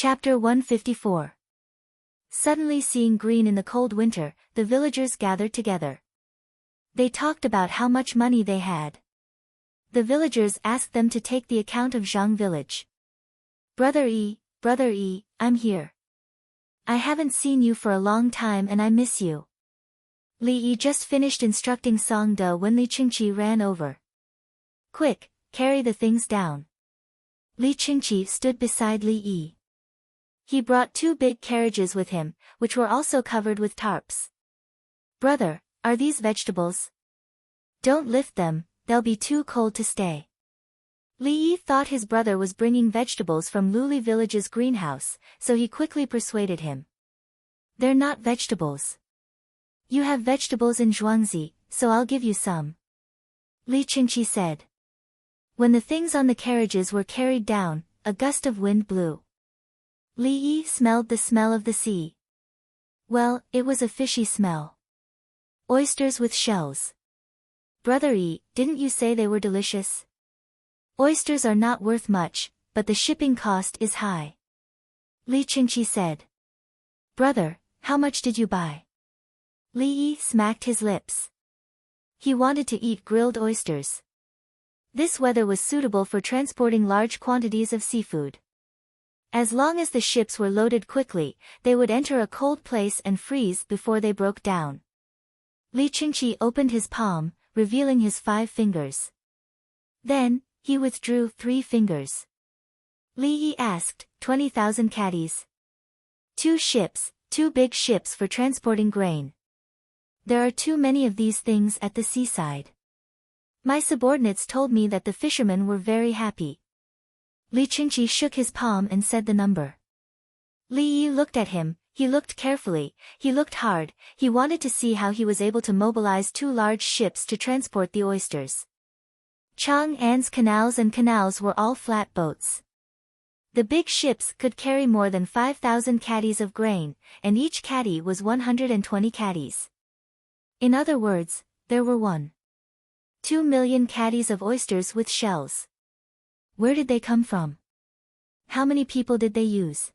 Chapter 154. Suddenly seeing green in the cold winter, the villagers gathered together. They talked about how much money they had. The villagers asked them to take the account of Zhang village. Brother E, I'm here. I haven't seen you for a long time and I miss you. Li Yi just finished instructing Song De when Li Qingqi ran over. Quick, carry the things down. Li Qingqi stood beside Li Yi. He brought 2 big carriages with him, which were also covered with tarps. Brother, are these vegetables? Don't lift them, they'll be too cold to stay. Li Yi thought his brother was bringing vegetables from Luli village's greenhouse, so he quickly persuaded him. They're not vegetables. You have vegetables in Zhuangzi, so I'll give you some. Li Qingqi said. When the things on the carriages were carried down, a gust of wind blew. Li Yi smelled the smell of the sea. Well, it was a fishy smell. Oysters with shells. Brother E, didn't you say they were delicious? Oysters are not worth much, but the shipping cost is high. Li Qingqi said. Brother, how much did you buy? Li Yi smacked his lips. He wanted to eat grilled oysters. This weather was suitable for transporting large quantities of seafood. As long as the ships were loaded quickly, they would enter a cold place and freeze before they broke down. Li Qingqi opened his palm, revealing his 5 fingers. Then, he withdrew 3 fingers. Li Yi asked, 20,000 caddies. 2 ships, 2 big ships for transporting grain. There are too many of these things at the seaside. My subordinates told me that the fishermen were very happy. Li Qingqi shook his palm and said the number. Li Yi looked at him, he looked carefully, he looked hard, he wanted to see how he was able to mobilize 2 large ships to transport the oysters. Chang'an's canals were all flat boats. The big ships could carry more than 5,000 caddies of grain, and each caddy was 120 caddies. In other words, there were 1.2 million caddies of oysters with shells. Where did they come from? How many people did they use?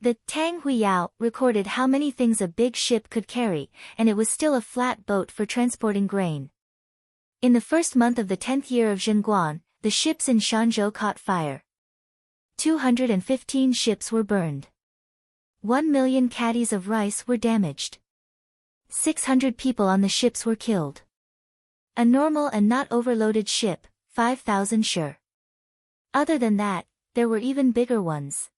The Tang Huiyao recorded how many things a big ship could carry, and it was still a flat boat for transporting grain. In the first month of the 10th year of Zhenguan, the ships in Shanzhou caught fire. 215 ships were burned. 1 million caddies of rice were damaged. 600 people on the ships were killed. A normal and not overloaded ship, 5,000 sure. Other than that, there were even bigger ones.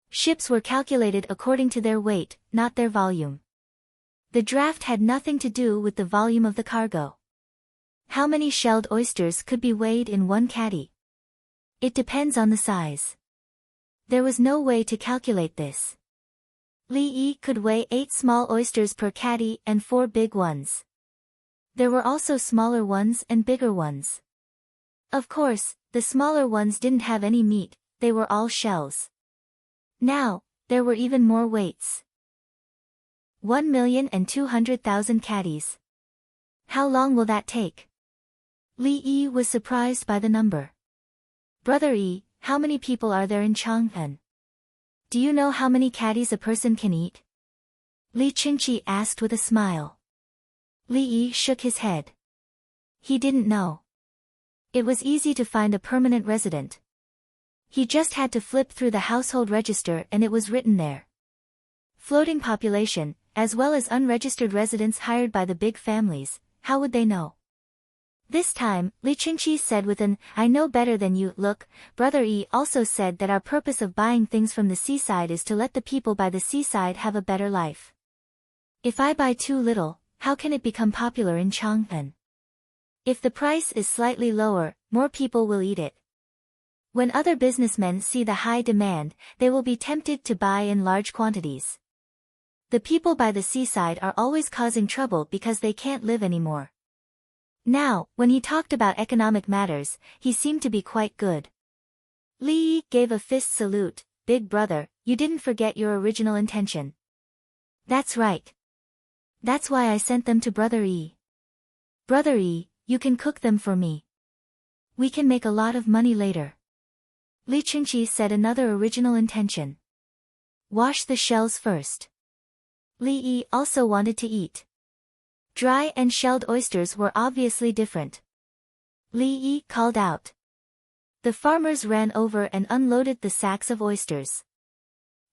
Ships were calculated according to their weight, not their volume. The draft had nothing to do with the volume of the cargo. How many shelled oysters could be weighed in 1 caddy? It depends on the size. There was no way to calculate this. Li Yi could weigh 8 small oysters per caddy and 4 big ones. There were also smaller ones and bigger ones. Of course, the smaller ones didn't have any meat, they were all shells. Now, there were even more weights. 1,200,000 caddies. How long will that take? Li Yi was surprised by the number. Brother E, how many people are there in Chang'an? Do you know how many caddies a person can eat? Li Qingqi asked with a smile. Li Yi shook his head. He didn't know. It was easy to find a permanent resident. He just had to flip through the household register and it was written there. Floating population, as well as unregistered residents hired by the big families, how would they know? This time, Li Qingqi said with an, I know better than you, look. Brother E also said that our purpose of buying things from the seaside is to let the people by the seaside have a better life. If I buy too little, how can it become popular in Chang'an? If the price is slightly lower, more people will eat it. When other businessmen see the high demand, they will be tempted to buy in large quantities. The people by the seaside are always causing trouble because they can't live anymore. Now, when he talked about economic matters, he seemed to be quite good. Li Yi gave a fist salute. Big brother, you didn't forget your original intention. That's right. That's why I sent them to Brother E. Brother E, you can cook them for me. We can make a lot of money later. Li Qingqi said another original intention. Wash the shells first. Li Yi also wanted to eat. Dry and shelled oysters were obviously different. Li Yi called out. The farmers ran over and unloaded the sacks of oysters.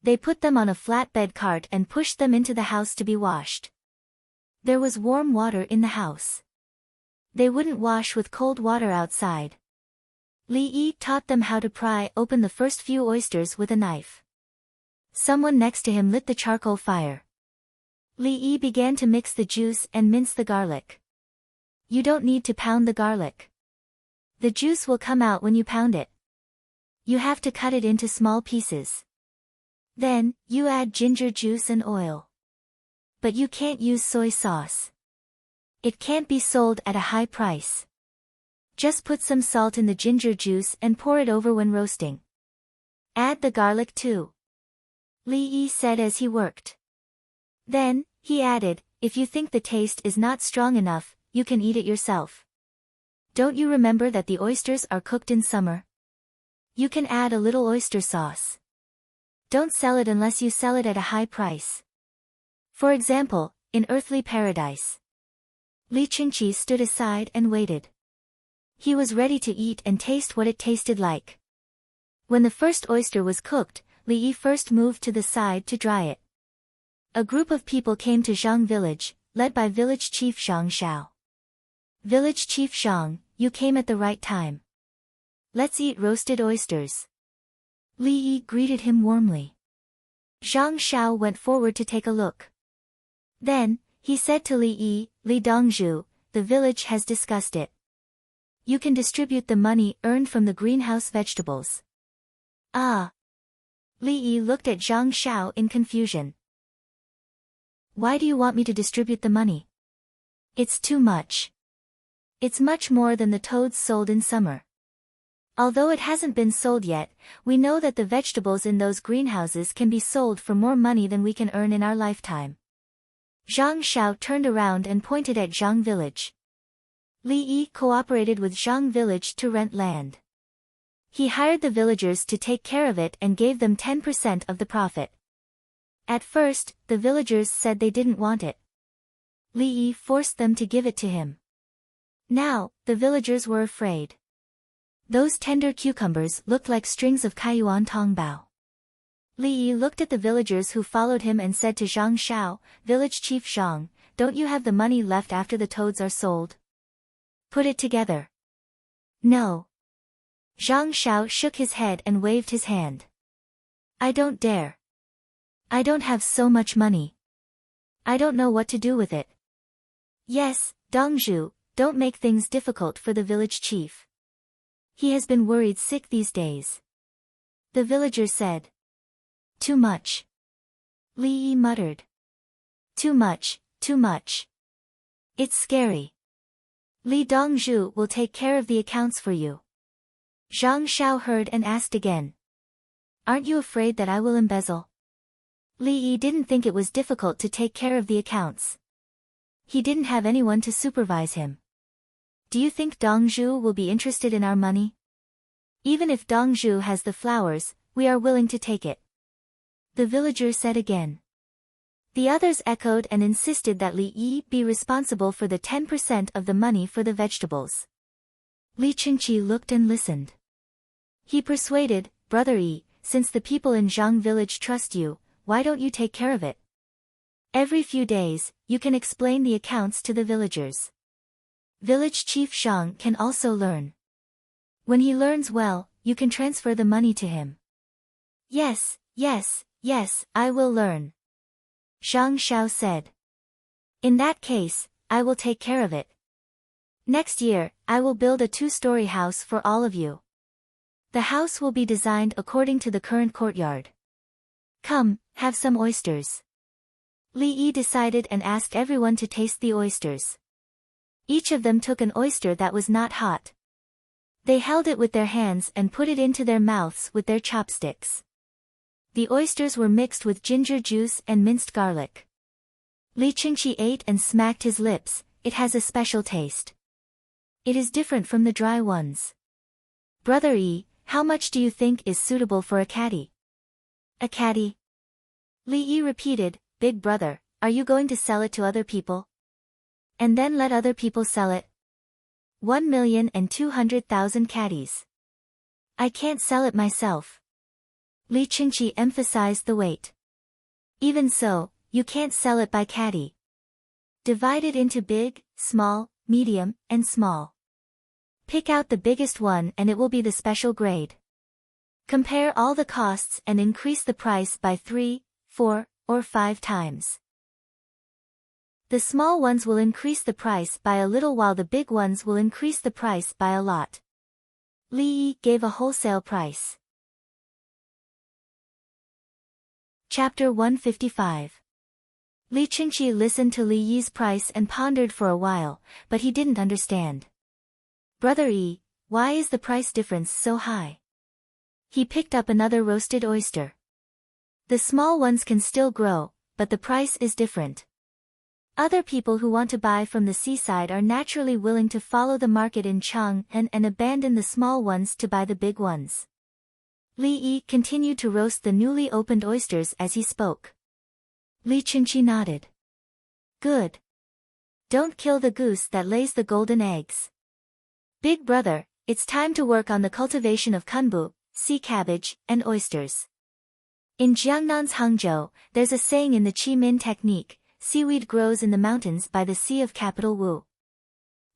They put them on a flatbed cart and pushed them into the house to be washed. There was warm water in the house. They wouldn't wash with cold water outside. Li Yi taught them how to pry open the first few oysters with a knife. Someone next to him lit the charcoal fire. Li Yi began to mix the juice and mince the garlic. You don't need to pound the garlic. The juice will come out when you pound it. You have to cut it into small pieces. Then, you add ginger juice and oil. But you can't use soy sauce. It can't be sold at a high price. Just put some salt in the ginger juice and pour it over when roasting. Add the garlic too. Li Yi said as he worked. Then, he added, if you think the taste is not strong enough, you can eat it yourself. Don't you remember that the oysters are cooked in summer? You can add a little oyster sauce. Don't sell it unless you sell it at a high price. For example, in Earthly Paradise. Li Qingqi stood aside and waited. He was ready to eat and taste what it tasted like. When the first oyster was cooked, Li Yi first moved to the side to dry it. A group of people came to Zhang village, led by village chief Zhang Shao. Village chief Zhang, you came at the right time. Let's eat roasted oysters. Li Yi greeted him warmly. Zhang Shao went forward to take a look. Then, he said to Li Yi, Li Dongzhu, the village has discussed it. You can distribute the money earned from the greenhouse vegetables. Ah. Li Yi looked at Zhang Shao in confusion. Why do you want me to distribute the money? It's too much. It's much more than the toads sold in summer. Although it hasn't been sold yet, we know that the vegetables in those greenhouses can be sold for more money than we can earn in our lifetime. Zhang Shao turned around and pointed at Zhang village. Li Yi cooperated with Zhang village to rent land. He hired the villagers to take care of it and gave them 10% of the profit. At first, the villagers said they didn't want it. Li Yi forced them to give it to him. Now, the villagers were afraid. Those tender cucumbers looked like strings of Kaiyuan Tongbao. Li Yi looked at the villagers who followed him and said to Zhang Shao, Village Chief Zhang, don't you have the money left after the toads are sold? Put it together. No. Zhang Shao shook his head and waved his hand. I don't dare. I don't have so much money. I don't know what to do with it. Yes, Dongzhu, don't make things difficult for the village chief. He has been worried sick these days. The villager said. Too much. Li Yi muttered. Too much, too much. It's scary. Li Dongzhu will take care of the accounts for you. Zhang Shao heard and asked again. Aren't you afraid that I will embezzle? Li Yi didn't think it was difficult to take care of the accounts. He didn't have anyone to supervise him. Do you think Dongzhu will be interested in our money? Even if Dongzhu has the flowers, we are willing to take it. The villager said again. The others echoed and insisted that Li Yi be responsible for the 10% of the money for the vegetables. Li Qingqi looked and listened. He persuaded, Brother Yi, since the people in Zhang village trust you, why don't you take care of it? Every few days, you can explain the accounts to the villagers. Village Chief Zhang can also learn. When he learns well, you can transfer the money to him. Yes, yes, yes, I will learn. Zhang Shao said. In that case, I will take care of it. Next year, I will build a 2-story house for all of you. The house will be designed according to the current courtyard. Come, have some oysters. Li Yi decided and asked everyone to taste the oysters. Each of them took an oyster that was not hot. They held it with their hands and put it into their mouths with their chopsticks. The oysters were mixed with ginger juice and minced garlic. Li Qingqi ate and smacked his lips. It has a special taste. It is different from the dry ones. Brother Yi, how much do you think is suitable for a caddy? A caddy? Li Yi repeated, Big brother, are you going to sell it to other people? And then let other people sell it? 1,200,000 caddies. I can't sell it myself. Li Qingqi emphasized the weight. Even so, you can't sell it by caddy. Divide it into big, small, medium, and small. Pick out the biggest one and it will be the special grade. Compare all the costs and increase the price by 3, 4, or 5 times. The small ones will increase the price by a little while the big ones will increase the price by a lot. Li Yi gave a wholesale price. Chapter 155. Li Qingqi listened to Li Yi's price and pondered for a while, but he didn't understand. Brother Yi, why is the price difference so high? He picked up another roasted oyster. The small ones can still grow, but the price is different. Other people who want to buy from the seaside are naturally willing to follow the market in Chang'an and abandon the small ones to buy the big ones. Li Yi continued to roast the newly opened oysters as he spoke. Li Qingqi nodded. Good. Don't kill the goose that lays the golden eggs. Big brother, it's time to work on the cultivation of kunbu, sea cabbage, and oysters. In Jiangnan's Hangzhou, there's a saying in the Qi-Min technique, seaweed grows in the mountains by the sea of capital Wu.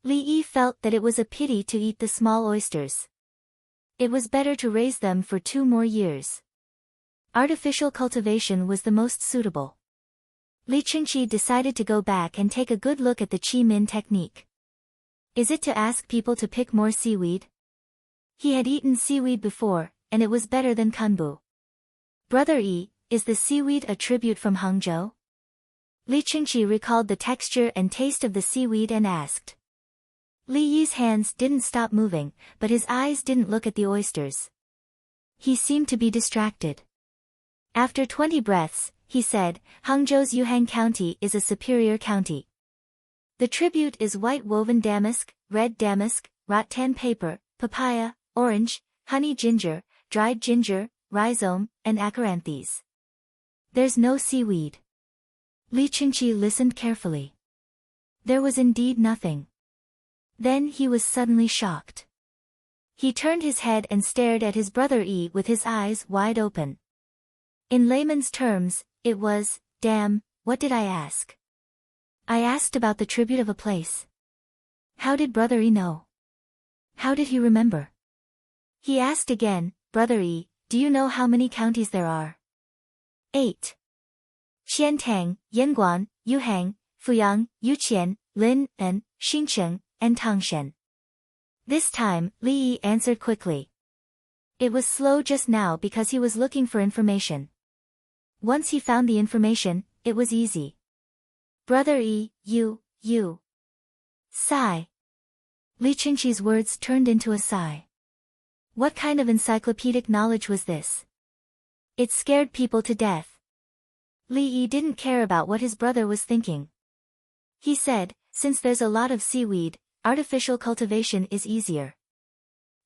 Li Yi felt that it was a pity to eat the small oysters. It was better to raise them for 2 more years. Artificial cultivation was the most suitable. Li Qingqi decided to go back and take a good look at the Qi-Min technique. Is it to ask people to pick more seaweed? He had eaten seaweed before, and it was better than kunbu. Brother Yi, is the seaweed a tribute from Hangzhou? Li Qingqi recalled the texture and taste of the seaweed and asked. Li Yi's hands didn't stop moving, but his eyes didn't look at the oysters. He seemed to be distracted. After 20 breaths, he said, Hangzhou's Yuhang County is a superior county. The tribute is white woven damask, red damask, rattan paper, papaya, orange, honey ginger, dried ginger, rhizome, and acaranthes. There's no seaweed. Li Qingqi listened carefully. There was indeed nothing. Then he was suddenly shocked. He turned his head and stared at his brother Yi with his eyes wide open. In layman's terms, it was, damn, what did I ask? I asked about the tribute of a place. How did brother Yi know? How did he remember? He asked again, Brother Yi, do you know how many counties there are? 8. Xiantang, Yanguan, Yuhang, Fuyang, Yuqian, Lin'an, Xincheng, and Tangshan. This time, Li Yi answered quickly. It was slow just now because he was looking for information. Once he found the information, it was easy. Brother Yi, you. Sigh. Li Qingqi's words turned into a sigh. What kind of encyclopedic knowledge was this? It scared people to death. Li Yi didn't care about what his brother was thinking. He said, since there's a lot of seaweed, artificial cultivation is easier.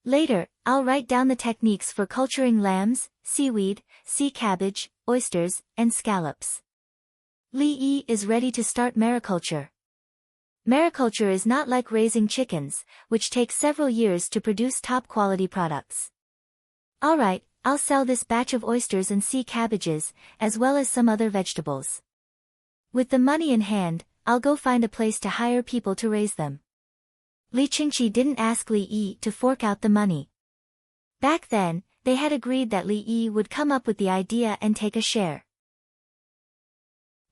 Later, I'll write down the techniques for culturing lambs, seaweed, sea cabbage, oysters, and scallops. Li Yi is ready to start mariculture. Mariculture is not like raising chickens, which takes several years to produce top-quality products. Alright, I'll sell this batch of oysters and sea cabbages, as well as some other vegetables. With the money in hand, I'll go find a place to hire people to raise them. Li Qingqi didn't ask Li Yi to fork out the money. Back then, they had agreed that Li Yi would come up with the idea and take a share.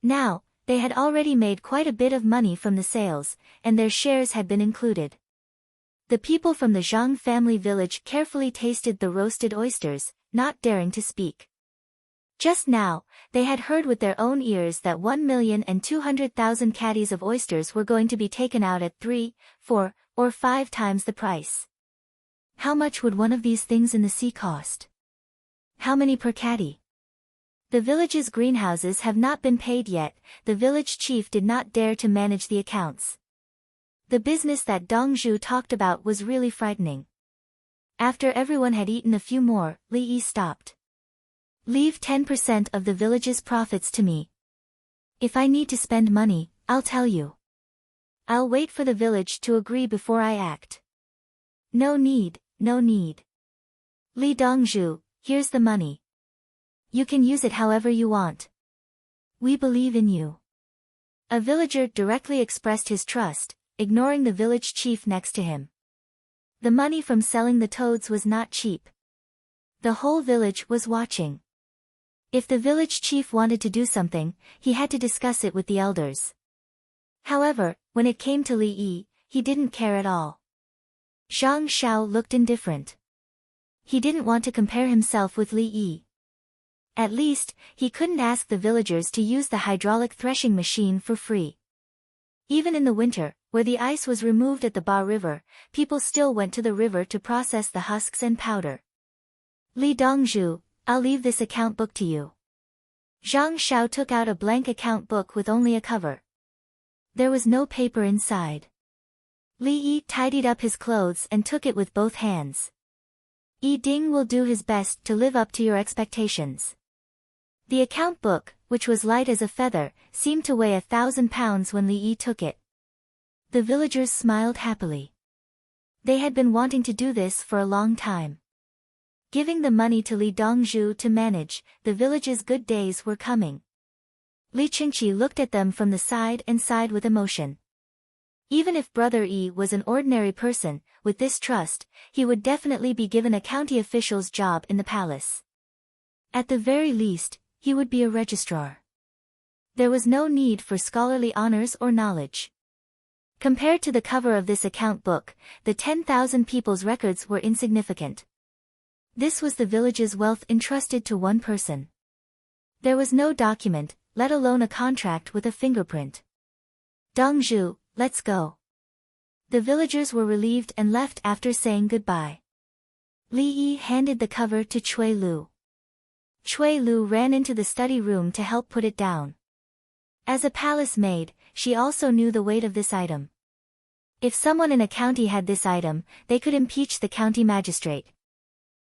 Now, they had already made quite a bit of money from the sales, and their shares had been included. The people from the Zhang family village carefully tasted the roasted oysters, not daring to speak. Just now, they had heard with their own ears that 1,200,000 caddies of oysters were going to be taken out at 3, 4, or 5 times the price. How much would one of these things in the sea cost? How many per caddy? The village's greenhouses have not been paid yet, the village chief did not dare to manage the accounts. The business that Dong Zhu talked about was really frightening. After everyone had eaten a few more, Li Yi stopped. Leave 10% of the village's profits to me. If I need to spend money, I'll tell you. I'll wait for the village to agree before I act. No need, no need. Li Dongzhu, here's the money. You can use it however you want. We believe in you. A villager directly expressed his trust, ignoring the village chief next to him. The money from selling the toads was not cheap. The whole village was watching. If the village chief wanted to do something, he had to discuss it with the elders. However, when it came to Li Yi, he didn't care at all. Zhang Xiao looked indifferent. He didn't want to compare himself with Li Yi. At least, he couldn't ask the villagers to use the hydraulic threshing machine for free. Even in the winter, where the ice was removed at the Ba River, people still went to the river to process the husks and powder. Li Dongzhu, I'll leave this account book to you. Zhang Xiao took out a blank account book with only a cover. There was no paper inside. Li Yi tidied up his clothes and took it with both hands. Yi Ding will do his best to live up to your expectations. The account book, which was light as a feather, seemed to weigh 1,000 pounds when Li Yi took it. The villagers smiled happily. They had been wanting to do this for a long time. Giving the money to Li Dongzhu to manage, the village's good days were coming. Li Qingqi looked at them from the side and sighed with emotion. Even if Brother Yi was an ordinary person, with this trust, he would definitely be given a county official's job in the palace. At the very least, he would be a registrar. There was no need for scholarly honors or knowledge. Compared to the cover of this account book, the 10,000 people's records were insignificant. This was the village's wealth entrusted to one person. There was no document, let alone a contract with a fingerprint. Dongzhu, let's go. The villagers were relieved and left after saying goodbye. Li Yi handed the cover to Cui Lu. Cui Lu ran into the study room to help put it down. As a palace maid, she also knew the weight of this item. If someone in a county had this item, they could impeach the county magistrate.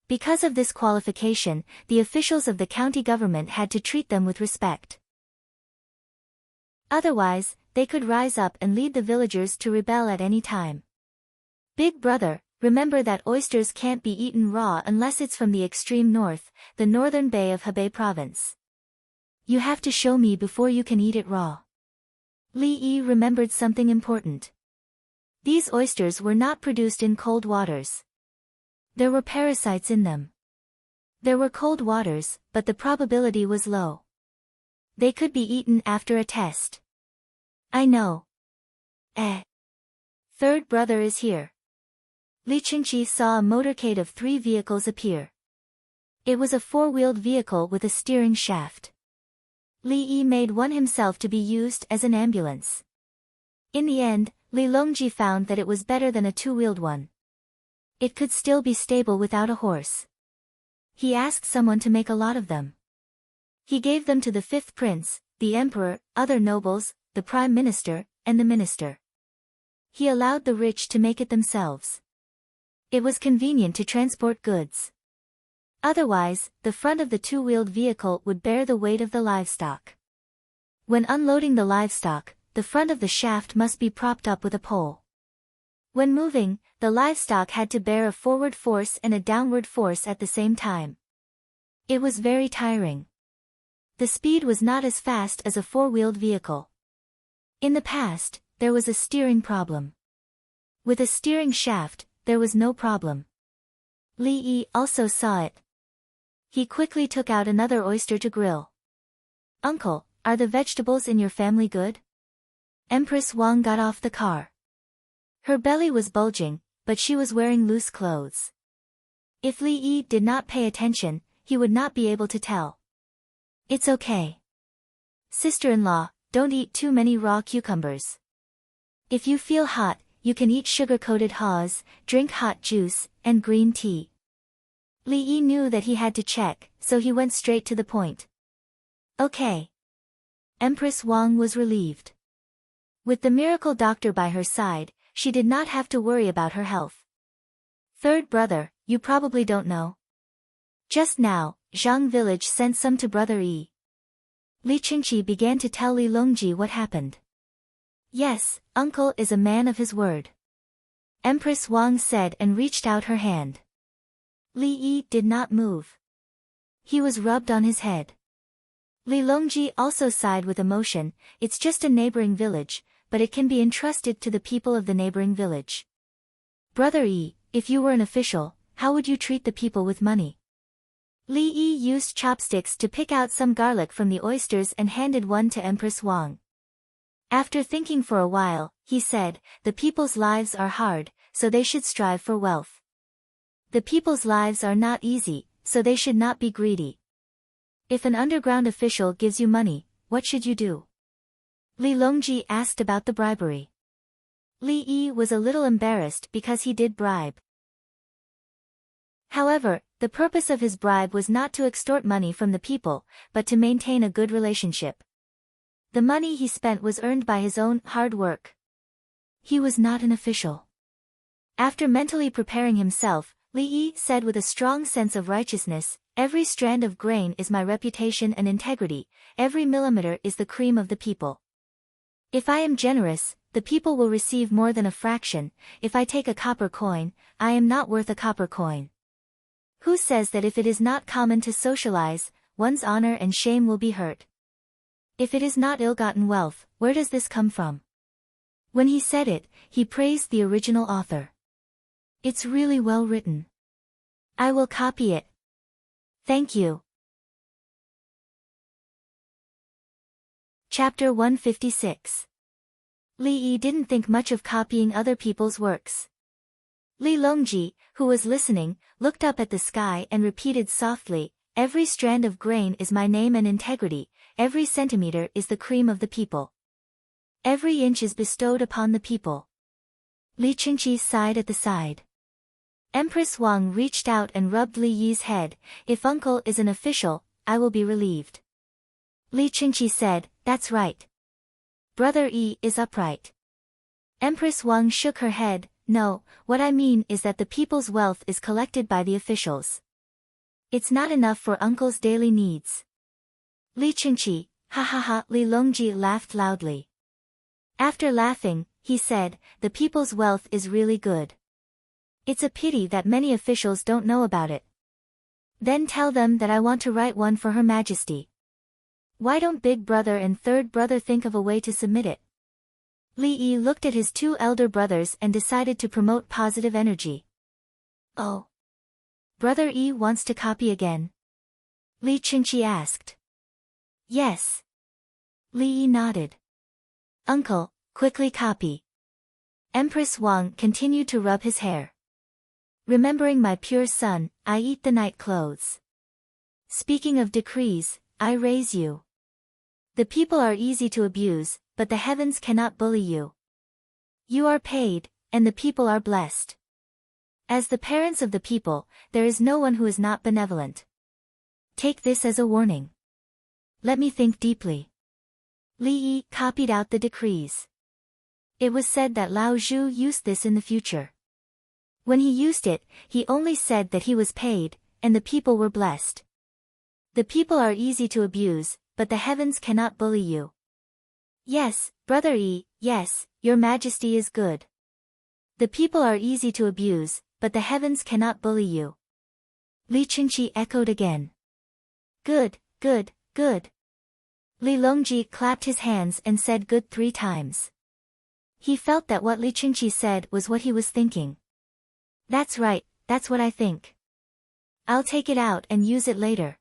Because of this qualification, the officials of the county government had to treat them with respect. Otherwise, they could rise up and lead the villagers to rebel at any time. Big brother, remember that oysters can't be eaten raw unless it's from the extreme north, the northern bay of Hebei province. You have to show me before you can eat it raw. Li Yi remembered something important. These oysters were not produced in cold waters. There were parasites in them. There were cold waters, but the probability was low. They could be eaten after a test. I know. Third brother is here. Li Qingqi saw a motorcade of 3 vehicles appear. It was a 4-wheeled vehicle with a steering shaft. Li Yi made one himself to be used as an ambulance. In the end, Li Longji found that it was better than a 2-wheeled one. It could still be stable without a horse. He asked someone to make a lot of them. He gave them to the 5th prince, the emperor, other nobles, the prime minister, and the minister. He allowed the rich to make it themselves. It was convenient to transport goods. Otherwise, the front of the 2-wheeled vehicle would bear the weight of the livestock. When unloading the livestock, the front of the shaft must be propped up with a pole. When moving, the livestock had to bear a forward force and a downward force at the same time. It was very tiring. The speed was not as fast as a 4-wheeled vehicle. In the past, there was a steering problem. With a steering shaft, there was no problem. Li Yi also saw it. He quickly took out another oyster to grill. Uncle, are the vegetables in your family good? Empress Wang got off the car. Her belly was bulging, but she was wearing loose clothes. If Li Yi did not pay attention, he would not be able to tell. It's okay. Sister-in-law, don't eat too many raw cucumbers. If you feel hot, you can eat sugar-coated haws, drink hot juice, and green tea. Li Yi knew that he had to check, so he went straight to the point. Okay. Empress Wang was relieved. With the miracle doctor by her side, she did not have to worry about her health. Third brother, you probably don't know. Just now, Zhang village sent some to Brother Yi. Li Qingqi began to tell Li Longji what happened. Yes, uncle is a man of his word. Empress Wang said and reached out her hand. Li Yi did not move. He was rubbed on his head. Li Longji also sighed with emotion. It's just a neighboring village, but it can be entrusted to the people of the neighboring village. Brother Yi, if you were an official, how would you treat the people with money? Li Yi used chopsticks to pick out some garlic from the oysters and handed one to Empress Wang. After thinking for a while, he said, the people's lives are hard, so they should strive for wealth. The people's lives are not easy, so they should not be greedy. If an underground official gives you money, what should you do? Li Longji asked about the bribery. Li Yi was a little embarrassed because he did bribe. However, the purpose of his bribe was not to extort money from the people, but to maintain a good relationship. The money he spent was earned by his own hard work. He was not an official. After mentally preparing himself, Li Yi said with a strong sense of righteousness, every strand of grain is my reputation and integrity, every millimeter is the cream of the people. If I am generous, the people will receive more than a fraction. If I take a copper coin, I am not worth a copper coin. Who says that if it is not common to socialize, one's honor and shame will be hurt? If it is not ill-gotten wealth, where does this come from? When he said it, he praised the original author. It's really well written. I will copy it. Thank you. Chapter 156. Li Yi didn't think much of copying other people's works. Li Longji, who was listening, looked up at the sky and repeated softly, every strand of grain is my name and integrity, every centimeter is the cream of the people. Every inch is bestowed upon the people. Li Qingqi sighed at the side. Empress Wang reached out and rubbed Li Yi's head. If uncle is an official, I will be relieved. Li Qingqi said, that's right. Brother Yi is upright. Empress Wang shook her head, no, what I mean is that the people's wealth is collected by the officials. It's not enough for uncle's daily needs. Li Qingqi, ha ha ha, Li Longji laughed loudly. After laughing, he said, the people's wealth is really good. It's a pity that many officials don't know about it. Then tell them that I want to write one for Her Majesty. Why don't Big Brother and Third Brother think of a way to submit it? Li Yi looked at his two elder brothers and decided to promote positive energy. Oh. Brother Yi wants to copy again? Li Qingqi asked. Yes. Li Yi nodded. Uncle, quickly copy. Empress Wang continued to rub his hair. Remembering my pure son, I eat the night clothes. Speaking of decrees, I raise you. The people are easy to abuse, but the heavens cannot bully you. You are paid, and the people are blessed. As the parents of the people, there is no one who is not benevolent. Take this as a warning. Let me think deeply. Li Yi copied out the decrees. It was said that Lao Zhu used this in the future. When he used it, he only said that he was paid, and the people were blessed. The people are easy to abuse, but the heavens cannot bully you. Yes, Brother Yi, yes, Your Majesty is good. The people are easy to abuse, but the heavens cannot bully you. Li Qingqi echoed again. Good, good, good. Li Longji clapped his hands and said good 3 times. He felt that what Li Qingqi said was what he was thinking. That's right, that's what I think. I'll take it out and use it later.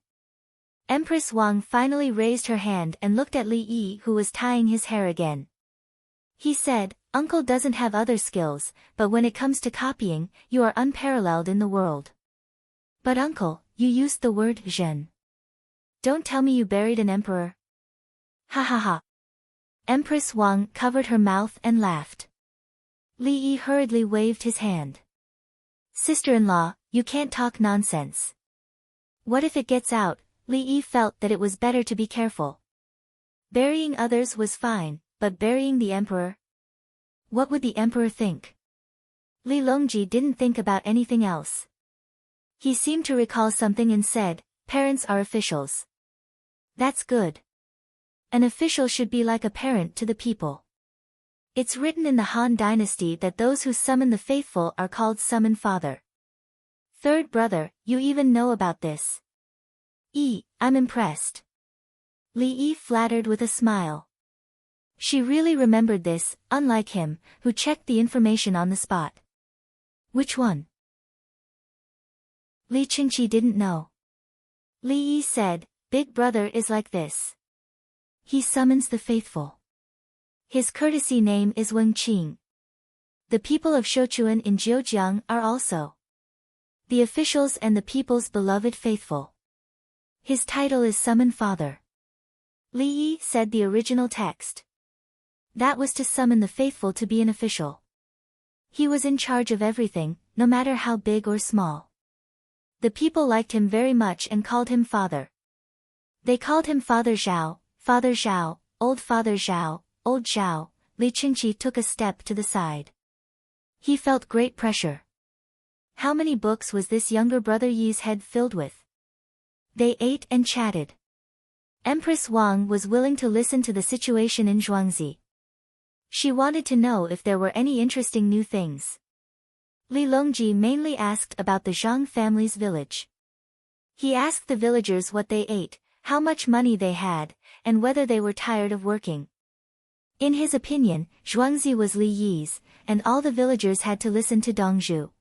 Empress Wang finally raised her hand and looked at Li Yi, who was tying his hair again. He said, Uncle doesn't have other skills, but when it comes to copying, you are unparalleled in the world. But uncle, you used the word zhen. Don't tell me you buried an emperor. Ha ha ha. Empress Wang covered her mouth and laughed. Li Yi hurriedly waved his hand. Sister-in-law, you can't talk nonsense. What if it gets out? Li Yi felt that it was better to be careful. Burying others was fine, but burying the emperor? What would the emperor think? Li Longji didn't think about anything else. He seemed to recall something and said, "Parents are officials." That's good. An official should be like a parent to the people. It's written in the Han Dynasty that those who summon the faithful are called Summon Father. Third brother, you even know about this. I'm impressed. Li Yi flattered with a smile. She really remembered this, unlike him, who checked the information on the spot. Which one? Li Qingqi didn't know. Li Yi said, "Big brother is like this. He summons the faithful. His courtesy name is Wen Qing. The people of Shouchuan in Zhejiang are also the officials and the people's beloved faithful. His title is Summon Father." Li Yi said the original text. That was to summon the faithful to be an official. He was in charge of everything, no matter how big or small. The people liked him very much and called him Father. They called him Father Zhao, Old Father Zhao, Old Zhao. Li Qingqi took a step to the side. He felt great pressure. How many books was this younger brother Yi's head filled with? They ate and chatted. Empress Wang was willing to listen to the situation in Zhuangzi. She wanted to know if there were any interesting new things. Li Longji mainly asked about the Zhang family's village. He asked the villagers what they ate, how much money they had, and whether they were tired of working. In his opinion, Zhuangzi was Li Yi's, and all the villagers had to listen to Dongzhu.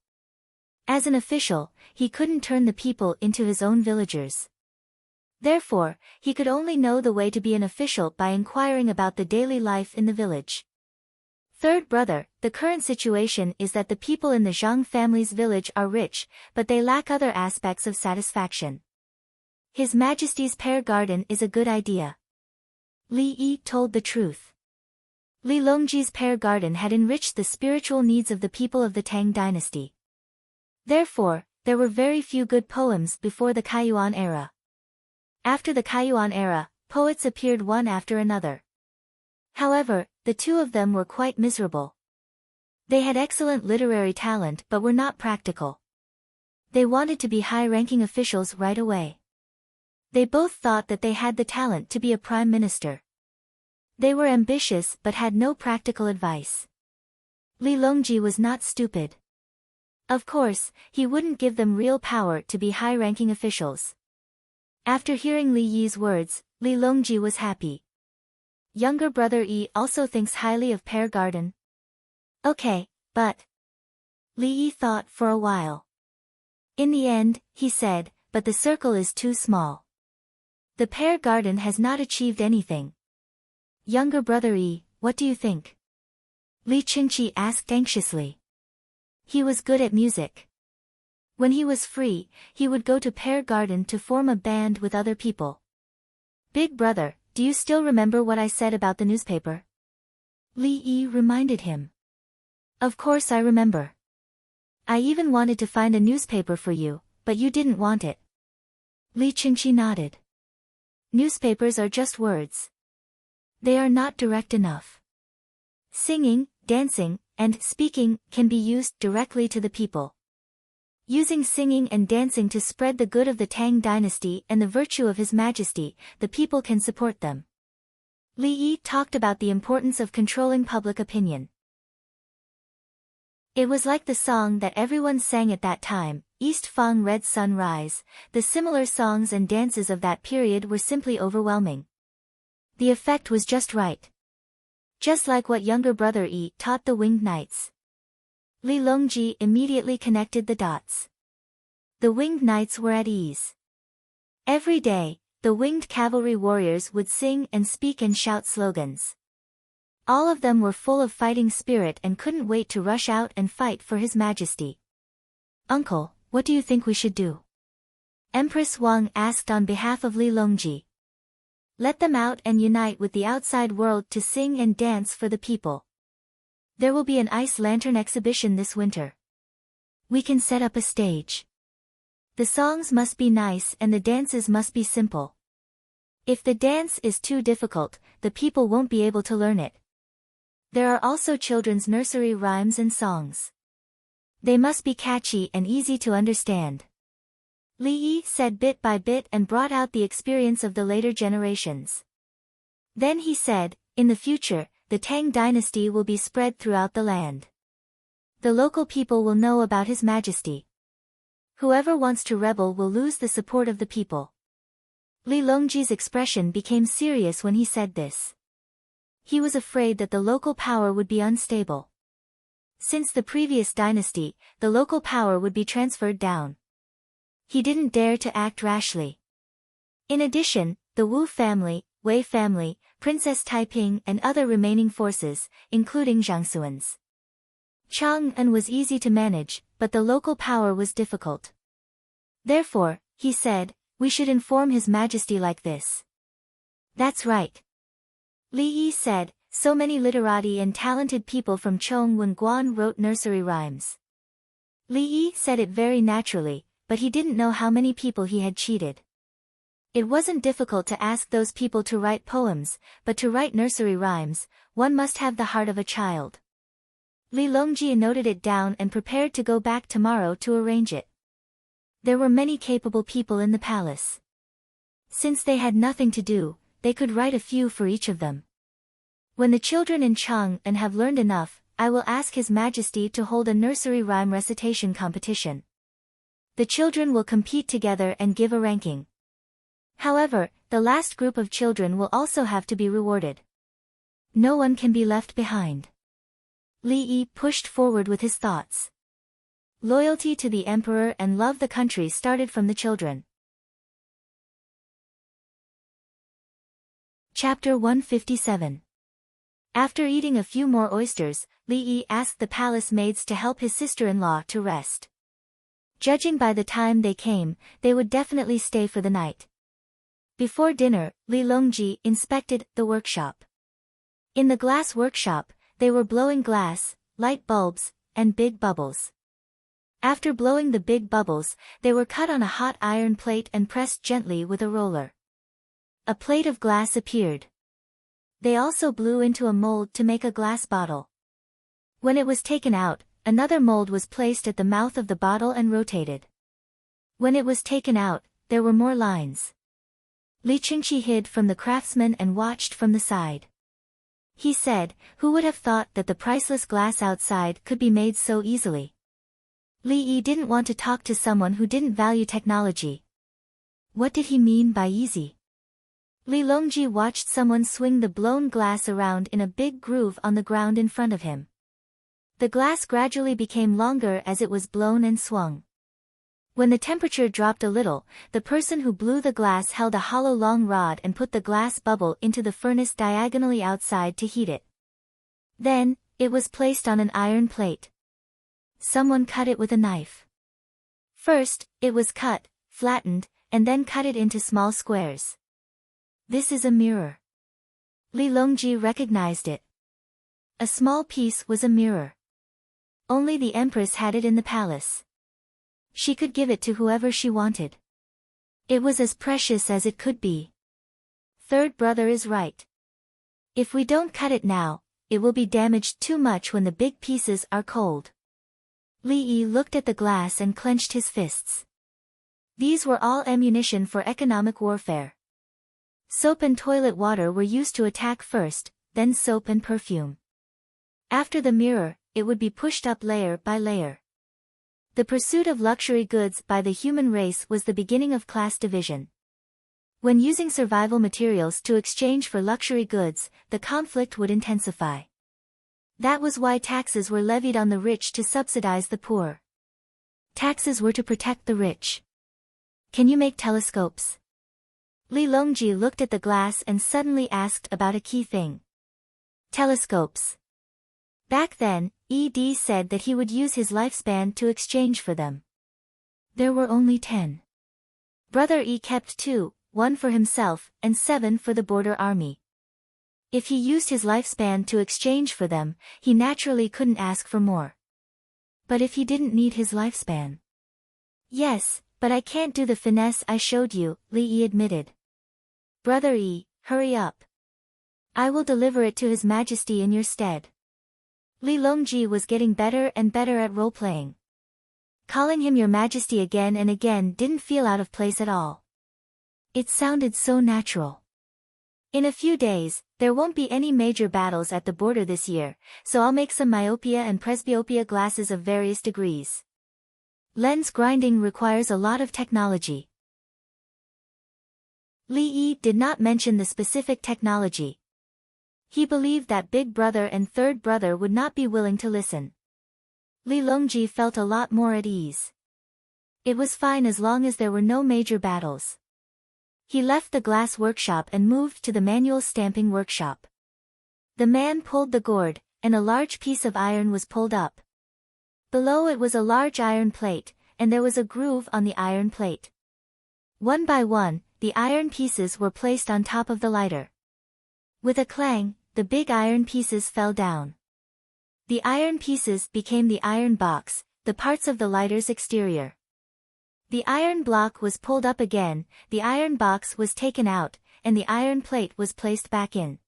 As an official, he couldn't turn the people into his own villagers. Therefore, he could only know the way to be an official by inquiring about the daily life in the village. Third brother, the current situation is that the people in the Zhang family's village are rich, but they lack other aspects of satisfaction. His Majesty's pear garden is a good idea. Li Yi told the truth. Li Longji's pear garden had enriched the spiritual needs of the people of the Tang dynasty. Therefore, there were very few good poems before the Kaiyuan era. After the Kaiyuan era, poets appeared one after another. However, the two of them were quite miserable. They had excellent literary talent but were not practical. They wanted to be high-ranking officials right away. They both thought that they had the talent to be a prime minister. They were ambitious but had no practical advice. Li Longji was not stupid. Of course, he wouldn't give them real power to be high-ranking officials. After hearing Li Yi's words, Li Longji was happy. Younger brother Yi also thinks highly of pear garden. Okay, but... Li Yi thought for a while. In the end, he said, but the circle is too small. The pear garden has not achieved anything. Younger brother Yi, what do you think? Li Qingqi asked anxiously. He was good at music. When he was free, he would go to pear garden to form a band with other people. Big brother, do you still remember what I said about the newspaper? Li Yi reminded him. Of course I remember. I even wanted to find a newspaper for you, but you didn't want it. Li Qingqi nodded. Newspapers are just words. They are not direct enough. Singing, dancing, and speaking can be used directly to the people. Using singing and dancing to spread the good of the Tang dynasty and the virtue of His Majesty, the people can support them. Li Yi talked about the importance of controlling public opinion. It was like the song that everyone sang at that time, East Fang Red Sun Rise. The similar songs and dances of that period were simply overwhelming. The effect was just right. Just like what younger brother Yi taught the winged knights. Li Longji immediately connected the dots. The winged knights were at ease. Every day, the winged cavalry warriors would sing and speak and shout slogans. All of them were full of fighting spirit and couldn't wait to rush out and fight for His Majesty. Uncle, what do you think we should do? Empress Wang asked on behalf of Li Longji. Let them out and unite with the outside world to sing and dance for the people. There will be an ice lantern exhibition this winter. We can set up a stage. The songs must be nice and the dances must be simple. If the dance is too difficult, the people won't be able to learn it. There are also children's nursery rhymes and songs. They must be catchy and easy to understand. Li Yi said bit by bit and brought out the experience of the later generations. Then he said, in the future, the Tang dynasty will be spread throughout the land. The local people will know about His Majesty. Whoever wants to rebel will lose the support of the people. Li Longji's expression became serious when he said this. He was afraid that the local power would be unstable. Since the previous dynasty, the local power would be transferred down. He didn't dare to act rashly. In addition, the Wu family, Wei family, Princess Taiping and other remaining forces, including Jiangsuan's Chang'an was easy to manage, but the local power was difficult. Therefore, he said, we should inform His Majesty like this. That's right. Li Yi said, so many literati and talented people from Chongwen wrote nursery rhymes. Li Yi said it very naturally, but he didn't know how many people he had cheated. It wasn't difficult to ask those people to write poems, but to write nursery rhymes, one must have the heart of a child. Li Longji noted it down and prepared to go back tomorrow to arrange it. There were many capable people in the palace. Since they had nothing to do, they could write a few for each of them. When the children in Chang'an have learned enough, I will ask His Majesty to hold a nursery rhyme recitation competition. The children will compete together and give a ranking. However, the last group of children will also have to be rewarded. No one can be left behind. Li Yi pushed forward with his thoughts. Loyalty to the emperor and love the country started from the children. Chapter 157. After eating a few more oysters, Li Yi asked the palace maids to help his sister-in-law to rest. Judging by the time they came, they would definitely stay for the night. Before dinner, Li Longji inspected the workshop. In the glass workshop, they were blowing glass, light bulbs, and big bubbles. After blowing the big bubbles, they were cut on a hot iron plate and pressed gently with a roller. A plate of glass appeared. They also blew into a mold to make a glass bottle. When it was taken out, another mold was placed at the mouth of the bottle and rotated. When it was taken out, there were more lines. Li Qingqi hid from the craftsman and watched from the side. He said, who would have thought that the priceless glass outside could be made so easily? Li Yi didn't want to talk to someone who didn't value technology. What did he mean by easy? Li Longji watched someone swing the blown glass around in a big groove on the ground in front of him. The glass gradually became longer as it was blown and swung. When the temperature dropped a little, the person who blew the glass held a hollow long rod and put the glass bubble into the furnace diagonally outside to heat it. Then, it was placed on an iron plate. Someone cut it with a knife. First, it was cut, flattened, and then cut it into small squares. This is a mirror. Li Longji recognized it. A small piece was a mirror. Only the empress had it in the palace. She could give it to whoever she wanted. It was as precious as it could be. Third brother is right. If we don't cut it now, it will be damaged too much when the big pieces are cold. Li Yi looked at the glass and clenched his fists. These were all ammunition for economic warfare. Soap and toilet water were used to attack first, then soap and perfume. After the mirror, it would be pushed up layer by layer. The pursuit of luxury goods by the human race was the beginning of class division. When using survival materials to exchange for luxury goods, the conflict would intensify. That was why taxes were levied on the rich to subsidize the poor. Taxes were to protect the rich. Can you make telescopes? Li Longji looked at the glass and suddenly asked about a key thing. Telescopes. Back then, Ed said that he would use his lifespan to exchange for them. There were only 10. Brother E kept 2, 1 for himself, and 7 for the border army. If he used his lifespan to exchange for them, he naturally couldn't ask for more. But if he didn't need his lifespan? Yes, but I can't do the finesse I showed you, Li Yi admitted. Brother E, hurry up. I will deliver it to His Majesty in your stead. Li Longji was getting better and better at role-playing. Calling him Your Majesty again and again didn't feel out of place at all. It sounded so natural. In a few days, there won't be any major battles at the border this year, so I'll make some myopia and presbyopia glasses of various degrees. Lens grinding requires a lot of technology. Li Yi did not mention the specific technology. He believed that big brother and third brother would not be willing to listen. Li Longji felt a lot more at ease. It was fine as long as there were no major battles. He left the glass workshop and moved to the manual stamping workshop. The man pulled the gourd, and a large piece of iron was pulled up. Below it was a large iron plate, and there was a groove on the iron plate. One by one, the iron pieces were placed on top of the lighter. With a clang, the big iron pieces fell down. The iron pieces became the iron box, the parts of the lighter's exterior. The iron block was pulled up again, the iron box was taken out, and the iron plate was placed back in.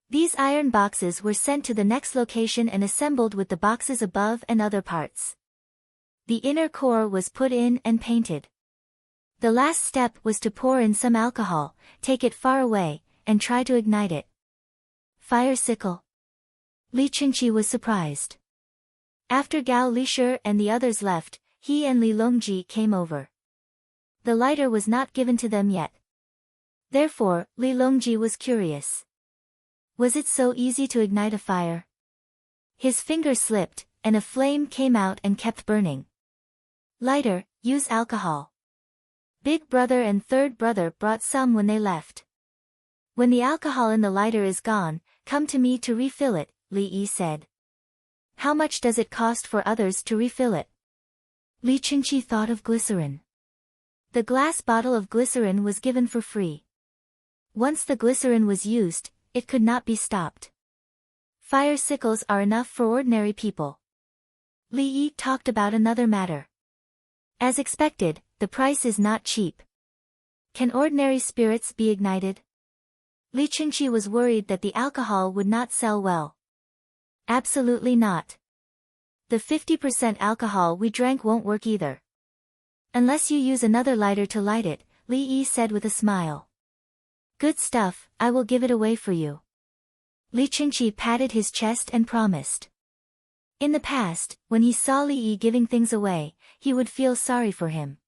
These iron boxes were sent to the next location and assembled with the boxes above and other parts. The inner core was put in and painted. The last step was to pour in some alcohol, take it far away, and try to ignite it. Fire sickle. Li Qingqi was surprised. After Gao Lisher and the others left, he and Li Longji came over. The lighter was not given to them yet. Therefore, Li Longji was curious. Was it so easy to ignite a fire? His finger slipped, and a flame came out and kept burning. Lighter, use alcohol. Big brother and third brother brought some when they left. When the alcohol in the lighter is gone, come to me to refill it, Li Yi said. How much does it cost for others to refill it? Li Qingqi thought of glycerin. The glass bottle of glycerin was given for free. Once the glycerin was used, it could not be stopped. Fire sickles are enough for ordinary people. Li Yi talked about another matter. As expected, the price is not cheap. Can ordinary spirits be ignited? Li Qingqi was worried that the alcohol would not sell well. Absolutely not. The 50% alcohol we drank won't work either. Unless you use another lighter to light it, Li Yi said with a smile. Good stuff, I will give it away for you. Li Qingqi patted his chest and promised. In the past, when he saw Li Yi giving things away, he would feel sorry for him.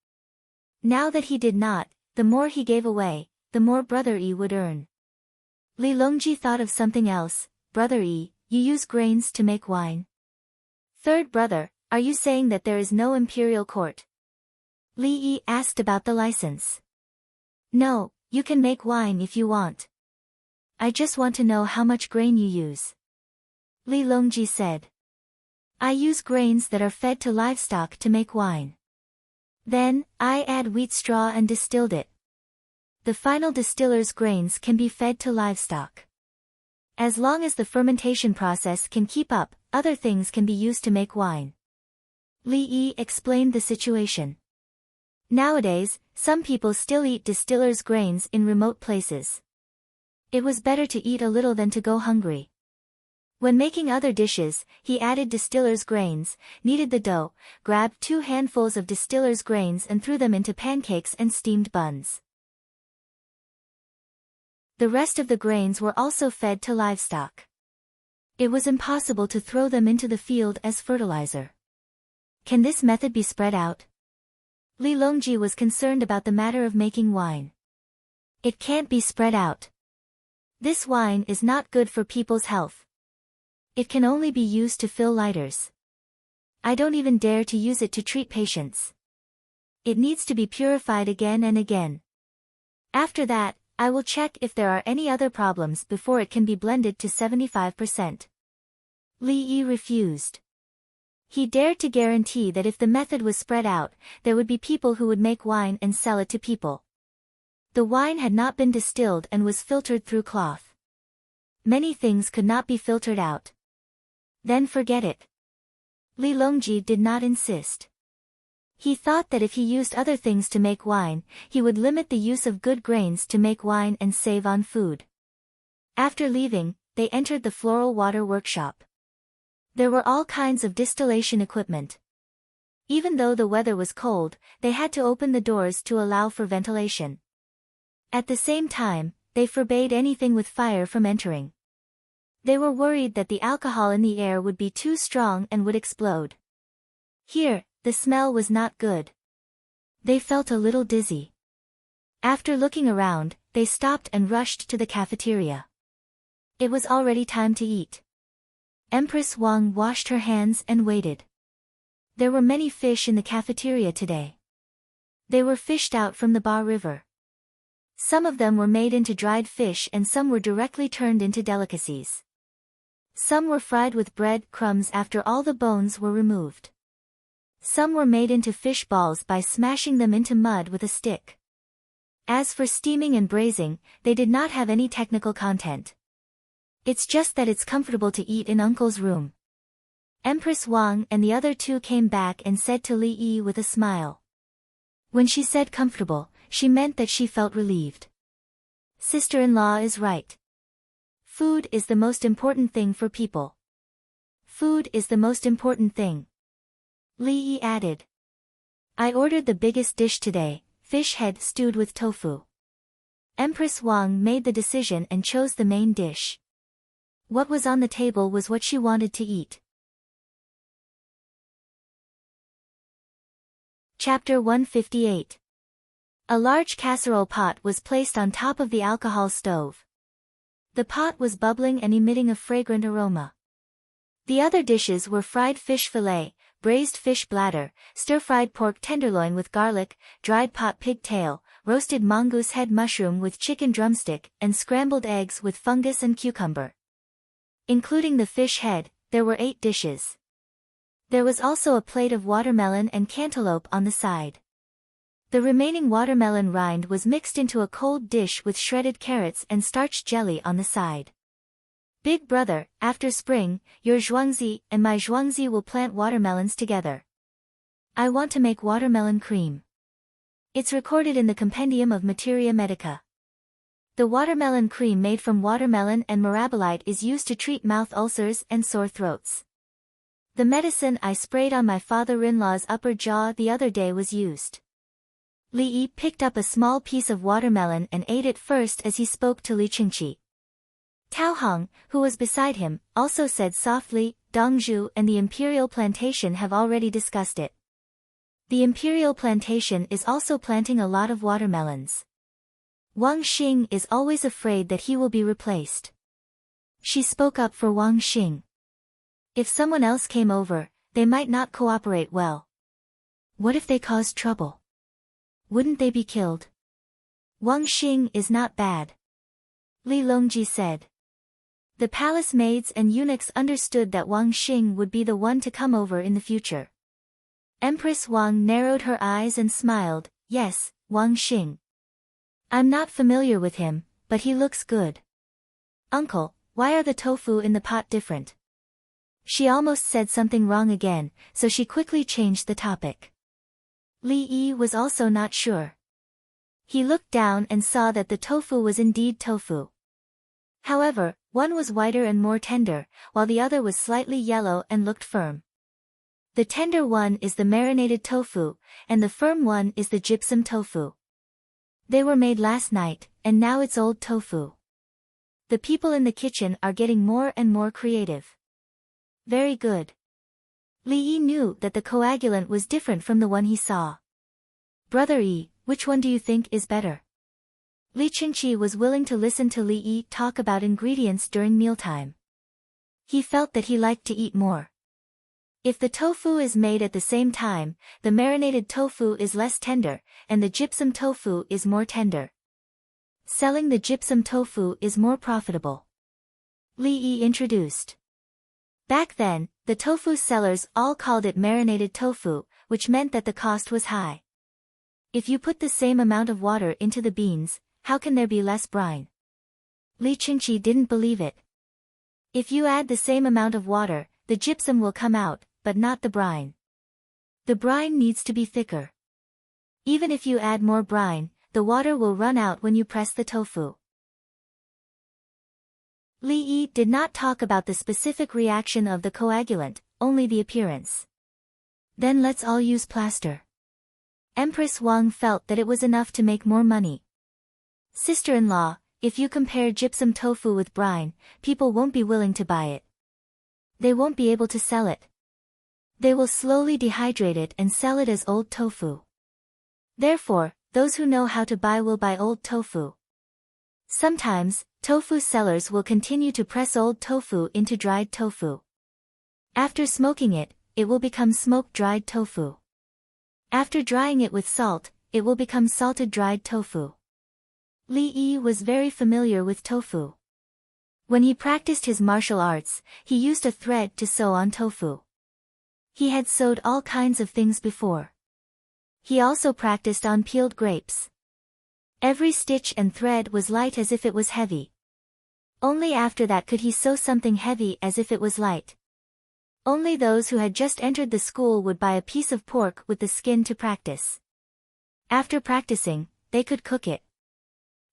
Now that he did not, the more he gave away, the more Brother Yi would earn. Li Longji thought of something else. Brother Yi, you use grains to make wine. Third brother, are you saying that there is no imperial court? Li Yi asked about the license. No, you can make wine if you want. I just want to know how much grain you use. Li Longji said. I use grains that are fed to livestock to make wine. Then, I add wheat straw and distilled it. The final distiller's grains can be fed to livestock. As long as the fermentation process can keep up, other things can be used to make wine. Li Yi explained the situation. Nowadays, some people still eat distiller's grains in remote places. It was better to eat a little than to go hungry. When making other dishes, he added distiller's grains, kneaded the dough, grabbed 2 handfuls of distiller's grains and threw them into pancakes and steamed buns. The rest of the grains were also fed to livestock. It was impossible to throw them into the field as fertilizer. Can this method be spread out? Li Longji was concerned about the matter of making wine. It can't be spread out. This wine is not good for people's health. It can only be used to fill lighters. I don't even dare to use it to treat patients. It needs to be purified again and again. After that, I will check if there are any other problems before it can be blended to 75%. Li Yi refused. He dared to guarantee that if the method was spread out, there would be people who would make wine and sell it to people. The wine had not been distilled and was filtered through cloth. Many things could not be filtered out. Then forget it. Li Longji did not insist. He thought that if he used other things to make wine, he would limit the use of good grains to make wine and save on food. After leaving, they entered the floral water workshop. There were all kinds of distillation equipment. Even though the weather was cold, they had to open the doors to allow for ventilation. At the same time, they forbade anything with fire from entering. They were worried that the alcohol in the air would be too strong and would explode. Here, the smell was not good. They felt a little dizzy. After looking around, they stopped and rushed to the cafeteria. It was already time to eat. Empress Wang washed her hands and waited. There were many fish in the cafeteria today. They were fished out from the Ba River. Some of them were made into dried fish and some were directly turned into delicacies. Some were fried with bread crumbs after all the bones were removed. Some were made into fish balls by smashing them into mud with a stick. As for steaming and braising, they did not have any technical content. It's just that it's comfortable to eat in Uncle's room. Empress Wang and the other two came back and said to Li Yi with a smile. When she said comfortable, she meant that she felt relieved. Sister-in-law is right. Food is the most important thing for people. Food is the most important thing. Li Yi added. I ordered the biggest dish today, fish head stewed with tofu. Empress Wang made the decision and chose the main dish. What was on the table was what she wanted to eat. Chapter 158. A large casserole pot was placed on top of the alcohol stove. The pot was bubbling and emitting a fragrant aroma. The other dishes were fried fish fillet, braised fish bladder, stir-fried pork tenderloin with garlic, dried pot pigtail, roasted mongoose head mushroom with chicken drumstick, and scrambled eggs with fungus and cucumber. Including the fish head, there were 8 dishes. There was also a plate of watermelon and cantaloupe on the side. The remaining watermelon rind was mixed into a cold dish with shredded carrots and starch jelly on the side. Big brother, after spring, your Zhuangzi and my Zhuangzi will plant watermelons together. I want to make watermelon cream. It's recorded in the Compendium of Materia Medica. The watermelon cream made from watermelon and mirabolite is used to treat mouth ulcers and sore throats. The medicine I sprayed on my father-in-law's upper jaw the other day was used. Li Yi picked up a small piece of watermelon and ate it first as he spoke to Li Qingqi. Tao Hong, who was beside him, also said softly, Dongzhu and the Imperial Plantation have already discussed it. The Imperial Plantation is also planting a lot of watermelons. Wang Xing is always afraid that he will be replaced. She spoke up for Wang Xing. If someone else came over, they might not cooperate well. What if they caused trouble? Wouldn't they be killed? Wang Xing is not bad. Li Longji said. The palace maids and eunuchs understood that Wang Xing would be the one to come over in the future. Empress Wang narrowed her eyes and smiled, yes, Wang Xing. I'm not familiar with him, but he looks good. Uncle, why are the tofu in the pot different? She almost said something wrong again, so she quickly changed the topic. Li Yi was also not sure. He looked down and saw that the tofu was indeed tofu. However, one was whiter and more tender, while the other was slightly yellow and looked firm. The tender one is the marinated tofu, and the firm one is the gypsum tofu. They were made last night, and now it's old tofu. The people in the kitchen are getting more and more creative. Very good. Li Yi knew that the coagulant was different from the one he saw. Brother Yi, which one do you think is better? Li Qingqi was willing to listen to Li Yi talk about ingredients during mealtime. He felt that he liked to eat more. If the tofu is made at the same time, the marinated tofu is less tender, and the gypsum tofu is more tender. Selling the gypsum tofu is more profitable. Li Yi introduced. Back then, the tofu sellers all called it marinated tofu, which meant that the cost was high. If you put the same amount of water into the beans, how can there be less brine? Li Qingqi didn't believe it. If you add the same amount of water, the gypsum will come out, but not the brine. The brine needs to be thicker. Even if you add more brine, the water will run out when you press the tofu. Li Yi did not talk about the specific reaction of the coagulant, only the appearance. Then let's all use plaster. Empress Wang felt that it was enough to make more money. Sister-in-law, if you compare gypsum tofu with brine, people won't be willing to buy it. They won't be able to sell it. They will slowly dehydrate it and sell it as old tofu. Therefore, those who know how to buy will buy old tofu. Sometimes, tofu sellers will continue to press old tofu into dried tofu. After smoking it, it will become smoked dried tofu. After drying it with salt, it will become salted dried tofu. Li Yi was very familiar with tofu. When he practiced his martial arts, he used a thread to sew on tofu. He had sewed all kinds of things before. He also practiced on peeled grapes. Every stitch and thread was light as if it was heavy. Only after that could he sew something heavy as if it was light. Only those who had just entered the school would buy a piece of pork with the skin to practice. After practicing, they could cook it.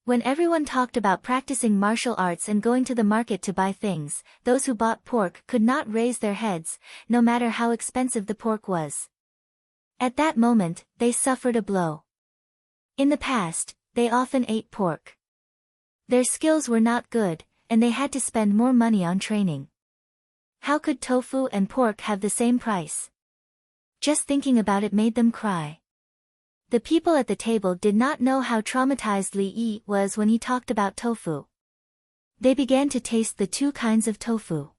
When everyone talked about practicing martial arts and going to the market to buy things, those who bought pork could not raise their heads, no matter how expensive the pork was. At that moment, they suffered a blow. In the past, they often ate pork. Their skills were not good, and they had to spend more money on training. How could tofu and pork have the same price? Just thinking about it made them cry. The people at the table did not know how traumatized Li Yi was when he talked about tofu. They began to taste the two kinds of tofu.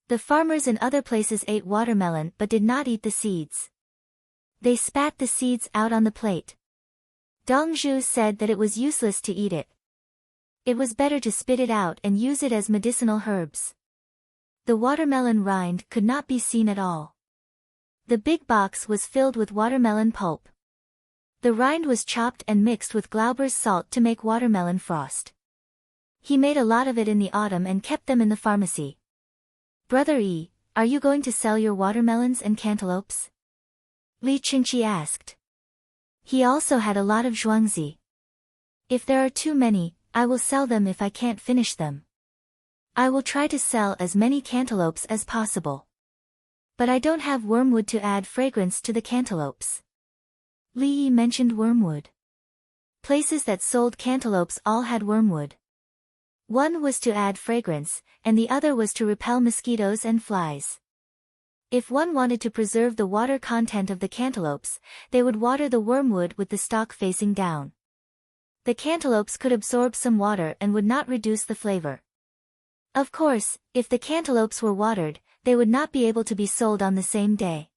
The farmers in other places ate watermelon but did not eat the seeds. They spat the seeds out on the plate. Dongzhu said that it was useless to eat it. It was better to spit it out and use it as medicinal herbs. The watermelon rind could not be seen at all. The big box was filled with watermelon pulp. The rind was chopped and mixed with Glauber's salt to make watermelon frost. He made a lot of it in the autumn and kept them in the pharmacy. Brother Yi, are you going to sell your watermelons and cantaloupes? Li Qingqi asked. He also had a lot of zhuangzi. If there are too many, I will sell them if I can't finish them. I will try to sell as many cantaloupes as possible. But I don't have wormwood to add fragrance to the cantaloupes. Li Yi mentioned wormwood. Places that sold cantaloupes all had wormwood. One was to add fragrance, and the other was to repel mosquitoes and flies. If one wanted to preserve the water content of the cantaloupes, they would water the wormwood with the stalk facing down. The cantaloupes could absorb some water and would not reduce the flavor. Of course, if the cantaloupes were watered, they would not be able to be sold on the same day.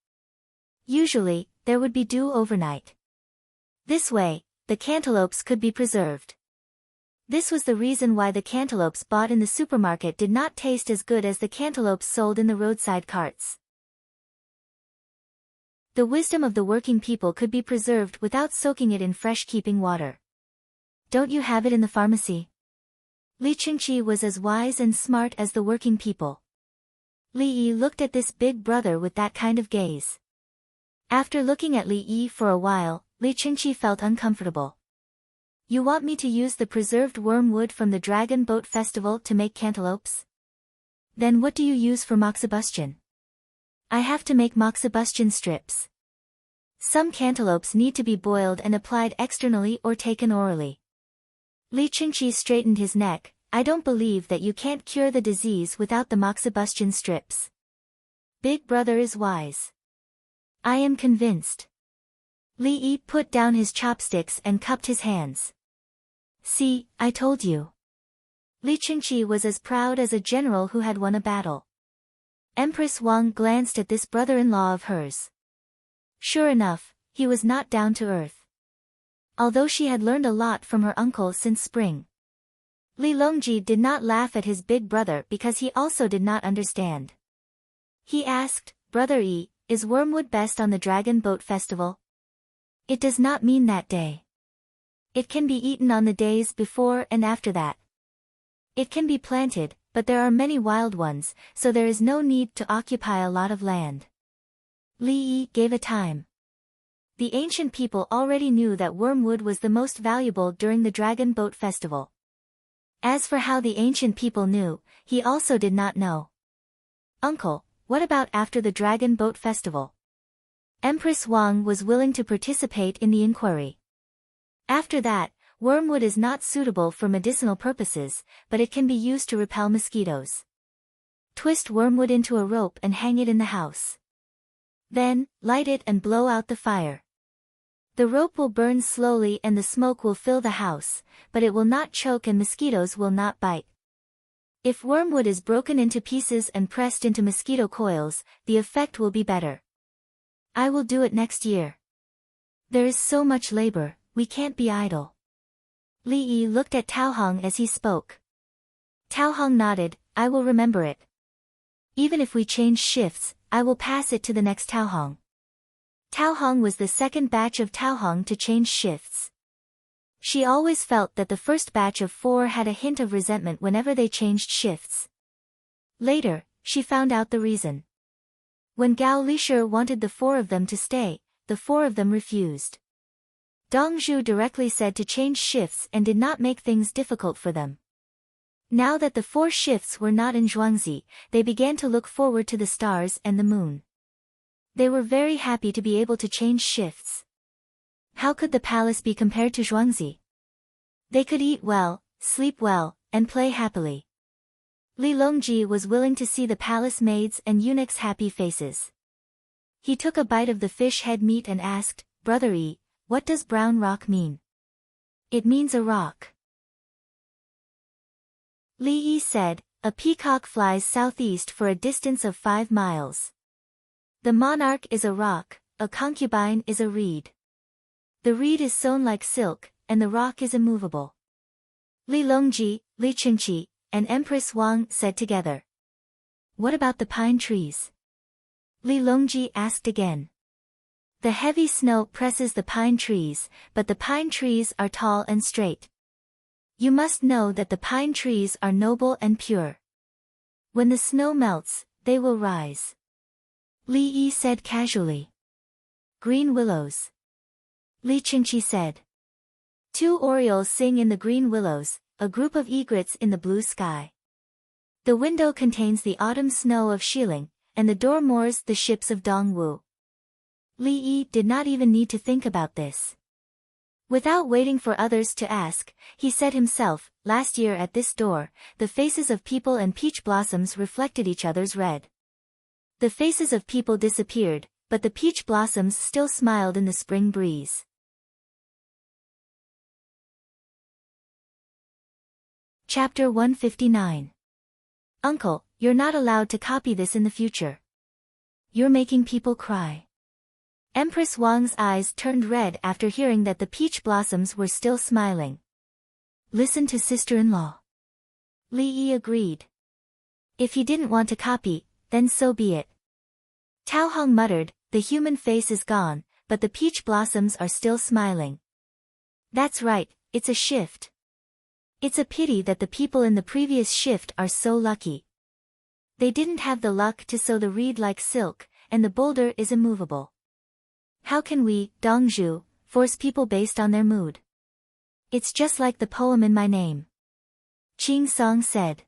Usually, there would be dew overnight. This way, the cantaloupes could be preserved. This was the reason why the cantaloupes bought in the supermarket did not taste as good as the cantaloupes sold in the roadside carts. The wisdom of the working people could be preserved without soaking it in fresh-keeping water. Don't you have it in the pharmacy? Li Qingqi was as wise and smart as the working people. Li Yi looked at this big brother with that kind of gaze. After looking at Li Yi for a while, Li Qingqi felt uncomfortable. You want me to use the preserved wormwood from the Dragon Boat Festival to make cantaloupes? Then what do you use for moxibustion? I have to make moxibustion strips. Some cantaloupes need to be boiled and applied externally or taken orally. Li Qingqi straightened his neck. I don't believe that you can't cure the disease without the moxibustion strips. Big brother is wise. I am convinced. Li Yi put down his chopsticks and cupped his hands. See, I told you. Li Qingqi was as proud as a general who had won a battle. Empress Wang glanced at this brother-in-law of hers. Sure enough, he was not down to earth. Although she had learned a lot from her uncle since spring. Li Longji did not laugh at his big brother because he also did not understand. He asked, Brother Yi, is wormwood best on the Dragon Boat Festival? It does not mean that day. It can be eaten on the days before and after that. It can be planted, but there are many wild ones, so there is no need to occupy a lot of land. Li Yi gave a time. The ancient people already knew that wormwood was the most valuable during the Dragon Boat Festival. As for how the ancient people knew, he also did not know. Uncle, what about after the Dragon Boat Festival? Empress Wang was willing to participate in the inquiry. After that, wormwood is not suitable for medicinal purposes, but it can be used to repel mosquitoes. Twist wormwood into a rope and hang it in the house. Then, light it and blow out the fire. The rope will burn slowly and the smoke will fill the house, but it will not choke and mosquitoes will not bite. If wormwood is broken into pieces and pressed into mosquito coils, the effect will be better. I will do it next year. There is so much labor, we can't be idle. Li Yi looked at Tao Hong as he spoke. Tao Hong nodded, I will remember it. Even if we change shifts, I will pass it to the next Tao Hong. Tao Hong was the second batch of Tao Hong to change shifts. She always felt that the first batch of 4 had a hint of resentment whenever they changed shifts. Later, she found out the reason. When Gao Lisher wanted the 4 of them to stay, the 4 of them refused. Dong Zhu directly said to change shifts and did not make things difficult for them. Now that the 4 shifts were not in Zhuangzi, they began to look forward to the stars and the moon. They were very happy to be able to change shifts. How could the palace be compared to Zhuangzi? They could eat well, sleep well, and play happily. Li Longji was willing to see the palace maids and eunuchs' happy faces. He took a bite of the fish head meat and asked, Brother Yi, what does brown rock mean? It means a rock. Li Yi said, a peacock flies southeast for a distance of 5 miles. The monarch is a rock, a concubine is a reed. The reed is sewn like silk, and the rock is immovable. Li Longji, Li Qingqi, and Empress Wang said together. What about the pine trees? Li Longji asked again. The heavy snow presses the pine trees, but the pine trees are tall and straight. You must know that the pine trees are noble and pure. When the snow melts, they will rise. Li Yi said casually. Green willows. Li Qingqi said. 2 orioles sing in the green willows, a group of egrets in the blue sky. The window contains the autumn snow of Xiling, and the door moors the ships of Dongwu. Li Yi did not even need to think about this. Without waiting for others to ask, he said himself, last year at this door, the faces of people and peach blossoms reflected each other's red. The faces of people disappeared, but the peach blossoms still smiled in the spring breeze. Chapter 159. Uncle, you're not allowed to copy this in the future. You're making people cry. Empress Wang's eyes turned red after hearing that the peach blossoms were still smiling. Listen to sister-in-law. Li Yi agreed. If he didn't want to copy, then so be it. Tao Hong muttered, the human face is gone, but the peach blossoms are still smiling. That's right, it's a shift. It's a pity that the people in the previous shift are so lucky. They didn't have the luck to sew the reed like silk, and the boulder is immovable. How can we, Dongzhu, force people based on their mood? It's just like the poem in my name. Qing Song said.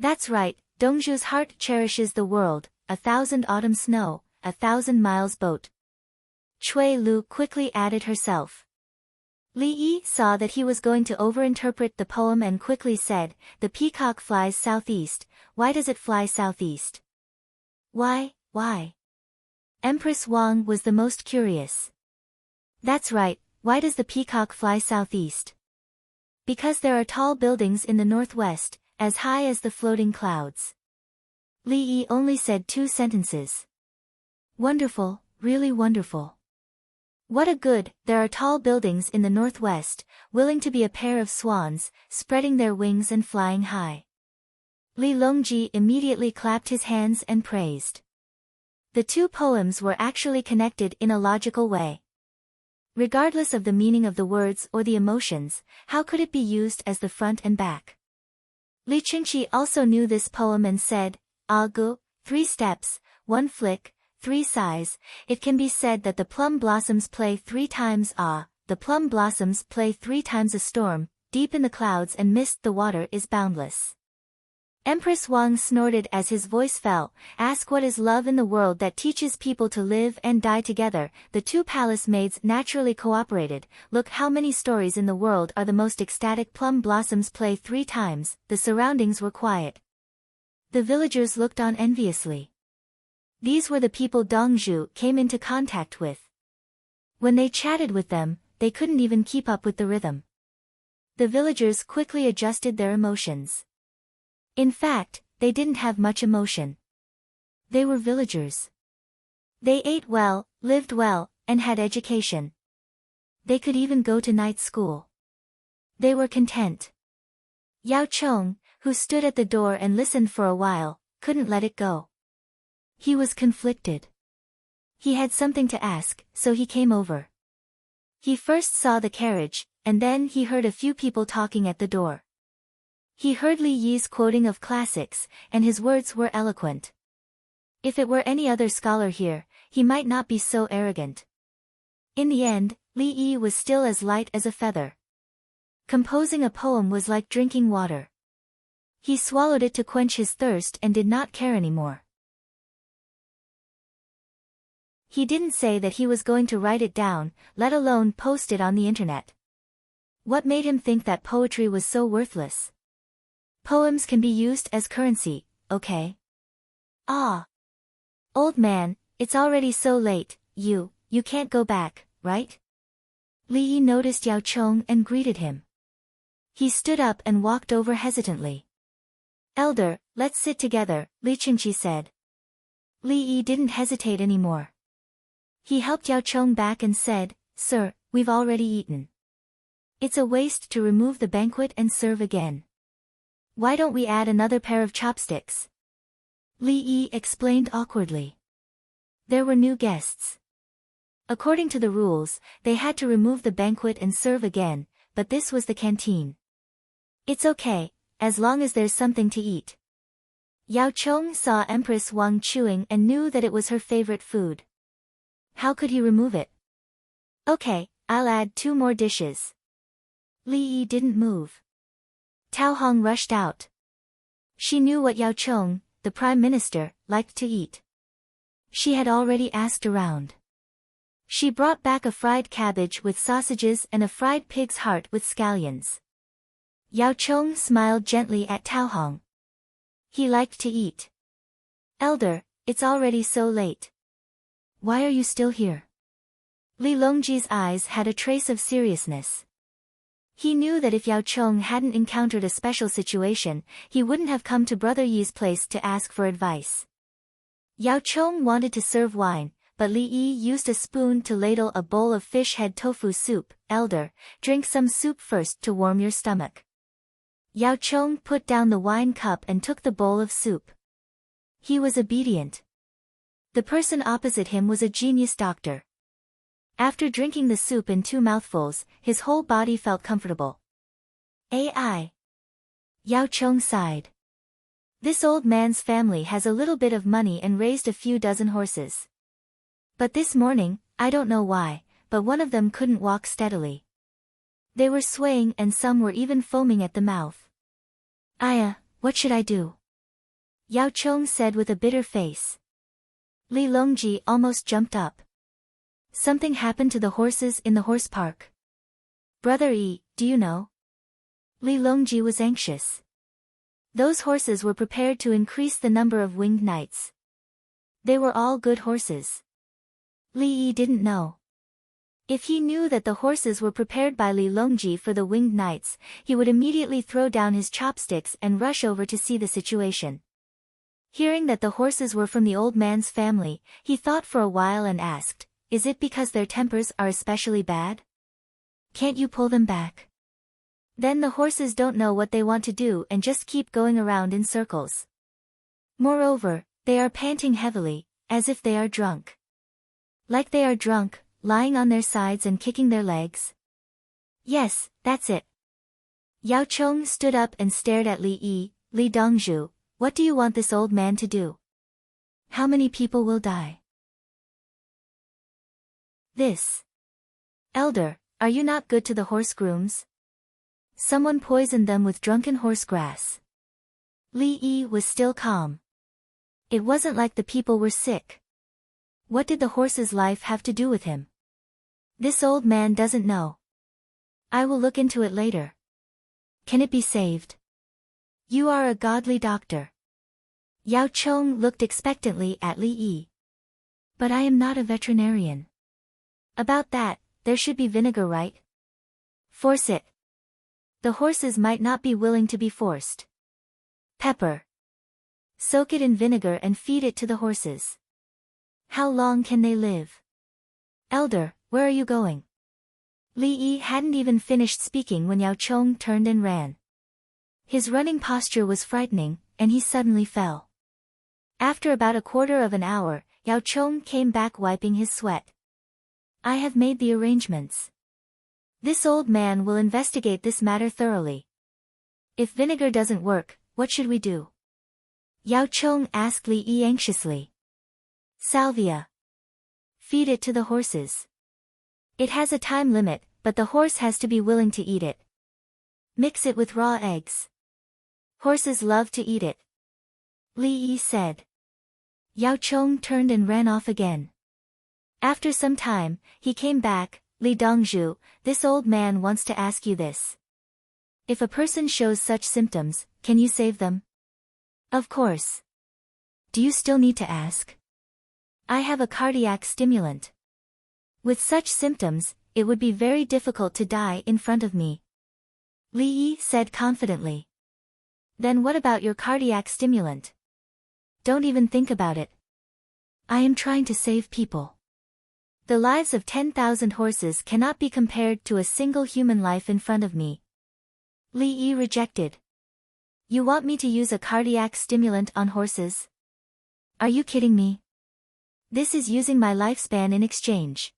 That's right, Dongzhu's heart cherishes the world, 1,000 autumn snow, 1,000 miles boat. Cui Lu quickly added herself. Li Yi saw that he was going to overinterpret the poem and quickly said, the peacock flies southeast, why does it fly southeast? Why? Empress Wang was the most curious. That's right, why does the peacock fly southeast? Because there are tall buildings in the northwest, as high as the floating clouds. Li Yi only said 2 sentences. Wonderful, really wonderful. What a good, there are tall buildings in the northwest, willing to be a pair of swans, spreading their wings and flying high. Li Longji immediately clapped his hands and praised. The 2 poems were actually connected in a logical way. Regardless of the meaning of the words or the emotions, how could it be used as the front and back? Li Qingqi also knew this poem and said, Agu, 3 steps, 1 flick, 3 sighs. It can be said that the plum blossoms play 3 times the plum blossoms play 3 times a storm, deep in the clouds and mist the water is boundless. Empress Wang snorted as his voice fell. Ask what is love in the world that teaches people to live and die together. The two palace maids naturally cooperated. Look how many stories in the world are the most ecstatic plum blossoms play 3 times. The surroundings were quiet. The villagers looked on enviously. These were the people Dongzhu came into contact with. When they chatted with them, they couldn't even keep up with the rhythm. The villagers quickly adjusted their emotions. In fact, they didn't have much emotion. They were villagers. They ate well, lived well, and had education. They could even go to night school. They were content. Yao Chong, who stood at the door and listened for a while, couldn't let it go. He was conflicted. He had something to ask, so he came over. He first saw the carriage, and then he heard a few people talking at the door. He heard Li Yi's quoting of classics, and his words were eloquent. If it were any other scholar here, he might not be so arrogant. In the end, Li Yi was still as light as a feather. Composing a poem was like drinking water. He swallowed it to quench his thirst and did not care anymore. He didn't say that he was going to write it down, let alone post it on the internet. What made him think that poetry was so worthless? Poems can be used as currency, okay? Ah. Old man, it's already so late, you can't go back, right? Li Yi noticed Yao Chong and greeted him. He stood up and walked over hesitantly. Elder, let's sit together, Li Qingqi said. Li Yi didn't hesitate anymore. He helped Yao Chong back and said, Sir, we've already eaten. It's a waste to remove the banquet and serve again. Why don't we add another pair of chopsticks? Li Yi explained awkwardly. There were new guests. According to the rules, they had to remove the banquet and serve again, but this was the canteen. It's okay, as long as there's something to eat. Yao Chong saw Empress Wang chewing and knew that it was her favorite food. How could he remove it? Okay, I'll add 2 more dishes. Li Yi didn't move. Tao Hong rushed out. She knew what Yao Chong, the prime minister, liked to eat. She had already asked around. She brought back a fried cabbage with sausages and a fried pig's heart with scallions. Yao Chong smiled gently at Tao Hong. He liked to eat. Elder, it's already so late. Why are you still here? Li Longji's eyes had a trace of seriousness. He knew that if Yao Chong hadn't encountered a special situation, he wouldn't have come to Brother Yi's place to ask for advice. Yao Chong wanted to serve wine, but Li Yi used a spoon to ladle a bowl of fish head tofu soup. Elder, drink some soup first to warm your stomach. Yao Chong put down the wine cup and took the bowl of soup. He was obedient. The person opposite him was a genius doctor. After drinking the soup in 2 mouthfuls, his whole body felt comfortable. Ai. Yao Chong sighed. This old man's family has a little bit of money and raised a few dozen horses. But this morning, I don't know why, but one of them couldn't walk steadily. They were swaying and some were even foaming at the mouth. Aya, what should I do? Yao Chong said with a bitter face. Li Longji almost jumped up. Something happened to the horses in the horse park. Brother Yi, do you know? Li Longji was anxious. Those horses were prepared to increase the number of winged knights. They were all good horses. Li Yi didn't know. If he knew that the horses were prepared by Li Longji for the winged knights, he would immediately throw down his chopsticks and rush over to see the situation. Hearing that the horses were from the old man's family, he thought for a while and asked, is it because their tempers are especially bad? Can't you pull them back? Then the horses don't know what they want to do and just keep going around in circles. Moreover, they are panting heavily, as if they are drunk. Like they are drunk, lying on their sides and kicking their legs. Yes, that's it. Yao Chong stood up and stared at Li Yi. Li Dongzhu, what do you want this old man to do? How many people will die? This. Elder, are you not good to the horse grooms? Someone poisoned them with drunken horse grass. Li Yi was still calm. It wasn't like the people were sick. What did the horse's life have to do with him? This old man doesn't know. I will look into it later. Can it be saved? You are a godly doctor. Yao Chong looked expectantly at Li Yi. But I am not a veterinarian. About that, there should be vinegar, right? Force it. The horses might not be willing to be forced. Pepper. Soak it in vinegar and feed it to the horses. How long can they live? Elder, where are you going? Li Yi hadn't even finished speaking when Yao Chong turned and ran. His running posture was frightening, and he suddenly fell. After about a quarter of an hour, Yao Chong came back wiping his sweat. I have made the arrangements. This old man will investigate this matter thoroughly. If vinegar doesn't work, what should we do? Yao Chong asked Li Yi anxiously. Salvia. Feed it to the horses. It has a time limit, but the horse has to be willing to eat it. Mix it with raw eggs. Horses love to eat it. Li Yi said. Yao Chong turned and ran off again. After some time, he came back. Li Dongzhu, this old man wants to ask you this. If a person shows such symptoms, can you save them? Of course. Do you still need to ask? I have a cardiac stimulant. With such symptoms, it would be very difficult to die in front of me. Li Yi said confidently. Then what about your cardiac stimulant? Don't even think about it. I am trying to save people. The lives of 10,000 horses cannot be compared to a single human life in front of me. Li Yi rejected. You want me to use a cardiac stimulant on horses? Are you kidding me? This is using my lifespan in exchange.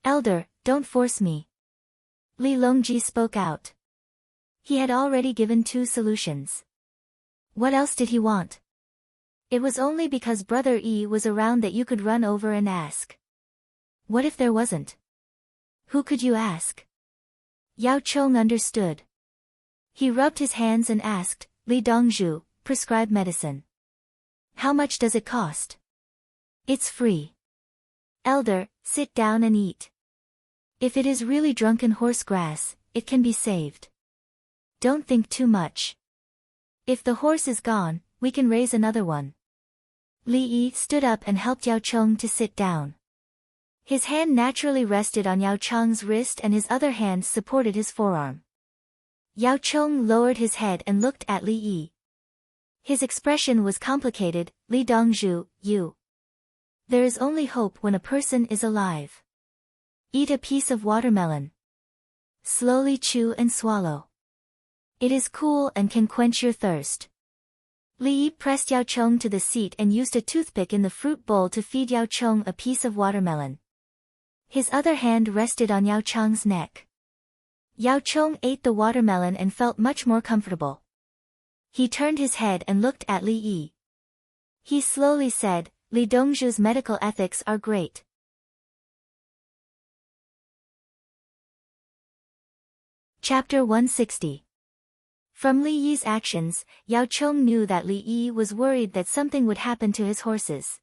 Elder, don't force me. Li Longji spoke out. He had already given 2 solutions. What else did he want? It was only because Brother Yi was around that you could run over and ask. What if there wasn't? Who could you ask? Yao Chong understood. He rubbed his hands and asked, Li Dongzhu, prescribe medicine. How much does it cost? It's free. Elder, sit down and eat. If it is really drunken horse grass, it can be saved. Don't think too much. If the horse is gone, we can raise another one. Li Yi stood up and helped Yao Chong to sit down. His hand naturally rested on Yao Chong's wrist and his other hand supported his forearm. Yao Chong lowered his head and looked at Li Yi. His expression was complicated. Li Dongzhu, you. There is only hope when a person is alive. Eat a piece of watermelon. Slowly chew and swallow. It is cool and can quench your thirst. Li Yi pressed Yao Chong to the seat and used a toothpick in the fruit bowl to feed Yao Chong a piece of watermelon. His other hand rested on Yao Chong's neck. Yao Chong ate the watermelon and felt much more comfortable. He turned his head and looked at Li Yi. He slowly said, Li Dongzhu's medical ethics are great. Chapter 160. From Li Yi's actions, Yao Chong knew that Li Yi was worried that something would happen to his horses.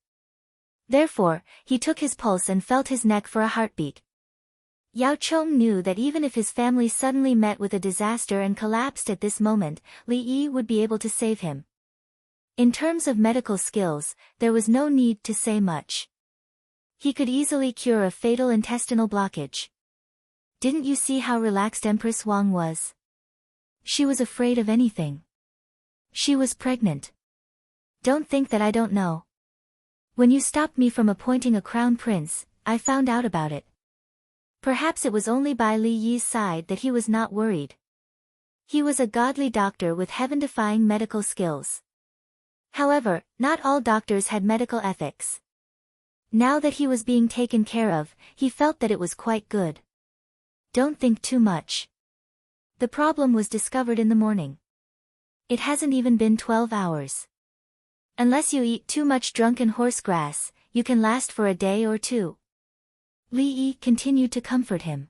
Therefore, he took his pulse and felt his neck for a heartbeat. Yao Chong knew that even if his family suddenly met with a disaster and collapsed at this moment, Li Yi would be able to save him. In terms of medical skills, there was no need to say much. He could easily cure a fatal intestinal blockage. Didn't you see how relaxed Empress Wang was? She was afraid of anything. She was pregnant. Don't think that I don't know. When you stopped me from appointing a crown prince, I found out about it. Perhaps it was only by Li Yi's side that he was not worried. He was a godly doctor with heaven-defying medical skills. However, not all doctors had medical ethics. Now that he was being taken care of, he felt that it was quite good. Don't think too much. The problem was discovered in the morning. It hasn't even been 12 hours. Unless you eat too much drunken horse grass, you can last for a day or 2. Li Yi continued to comfort him.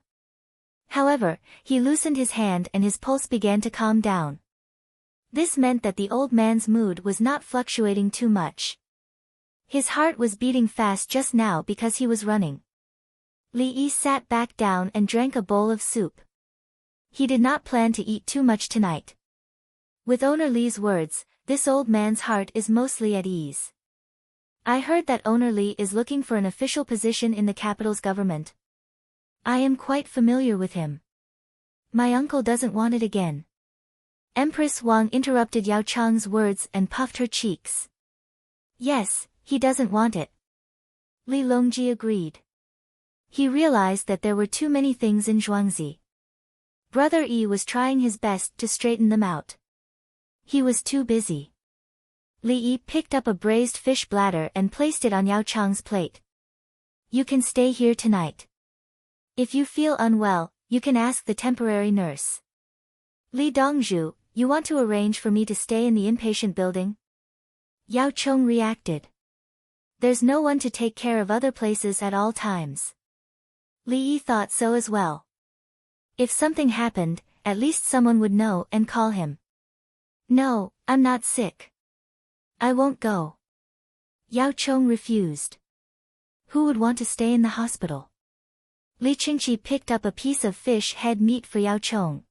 However, he loosened his hand and his pulse began to calm down. This meant that the old man's mood was not fluctuating too much. His heart was beating fast just now because he was running. Li Yi sat back down and drank a bowl of soup. He did not plan to eat too much tonight. With owner Li's words, this old man's heart is mostly at ease. I heard that owner Li is looking for an official position in the capital's government. I am quite familiar with him. My uncle doesn't want it again. Empress Wang interrupted Yao Chang's words and puffed her cheeks. Yes, he doesn't want it. Li Longji agreed. He realized that there were too many things in Zhuangzi. Brother Yi was trying his best to straighten them out. He was too busy. Li Yi picked up a braised fish bladder and placed it on Yao Chang's plate. You can stay here tonight. If you feel unwell, you can ask the temporary nurse. Li Dongzhu, you want to arrange for me to stay in the inpatient building? Yao Chong reacted. There's no one to take care of other places at all times. Li Yi thought so as well. If something happened, at least someone would know and call him. No, I'm not sick. I won't go. Yao Chong refused. Who would want to stay in the hospital? Li Qingqi picked up a piece of fish head meat for Yao Chong.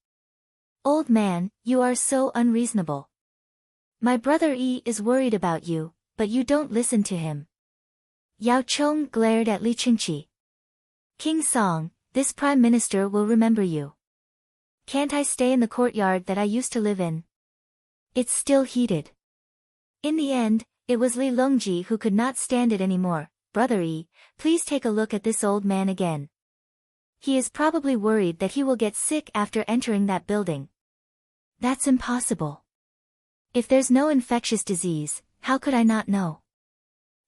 Old man, you are so unreasonable. My brother Yi is worried about you, but you don't listen to him. Yao Chong glared at Li Qingqi. King Song, this prime minister will remember you. Can't I stay in the courtyard that I used to live in? It's still heated. In the end, it was Li Longji who could not stand it anymore. Brother Yi, please take a look at this old man again. He is probably worried that he will get sick after entering that building. That's impossible. If there's no infectious disease, how could I not know?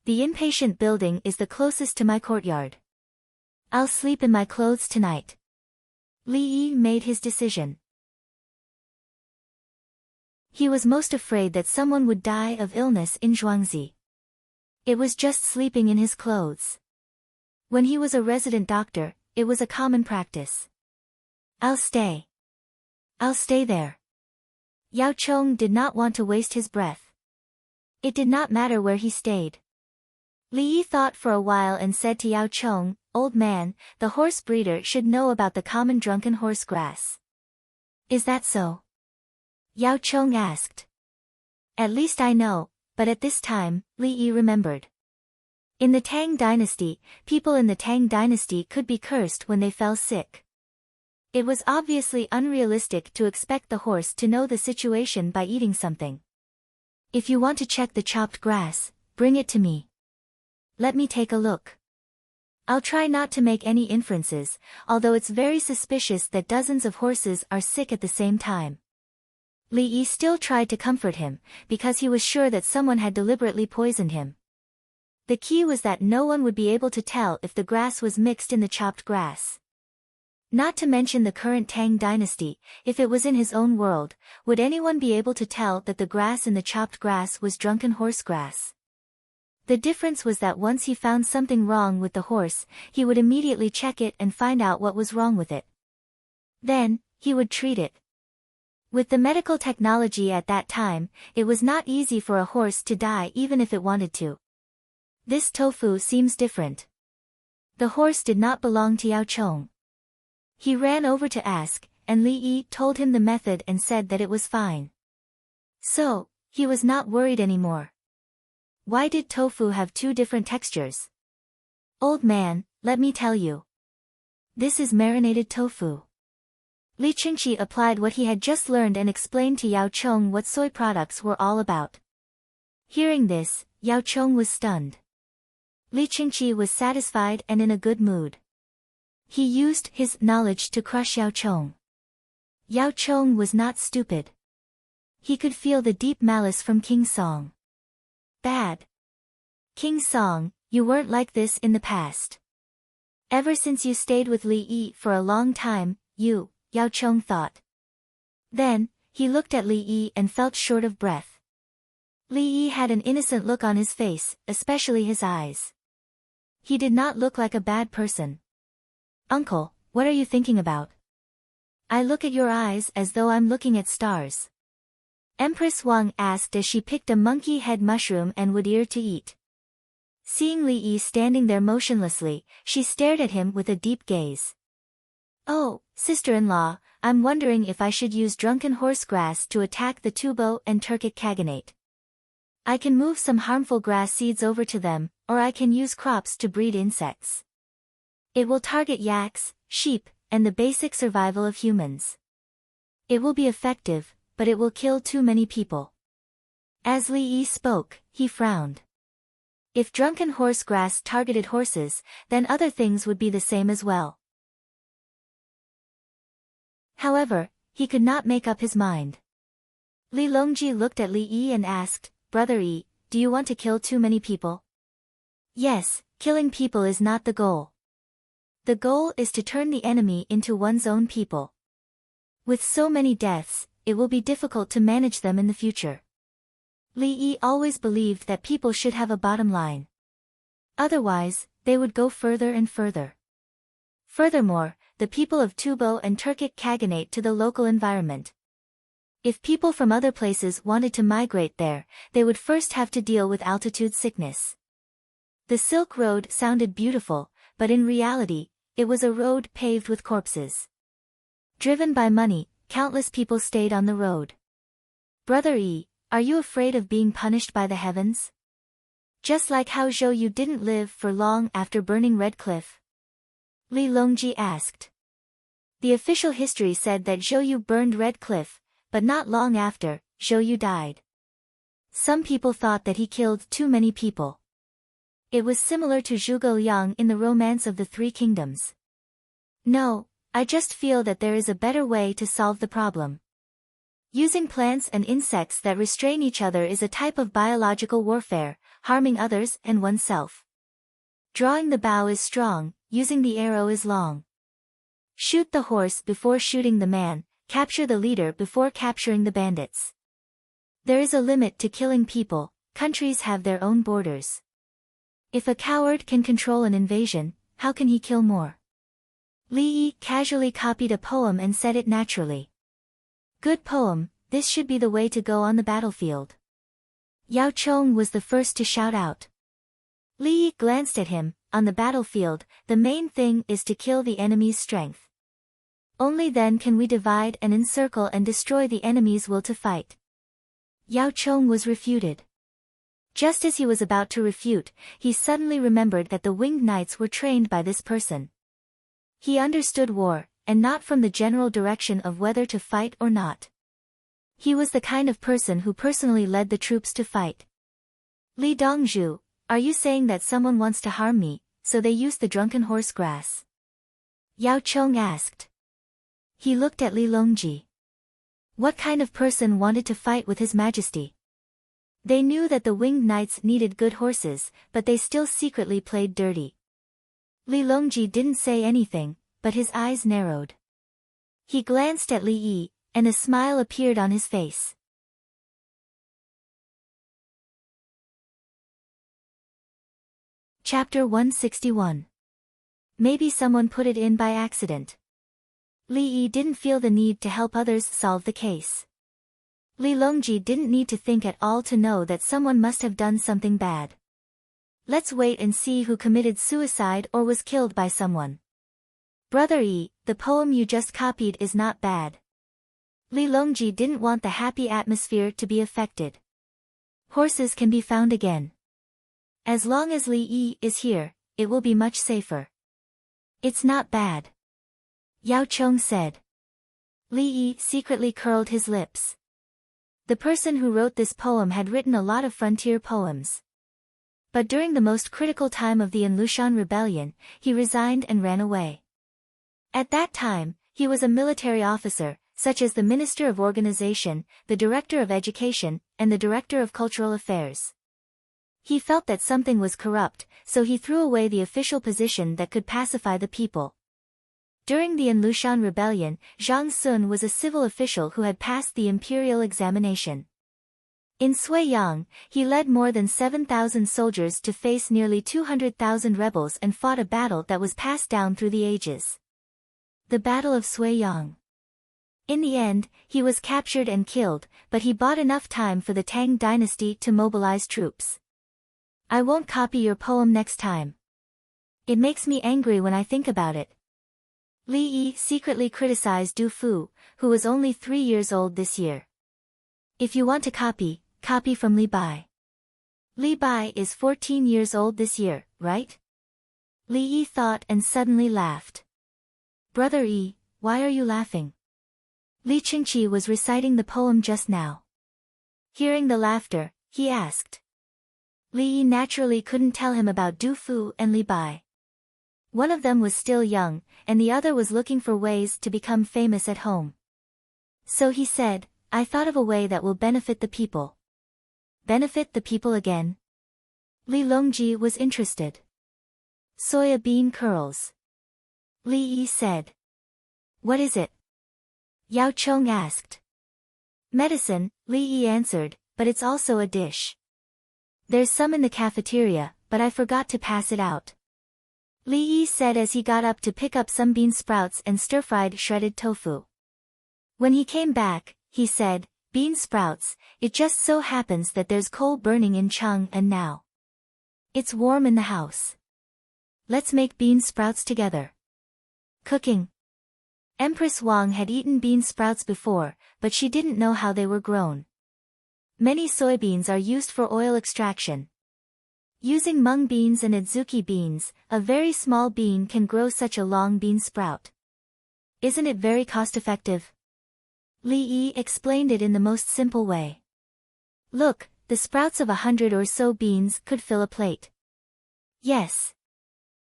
The inpatient building is the closest to my courtyard. I'll sleep in my clothes tonight. Li Yi made his decision. He was most afraid that someone would die of illness in Zhuangzi. It was just sleeping in his clothes. When he was a resident doctor, it was a common practice. I'll stay. I'll stay there. Yao Chong did not want to waste his breath. It did not matter where he stayed. Li Yi thought for a while and said to Yao Chong, Old man, the horse breeder should know about the common drunken horse grass. Is that so? Yao Chong asked. At least I know, but at this time, Li Yi remembered. In the Tang dynasty, people in the Tang dynasty could be cursed when they fell sick. It was obviously unrealistic to expect the horse to know the situation by eating something. If you want to check the chopped grass, bring it to me. Let me take a look. I'll try not to make any inferences, although it's very suspicious that dozens of horses are sick at the same time. Li Yi still tried to comfort him, because he was sure that someone had deliberately poisoned him. The key was that no one would be able to tell if the grass was mixed in the chopped grass. Not to mention the current Tang dynasty, if it was in his own world, would anyone be able to tell that the grass in the chopped grass was drunken horse grass? The difference was that once he found something wrong with the horse, he would immediately check it and find out what was wrong with it. Then, he would treat it. With the medical technology at that time, it was not easy for a horse to die even if it wanted to. This tofu seems different. The horse did not belong to Yao Chong. He ran over to ask, and Li Yi told him the method and said that it was fine. So, he was not worried anymore. Why did tofu have two different textures? Old man, let me tell you. This is marinated tofu. Li Qingqi applied what he had just learned and explained to Yao Chong what soy products were all about. Hearing this, Yao Chong was stunned. Li Qingqi was satisfied and in a good mood. He used his knowledge to crush Yao Chong. Yao Chong was not stupid. He could feel the deep malice from King Song. Bad. King Song, you weren't like this in the past. Ever since you stayed with Li Yi for a long time, Yao Chong thought. Then, he looked at Li Yi and felt short of breath. Li Yi had an innocent look on his face, especially his eyes. He did not look like a bad person. Uncle, what are you thinking about? I look at your eyes as though I'm looking at stars. Empress Wang asked as she picked a monkey head mushroom and wood ear to eat. Seeing Li Yi standing there motionlessly, she stared at him with a deep gaze. Oh, sister-in-law, I'm wondering if I should use drunken horse grass to attack the Tubo and Turkic Khaganate. I can move some harmful grass seeds over to them, or I can use crops to breed insects. It will target yaks, sheep, and the basic survival of humans. It will be effective, but it will kill too many people. As Li Yi spoke, he frowned. If drunken horse grass targeted horses, then other things would be the same as well. However, he could not make up his mind. Li Longji looked at Li Yi and asked, Brother Yi, do you want to kill too many people? Yes, killing people is not the goal. The goal is to turn the enemy into one's own people. With so many deaths, it will be difficult to manage them in the future. Li Yi always believed that people should have a bottom line. Otherwise, they would go further and further. Furthermore, the people of Tubo and Turkic Khaganate to the local environment. If people from other places wanted to migrate there, they would first have to deal with altitude sickness. The Silk Road sounded beautiful, but in reality, it was a road paved with corpses. Driven by money, countless people stayed on the road. Brother Yi, are you afraid of being punished by the heavens? Just like how Zhou Yu didn't live for long after burning Red Cliff? Li Longji asked. The official history said that Zhou Yu burned Red Cliff, but not long after, Zhou Yu died. Some people thought that he killed too many people. It was similar to Zhuge Liang in the Romance of the Three Kingdoms. No, I just feel that there is a better way to solve the problem. Using plants and insects that restrain each other is a type of biological warfare, harming others and oneself. Drawing the bow is strong, using the arrow is long. Shoot the horse before shooting the man, capture the leader before capturing the bandits. There is a limit to killing people, countries have their own borders. If a coward can control an invasion, how can he kill more? Li Yi casually copied a poem and said it naturally. Good poem, this should be the way to go on the battlefield. Yao Chong was the first to shout out. Li Yi glanced at him. On the battlefield, the main thing is to kill the enemy's strength. Only then can we divide and encircle and destroy the enemy's will to fight. Yao Chong was refuted. Just as he was about to refute, he suddenly remembered that the winged knights were trained by this person. He understood war, and not from the general direction of whether to fight or not. He was the kind of person who personally led the troops to fight. Li Dongzhu, are you saying that someone wants to harm me, so they use the drunken horse grass? Yao Chong asked. He looked at Li Longji. What kind of person wanted to fight with His Majesty? They knew that the winged knights needed good horses, but they still secretly played dirty. Li Longji didn't say anything, but his eyes narrowed. He glanced at Li Yi, and a smile appeared on his face. Chapter 161. Maybe someone put it in by accident. Li Yi didn't feel the need to help others solve the case. Li Longji didn't need to think at all to know that someone must have done something bad. Let's wait and see who committed suicide or was killed by someone. Brother Yi, the poem you just copied is not bad. Li Longji didn't want the happy atmosphere to be affected. Horses can be found again. As long as Li Yi is here, it will be much safer. It's not bad. Yao Chong said. Li Yi secretly curled his lips. The person who wrote this poem had written a lot of frontier poems. But during the most critical time of the Anlushan rebellion, he resigned and ran away. At that time, he was a military officer, such as the Minister of Organization, the Director of Education, and the Director of Cultural Affairs. He felt that something was corrupt, so he threw away the official position that could pacify the people. During the Anlushan rebellion, Zhang Sun was a civil official who had passed the imperial examination. In Suiyang, he led more than 7,000 soldiers to face nearly 200,000 rebels and fought a battle that was passed down through the ages. The Battle of Suiyang. In the end, he was captured and killed, but he bought enough time for the Tang dynasty to mobilize troops. I won't copy your poem next time. It makes me angry when I think about it. Li Yi secretly criticized Du Fu, who was only 3 years old this year. If you want to copy, copy from Li Bai. Li Bai is 14 years old this year, right? Li Yi thought and suddenly laughed. Brother Yi, why are you laughing? Li Qingqi was reciting the poem just now. Hearing the laughter, he asked. Li Yi naturally couldn't tell him about Du Fu and Li Bai. One of them was still young, and the other was looking for ways to become famous at home. So he said, I thought of a way that will benefit the people. Benefit the people again? Li Longji was interested. Soya bean curls. Li Yi said. What is it? Yao Chong asked. Medicine, Li Yi answered, but it's also a dish. There's some in the cafeteria, but I forgot to pass it out. Li Yi said as he got up to pick up some bean sprouts and stir-fried shredded tofu. When he came back, he said, bean sprouts, it just so happens that there's coal burning in Chang and now. It's warm in the house. Let's make bean sprouts together. Cooking. Empress Wang had eaten bean sprouts before, but she didn't know how they were grown. Many soybeans are used for oil extraction. Using mung beans and adzuki beans, a very small bean can grow such a long bean sprout. Isn't it very cost-effective? Li Yi explained it in the most simple way. Look, the sprouts of 100 or so beans could fill a plate. Yes.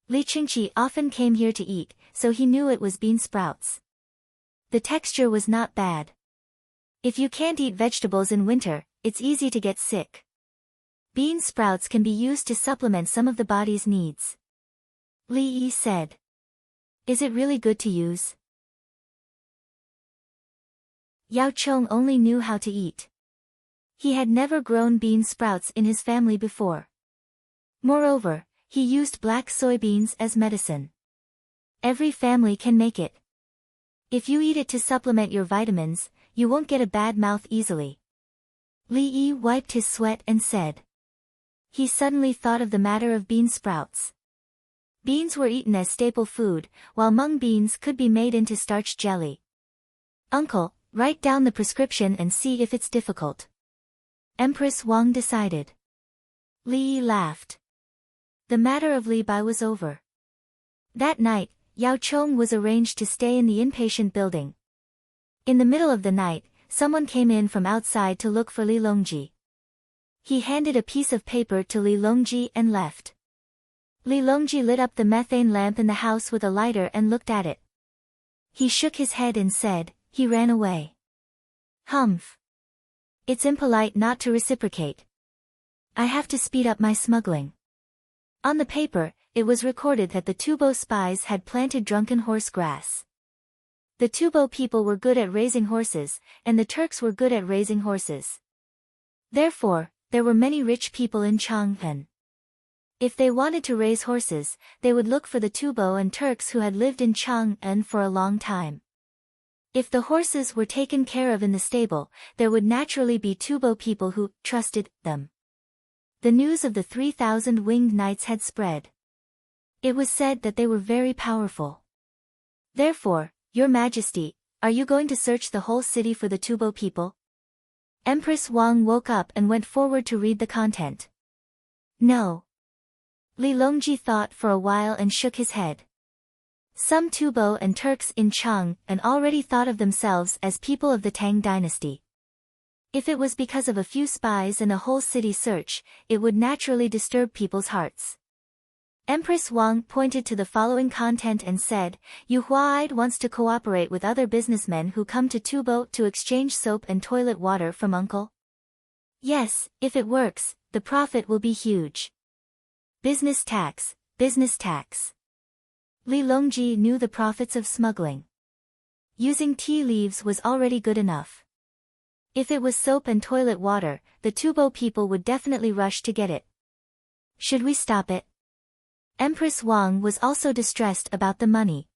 Li Qingqi often came here to eat, so he knew it was bean sprouts. The texture was not bad. If you can't eat vegetables in winter, it's easy to get sick. Bean sprouts can be used to supplement some of the body's needs. Li Yi said. Is it really good to use? Yao Chong only knew how to eat. He had never grown bean sprouts in his family before. Moreover, he used black soybeans as medicine. Every family can make it. If you eat it to supplement your vitamins, you won't get a bad mouth easily. Li Yi wiped his sweat and said. He suddenly thought of the matter of bean sprouts. Beans were eaten as staple food, while mung beans could be made into starch jelly. Uncle, write down the prescription and see if it's difficult. Empress Wang decided. Li Yi laughed. The matter of Li Bai was over. That night, Yao Chong was arranged to stay in the inpatient building. In the middle of the night, someone came in from outside to look for Li Longji. He handed a piece of paper to Li Longji and left. Li Longji lit up the methane lamp in the house with a lighter and looked at it. He shook his head and said, he ran away. Humph. It's impolite not to reciprocate. I have to speed up my smuggling. On the paper, it was recorded that the Tubo spies had planted drunken horse grass. The Tubo people were good at raising horses, and the Turks were good at raising horses. Therefore, there were many rich people in Chang'an. If they wanted to raise horses, they would look for the Tubo and Turks who had lived in Chang'an for a long time. If the horses were taken care of in the stable, there would naturally be Tubo people who trusted them. The news of the 3,000 winged knights had spread. It was said that they were very powerful. Therefore, Your Majesty, are you going to search the whole city for the Tubo people? Empress Wang woke up and went forward to read the content. No. Li Longji thought for a while and shook his head. Some Tubo and Turks in Chang'an already thought of themselves as people of the Tang dynasty. If it was because of a few spies and a whole city search, it would naturally disturb people's hearts. Empress Wang pointed to the following content and said, Yu Huaid wants to cooperate with other businessmen who come to Tubo to exchange soap and toilet water from Uncle. Yes, if it works, the profit will be huge. Business tax, business tax. Li Longji knew the profits of smuggling. Using tea leaves was already good enough. If it was soap and toilet water, the Tubo people would definitely rush to get it. Should we stop it? Empress Wang was also distressed about the money.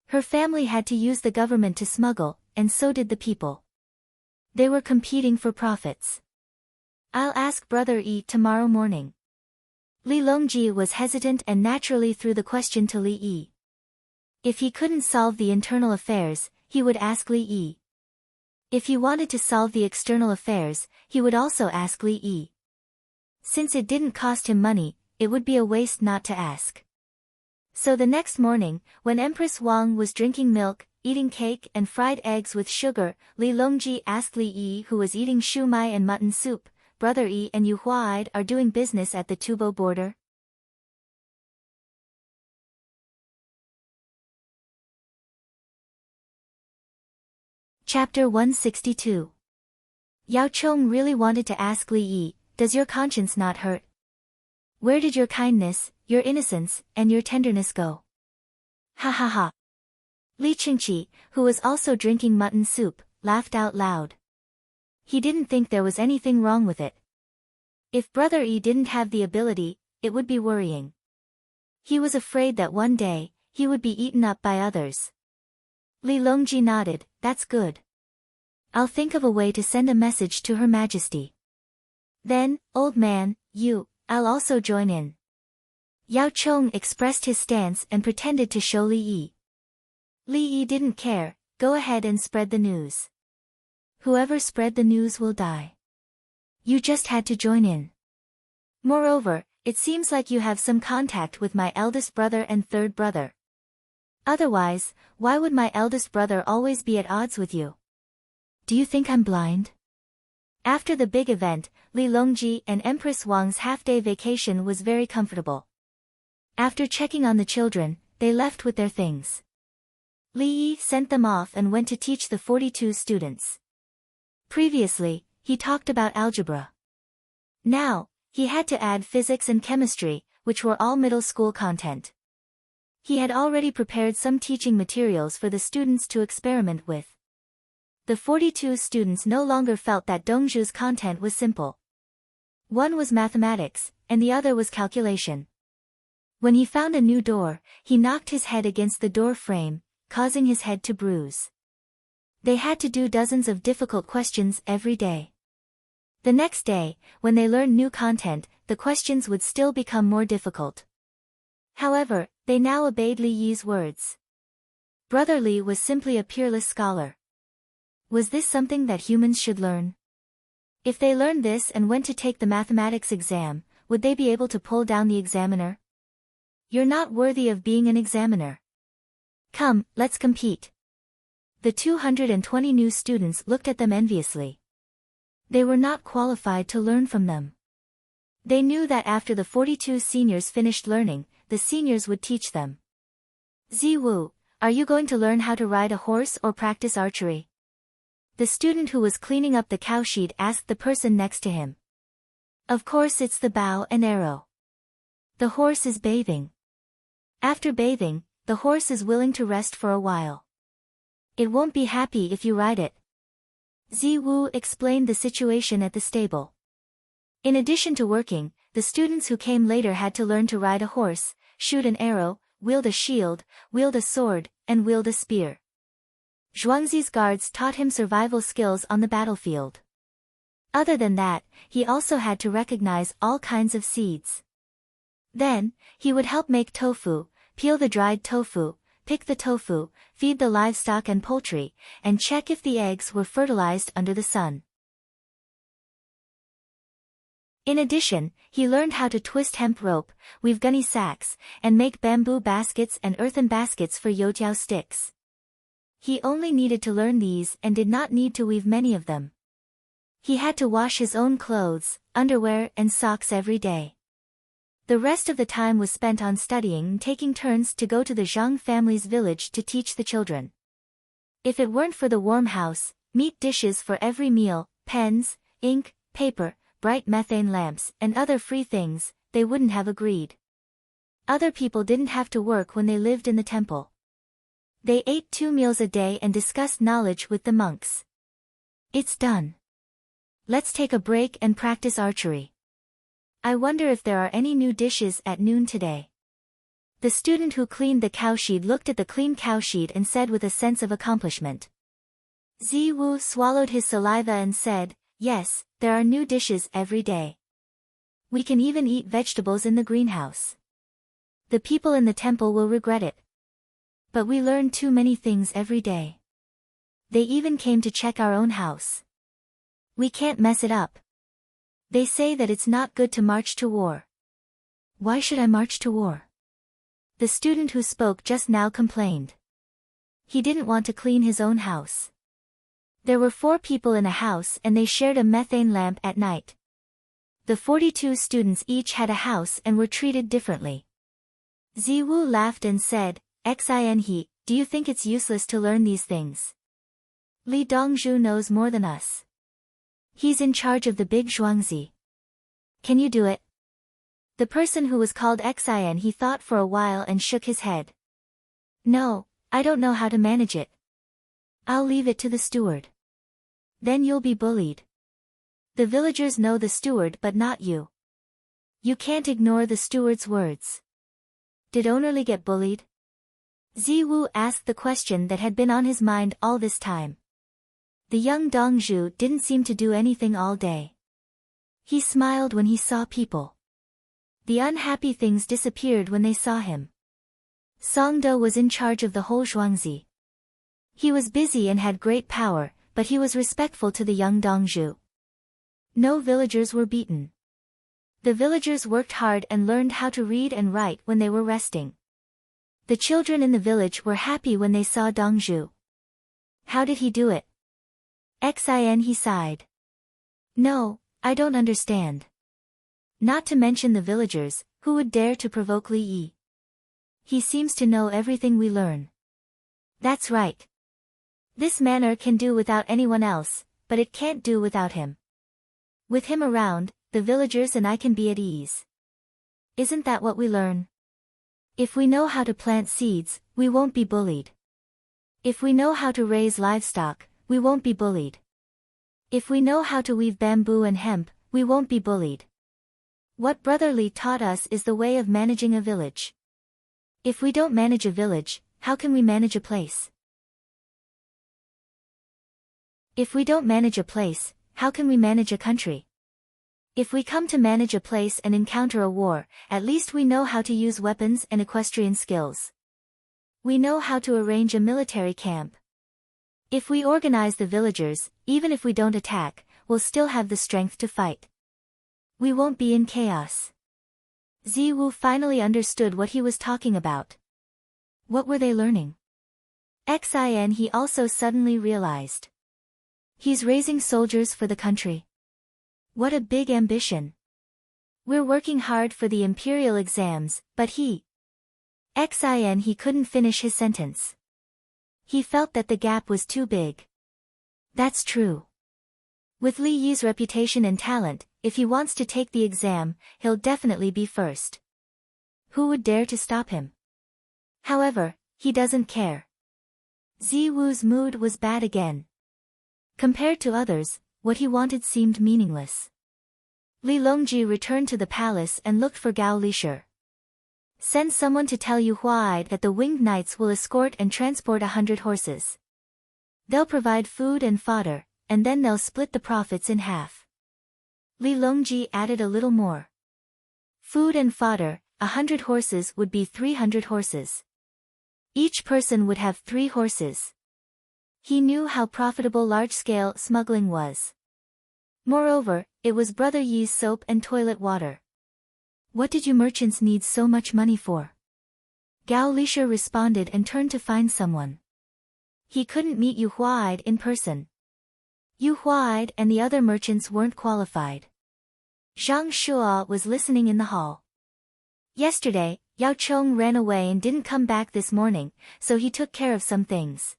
Her family had to use the government to smuggle, and so did the people. They were competing for profits. "I'll ask Brother Yi tomorrow morning." Li Longji was hesitant and naturally threw the question to Li Yi. If he couldn't solve the internal affairs, he would ask Li Yi. If he wanted to solve the external affairs, he would also ask Li Yi. Since it didn't cost him money, it would be a waste not to ask. So the next morning, when Empress Wang was drinking milk, eating cake and fried eggs with sugar, Li Longji asked Li Yi, who was eating shumai and mutton soup, "Brother Yi and you Huaid are doing business at the Tubo border?" Chapter 162. Yao Chong really wanted to ask Li Yi, "Does your conscience not hurt? Where did your kindness, your innocence, and your tenderness go?" Ha ha ha. Li Qingqi, who was also drinking mutton soup, laughed out loud. He didn't think there was anything wrong with it. If Brother Yi didn't have the ability, it would be worrying. He was afraid that one day, he would be eaten up by others. Li Longji nodded, "That's good. I'll think of a way to send a message to Her Majesty. Then, old man, I'll also join in." Yao Chong expressed his stance and pretended to show Li Yi. Li Yi didn't care, "Go ahead and spread the news. Whoever spread the news will die. You just had to join in. Moreover, it seems like you have some contact with my eldest brother and third brother. Otherwise, why would my eldest brother always be at odds with you? Do you think I'm blind?" After the big event, Li Longji and Empress Wang's half-day vacation was very comfortable. After checking on the children, they left with their things. Li Yi sent them off and went to teach the 42 students. Previously, he talked about algebra. Now, he had to add physics and chemistry, which were all middle school content. He had already prepared some teaching materials for the students to experiment with. The 42 students no longer felt that Dongzhu's content was simple. One was mathematics, and the other was calculation. When he found a new door, he knocked his head against the door frame, causing his head to bruise. They had to do dozens of difficult questions every day. The next day, when they learned new content, the questions would still become more difficult. However, they now obeyed Li Yi's words. Brother Li was simply a peerless scholar. Was this something that humans should learn? If they learned this and went to take the mathematics exam, would they be able to pull down the examiner? "You're not worthy of being an examiner. Come, let's compete." The 220 new students looked at them enviously. They were not qualified to learn from them. They knew that after the 42 seniors finished learning, the seniors would teach them. "Ziwu, are you going to learn how to ride a horse or practice archery?" The student who was cleaning up the cowshed asked the person next to him. "Of course it's the bow and arrow. The horse is bathing. After bathing, the horse is willing to rest for a while. It won't be happy if you ride it." Ziwu explained the situation at the stable. In addition to working, the students who came later had to learn to ride a horse, shoot an arrow, wield a shield, wield a sword, and wield a spear. Zhuangzi's guards taught him survival skills on the battlefield. Other than that, he also had to recognize all kinds of seeds. Then, he would help make tofu, peel the dried tofu, pick the tofu, feed the livestock and poultry, and check if the eggs were fertilized under the sun. In addition, he learned how to twist hemp rope, weave gunny sacks, and make bamboo baskets and earthen baskets for youtiao sticks. He only needed to learn these and did not need to weave many of them. He had to wash his own clothes, underwear and socks every day. The rest of the time was spent on studying and taking turns to go to the Zhang family's village to teach the children. If it weren't for the warm house, meat dishes for every meal, pens, ink, paper, bright methane lamps, and other free things, they wouldn't have agreed. Other people didn't have to work when they lived in the temple. They ate 2 meals a day and discussed knowledge with the monks. "It's done. Let's take a break and practice archery. I wonder if there are any new dishes at noon today." The student who cleaned the cowshed looked at the clean cowshed and said with a sense of accomplishment. Ziwu swallowed his saliva and said, "Yes, there are new dishes every day. We can even eat vegetables in the greenhouse. The people in the temple will regret it. But we learn too many things every day. They even came to check our own house. We can't mess it up. They say that it's not good to march to war." "Why should I march to war?" The student who spoke just now complained. He didn't want to clean his own house. There were 4 people in a house and they shared a methane lamp at night. The 42 students each had a house and were treated differently. Ziwu laughed and said, "Xin, do you think it's useless to learn these things? Li Dongzhu knows more than us. He's in charge of the big Zhuangzi. Can you do it?" The person who was called Xin he thought for a while and shook his head. "No, I don't know how to manage it. I'll leave it to the steward." "Then you'll be bullied. The villagers know the steward but not you. You can't ignore the steward's words." "Did owner Li get bullied?" Ziwu asked the question that had been on his mind all this time. The young Dongzhu didn't seem to do anything all day. He smiled when he saw people. The unhappy things disappeared when they saw him. Songdo was in charge of the whole Zhuangzi. He was busy and had great power, but he was respectful to the young Dongzhu. No villagers were beaten. The villagers worked hard and learned how to read and write when they were resting. The children in the village were happy when they saw Dongzhu. "How did he do it?" Xin he sighed. "No, I don't understand. Not to mention the villagers, who would dare to provoke Li Yi? He seems to know everything we learn." "That's right. This manner can do without anyone else, but it can't do without him. With him around, the villagers and I can be at ease. Isn't that what we learn? If we know how to plant seeds, we won't be bullied. If we know how to raise livestock, we won't be bullied. If we know how to weave bamboo and hemp, we won't be bullied. What Brother Li taught us is the way of managing a village. If we don't manage a village, how can we manage a place? If we don't manage a place, how can we manage a country? If we come to manage a place and encounter a war, at least we know how to use weapons and equestrian skills. We know how to arrange a military camp. If we organize the villagers, even if we don't attack, we'll still have the strength to fight. We won't be in chaos." Ziwu finally understood what he was talking about. What were they learning? Xin he also suddenly realized. He's raising soldiers for the country. What a big ambition. We're working hard for the imperial exams, but Xin he couldn't finish his sentence. He felt that the gap was too big. That's true. With Li Yi's reputation and talent, if he wants to take the exam, he'll definitely be first. Who would dare to stop him? However, he doesn't care. Ziwu's mood was bad again. Compared to others, what he wanted seemed meaningless. Li Longji returned to the palace and looked for Gao Lisher. "Send someone to tell Yu Huai that the winged knights will escort and transport 100 horses. They'll provide food and fodder, and then they'll split the profits in half." Li Longji added a little more. Food and fodder, 100 horses would be 300 horses. Each person would have 3 horses. He knew how profitable large-scale smuggling was. Moreover, it was Brother Yi's soap and toilet water. "What did you merchants need so much money for?" Gao Lisher responded and turned to find someone. He couldn't meet Yu Huai in person. Yu Huai and the other merchants weren't qualified. Zhang Shuo was listening in the hall. Yesterday, Yao Chong ran away and didn't come back this morning, so he took care of some things.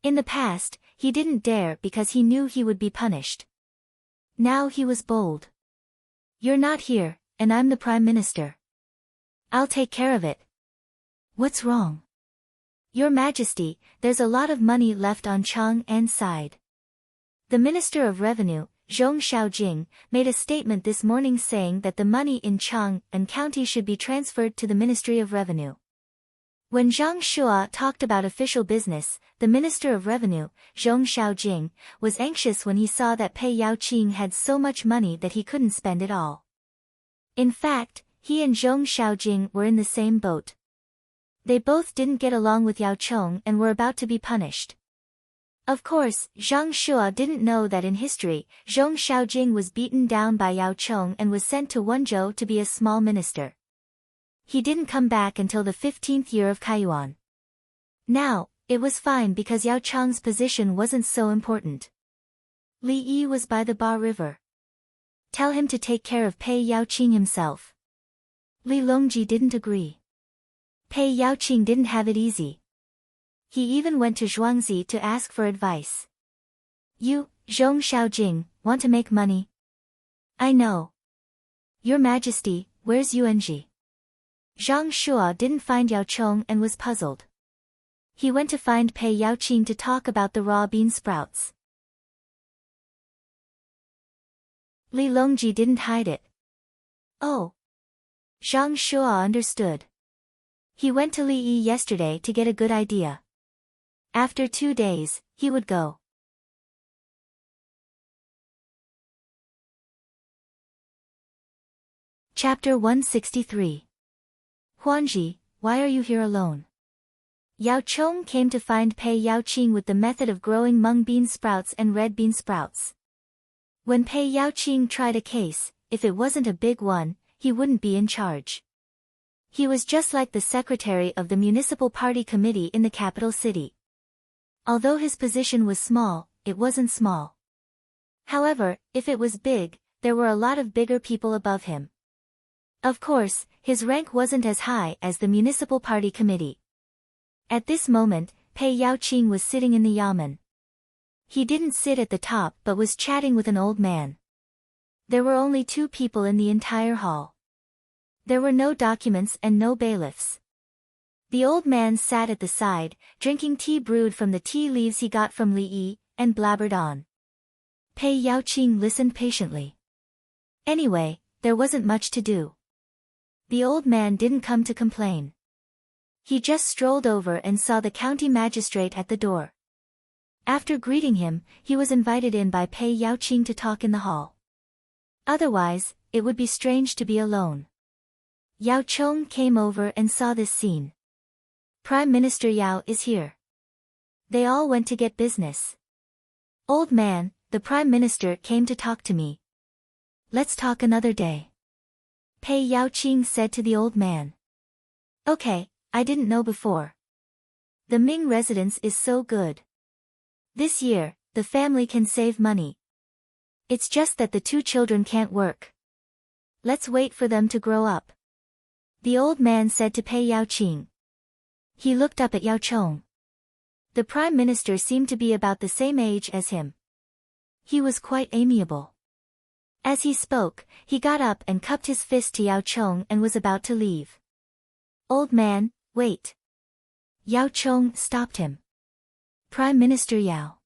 In the past, he didn't dare because he knew he would be punished. Now he was bold. "You're not here, and I'm the Prime Minister. I'll take care of it." "What's wrong?" "Your Majesty, there's a lot of money left on Chang'an's side." The Minister of Revenue, Zhong Xiaojing, made a statement this morning saying that the money in Chang'an County should be transferred to the Ministry of Revenue. When Zhang Shua talked about official business, the Minister of Revenue, Zhong Xiaojing, was anxious when he saw that Pei Yaoqing had so much money that he couldn't spend it all. In fact, he and Zhong Xiaojing were in the same boat. They both didn't get along with Yao Chong and were about to be punished. Of course, Zhang Shua didn't know that in history, Zhong Xiaojing was beaten down by Yao Chong and was sent to Wenzhou to be a small minister. He didn't come back until the 15th year of Kaiyuan. Now, it was fine because Yao Chong's position wasn't so important. Li Yi was by the Ba River. Tell him to take care of Pei Yaoqing himself. Li Longji didn't agree. Pei Yaoqing didn't have it easy. He even went to Zhuangzi to ask for advice. You, Zhong Xiaojing, want to make money? I know. Your Majesty, where's Yuanji? Zhang Shua didn't find Yao Chong and was puzzled. He went to find Pei Yaoqing to talk about the raw bean sprouts. Li Longji didn't hide it. Oh. Zhang Shua understood. He went to Li Yi yesterday to get a good idea. After 2 days, he would go. Chapter 163. Huanji, why are you here alone? Yao Chong came to find Pei Yaoqing with the method of growing mung bean sprouts and red bean sprouts. When Pei Yaoqing tried a case, if it wasn't a big one, he wouldn't be in charge. He was just like the secretary of the municipal party committee in the capital city. Although his position was small, it wasn't small. However, if it was big, there were a lot of bigger people above him. Of course, his rank wasn't as high as the municipal party committee. At this moment, Pei Yaoqing was sitting in the yamen. He didn't sit at the top but was chatting with an old man. There were only 2 people in the entire hall. There were no documents and no bailiffs. The old man sat at the side, drinking tea brewed from the tea leaves he got from Li Yi, and blabbered on. Pei Yaoqing listened patiently. Anyway, there wasn't much to do. The old man didn't come to complain. He just strolled over and saw the county magistrate at the door. After greeting him, he was invited in by Pei Yaoqing to talk in the hall. Otherwise, it would be strange to be alone. Yao Chong came over and saw this scene. Prime Minister Yao is here. They all went to get business. Old man, the Prime Minister came to talk to me. Let's talk another day. Pei Yaoqing said to the old man. Okay, I didn't know before. The Ming residence is so good. This year, the family can save money. It's just that the 2 children can't work. Let's wait for them to grow up. The old man said to Pei Yaoqing. He looked up at Yao Chong. The Prime Minister seemed to be about the same age as him. He was quite amiable. As he spoke, he got up and cupped his fist to Yao Chong and was about to leave. Old man, wait. Yao Chong stopped him. Prime Minister Yao.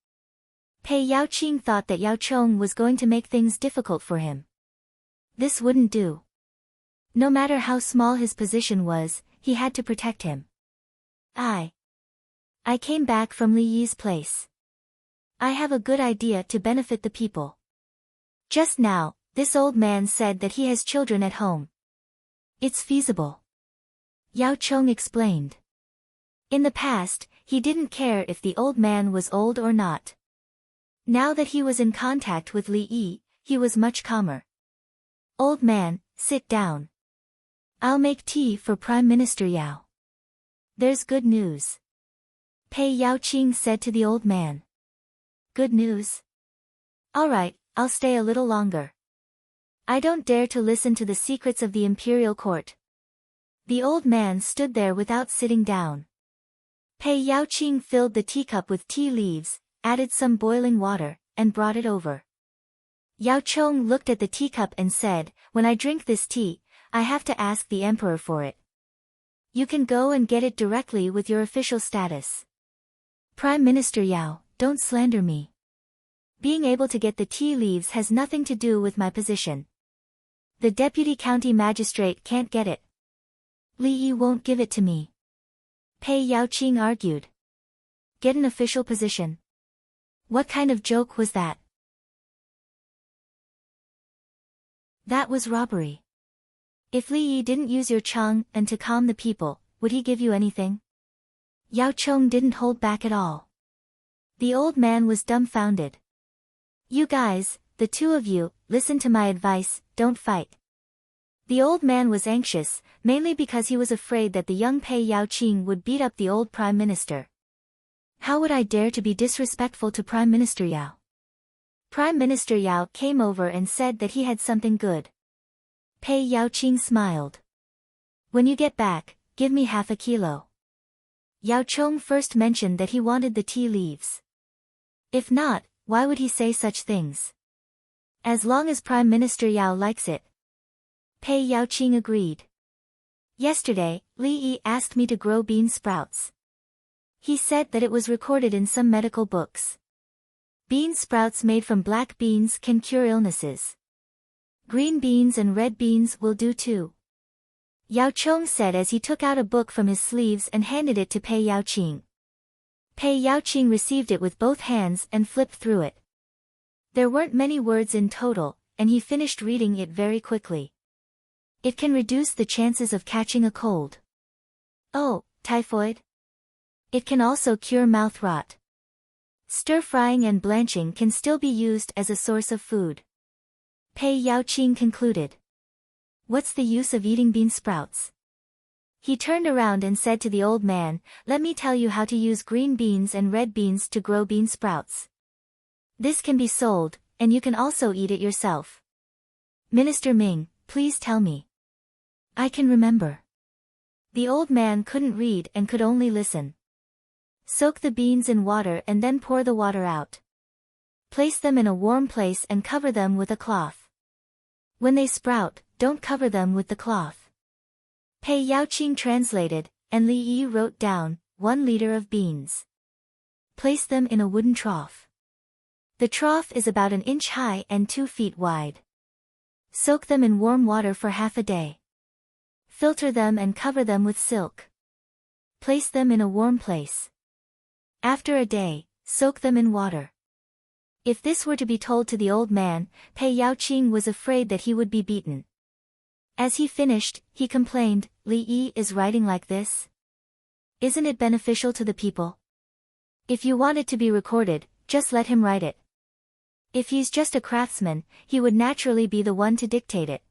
Pei Yaoqing thought that Yao Chong was going to make things difficult for him. This wouldn't do. No matter how small his position was, he had to protect him. I came back from Li Yi's place. I have a good idea to benefit the people. Just now, this old man said that he has children at home. It's feasible. Yao Chong explained. In the past, he didn't care if the old man was old or not. Now that he was in contact with Li Yi, he was much calmer. Old man, sit down. I'll make tea for Prime Minister Yao. There's good news. Pei Yaoqing said to the old man. Good news? All right, I'll stay a little longer. I don't dare to listen to the secrets of the imperial court. The old man stood there without sitting down. Pei Yaoqing filled the teacup with tea leaves, added some boiling water, and brought it over. Yao Chong looked at the teacup and said, when I drink this tea, I have to ask the emperor for it. You can go and get it directly with your official status. Prime Minister Yao, don't slander me. Being able to get the tea leaves has nothing to do with my position. The deputy county magistrate can't get it. Li Yi won't give it to me. Pei Yaoqing argued. Get an official position. What kind of joke was that? That was robbery. If Li Yi didn't use your Chang and to calm the people, would he give you anything? Yao Chong didn't hold back at all. The old man was dumbfounded. You guys, the two of you, listen to my advice, don't fight. The old man was anxious, mainly because he was afraid that the young Pei Yaoqing would beat up the old Prime Minister. How would I dare to be disrespectful to Prime Minister Yao? Prime Minister Yao came over and said that he had something good. Pei Yaoqing smiled. When you get back, give me half a kilo. Yao Chong first mentioned that he wanted the tea leaves. If not, why would he say such things? As long as Prime Minister Yao likes it. Pei Yaoqing agreed. Yesterday, Li Yi asked me to grow bean sprouts. He said that it was recorded in some medical books. Bean sprouts made from black beans can cure illnesses. Green beans and red beans will do too. Yao Chong said as he took out a book from his sleeves and handed it to Pei Yaoqing. Pei Yaoqing received it with both hands and flipped through it. There weren't many words in total, and he finished reading it very quickly. It can reduce the chances of catching a cold. Oh, typhoid? It can also cure mouth rot. Stir-frying and blanching can still be used as a source of food. Pei Yaoqing concluded. What's the use of eating bean sprouts? He turned around and said to the old man, let me tell you how to use green beans and red beans to grow bean sprouts. This can be sold, and you can also eat it yourself. Minister Ming, please tell me. I can remember. The old man couldn't read and could only listen. Soak the beans in water and then pour the water out. Place them in a warm place and cover them with a cloth. When they sprout, don't cover them with the cloth. Pei Yaoqing translated, and Li Yi wrote down, 1 liter of beans. Place them in a wooden trough. The trough is about 1 inch high and 2 feet wide. Soak them in warm water for half a day. Filter them and cover them with silk. Place them in a warm place. After a day, soak them in water. If this were to be told to the old man, Pei Yaoqing was afraid that he would be beaten. As he finished, he complained, Li Yi is writing like this? Isn't it beneficial to the people? If you want it to be recorded, just let him write it. If he's just a craftsman, he would naturally be the one to dictate it.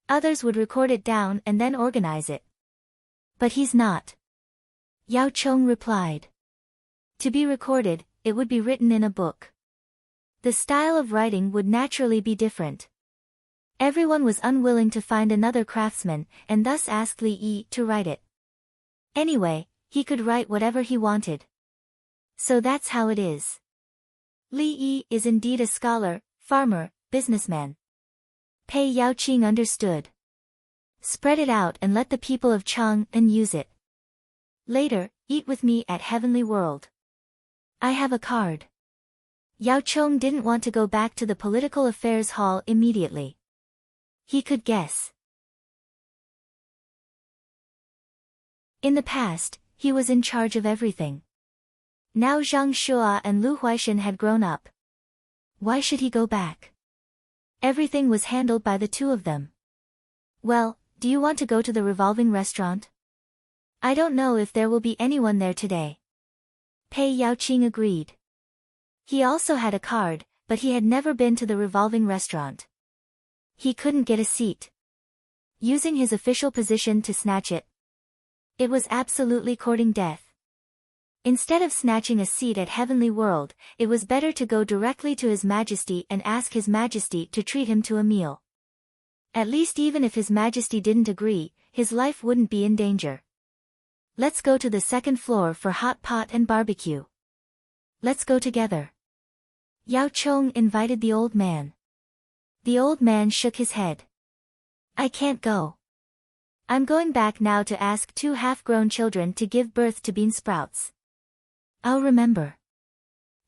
Others would record it down and then organize it. But he's not. Yao Chong replied. To be recorded, it would be written in a book. The style of writing would naturally be different. Everyone was unwilling to find another craftsman, and thus asked Li Yi to write it. Anyway, he could write whatever he wanted. So that's how it is. Li Yi is indeed a scholar, farmer, businessman. Pei Yaoqing understood. Spread it out and let the people of Chang'an use it. Later, eat with me at Heavenly World. I have a card. Yao Chong didn't want to go back to the political affairs hall immediately. He could guess. In the past, he was in charge of everything. Now Zhang Shua and Lu Huaishan had grown up. Why should he go back? Everything was handled by the two of them. Well, do you want to go to the revolving restaurant? I don't know if there will be anyone there today. Pei Yaoqing agreed. He also had a card, but he had never been to the revolving restaurant. He couldn't get a seat. Using his official position to snatch it. It was absolutely courting death. Instead of snatching a seat at Heavenly World, it was better to go directly to His Majesty and ask His Majesty to treat him to a meal. At least even if His Majesty didn't agree, his life wouldn't be in danger. Let's go to the 2nd floor for hot pot and barbecue. Let's go together. Yao Chong invited the old man. The old man shook his head. I can't go. I'm going back now to ask 2 half-grown children to give birth to bean sprouts. I'll remember.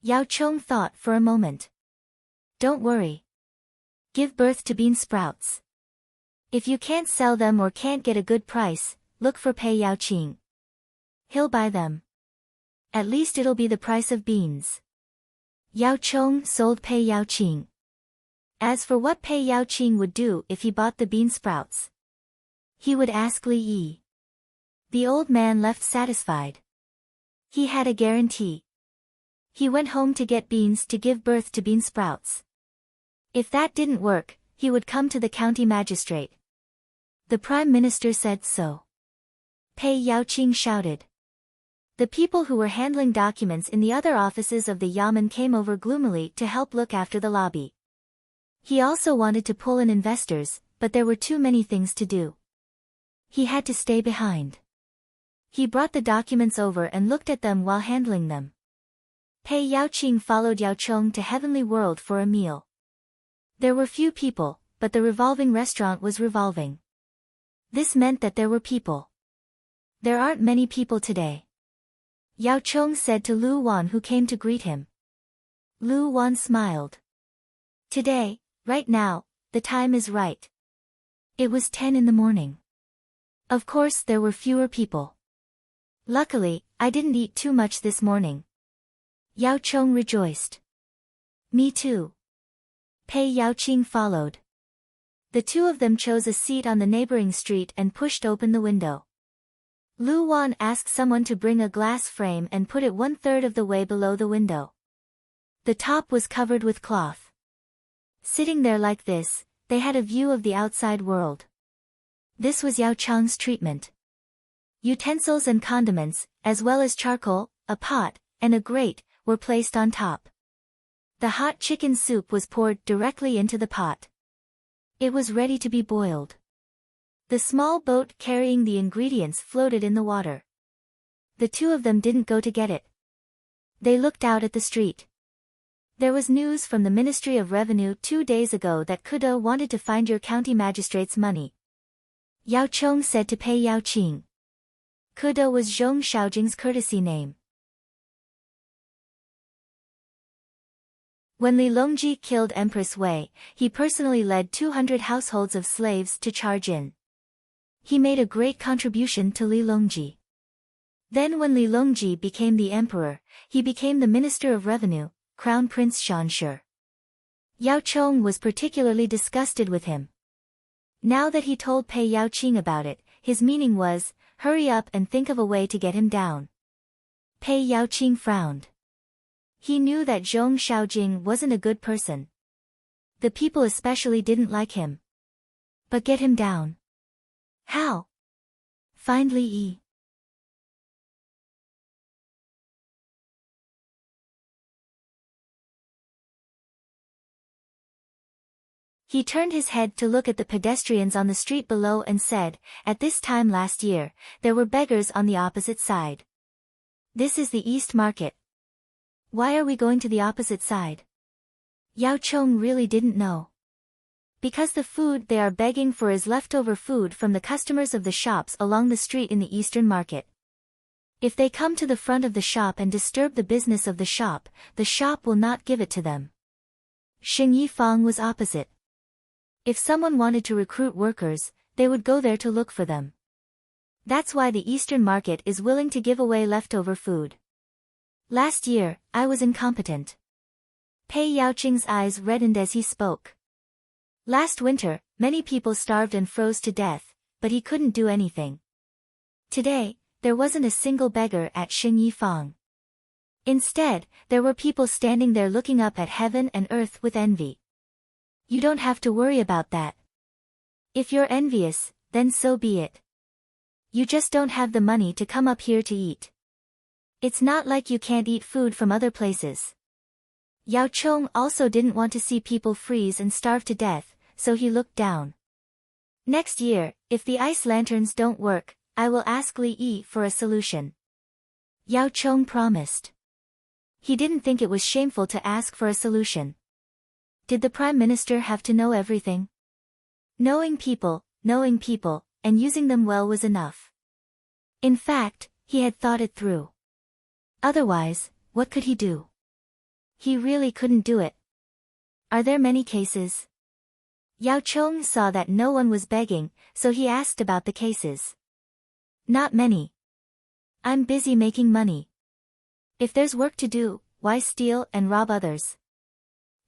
Yao Chong thought for a moment. Don't worry. Give birth to bean sprouts. If you can't sell them or can't get a good price, look for Pei Yaoqing. He'll buy them. At least it'll be the price of beans. Yao Chong sold Pei Yao Qing. As for what Pei Yao Qing would do if he bought the bean sprouts, he would ask Li Yi. The old man left satisfied. He had a guarantee. He went home to get beans to give birth to bean sprouts. If that didn't work, he would come to the county magistrate. The prime minister said so. Pei Yao Qing shouted. The people who were handling documents in the other offices of the Yamen came over gloomily to help look after the lobby. He also wanted to pull in investors, but there were too many things to do. He had to stay behind. He brought the documents over and looked at them while handling them. Pei Yao Qing followed Yao Chong to Heavenly World for a meal. There were few people, but the revolving restaurant was revolving. This meant that there were people. There aren't many people today, Yao Chong said to Lu Wan, who came to greet him. Lu Wan smiled. Today, right now, the time is right. It was 10 in the morning. Of course there were fewer people. Luckily, I didn't eat too much this morning. Yao Chong rejoiced. Me too. Pei Yao Qing followed. The two of them chose a seat on the neighboring street and pushed open the window. Lu Wan asked someone to bring a glass frame and put it 1/3 of the way below the window. The top was covered with cloth. Sitting there like this, they had a view of the outside world. This was Yao Chong's treatment. Utensils and condiments, as well as charcoal, a pot, and a grate, were placed on top. The hot chicken soup was poured directly into the pot. It was ready to be boiled. The small boat carrying the ingredients floated in the water. The two of them didn't go to get it. They looked out at the street. There was news from the Ministry of Revenue 2 days ago that Kudo wanted to find your county magistrate's money. Yao Chong said to Pei Yao Qing. Kudo was Zhong Xiaojing's courtesy name. When Li Longji killed Empress Wei, he personally led 200 households of slaves to charge in. He made a great contribution to Li Longji. Then when Li Longji became the emperor, he became the Minister of Revenue, Crown Prince Shanshi. Yao Chong was particularly disgusted with him. Now that he told Pei Yao Qing about it, his meaning was, hurry up and think of a way to get him down. Pei Yao Qing frowned. He knew that Zhong Xiaojing wasn't a good person. The people especially didn't like him. But get him down. How? Find Li Yi. He turned his head to look at the pedestrians on the street below and said, at this time last year, there were beggars on the opposite side. This is the East Market. Why are we going to the opposite side? Yao Chong really didn't know. Because the food they are begging for is leftover food from the customers of the shops along the street in the Eastern Market. If they come to the front of the shop and disturb the business of the shop will not give it to them. Xing Yifang was opposite. If someone wanted to recruit workers, they would go there to look for them. That's why the Eastern Market is willing to give away leftover food. Last year, I was incompetent. Pei Yao Qing's eyes reddened as he spoke. Last winter, many people starved and froze to death, but he couldn't do anything. Today, there wasn't a single beggar at Xing Yifang. Instead, there were people standing there looking up at heaven and earth with envy. You don't have to worry about that. If you're envious, then so be it. You just don't have the money to come up here to eat. It's not like you can't eat food from other places. Yao Chong also didn't want to see people freeze and starve to death, so he looked down. Next year, if the ice lanterns don't work, I will ask Li Yi for a solution. Yao Chong promised. He didn't think it was shameful to ask for a solution. Did the Prime Minister have to know everything? Knowing people, and using them well was enough. In fact, he had thought it through. Otherwise, what could he do? He really couldn't do it. Are there many cases? Yao Chong saw that no one was begging, so he asked about the cases. Not many. I'm busy making money. If there's work to do, why steal and rob others?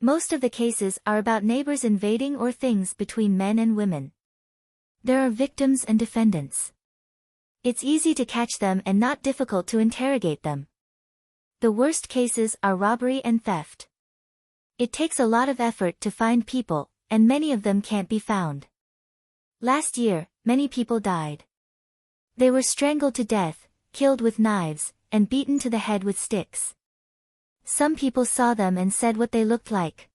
Most of the cases are about neighbors invading or things between men and women. There are victims and defendants. It's easy to catch them and not difficult to interrogate them. The worst cases are robbery and theft. It takes a lot of effort to find people, and many of them can't be found. Last year, many people died. They were strangled to death, killed with knives, and beaten to the head with sticks. Some people saw them and said what they looked like.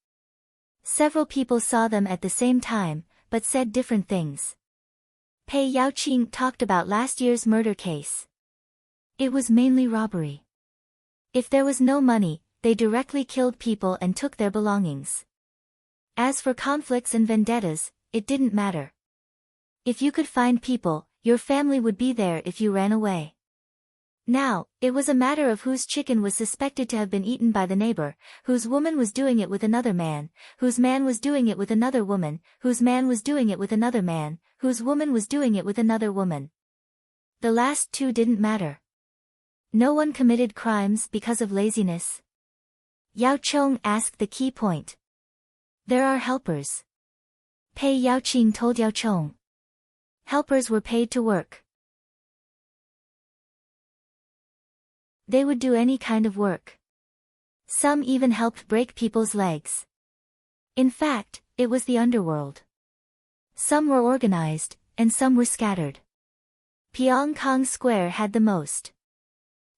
Several people saw them at the same time, but said different things. Pei Yaoqing talked about last year's murder case. It was mainly robbery. If there was no money, they directly killed people and took their belongings. As for conflicts and vendettas, it didn't matter. If you could find people, your family would be there if you ran away. Now, it was a matter of whose chicken was suspected to have been eaten by the neighbor, whose woman was doing it with another man, whose man was doing it with another woman, whose man was doing it with another man, whose woman was doing it with another woman. The last two didn't matter. No one committed crimes because of laziness. Yao Chong asked the key point. There are helpers. Pei Yaoqing told Yao Chong. Helpers were paid to work. They would do any kind of work. Some even helped break people's legs. In fact, it was the underworld. Some were organized, and some were scattered. Pyongkang Square had the most.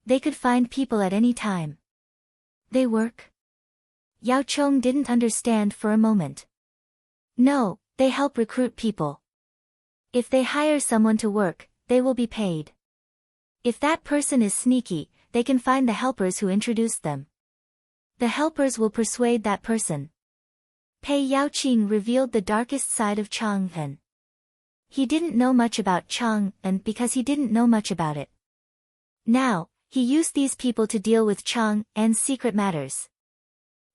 They could find people at any time. They work? Yao Chong didn't understand for a moment. No, they help recruit people. If they hire someone to work, they will be paid. If that person is sneaky, they can find the helpers who introduced them. The helpers will persuade that person. Pei Yaoqing revealed the darkest side of Chang'an. He didn't know much about Chang'an because he didn't know much about it. Now, he used these people to deal with Chang'an's secret matters.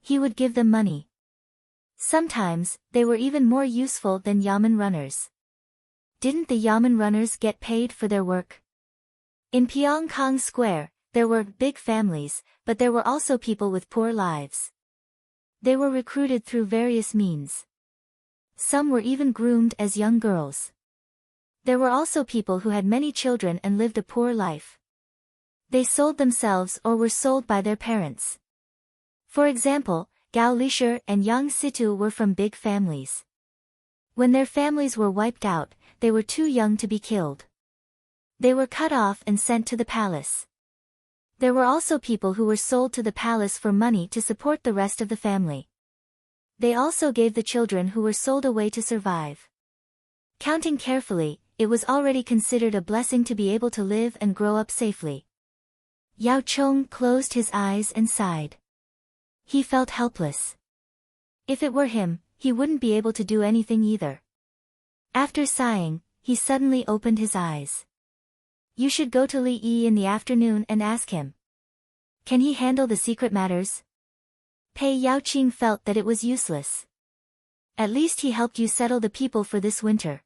He would give them money. Sometimes, they were even more useful than yamen runners. Didn't the yamen runners get paid for their work? In Pyongkang Square, there were big families, but there were also people with poor lives. They were recruited through various means. Some were even groomed as young girls. There were also people who had many children and lived a poor life. They sold themselves or were sold by their parents. For example, Gao Lisher and Yang Situ were from big families. When their families were wiped out, they were too young to be killed. They were cut off and sent to the palace. There were also people who were sold to the palace for money to support the rest of the family. They also gave the children who were sold away to survive. Counting carefully, it was already considered a blessing to be able to live and grow up safely. Yao Chong closed his eyes and sighed. He felt helpless. If it were him, he wouldn't be able to do anything either. After sighing, he suddenly opened his eyes. You should go to Li Yi in the afternoon and ask him. Can he handle the secret matters? Pei Yaoqing felt that it was useless. At least he helped you settle the people for this winter.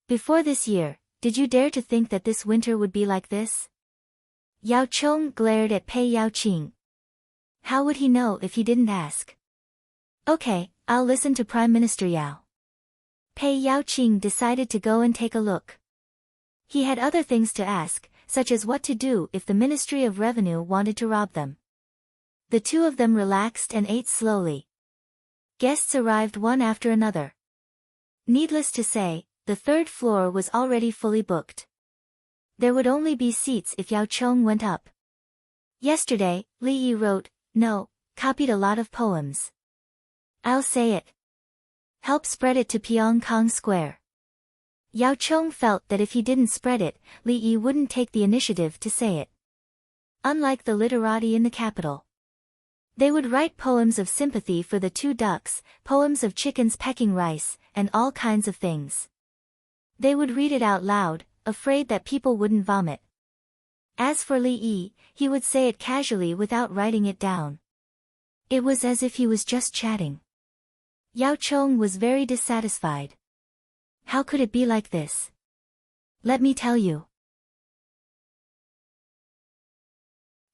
Before this year, did you dare to think that this winter would be like this? Yao Chong glared at Pei Yaoqing. How would he know if he didn't ask? Okay, I'll listen to Prime Minister Yao. Pei Yaoqing decided to go and take a look. He had other things to ask, such as what to do if the Ministry of Revenue wanted to rob them. The two of them relaxed and ate slowly. Guests arrived one after another. Needless to say, the third floor was already fully booked. There would only be seats if Yao Chong went up. Yesterday, Li Yi wrote, copied a lot of poems. I'll say it. Help spread it to Pyongkang Square. Yao Chong felt that if he didn't spread it, Li Yi wouldn't take the initiative to say it. Unlike the literati in the capital. They would write poems of sympathy for the two ducks, poems of chickens pecking rice, and all kinds of things. They would read it out loud, afraid that people wouldn't vomit. As for Li Yi, he would say it casually without writing it down. It was as if he was just chatting. Yao Chong was very dissatisfied. How could it be like this? Let me tell you.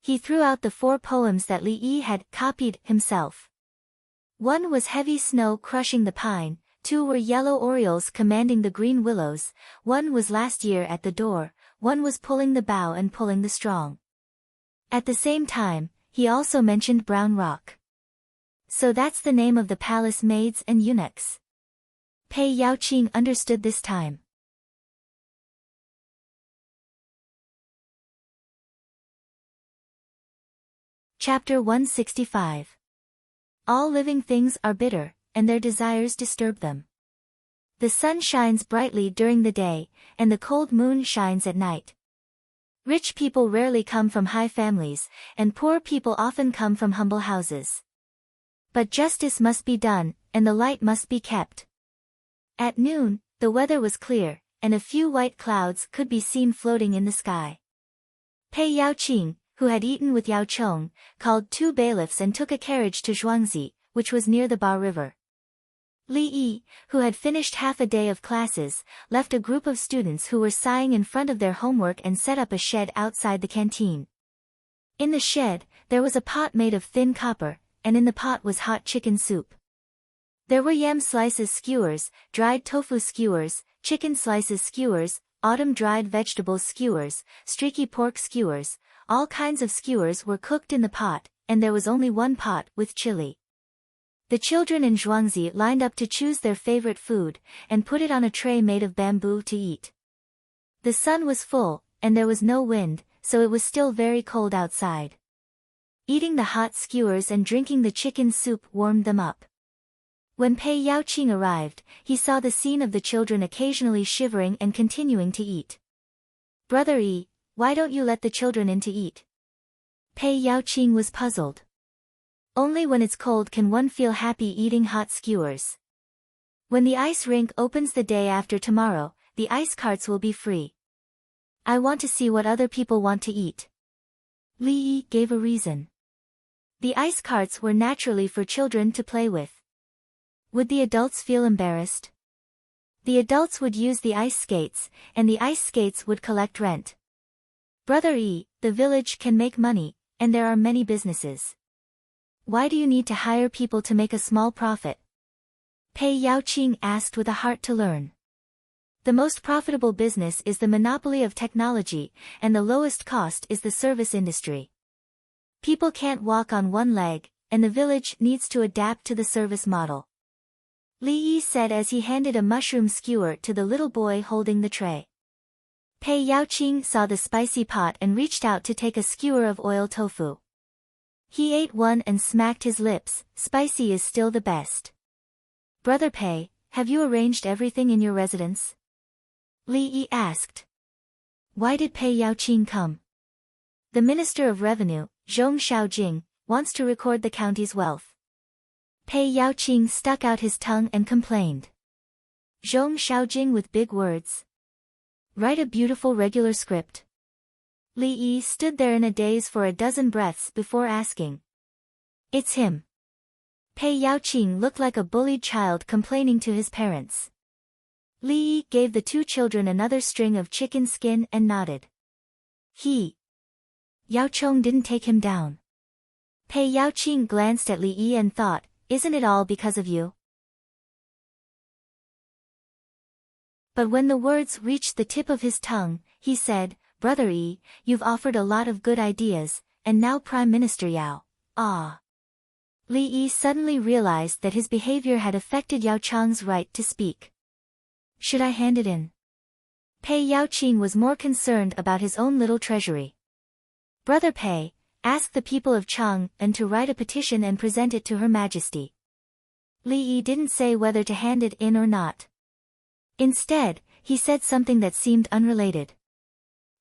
He threw out the 4 poems that Li Yi had copied himself. 1 was heavy snow crushing the pine, 2 were yellow orioles commanding the green willows, 1 was last year at the door, 1 was pulling the bow and pulling the strong. At the same time, he also mentioned Brown Rock. So that's the name of the palace maids and eunuchs. Pei Yaoqing understood this time. Chapter 165. All living things are bitter, and their desires disturb them. The sun shines brightly during the day, and the cold moon shines at night. Rich people rarely come from high families, and poor people often come from humble houses. But justice must be done, and the light must be kept. At noon, the weather was clear, and a few white clouds could be seen floating in the sky. Pei Yaoqing, who had eaten with Yao Chong, called 2 bailiffs and took a carriage to Zhuangzi, which was near the Ba River. Li Yi, who had finished half a day of classes, left a group of students who were sighing in front of their homework and set up a shed outside the canteen. In the shed, there was a pot made of thin copper, and in the pot was hot chicken soup. There were yam slices skewers, dried tofu skewers, chicken slices skewers, autumn dried vegetables skewers, streaky pork skewers. All kinds of skewers were cooked in the pot, and there was only 1 pot with chili. The children in Zhuangzi lined up to choose their favorite food, and put it on a tray made of bamboo to eat. The sun was full, and there was no wind, so it was still very cold outside. Eating the hot skewers and drinking the chicken soup warmed them up. When Pei Yaoqing arrived, he saw the scene of the children occasionally shivering and continuing to eat. "Brother Yi, why don't you let the children in to eat?" Pei Yaoqing was puzzled. Only when it's cold can one feel happy eating hot skewers. When the ice rink opens the day after tomorrow, the ice carts will be free. I want to see what other people want to eat. Li Yi gave a reason. The ice carts were naturally for children to play with. Would the adults feel embarrassed? The adults would use the ice skates, and the ice skates would collect rent. Brother Yi, the village can make money, and there are many businesses. Why do you need to hire people to make a small profit? Pei Yaoqing asked with a heart to learn. The most profitable business is the monopoly of technology, and the lowest cost is the service industry. People can't walk on 1 leg, and the village needs to adapt to the service model. Li Yi said as he handed a mushroom skewer to the little boy holding the tray. Pei Yaoqing saw the spicy pot and reached out to take a skewer of oil tofu. He ate 1 and smacked his lips. Spicy is still the best. Brother Pei, have you arranged everything in your residence? Li Yi asked. Why did Pei Yaoqing come? The Minister of Revenue, Zhong Shaojing, wants to record the county's wealth. Pei Yaoqing stuck out his tongue and complained. Zhong Shaojing with big words. Write a beautiful regular script. Li Yi stood there in a daze for a dozen breaths before asking. It's him. Pei Yaoqing looked like a bullied child complaining to his parents. Li Yi gave the 2 children another string of chicken skin and nodded. Yao Chong didn't take him down. Pei Yaoqing glanced at Li Yi and thought, isn't it all because of you? But when the words reached the tip of his tongue, he said, Brother Yi, you've offered a lot of good ideas, and now Prime Minister Yao. Li Yi suddenly realized that his behavior had affected Yao Chang's right to speak. Should I hand it in? Pei Yaoqing was more concerned about his own little treasury. Brother Pei, ask the people of Chang'an to write a petition and present it to Her Majesty. Li Yi didn't say whether to hand it in or not. Instead, he said something that seemed unrelated.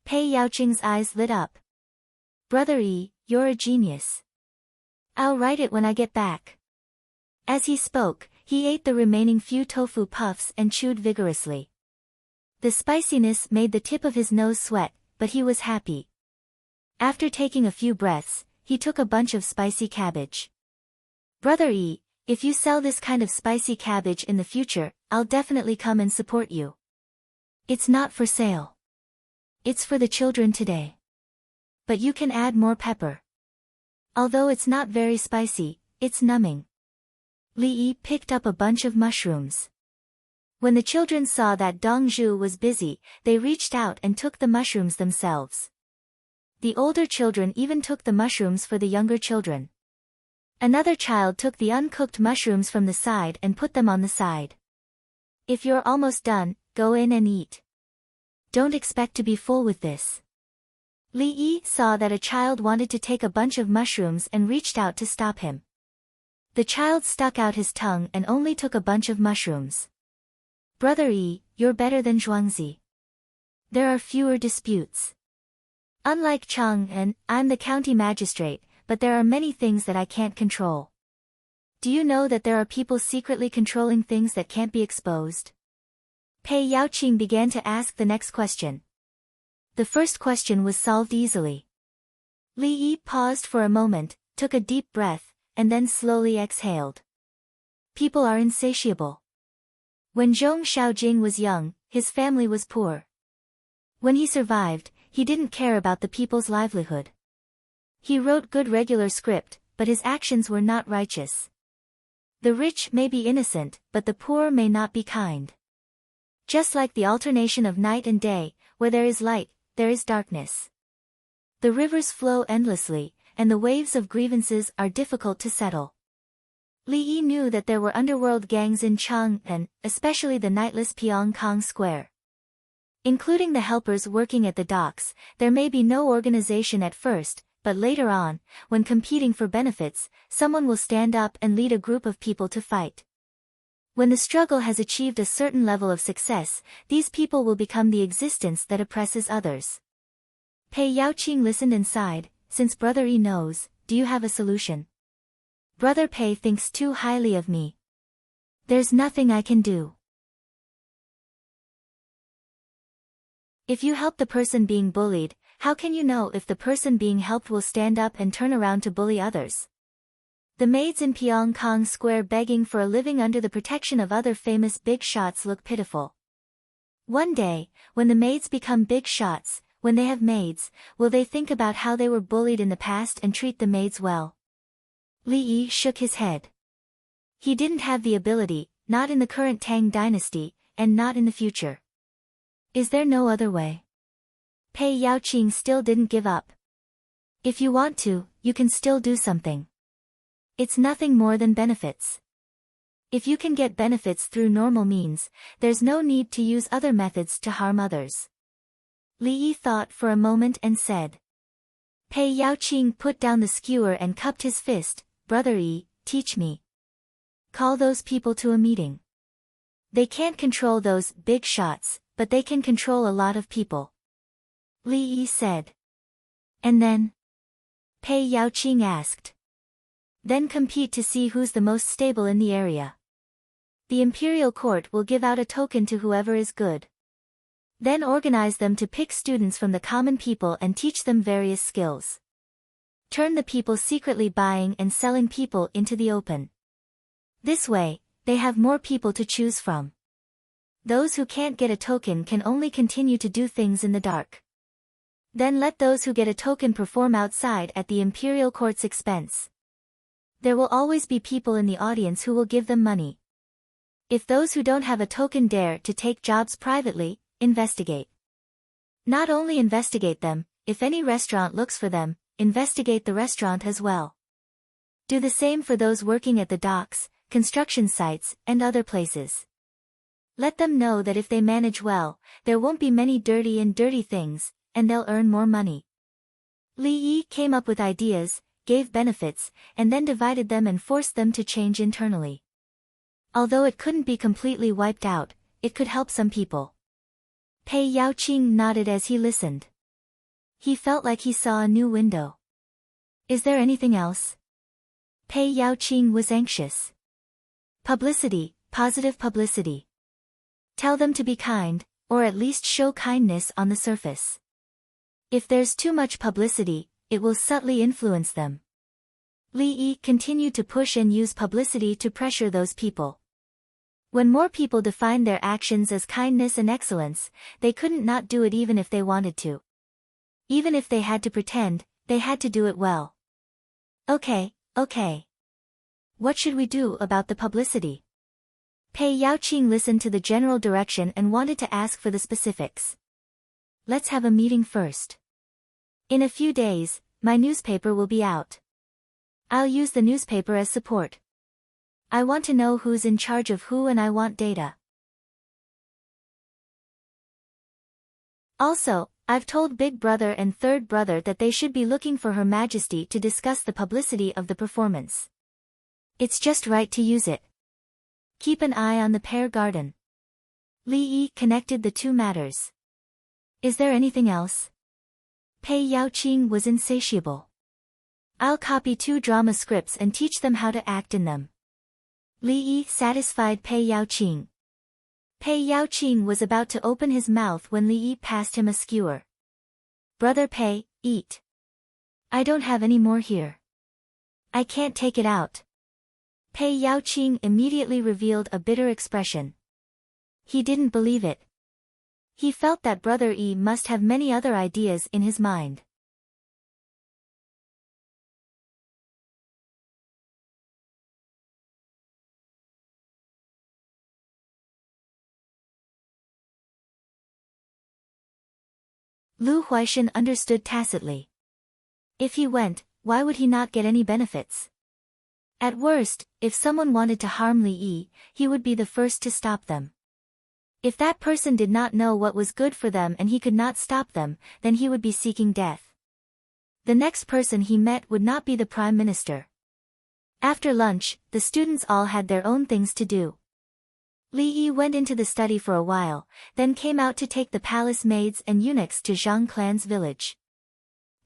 Pei Yaoqing's eyes lit up. Brother Yi, you're a genius. I'll write it when I get back. As he spoke, he ate the remaining few tofu puffs and chewed vigorously. The spiciness made the tip of his nose sweat, but he was happy. After taking a few breaths, he took a bunch of spicy cabbage. Brother Yi, if you sell this kind of spicy cabbage in the future, I'll definitely come and support you. It's not for sale. It's for the children today. But you can add more pepper. Although it's not very spicy, it's numbing. Li Yi picked up a bunch of mushrooms. When the children saw that Dong Zhu was busy, they reached out and took the mushrooms themselves. The older children even took the mushrooms for the younger children. Another child took the uncooked mushrooms from the side and put them on the side. If you're almost done, go in and eat. Don't expect to be full with this. Li Yi saw that a child wanted to take a bunch of mushrooms and reached out to stop him. The child stuck out his tongue and only took a bunch of mushrooms. Brother Yi, you're better than Zhuangzi. There are fewer disputes. Unlike Chang and I'm the county magistrate, but there are many things that I can't control. Do you know that there are people secretly controlling things that can't be exposed? Pei Yaoqing began to ask the next question. The first question was solved easily. Li Yi paused for a moment, took a deep breath, and then slowly exhaled. People are insatiable. When Zhong Xiaojing was young, his family was poor. When he survived, he didn't care about the people's livelihood. He wrote good regular script, but his actions were not righteous. The rich may be innocent, but the poor may not be kind. Just like the alternation of night and day, where there is light, there is darkness. The rivers flow endlessly, and the waves of grievances are difficult to settle. Li Yi knew that there were underworld gangs in Chang'an, especially the nightless Pyongkang Square. Including the helpers working at the docks, there may be no organization at first, but later on, when competing for benefits, someone will stand up and lead a group of people to fight. When the struggle has achieved a certain level of success, these people will become the existence that oppresses others. Pei Yaoqing listened and sighed. Since Brother Yi knows, do you have a solution? Brother Pei thinks too highly of me. There's nothing I can do. If you help the person being bullied, how can you know if the person being helped will stand up and turn around to bully others? The maids in Pyongkang Square begging for a living under the protection of other famous big shots look pitiful. One day, when the maids become big shots, when they have maids, will they think about how they were bullied in the past and treat the maids well? Li Yi shook his head. He didn't have the ability, not in the current Tang dynasty, and not in the future. Is there no other way? Pei Yaoqing still didn't give up. If you want to, you can still do something. It's nothing more than benefits. If you can get benefits through normal means, there's no need to use other methods to harm others. Li Yi thought for a moment and said. Pei Yaoqing put down the skewer and cupped his fist. Brother Yi, teach me. Call those people to a meeting. They can't control those big shots, but they can control a lot of people. Li Yi said. And then? Pei Yaoqing asked. Then compete to see who's the most stable in the area. The imperial court will give out a token to whoever is good. Then organize them to pick students from the common people and teach them various skills. Turn the people secretly buying and selling people into the open. This way, they have more people to choose from. Those who can't get a token can only continue to do things in the dark. Then let those who get a token perform outside at the imperial court's expense. There will always be people in the audience who will give them money. If those who don't have a token dare to take jobs privately, investigate. Not only investigate them, if any restaurant looks for them, investigate the restaurant as well. Do the same for those working at the docks, construction sites, and other places. Let them know that if they manage well, there won't be many dirty things, and they'll earn more money. Li Yi came up with ideas, gave benefits, and then divided them and forced them to change internally. Although it couldn't be completely wiped out, it could help some people. Pei Yaoqing nodded as he listened. He felt like he saw a new window. Is there anything else? Pei Yaoqing was anxious. Publicity, positive publicity. Tell them to be kind, or at least show kindness on the surface. If there's too much publicity, it will subtly influence them. Li Yi continued to push and use publicity to pressure those people. When more people defined their actions as kindness and excellence, they couldn't not do it even if they wanted to. Even if they had to pretend, they had to do it well. Okay. What should we do about the publicity? Pei Yaoqing listened to the general direction and wanted to ask for the specifics. Let's have a meeting first. In a few days, my newspaper will be out. I'll use the newspaper as support. I want to know who's in charge of who and I want data. Also, I've told Big Brother and Third Brother that they should be looking for Her Majesty to discuss the publicity of the performance. It's just right to use it. Keep an eye on the pear garden. Li Yi connected the two matters. Is there anything else? Pei Yaoqing was insatiable. I'll copy 2 drama scripts and teach them how to act in them. Li Yi satisfied Pei Yaoqing. Pei Yaoqing was about to open his mouth when Li Yi passed him a skewer. Brother Pei, eat. I don't have any more here. I can't take it out. Pei Yaoqing immediately revealed a bitter expression. He didn't believe it. He felt that Brother Yi must have many other ideas in his mind. Lu Huaishan understood tacitly. If he went, why would he not get any benefits? At worst, if someone wanted to harm Li Yi, he would be the first to stop them. If that person did not know what was good for them and he could not stop them, then he would be seeking death. The next person he met would not be the Prime Minister. After lunch, the students all had their own things to do. Li Yi went into the study for a while, then came out to take the palace maids and eunuchs to Zhang clan's village.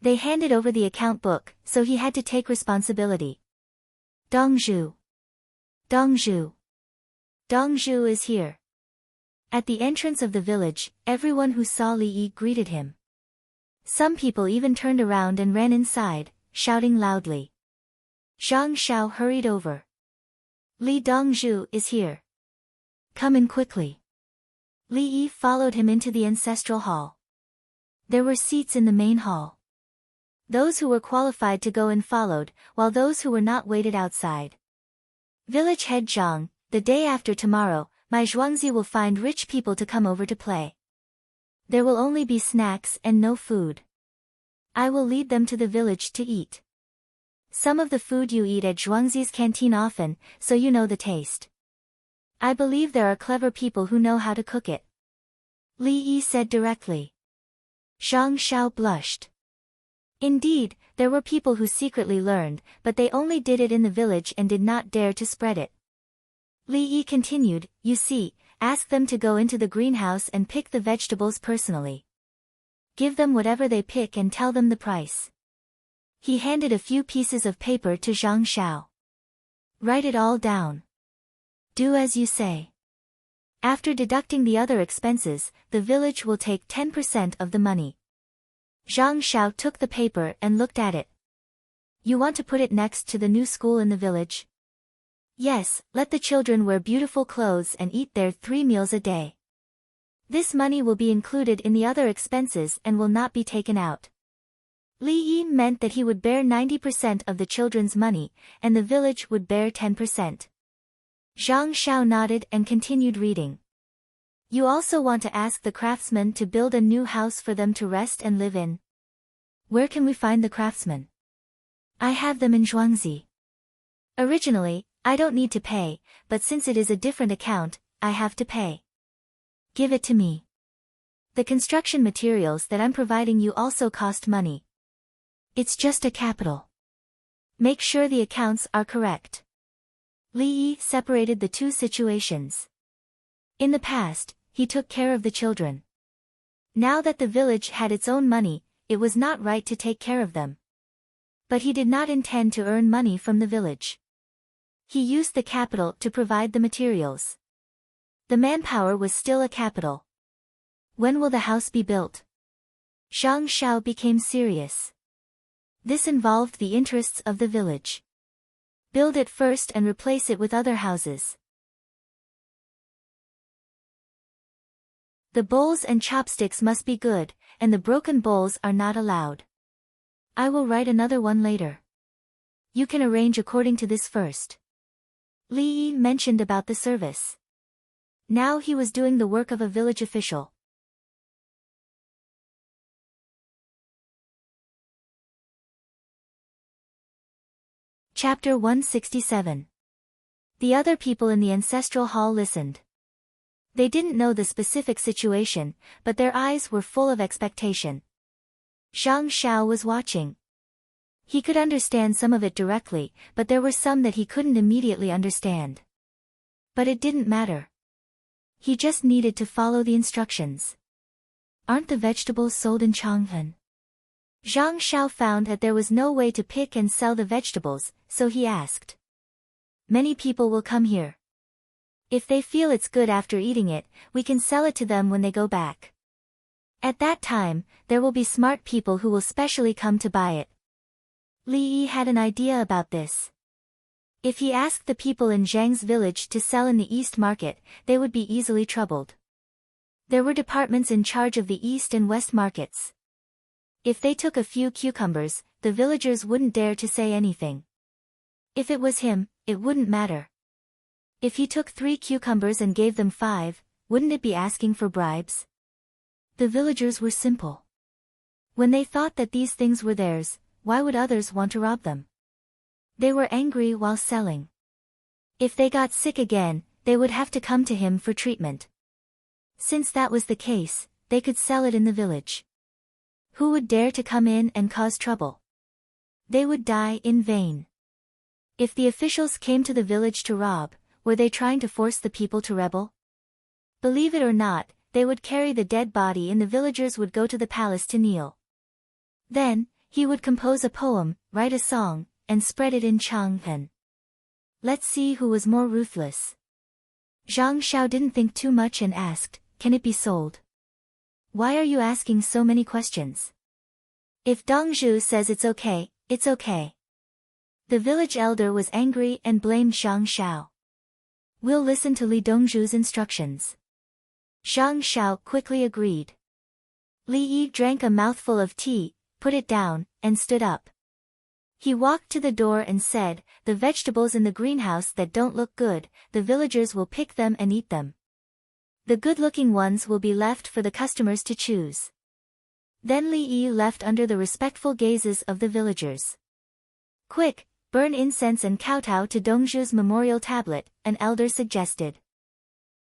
They handed over the account book, so he had to take responsibility. Dongzhu. Dongzhu. Dongzhu is here. At the entrance of the village, everyone who saw Li Yi greeted him. Some people even turned around and ran inside, shouting loudly. Zhang Shao hurried over. Li Dongzhu is here. Come in quickly. Li Yi followed him into the ancestral hall. There were seats in the main hall. Those who were qualified to go in followed, while those who were not waited outside. Village head Zhang, the day after tomorrow, my Zhuangzi will find rich people to come over to play. There will only be snacks and no food. I will lead them to the village to eat. Some of the food you eat at Zhuangzi's canteen often, so you know the taste. I believe there are clever people who know how to cook it. Li Yi said directly. Zhang Shao blushed. Indeed, there were people who secretly learned, but they only did it in the village and did not dare to spread it. Li Yi continued, you see, ask them to go into the greenhouse and pick the vegetables personally. Give them whatever they pick and tell them the price. He handed a few pieces of paper to Zhang Shao. Write it all down. Do as you say. After deducting the other expenses, the village will take 10% of the money. Zhang Shao took the paper and looked at it. You want to put it next to the new school in the village? Yes, let the children wear beautiful clothes and eat their 3 meals a day. This money will be included in the other expenses and will not be taken out. Li Yi meant that he would bear 90% of the children's money, and the village would bear 10%. Zhang Shao nodded and continued reading. You also want to ask the craftsmen to build a new house for them to rest and live in. Where can we find the craftsmen? I have them in Zhuangzi. Originally, I don't need to pay, but since it is a different account, I have to pay. Give it to me. The construction materials that I'm providing you also cost money. It's just a capital. Make sure the accounts are correct. Li Yi separated the two situations. In the past, he took care of the children. Now that the village had its own money, it was not right to take care of them. But he did not intend to earn money from the village. He used the capital to provide the materials. The manpower was still a capital. When will the house be built? Zhang Shao became serious. This involved the interests of the village. Build it first and replace it with other houses. The bowls and chopsticks must be good, and the broken bowls are not allowed. I will write another one later. You can arrange according to this first. Li Yi mentioned about the service. Now he was doing the work of a village official. Chapter 167. The other people in the ancestral hall listened. They didn't know the specific situation, but their eyes were full of expectation. Zhang Xiao was watching. He could understand some of it directly, but there were some that he couldn't immediately understand. But it didn't matter. He just needed to follow the instructions. Aren't the vegetables sold in Chang'an? Zhang Xiao found that there was no way to pick and sell the vegetables, so he asked. Many people will come here. If they feel it's good after eating it, we can sell it to them when they go back. At that time, there will be smart people who will specially come to buy it. Li Yi had an idea about this. If he asked the people in Zhang's village to sell in the East Market, they would be easily troubled. There were departments in charge of the East and West markets. If they took a few cucumbers, the villagers wouldn't dare to say anything. If it was him, it wouldn't matter. If he took 3 cucumbers and gave them 5, wouldn't it be asking for bribes? The villagers were simple. When they thought that these things were theirs, why would others want to rob them? They were angry while selling. If they got sick again, they would have to come to him for treatment. Since that was the case, they could sell it in the village. Who would dare to come in and cause trouble? They would die in vain. If the officials came to the village to rob, were they trying to force the people to rebel? Believe it or not, they would carry the dead body and the villagers would go to the palace to kneel. Then, he would compose a poem, write a song, and spread it in Chang'an. Let's see who was more ruthless. Zhang Xiao didn't think too much and asked, can it be sold? Why are you asking so many questions? If Dongzhu says it's okay, it's okay. The village elder was angry and blamed Zhang Xiao. We'll listen to Li Dongzhu's instructions. Zhang Xiao quickly agreed. Li Yi drank a mouthful of tea, put it down, and stood up. He walked to the door and said, the vegetables in the greenhouse that don't look good, the villagers will pick them and eat them. The good-looking ones will be left for the customers to choose. Then Li Yi left under the respectful gazes of the villagers. Quick, burn incense and kowtow to Dongzhu's memorial tablet, an elder suggested.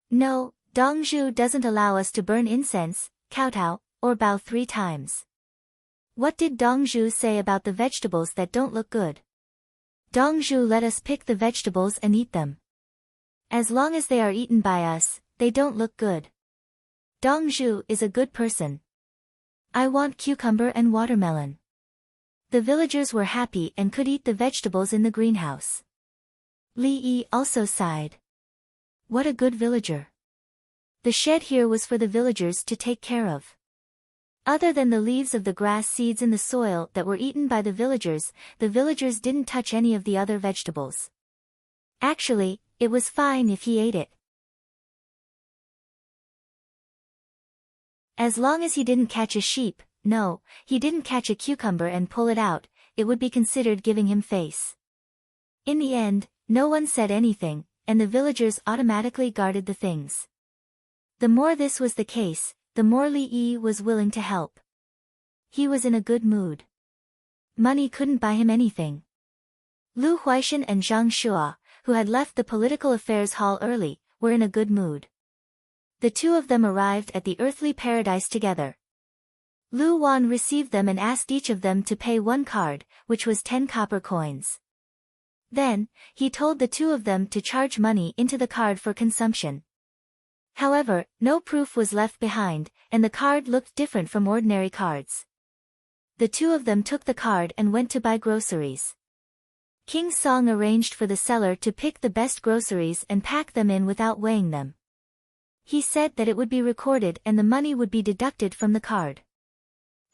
No, Dongzhu doesn't allow us to burn incense, kowtow, or bow 3 times. What did Dongzhu say about the vegetables that don't look good? Dongzhu let us pick the vegetables and eat them. As long as they are eaten by us, they don't look good. Dongzhu is a good person. I want cucumber and watermelon. The villagers were happy and could eat the vegetables in the greenhouse. Li Yi also sighed. What a good villager. The shed here was for the villagers to take care of. Other than the leaves of the grass seeds in the soil that were eaten by the villagers didn't touch any of the other vegetables. Actually, it was fine if he ate it. As long as he didn't catch a sheep, no, he didn't catch a cucumber and pull it out, it would be considered giving him face. In the end, no one said anything, and the villagers automatically guarded the things. The more this was the case, the more Li Yi was willing to help. He was in a good mood. Money couldn't buy him anything. Lu Huaishan and Zhang Shua, who had left the political affairs hall early, were in a good mood. The 2 of them arrived at the earthly paradise together. Lu Wan received them and asked each of them to pay 1 card, which was 10 copper coins. Then, he told the 2 of them to charge money into the card for consumption. However, no proof was left behind, and the card looked different from ordinary cards. The 2 of them took the card and went to buy groceries. King Song arranged for the seller to pick the best groceries and pack them in without weighing them. He said that it would be recorded and the money would be deducted from the card.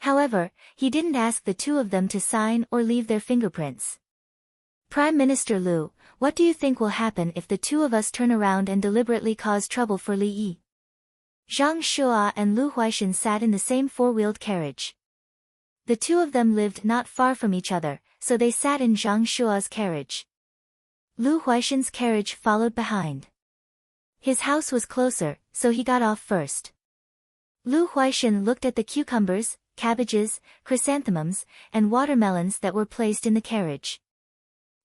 However, he didn't ask the 2 of them to sign or leave their fingerprints. Prime Minister Lu, what do you think will happen if the 2 of us turn around and deliberately cause trouble for Li Yi? Zhang Shuo and Lu Huaishan sat in the same four-wheeled carriage. The two of them lived not far from each other, so they sat in Zhang Shuo's carriage. Lu Huaishan's carriage followed behind. His house was closer, so he got off first. Lu Huaishan looked at the cucumbers, cabbages, chrysanthemums, and watermelons that were placed in the carriage.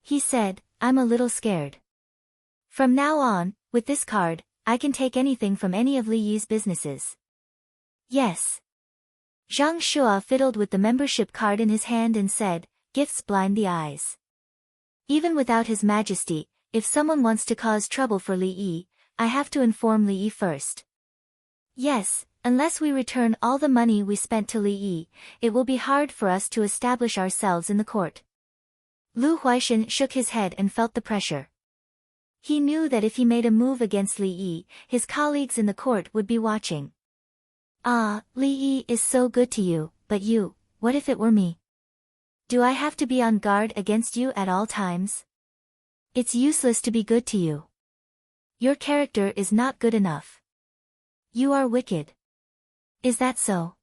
He said, "I'm a little scared. From now on, with this card, I can take anything from any of Li Yi's businesses." "Yes." Zhang Shuo fiddled with the membership card in his hand and said, "Gifts blind the eyes. Even without His Majesty, if someone wants to cause trouble for Li Yi, I have to inform Li Yi first. Yes, unless we return all the money we spent to Li Yi, it will be hard for us to establish ourselves in the court." Lu Huaishan shook his head and felt the pressure. He knew that if he made a move against Li Yi, his colleagues in the court would be watching. "Ah, Li Yi is so good to you, but you, what if it were me? Do I have to be on guard against you at all times? It's useless to be good to you. Your character is not good enough. You are wicked. Is that so?"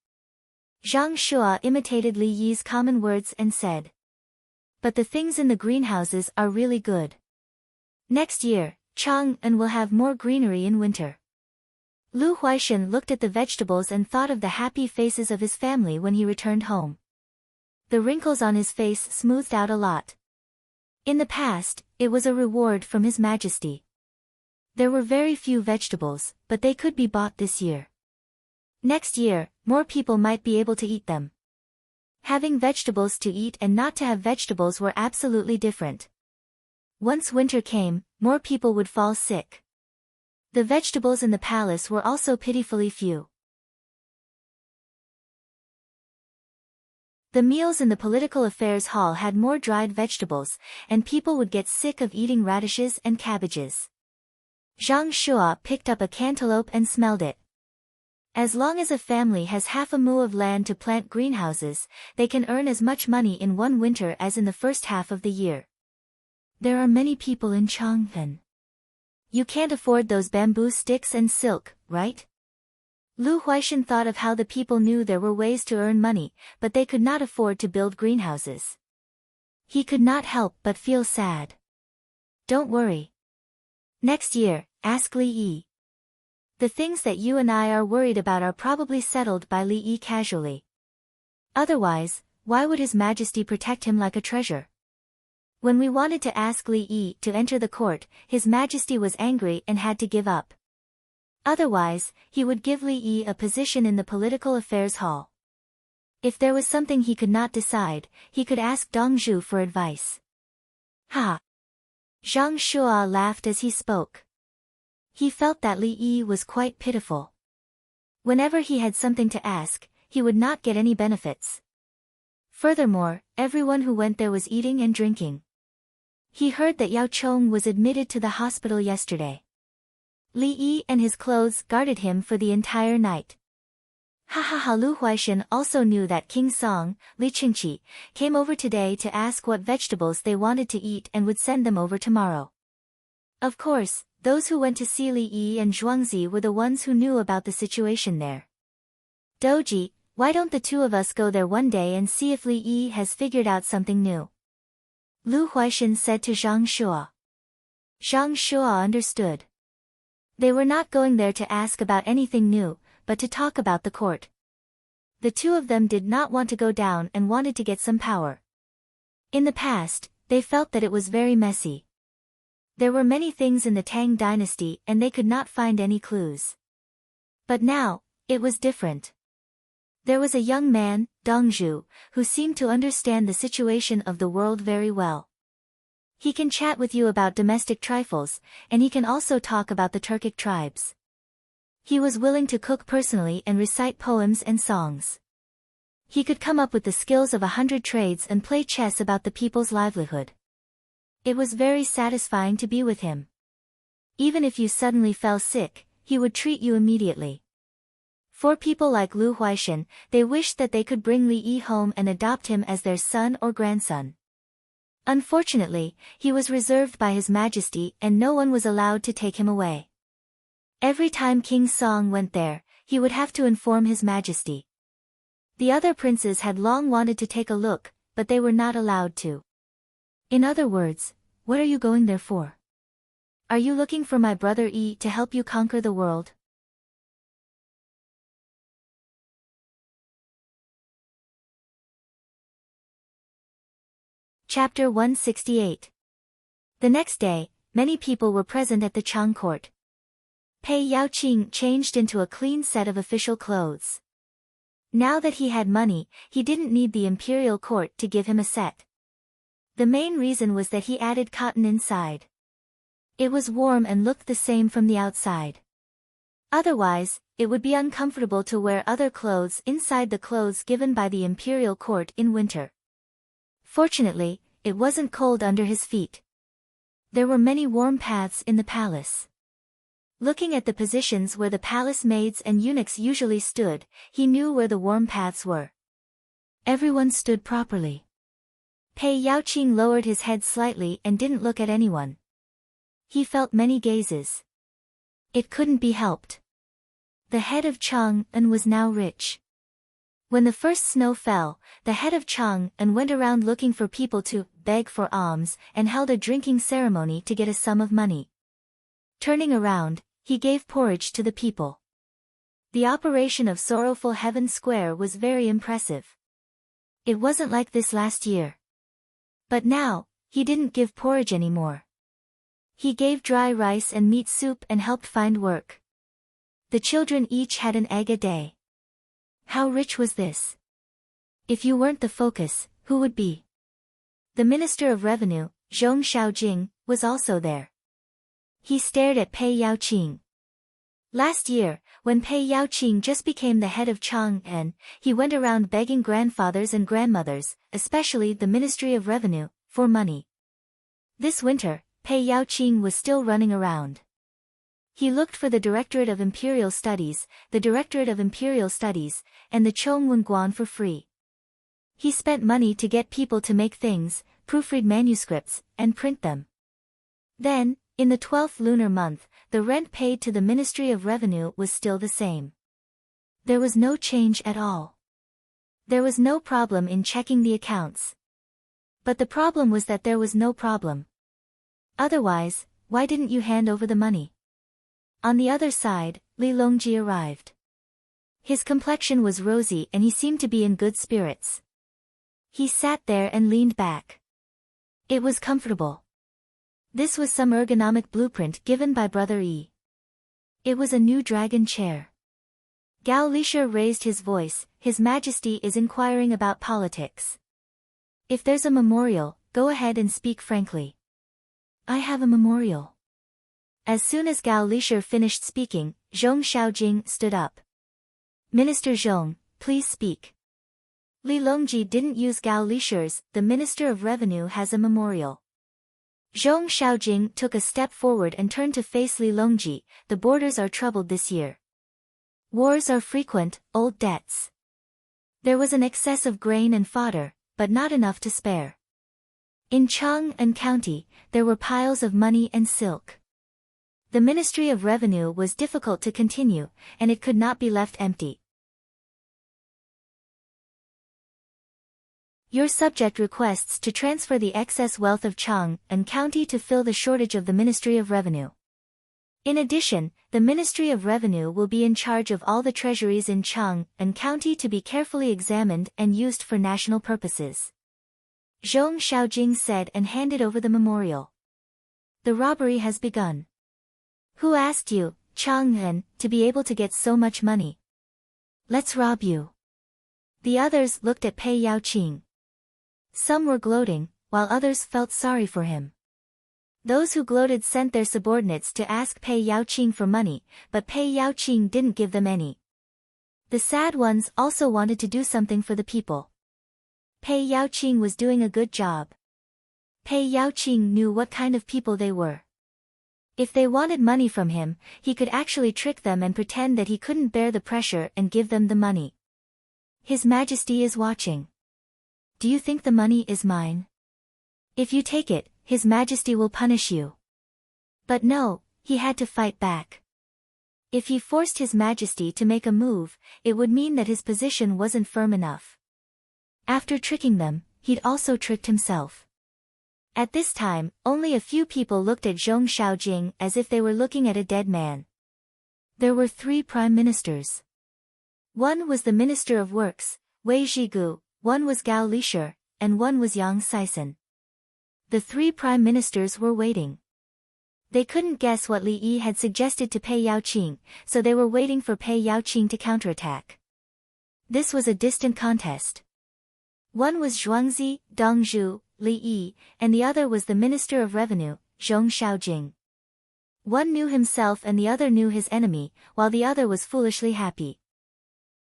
Zhang Shuo imitated Li Yi's common words and said, "But the things in the greenhouses are really good. Next year, Chang'an will have more greenery in winter." Lu Huaishan looked at the vegetables and thought of the happy faces of his family when he returned home. The wrinkles on his face smoothed out a lot. In the past, it was a reward from His Majesty. There were very few vegetables, but they could be bought this year. Next year, more people might be able to eat them. Having vegetables to eat and not to have vegetables were absolutely different. Once winter came, more people would fall sick. The vegetables in the palace were also pitifully few. The meals in the political affairs hall had more dried vegetables, and people would get sick of eating radishes and cabbages. Zhang Shuo picked up a cantaloupe and smelled it. As long as a family has half a mu of land to plant greenhouses, they can earn as much money in one winter as in the first half of the year. There are many people in Chang'an. You can't afford those bamboo sticks and silk, right? Lu Huaishan thought of how the people knew there were ways to earn money, but they could not afford to build greenhouses. He could not help but feel sad. "Don't worry. Next year, ask Li Yi. The things that you and I are worried about are probably settled by Li Yi casually. Otherwise, why would His Majesty protect him like a treasure?" When we wanted to ask Li Yi to enter the court, His Majesty was angry and had to give up. Otherwise, he would give Li Yi a position in the political affairs hall. If there was something he could not decide, he could ask Dongzhu for advice. "Ha!" Zhang Shuo laughed as he spoke. He felt that Li Yi was quite pitiful. Whenever he had something to ask, he would not get any benefits. Furthermore, everyone who went there was eating and drinking. He heard that Yao Chong was admitted to the hospital yesterday. Li Yi and his clothes guarded him for the entire night. Lu Huaishan also knew that King Song, Li Qingqi, came over today to ask what vegetables they wanted to eat and would send them over tomorrow. Of course, those who went to see Li Yi and Zhuangzi were the ones who knew about the situation there. "Doji, why don't the two of us go there one day and see if Li Yi has figured out something new?" Lu Huaishan said to Zhang Shuo. Zhang Shuo understood. They were not going there to ask about anything new, but to talk about the court. The two of them did not want to go down and wanted to get some power. In the past, they felt that it was very messy. There were many things in the Tang dynasty and they could not find any clues. But now, it was different. There was a young man, Dongzhu, who seemed to understand the situation of the world very well. He can chat with you about domestic trifles, and he can also talk about the Turkic tribes. He was willing to cook personally and recite poems and songs. He could come up with the skills of 100 trades and play chess about the people's livelihood. It was very satisfying to be with him. Even if you suddenly fell sick, he would treat you immediately. For people like Lu Huaishan, they wished that they could bring Li Yi home and adopt him as their son or grandson. Unfortunately, he was reserved by His Majesty and no one was allowed to take him away. Every time King Song went there, He would have to inform His Majesty. The other princes had long wanted to take a look, but they were not allowed to. In other words, what are you going there for? Are you looking for my brother Yi to help you conquer the world? Chapter 168. The next day, many people were present at the Chang court. Pei Yaoqing changed into a clean set of official clothes. Now that he had money, he didn't need the imperial court to give him a set. The main reason was that he added cotton inside. It was warm and looked the same from the outside. Otherwise, it would be uncomfortable to wear other clothes inside the clothes given by the imperial court in winter. Fortunately, it wasn't cold under his feet. There were many warm paths in the palace. Looking at the positions where the palace maids and eunuchs usually stood, he knew where the warm paths were. Everyone stood properly. Pei Yaoqing lowered his head slightly and didn't look at anyone. He felt many gazes. It couldn't be helped. The head of Chang'an was now rich. When the first snow fell, the head of Chang'an went around looking for people to beg for alms and held a drinking ceremony to get a sum of money. Turning around, he gave porridge to the people. The operation of Sorrowful Heaven Square was very impressive. It wasn't like this last year. But now, he didn't give porridge anymore. He gave dry rice and meat soup and helped find work. The children each had an egg a day. How rich was this? If you weren't the focus, who would be? The Minister of Revenue, Zhong Xiaojing, was also there. He stared at Pei Yaoqing. Last year, when Pei Yaoqing just became the head of Chang'an, he went around begging grandfathers and grandmothers, especially the Ministry of Revenue, for money. This winter, Pei Yaoqing was still running around. He looked for the Directorate of Imperial Studies, the Directorate of Imperial Studies, and the Chongwenguan for free. He spent money to get people to make things, proofread manuscripts, and print them. Then, in the 12th lunar month, the rent paid to the Ministry of Revenue was still the same. There was no change at all. There was no problem in checking the accounts. But the problem was that there was no problem. Otherwise, why didn't you hand over the money? On the other side, Li Longji arrived. His complexion was rosy and he seemed to be in good spirits. He sat there and leaned back. It was comfortable. This was some ergonomic blueprint given by Brother Yi. It was a new dragon chair. Gao Lisher raised his voice. His Majesty is inquiring about politics. If there's a memorial, go ahead and speak frankly. I have a memorial. As soon as Gao Lisher finished speaking, Zhong Xiaojing stood up. Minister Zhong, please speak. Li Longji didn't use Gao Lisher's, the Minister of Revenue has a memorial. Zhong Xiaojing took a step forward and turned to face Li Longji. The borders are troubled this year. Wars are frequent, old debts. There was an excess of grain and fodder, but not enough to spare. In Chang'an County, there were piles of money and silk. The Ministry of Revenue was difficult to continue, and it could not be left empty. Your subject requests to transfer the excess wealth of Chang'an County to fill the shortage of the Ministry of Revenue. In addition, the Ministry of Revenue will be in charge of all the treasuries in Chang'an County to be carefully examined and used for national purposes. Zhong Xiaojing said and handed over the memorial. The robbery has begun. Who asked you, Chang'an, to be able to get so much money? Let's rob you. The others looked at Pei Yaoqing. Some were gloating, while others felt sorry for him. Those who gloated sent their subordinates to ask Pei Yaoqing for money, but Pei Yaoqing didn't give them any. The sad ones also wanted to do something for the people. Pei Yaoqing was doing a good job. Pei Yaoqing knew what kind of people they were. If they wanted money from him, he could actually trick them and pretend that he couldn't bear the pressure and give them the money. His Majesty is watching. Do you think the money is mine? If you take it, His Majesty will punish you. But no, he had to fight back. If he forced His Majesty to make a move, it would mean that his position wasn't firm enough. After tricking them, he'd also tricked himself. At this time, only a few people looked at Zhong Xiaojing as if they were looking at a dead man. There were 3 prime ministers. One was the Minister of Works, Wei Zhigu, one was Gao Lisher, and one was Yang Sison. The 3 prime ministers were waiting. They couldn't guess what Li Yi had suggested to Pei Yaoqing, so they were waiting for Pei Yaoqing to counterattack. This was a distant contest. One was Zhuangzi, Dongzhu, Li Yi, and the other was the Minister of Revenue, Zhong Xiaojing. One knew himself and the other knew his enemy, while the other was foolishly happy.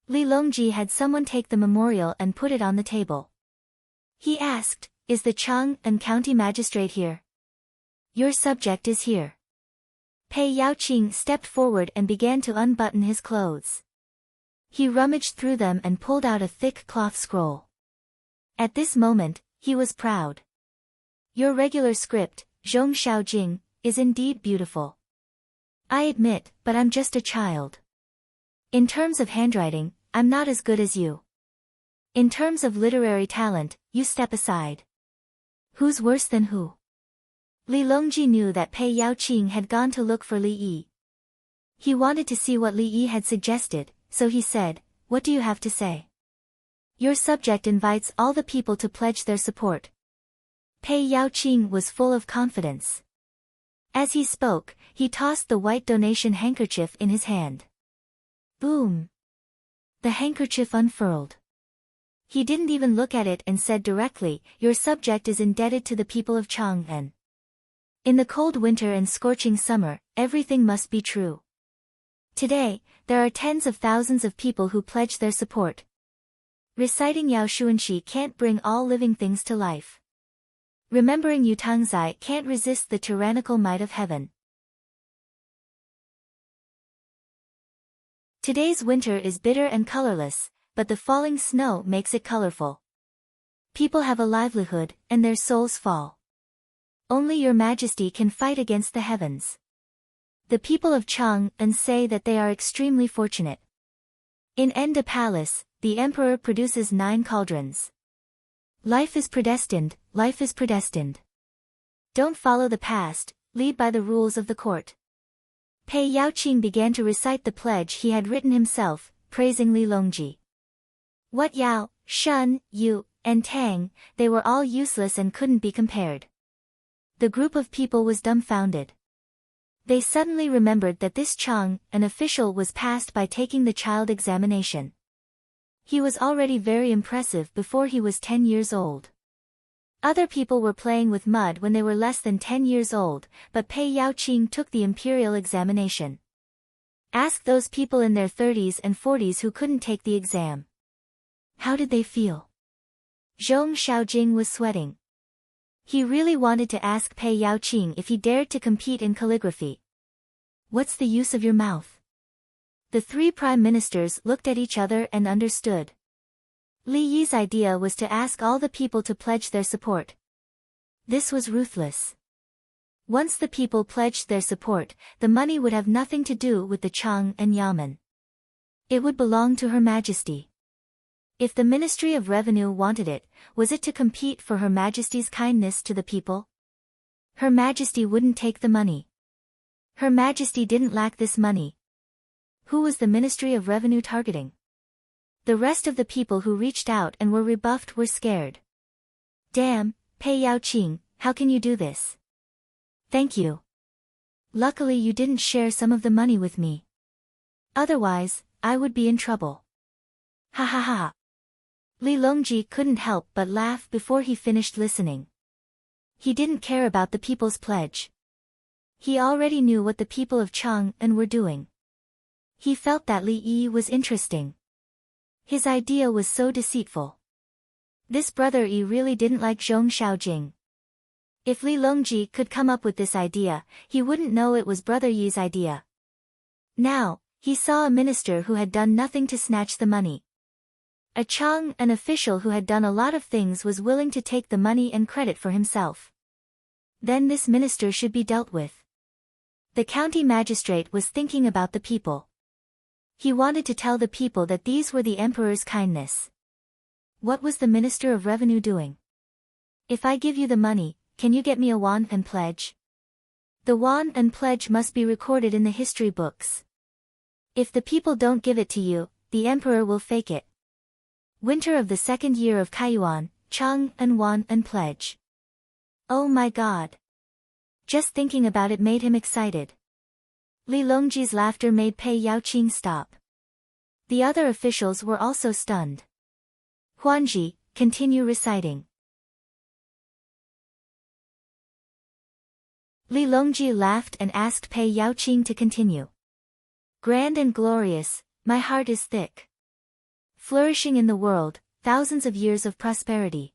Li Longji had someone take the memorial and put it on the table. He asked, "Is the Chang'an County Magistrate here?" "Your subject is here." Pei Yaoqing stepped forward and began to unbutton his clothes. He rummaged through them and pulled out a thick cloth scroll. At this moment, he was proud. "Your regular script, Zhong Xiaojing, is indeed beautiful. I admit, but I'm just a child. In terms of handwriting, I'm not as good as you. In terms of literary talent, you step aside. Who's worse than who?" Li Longji knew that Pei Yaoqing had gone to look for Li Yi. He wanted to see what Li Yi had suggested, so he said, "What do you have to say?" "Your subject invites all the people to pledge their support." Pei Yaoqing was full of confidence. As he spoke, he tossed the white donation handkerchief in his hand. Boom! The handkerchief unfurled. He didn't even look at it and said directly, "Your subject is indebted to the people of Chang'an. In the cold winter and scorching summer, everything must be true. Today, there are tens of thousands of people who pledge their support. Reciting Yao Shuanxi can't bring all living things to life. Remembering Yutangzai can't resist the tyrannical might of heaven. Today's winter is bitter and colorless, but the falling snow makes it colorful. People have a livelihood, and their souls fall. Only your Majesty can fight against the heavens. The people of Chang'an say that they are extremely fortunate. In Enda Palace, the Emperor produces 9 cauldrons. Life is predestined, life is predestined. Don't follow the past, lead by the rules of the court." Pei Yaoqing began to recite the pledge he had written himself, praising Li Longji. What Yao, Shun, Yu, and Tang, they were all useless and couldn't be compared. The group of people was dumbfounded. They suddenly remembered that this Chang, an official, was passed by taking the child examination. He was already very impressive before he was 10 years old. Other people were playing with mud when they were less than 10 years old, but Pei Yaoqing took the imperial examination. Ask those people in their 30s and 40s who couldn't take the exam. How did they feel? Zhong Xiaojing was sweating. He really wanted to ask Pei Yaoqing if he dared to compete in calligraphy. What's the use of your mouth? The 3 prime ministers looked at each other and understood. Li Yi's idea was to ask all the people to pledge their support. This was ruthless. Once the people pledged their support, the money would have nothing to do with the Chang'an Yamen. It would belong to Her Majesty. If the Ministry of Revenue wanted it, was it to compete for Her Majesty's kindness to the people? Her Majesty wouldn't take the money. Her Majesty didn't lack this money. Who was the Ministry of Revenue targeting? The rest of the people who reached out and were rebuffed were scared. Damn, Pei Yaoqing, how can you do this? Thank you. Luckily you didn't share some of the money with me. Otherwise, I would be in trouble. Ha ha ha. Li Longji couldn't help but laugh before he finished listening. He didn't care about the people's pledge. He already knew what the people of Chang'an were doing. He felt that Li Yi was interesting. His idea was so deceitful. This brother Yi really didn't like Zhong Xiaojing. If Li Longji could come up with this idea, he wouldn't know it was brother Yi's idea. Now, he saw a minister who had done nothing to snatch the money. A Chang, an official who had done a lot of things, was willing to take the money and credit for himself. Then this minister should be dealt with. The county magistrate was thinking about the people. He wanted to tell the people that these were the emperor's kindness. What was the Minister of Revenue doing? If I give you the money, can you get me a wand and pledge? The wand and pledge must be recorded in the history books. If the people don't give it to you, the emperor will fake it. Winter of the second year of Kaiyuan, Chang and wand and pledge. Oh my God. Just thinking about it made him excited. Li Longji's laughter made Pei Yaoqing stop. The other officials were also stunned. Huanji, continue reciting. Li Longji laughed and asked Pei Yaoqing to continue. Grand and glorious, my heart is thick. Flourishing in the world, thousands of years of prosperity.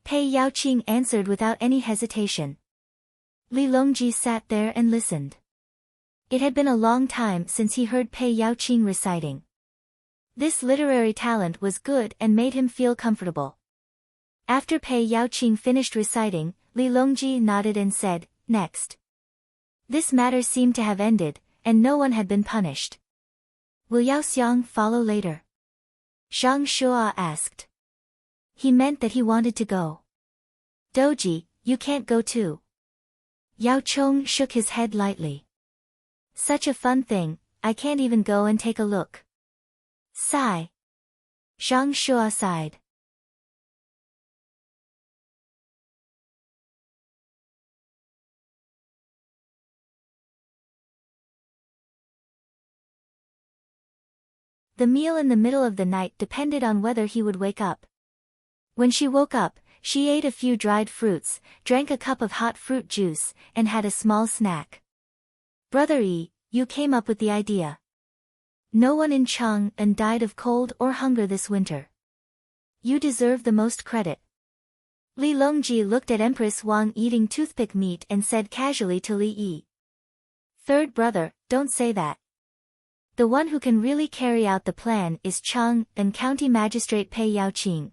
Pei Yaoqing answered without any hesitation. Li Longji sat there and listened. It had been a long time since he heard Pei Yaoqing reciting. This literary talent was good and made him feel comfortable. After Pei Yaoqing finished reciting, Li Longji nodded and said, "Next." This matter seemed to have ended, and no one had been punished. Will Yao Xiang follow later? Zhang Shua asked. He meant that he wanted to go. Doji, you can't go too. Yao Chong shook his head lightly. Such a fun thing, I can't even go and take a look. Sigh. Zhang Shua sighed. The meal in the middle of the night depended on whether he would wake up. When she woke up, she ate a few dried fruits, drank a cup of hot fruit juice, and had a small snack. Brother Yi, you came up with the idea. No one in Chang'an died of cold or hunger this winter. You deserve the most credit. Li Longji looked at Empress Wang eating toothpick meat and said casually to Li Yi. Third brother, don't say that. The one who can really carry out the plan is Chang'an County Magistrate Pei Yaoqing.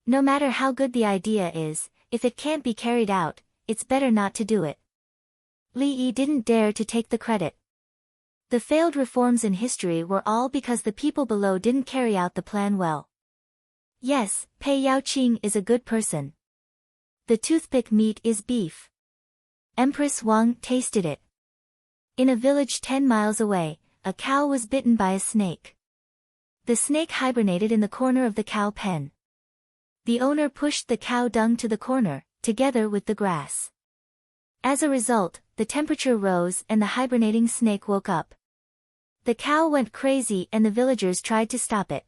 No matter how good the idea is, if it can't be carried out, it's better not to do it. Li Yi didn't dare to take the credit. The failed reforms in history were all because the people below didn't carry out the plan well. Yes, Pei Yaoqing is a good person. The toothpick meat is beef. Empress Wang tasted it. In a village 10 miles away, a cow was bitten by a snake. The snake hibernated in the corner of the cow pen. The owner pushed the cow dung to the corner, together with the grass. As a result, the temperature rose and the hibernating snake woke up. The cow went crazy and the villagers tried to stop it.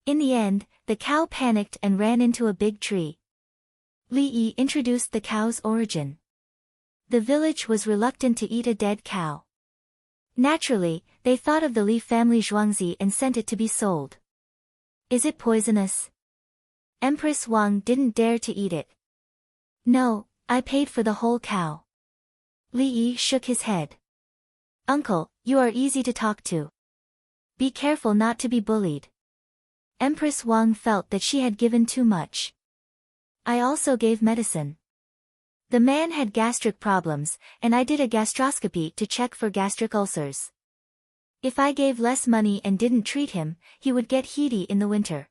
In the end, the cow panicked and ran into a big tree. Li Yi introduced the cow's origin. The village was reluctant to eat a dead cow. Naturally, they thought of the Li family Zhuangzi and sent it to be sold. Is it poisonous? Empress Wang didn't dare to eat it. No, I paid for the whole cow. Li Yi shook his head. Uncle, you are easy to talk to. Be careful not to be bullied. Empress Wang felt that she had given too much. I also gave medicine. The man had gastric problems, and I did a gastroscopy to check for gastric ulcers. If I gave less money and didn't treat him, he would get heaty in the winter.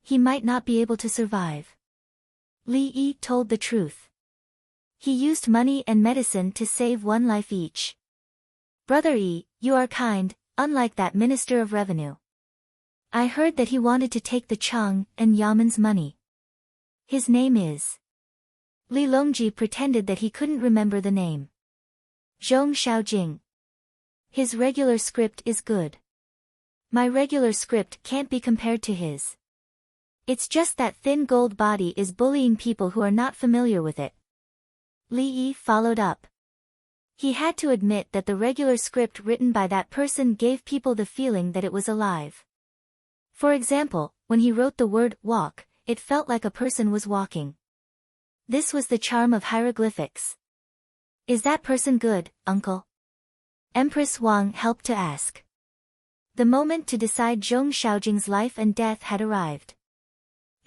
He might not be able to survive. Li Yi told the truth. He used money and medicine to save one life each. Brother Yi, you are kind, unlike that Minister of Revenue. I heard that he wanted to take the Chang and Yaman's money. His name is... Li Longji pretended that he couldn't remember the name. Zhong Xiaojing. His regular script is good. My regular script can't be compared to his. It's just that thin gold body is bullying people who are not familiar with it. Li Yi followed up. He had to admit that the regular script written by that person gave people the feeling that it was alive. For example, when he wrote the word walk, it felt like a person was walking. This was the charm of hieroglyphics. Is that person good, uncle? Empress Wang helped to ask. The moment to decide Zhong Xiaojing's life and death had arrived.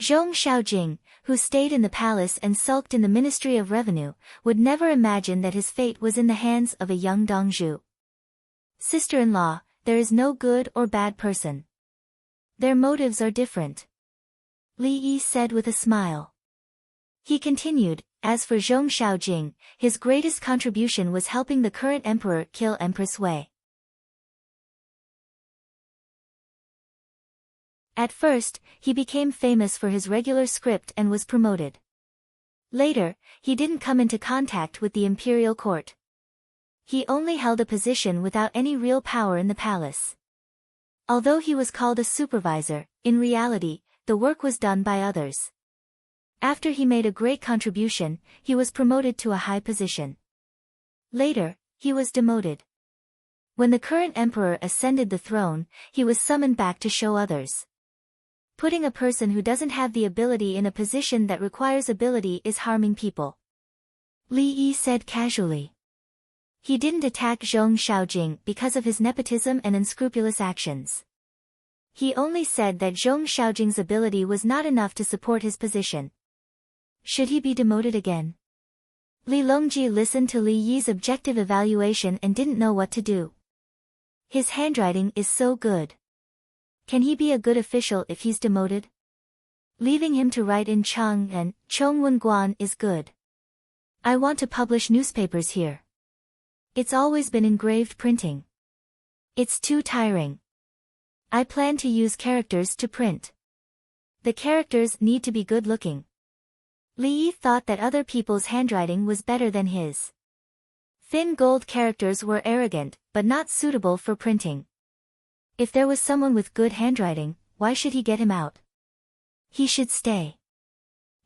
Zhong Xiaojing, who stayed in the palace and sulked in the Ministry of Revenue, would never imagine that his fate was in the hands of a young Dongzhu. Sister-in-law, there is no good or bad person. Their motives are different. Li Yi said with a smile. He continued, as for Zhong Xiaojing, his greatest contribution was helping the current emperor kill Empress Wei. At first, he became famous for his regular script and was promoted. Later, he didn't come into contact with the imperial court. He only held a position without any real power in the palace. Although he was called a supervisor, in reality, the work was done by others. After he made a great contribution, he was promoted to a high position. Later, he was demoted. When the current emperor ascended the throne, he was summoned back to show others. Putting a person who doesn't have the ability in a position that requires ability is harming people. Li Yi said casually. He didn't attack Zhong Xiaojing because of his nepotism and unscrupulous actions. He only said that Zhong Xiaojing's ability was not enough to support his position. Should he be demoted again? Li Longji listened to Li Yi's objective evaluation and didn't know what to do. His handwriting is so good. Can he be a good official if he's demoted? Leaving him to write in Cheng and Chongwenguan is good. I want to publish newspapers here. It's always been engraved printing. It's too tiring. I plan to use characters to print. The characters need to be good-looking. Li Yi thought that other people's handwriting was better than his. Thin gold characters were arrogant, but not suitable for printing. If there was someone with good handwriting, why should he get him out? He should stay.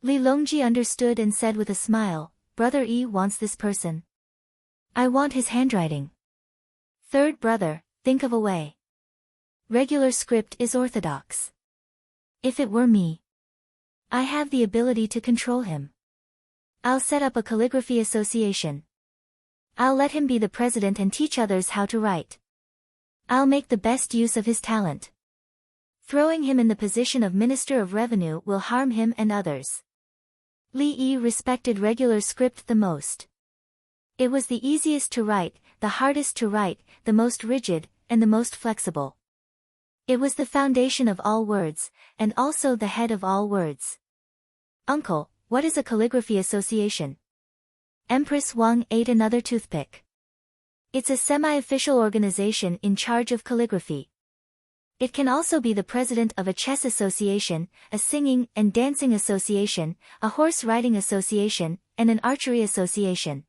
Li Longji understood and said with a smile, Brother Yi wants this person. I want his handwriting. Third brother, think of a way. Regular script is orthodox. If it were me, I have the ability to control him. I'll set up a calligraphy association. I'll let him be the president and teach others how to write. I'll make the best use of his talent. Throwing him in the position of Minister of Revenue will harm him and others. Li Yi respected regular script the most. It was the easiest to write, the hardest to write, the most rigid, and the most flexible. It was the foundation of all words, and also the head of all words. Uncle, what is a calligraphy association? Empress Wang ate another toothpick. It's a semi-official organization in charge of calligraphy. It can also be the president of a chess association, a singing and dancing association, a horse riding association, and an archery association.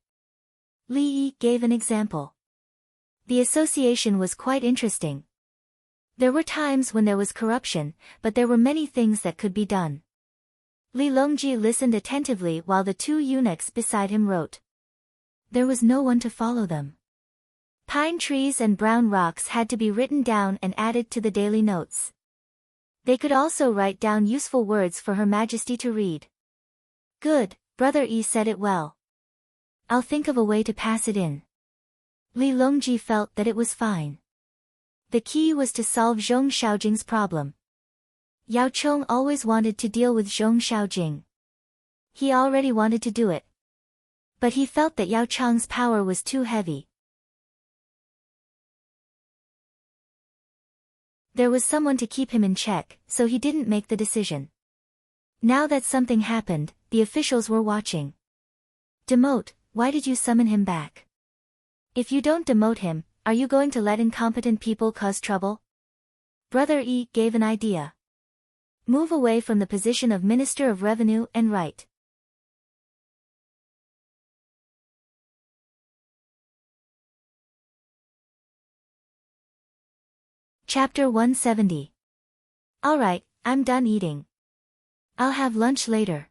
Li Yi gave an example. The association was quite interesting. There were times when there was corruption, but there were many things that could be done. Li Longji listened attentively while the two eunuchs beside him wrote. There was no one to follow them. Pine trees and brown rocks had to be written down and added to the daily notes. They could also write down useful words for Her Majesty to read. Good, Brother Yi said it well. I'll think of a way to pass it in. Li Longji felt that it was fine. The key was to solve Zhong Xiaojing's problem. Yao Chong always wanted to deal with Zhong Xiaojing. He already wanted to do it. But he felt that Yao Chong's power was too heavy. There was someone to keep him in check, so he didn't make the decision. Now that something happened, the officials were watching. Demote, why did you summon him back? If you don't demote him, are you going to let incompetent people cause trouble? Brother Yi gave an idea. Move away from the position of Minister of Revenue and write. Chapter 170. Alright, I'm done eating. I'll have lunch later.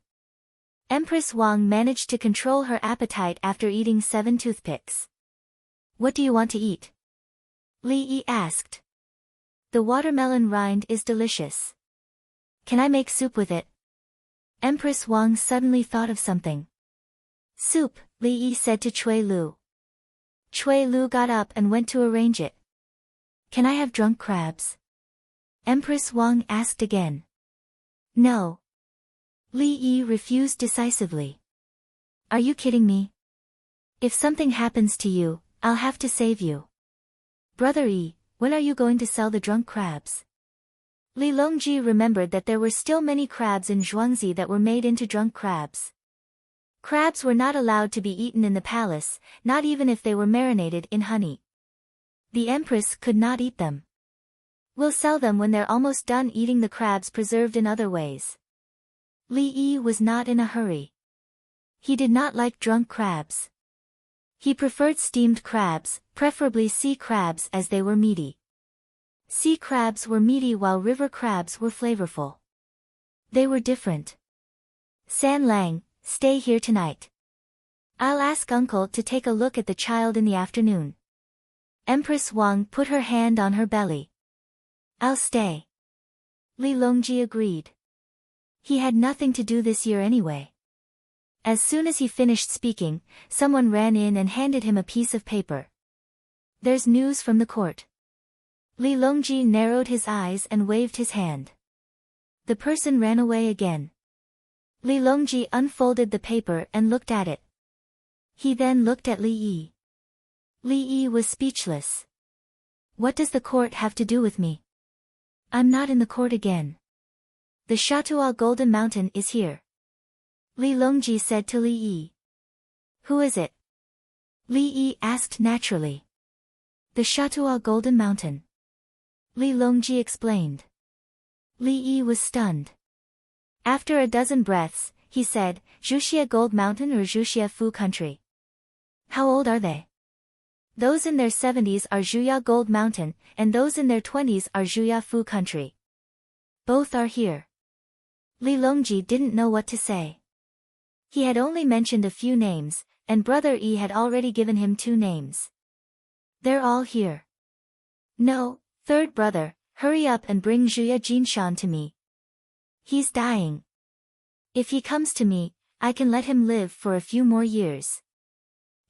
Empress Wang managed to control her appetite after eating 7 toothpicks. What do you want to eat? Li Yi asked. The watermelon rind is delicious. Can I make soup with it? Empress Wang suddenly thought of something. Soup, Li Yi said to Cui Lu. Cui Lu got up and went to arrange it. Can I have drunk crabs? Empress Wang asked again. No. Li Yi refused decisively. Are you kidding me? If something happens to you, I'll have to save you. Brother Yi, when are you going to sell the drunk crabs? Li Longji remembered that there were still many crabs in Zhuangzi that were made into drunk crabs. Crabs were not allowed to be eaten in the palace, not even if they were marinated in honey. The empress could not eat them. We'll sell them when they're almost done eating the crabs preserved in other ways. Li Yi was not in a hurry. He did not like drunk crabs. He preferred steamed crabs, preferably sea crabs, as they were meaty. Sea crabs were meaty while river crabs were flavorful. They were different. San Lang, stay here tonight. I'll ask uncle to take a look at the child in the afternoon. Empress Wang put her hand on her belly. I'll stay. Li Longji agreed. He had nothing to do this year anyway. As soon as he finished speaking, someone ran in and handed him a piece of paper. There's news from the court. Li Longji narrowed his eyes and waved his hand. The person ran away again. Li Longji unfolded the paper and looked at it. He then looked at Li Yi. Li Yi was speechless. What does the court have to do with me? I'm not in the court again. The Chateau Golden Mountain is here. Li Longji said to Li Yi. Who is it? Li Yi asked naturally. The Chateau Golden Mountain. Li Longji explained. Li Yi was stunned. After a dozen breaths, he said, Zhuxia Gold Mountain or Zhuxia Fu Country? How old are they? Those in their 70s are Zhuya Gold Mountain, and those in their 20s are Zhuya Fu Country. Both are here. Li Longji didn't know what to say. He had only mentioned a few names, and Brother Yi had already given him 2 names. They're all here. No, third brother, hurry up and bring Zhuya Jinshan to me. He's dying. If he comes to me, I can let him live for a few more years.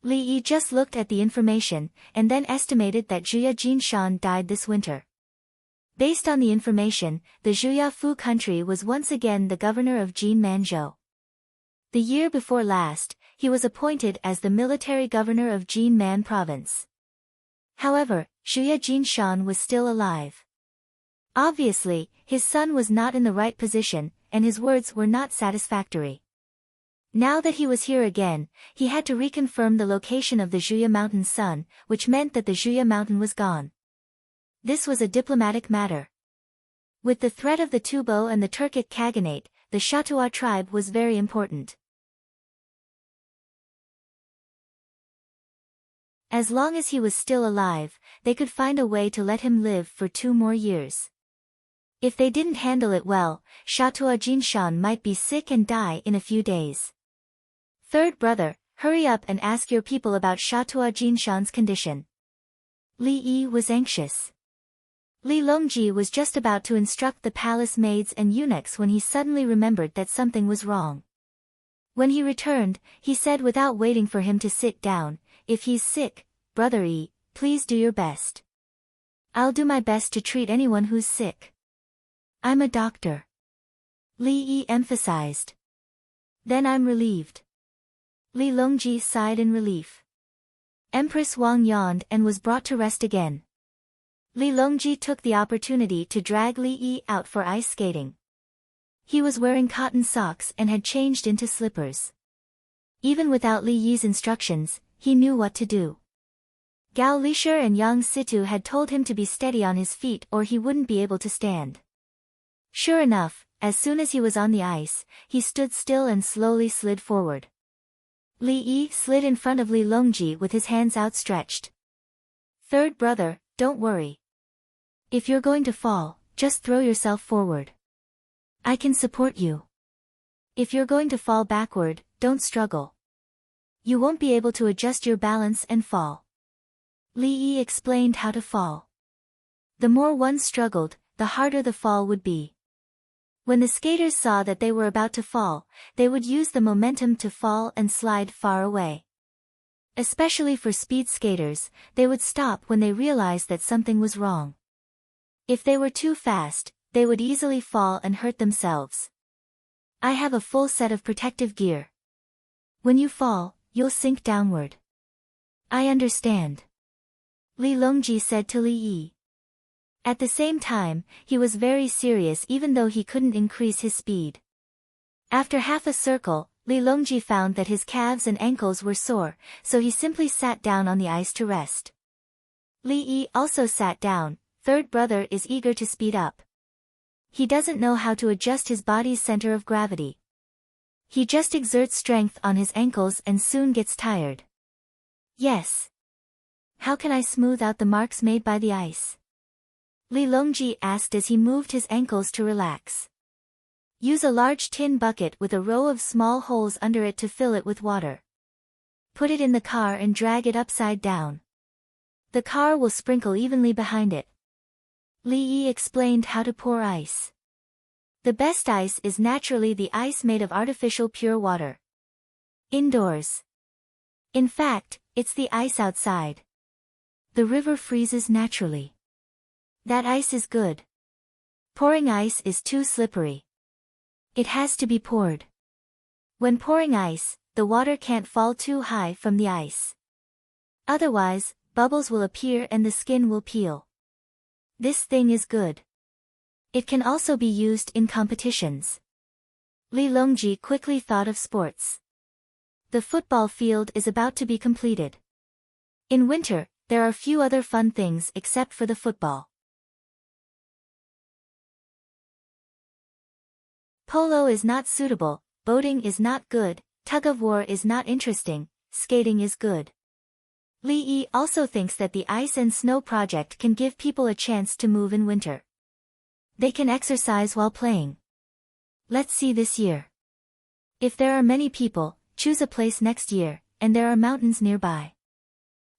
Li Yi just looked at the information, and then estimated that Zhuya Jinshan died this winter. Based on the information, the Zhuya Fu country was once again the governor of Jin Manzhou. The year before last, he was appointed as the military governor of Jinman province. However, Zhuya Jinshan was still alive. Obviously, his son was not in the right position, and his words were not satisfactory. Now that he was here again, he had to reconfirm the location of the Zhuya Mountain's son, which meant that the Zhuya Mountain was gone. This was a diplomatic matter. With the threat of the Tubo and the Turkic Khaganate, the Chatua tribe was very important. As long as he was still alive, they could find a way to let him live for 2 more years. If they didn't handle it well, Chatua Jinshan might be sick and die in a few days. Third brother, hurry up and ask your people about Chatua Jinshan's condition. Li Yi was anxious. Li Longji was just about to instruct the palace maids and eunuchs when he suddenly remembered that something was wrong. When he returned, he said without waiting for him to sit down, if he's sick, Brother Yi, please do your best. I'll do my best to treat anyone who's sick. I'm a doctor. Li Yi emphasized. Then I'm relieved. Li Longji sighed in relief. Empress Wang yawned and was brought to rest again. Li Longji took the opportunity to drag Li Yi out for ice skating. He was wearing cotton socks and had changed into slippers. Even without Li Yi's instructions, he knew what to do. Gao Lisher and Yang Situ had told him to be steady on his feet or he wouldn't be able to stand. Sure enough, as soon as he was on the ice, he stood still and slowly slid forward. Li Yi slid in front of Li Longji with his hands outstretched. Third brother, don't worry. If you're going to fall, just throw yourself forward. I can support you. If you're going to fall backward, don't struggle. You won't be able to adjust your balance and fall. Li Yi explained how to fall. The more one struggled, the harder the fall would be. When the skaters saw that they were about to fall, they would use the momentum to fall and slide far away. Especially for speed skaters, they would stop when they realized that something was wrong. If they were too fast, they would easily fall and hurt themselves. I have a full set of protective gear. When you fall, you'll sink downward. I understand. Li Longji said to Li Yi. At the same time, he was very serious even though he couldn't increase his speed. After half a circle, Li Longji found that his calves and ankles were sore, so he simply sat down on the ice to rest. Li Yi also sat down. Third brother is eager to speed up. He doesn't know how to adjust his body's center of gravity. He just exerts strength on his ankles and soon gets tired. Yes. How can I smooth out the marks made by the ice? Li Longji asked as he moved his ankles to relax. Use a large tin bucket with a row of small holes under it to fill it with water. Put it in the car and drag it upside down. The car will sprinkle evenly behind it. Li Yi explained how to pour ice. The best ice is naturally the ice made of artificial pure water. Indoors. In fact, it's the ice outside. The river freezes naturally. That ice is good. Pouring ice is too slippery. It has to be poured. When pouring ice, the water can't fall too high from the ice. Otherwise, bubbles will appear and the skin will peel. This thing is good. It can also be used in competitions. Li Longji quickly thought of sports. The football field is about to be completed. In winter, there are few other fun things except for the football. Polo is not suitable, boating is not good, tug-of-war is not interesting, skating is good. Li Yi also thinks that the Ice and Snow project can give people a chance to move in winter. They can exercise while playing. Let's see this year. If there are many people, choose a place next year, and there are mountains nearby.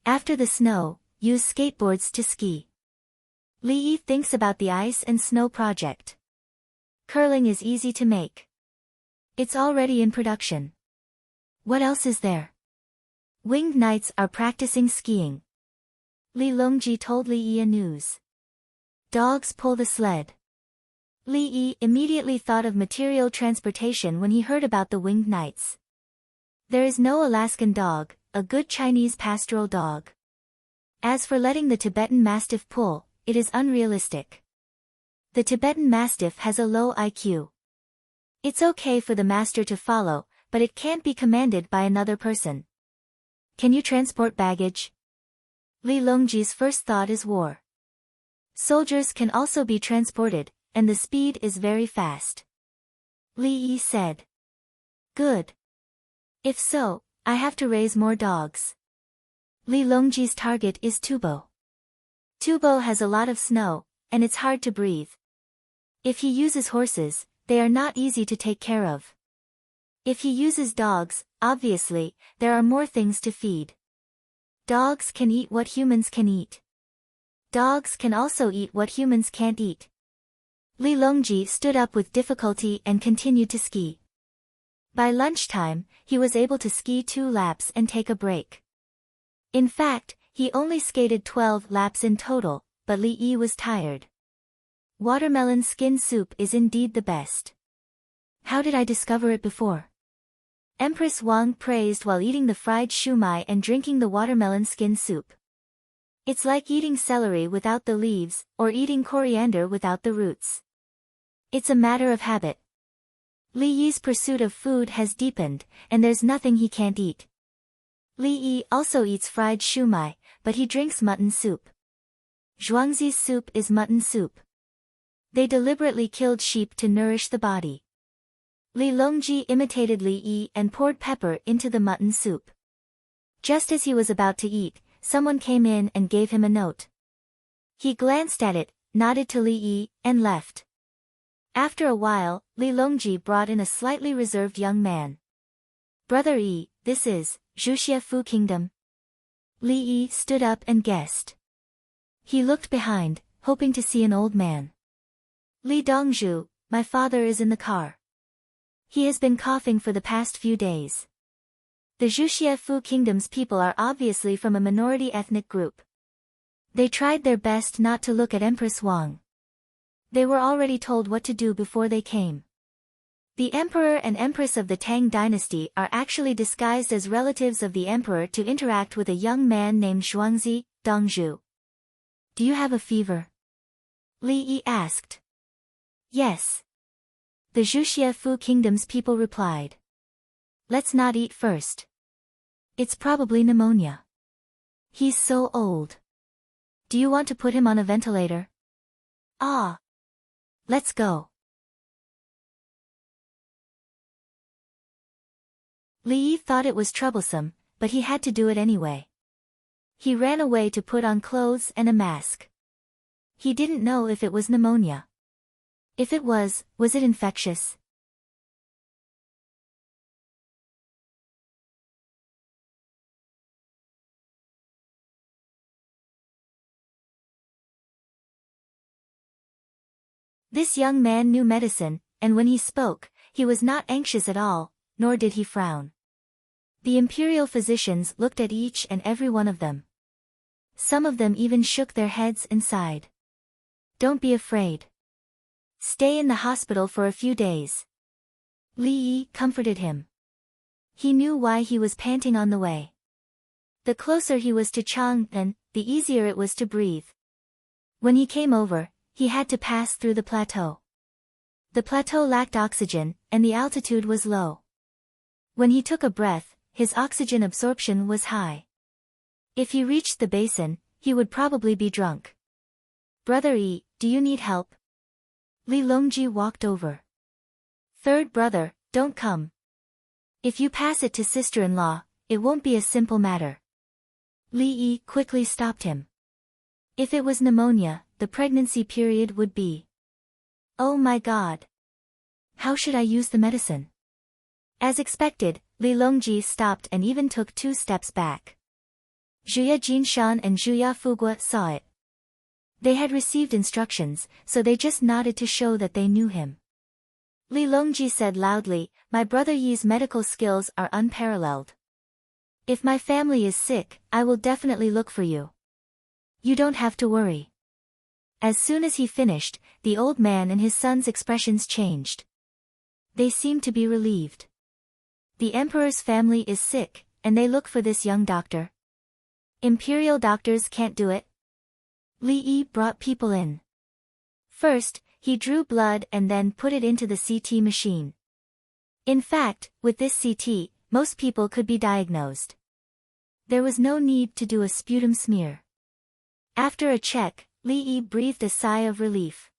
After the snow, use skateboards to ski. Li Yi thinks about the Ice and Snow project. Curling is easy to make. It's already in production. What else is there? Winged knights are practicing skiing. Li Longji told Li Yi a news. Dogs pull the sled. Li Yi immediately thought of material transportation when he heard about the winged knights. There is no Alaskan dog, a good Chinese pastoral dog. As for letting the Tibetan Mastiff pull, it is unrealistic. The Tibetan Mastiff has a low IQ. It's okay for the master to follow, but it can't be commanded by another person. Can you transport baggage? Li Longji's first thought is war. Soldiers can also be transported, and the speed is very fast. Li Yi said. Good. If so, I have to raise more dogs. Li Longji's target is Tubo. Tubo has a lot of snow, and it's hard to breathe. If he uses horses, they are not easy to take care of. If he uses dogs, obviously, there are more things to feed. Dogs can eat what humans can eat. Dogs can also eat what humans can't eat. Li Longji stood up with difficulty and continued to ski. By lunchtime, he was able to ski 2 laps and take a break. In fact, he only skated 12 laps in total, but Li Yi was tired. Watermelon skin soup is indeed the best. How did I discover it before? Empress Wang praised while eating the fried shumai and drinking the watermelon skin soup. It's like eating celery without the leaves, or eating coriander without the roots. It's a matter of habit. Li Yi's pursuit of food has deepened, and there's nothing he can't eat. Li Yi also eats fried shumai, but he drinks mutton soup. Zhuangzi's soup is mutton soup. They deliberately killed sheep to nourish the body. Li Longji imitated Li Yi and poured pepper into the mutton soup. Just as he was about to eat, someone came in and gave him a note. He glanced at it, nodded to Li Yi, and left. After a while, Li Longji brought in a slightly reserved young man. Brother Yi, this is Zhuxia Fu Kingdom. Li Yi stood up and guessed. He looked behind, hoping to see an old man. Li Dongzhu, my father is in the car. He has been coughing for the past few days. The Zhuxia Fu Kingdom's people are obviously from a minority ethnic group. They tried their best not to look at Empress Wang. They were already told what to do before they came. The emperor and empress of the Tang dynasty are actually disguised as relatives of the emperor to interact with a young man named Xuangzi, Dongzhu. Do you have a fever? Li Yi asked. Yes. The Zhuxiefu kingdom's people replied. Let's not eat first. It's probably pneumonia. He's so old. Do you want to put him on a ventilator? Ah. Let's go. Li Yi thought it was troublesome, but he had to do it anyway. He ran away to put on clothes and a mask. He didn't know if it was pneumonia. If it was it infectious? This young man knew medicine, and when he spoke, he was not anxious at all, nor did he frown. The imperial physicians looked at each and every one of them. Some of them even shook their heads and sighed. Don't be afraid. Stay in the hospital for a few days. Li Yi comforted him. He knew why he was panting on the way. The closer he was to Chang'an, the easier it was to breathe. When he came over, he had to pass through the plateau. The plateau lacked oxygen, and the altitude was low. When he took a breath, his oxygen absorption was high. If he reached the basin, he would probably be drunk. Brother Yi, do you need help? Li Longji walked over. Third brother, don't come. If you pass it to sister-in-law, it won't be a simple matter. Li Yi quickly stopped him. If it was pneumonia, the pregnancy period would be. Oh my God. How should I use the medicine? As expected, Li Longji stopped and even took 2 steps back. Zhuya Jinshan and Zhuya Fugua saw it. They had received instructions, so they just nodded to show that they knew him. Li Longji said loudly, my brother Yi's medical skills are unparalleled. If my family is sick, I will definitely look for you. You don't have to worry. As soon as he finished, the old man and his son's expressions changed. They seemed to be relieved. The emperor's family is sick, and they look for this young doctor. Imperial doctors can't do it. Li Yi brought people in. First, he drew blood and then put it into the CT machine. In fact, with this CT, most people could be diagnosed. There was no need to do a sputum smear. After a check, Li Yi breathed a sigh of relief.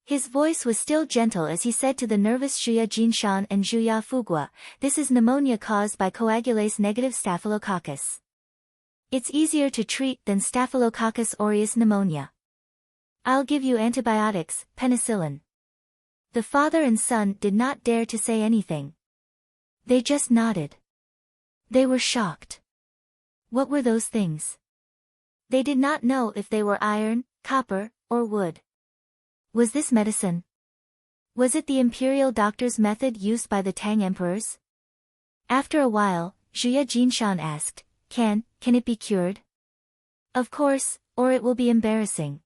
His voice was still gentle as he said to the nervous Zhuya Jinshan and Zhuya Fugua, this is pneumonia caused by coagulase-negative staphylococcus. It's easier to treat than Staphylococcus aureus pneumonia. I'll give you antibiotics, penicillin. The father and son did not dare to say anything. They just nodded. They were shocked. What were those things? They did not know if they were iron, copper, or wood. Was this medicine? Was it the imperial doctor's method used by the Tang emperors? After a while, Zhuya Jinshan asked, Can it be cured? Of course, or it will be embarrassing.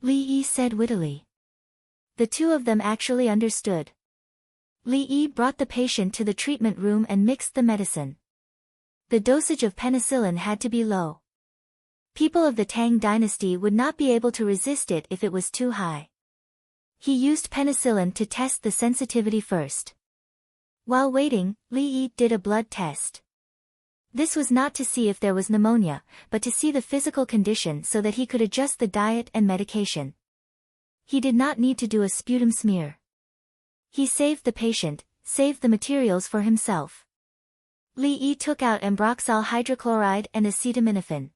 Li Yi said wittily. The two of them actually understood. Li Yi brought the patient to the treatment room and mixed the medicine. The dosage of penicillin had to be low. People of the Tang dynasty would not be able to resist it if it was too high. He used penicillin to test the sensitivity first. While waiting, Li Yi did a blood test. This was not to see if there was pneumonia, but to see the physical condition so that he could adjust the diet and medication. He did not need to do a sputum smear. He saved the patient, saved the materials for himself. Li Yi took out ambroxyl hydrochloride and acetaminophen.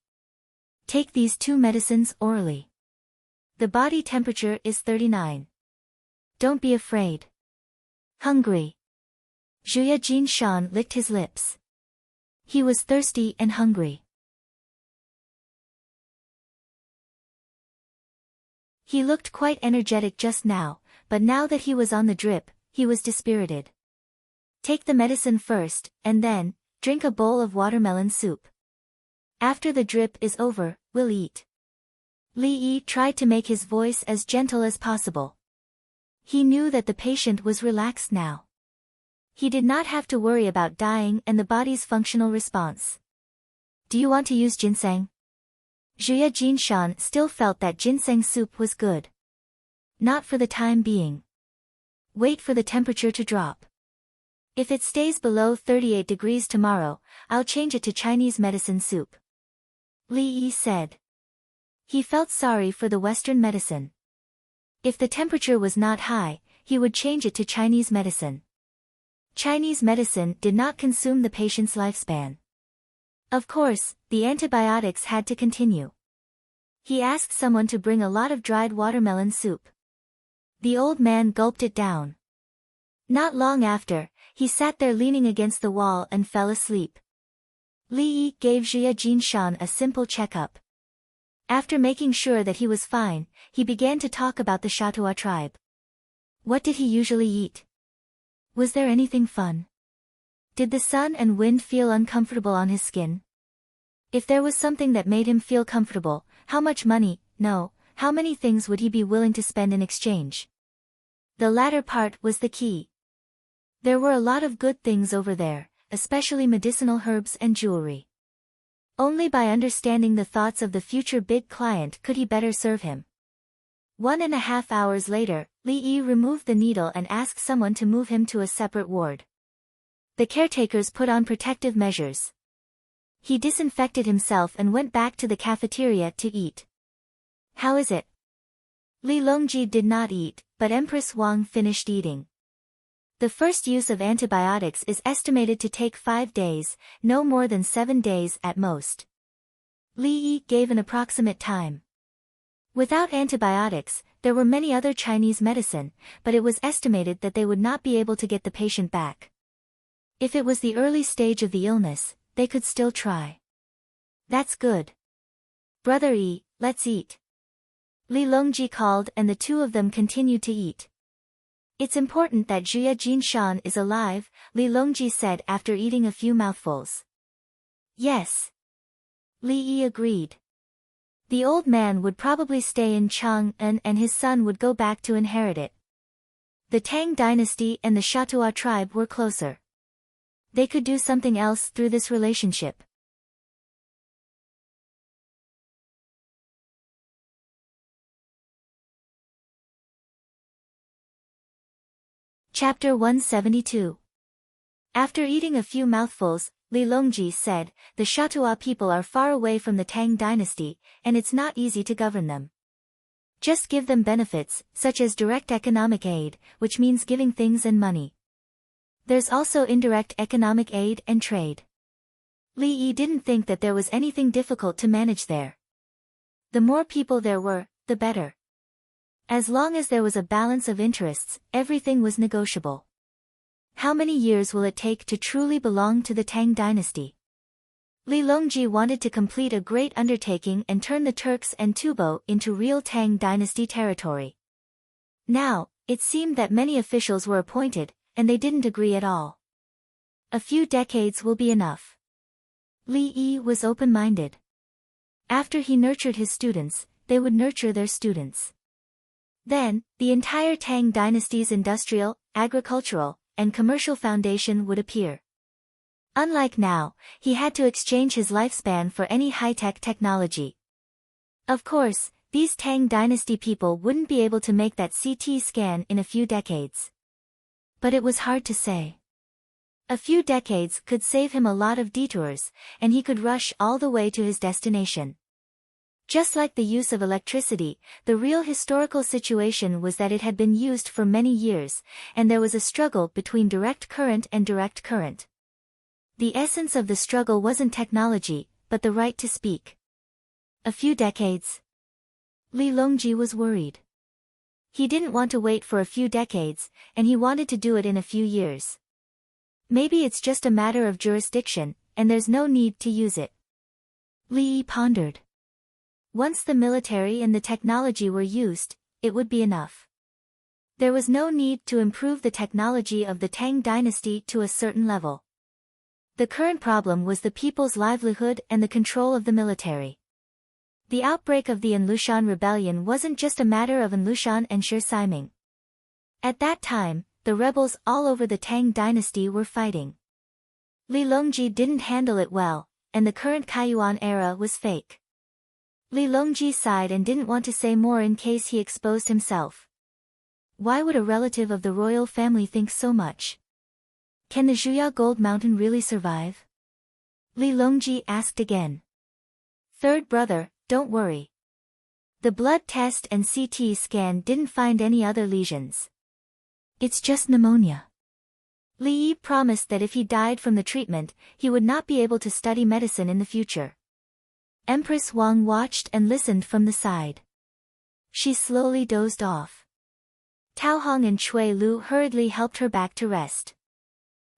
Take these 2 medicines orally. The body temperature is 39. Don't be afraid. Hungry. Zhuya Jinshan licked his lips. He was thirsty and hungry. He looked quite energetic just now, but now that he was on the drip, he was dispirited. Take the medicine first, and then, drink a bowl of watermelon soup. After the drip is over, we'll eat. Li Yi tried to make his voice as gentle as possible. He knew that the patient was relaxed now. He did not have to worry about dying and the body's functional response. Do you want to use ginseng? Zhuya Jinshan still felt that ginseng soup was good. Not for the time being. Wait for the temperature to drop. If it stays below 38 degrees tomorrow, I'll change it to Chinese medicine soup. Li Yi said. He felt sorry for the Western medicine. If the temperature was not high, he would change it to Chinese medicine. Chinese medicine did not consume the patient's lifespan. Of course, the antibiotics had to continue. He asked someone to bring a lot of dried watermelon soup. The old man gulped it down. Not long after, he sat there leaning against the wall and fell asleep. Li Yi gave Zhuya Jinshan a simple checkup. After making sure that he was fine, he began to talk about the Shatua tribe. What did he usually eat? Was there anything fun? Did the sun and wind feel uncomfortable on his skin? If there was something that made him feel comfortable, how much money, no, how many things would he be willing to spend in exchange? The latter part was the key. There were a lot of good things over there, especially medicinal herbs and jewelry. Only by understanding the thoughts of the future big client could he better serve him. 1.5 hours later, Li Yi removed the needle and asked someone to move him to a separate ward. The caretakers put on protective measures. He disinfected himself and went back to the cafeteria to eat. How is it? Li Longji did not eat, but Empress Wang finished eating. The first use of antibiotics is estimated to take 5 days, no more than 7 days at most. Li Yi gave an approximate time. Without antibiotics, there were many other Chinese medicine, but it was estimated that they would not be able to get the patient back. If it was the early stage of the illness, they could still try. That's good. Brother Yi, let's eat. Li Longji called and the two of them continued to eat. It's important that Zhuya Jinshan is alive, Li Longji said after eating a few mouthfuls. Yes. Li Yi agreed. The old man would probably stay in Chang'an and his son would go back to inherit it. The Tang dynasty and the Shatua tribe were closer. They could do something else through this relationship. Chapter 172. After eating a few mouthfuls, Li Longji said, the Shatua people are far away from the Tang dynasty, and it's not easy to govern them. Just give them benefits, such as direct economic aid, which means giving things and money. There's also indirect economic aid and trade. Li Yi didn't think that there was anything difficult to manage there. The more people there were, the better. As long as there was a balance of interests, everything was negotiable. How many years will it take to truly belong to the Tang dynasty? Li Longji wanted to complete a great undertaking and turn the Turks and Tubo into real Tang dynasty territory. Now, it seemed that many officials were appointed, and they didn't agree at all. A few decades will be enough. Li Yi was open-minded. After he nurtured his students, they would nurture their students. Then, the entire Tang dynasty's industrial, agricultural, and commercial foundation would appear. Unlike now, he had to exchange his lifespan for any high-tech technology. Of course, these Tang dynasty people wouldn't be able to make that CT scan in a few decades. But it was hard to say. A few decades could save him a lot of detours, and he could rush all the way to his destination. Just like the use of electricity, the real historical situation was that it had been used for many years, and there was a struggle between direct current and direct current. The essence of the struggle wasn't technology, but the right to speak. A few decades. Li Longji was worried. He didn't want to wait for a few decades, and he wanted to do it in a few years. Maybe it's just a matter of jurisdiction, and there's no need to use it. Li Yi pondered. Once the military and the technology were used, it would be enough. There was no need to improve the technology of the Tang dynasty to a certain level. The current problem was the people's livelihood and the control of the military. The outbreak of the Anlushan rebellion wasn't just a matter of Anlushan and Shir Siming. At that time, the rebels all over the Tang dynasty were fighting. Li Longji didn't handle it well, and the current Kaiyuan era was fake. Li Longji sighed and didn't want to say more in case he exposed himself. Why would a relative of the royal family think so much? Can the Zhuya Gold Mountain really survive? Li Longji asked again. Third brother, don't worry. The blood test and CT scan didn't find any other lesions. It's just pneumonia. Li Yi promised that if he died from the treatment, he would not be able to study medicine in the future. Empress Wang watched and listened from the side. She slowly dozed off. Tao Hong and Cui Lu hurriedly helped her back to rest.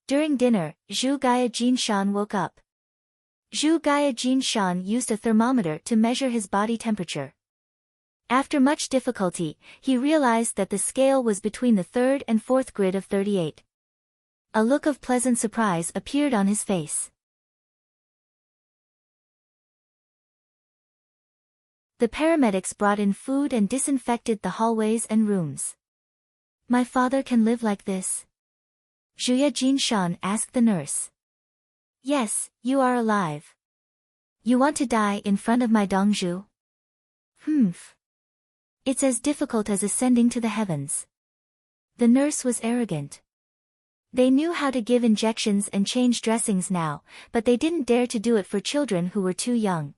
During dinner, Zhu Gaya Jinshan woke up. Zhu Gaya Jinshan used a thermometer to measure his body temperature. After much difficulty, he realized that the scale was between the third and fourth grid of 38. A look of pleasant surprise appeared on his face. The paramedics brought in food and disinfected the hallways and rooms. My father can live like this? Zhuya Jinshan asked the nurse. Yes, you are alive. You want to die in front of my Dongzhu? Humph. It's as difficult as ascending to the heavens. The nurse was arrogant. They knew how to give injections and change dressings now, but they didn't dare to do it for children who were too young.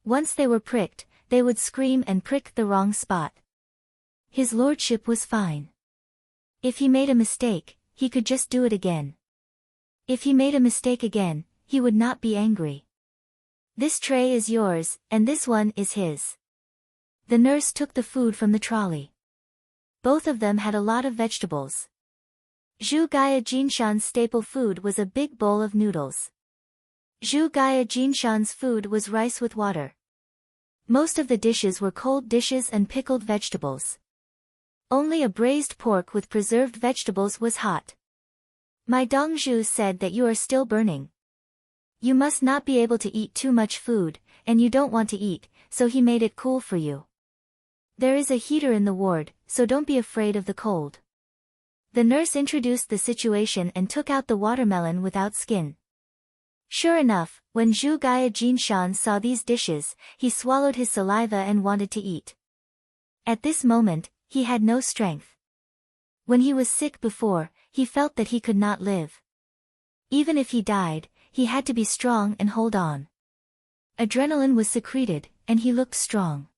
Once they were pricked, they would scream and prick the wrong spot. His lordship was fine. If he made a mistake, he could just do it again. If he made a mistake again, he would not be angry. This tray is yours, and this one is his. The nurse took the food from the trolley. Both of them had a lot of vegetables. Zhu Gaya Jinshan's staple food was a big bowl of noodles. Zhu Gaya Jinshan's food was rice with water. Most of the dishes were cold dishes and pickled vegetables. Only a braised pork with preserved vegetables was hot. My Dongzhu said that you are still burning. You must not be able to eat too much food, and you don't want to eat, so he made it cool for you. There is a heater in the ward, so don't be afraid of the cold. The nurse introduced the situation and took out the watermelon without skin. Sure enough, when Zhu Gaya Jinshan saw these dishes, he swallowed his saliva and wanted to eat. At this moment, he had no strength. When he was sick before, he felt that he could not live. Even if he died, he had to be strong and hold on. Adrenaline was secreted, and he looked strong.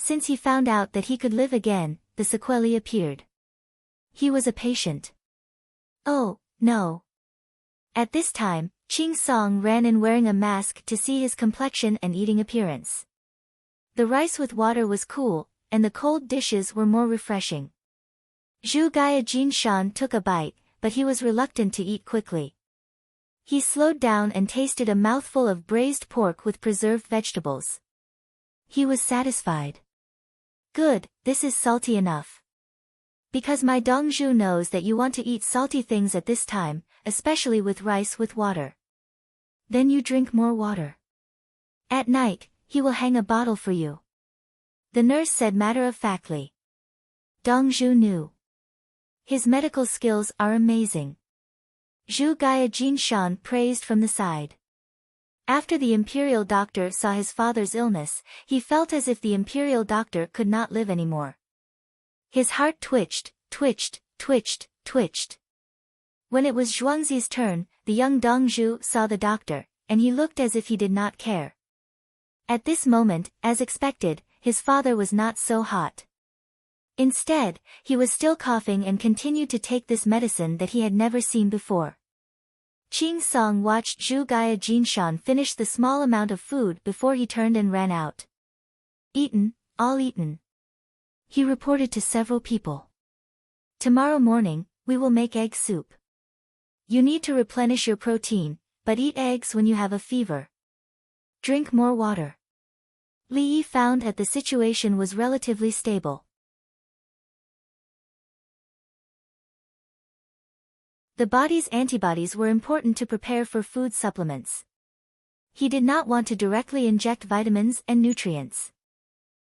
Since he found out that he could live again, the sequelae appeared. He was a patient. Oh, no. At this time, Ching Song ran in wearing a mask to see his complexion and eating appearance. The rice with water was cool, and the cold dishes were more refreshing. Zhu Gaya Jinshan took a bite, but he was reluctant to eat quickly. He slowed down and tasted a mouthful of braised pork with preserved vegetables. He was satisfied. Good, this is salty enough. Because my Dongzhu knows that you want to eat salty things at this time, especially with rice with water. Then you drink more water. At night, he will hang a bottle for you. The nurse said matter-of-factly. Dongzhu knew. His medical skills are amazing. Zhu Gaya Jinshan praised from the side. After the imperial doctor saw his father's illness, he felt as if the imperial doctor could not live anymore. His heart twitched, twitched, twitched, twitched. When it was Zhuangzi's turn, the young Dongzhu saw the doctor, and he looked as if he did not care. At this moment, as expected, his father was not so hot. Instead, he was still coughing and continued to take this medicine that he had never seen before. Ching Song watched Zhu Gaya Jinshan finish the small amount of food before he turned and ran out. Eaten, all eaten. He reported to several people. Tomorrow morning, we will make egg soup. You need to replenish your protein, but eat eggs when you have a fever. Drink more water. Li Yi found that the situation was relatively stable. The body's antibodies were important to prepare for food supplements. He did not want to directly inject vitamins and nutrients.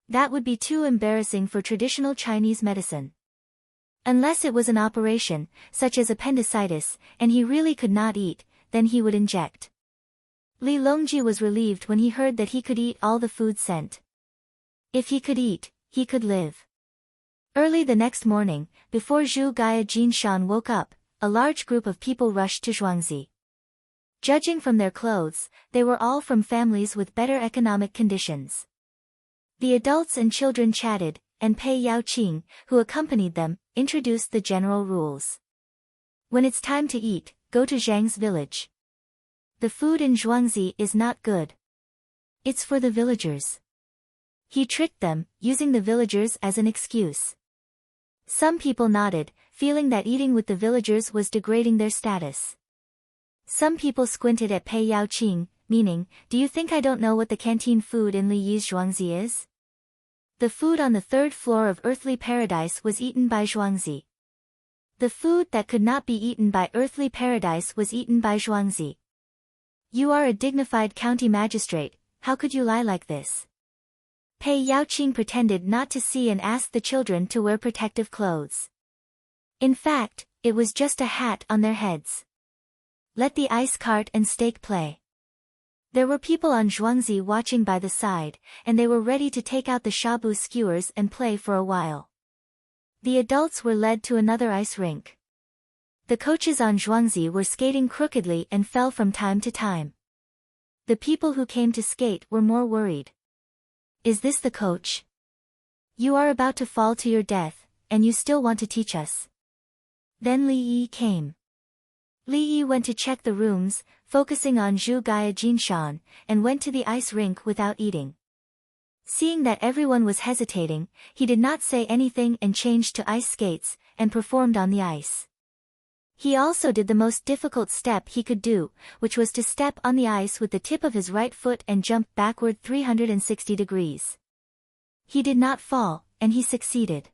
That would be too embarrassing for traditional Chinese medicine. Unless it was an operation, such as appendicitis, and he really could not eat, then he would inject. Li Longji was relieved when he heard that he could eat all the food sent. If he could eat, he could live. Early the next morning, before Zhu Gaya Jinshan woke up, a large group of people rushed to Zhuangzi. Judging from their clothes, they were all from families with better economic conditions. The adults and children chatted, and Pei Yaoqing, who accompanied them, introduced the general rules. When it's time to eat, go to Zhang's village. The food in Zhuangzi is not good. It's for the villagers. He tricked them, using the villagers as an excuse. Some people nodded, feeling that eating with the villagers was degrading their status. Some people squinted at Pei Yaoqing, meaning, do you think I don't know what the canteen food in Li Yi's Zhuangzi is? The food on the third floor of earthly paradise was eaten by Zhuangzi. The food that could not be eaten by earthly paradise was eaten by Zhuangzi. You are a dignified county magistrate, how could you lie like this? Pei Yaoqing pretended not to see and asked the children to wear protective clothes. In fact, it was just a hat on their heads. Let the ice cart and steak play. There were people on Zhuangzi watching by the side, and they were ready to take out the shabu skewers and play for a while. The adults were led to another ice rink. The coaches on Zhuangzi were skating crookedly and fell from time to time. The people who came to skate were more worried. Is this the coach? You are about to fall to your death, and you still want to teach us. Then Li Yi came. Li Yi went to check the rooms, focusing on Zhu Gaya Jinshan, and went to the ice rink without eating. Seeing that everyone was hesitating, he did not say anything and changed to ice skates, and performed on the ice. He also did the most difficult step he could do, which was to step on the ice with the tip of his right foot and jump backward 360 degrees. He did not fall, and he succeeded.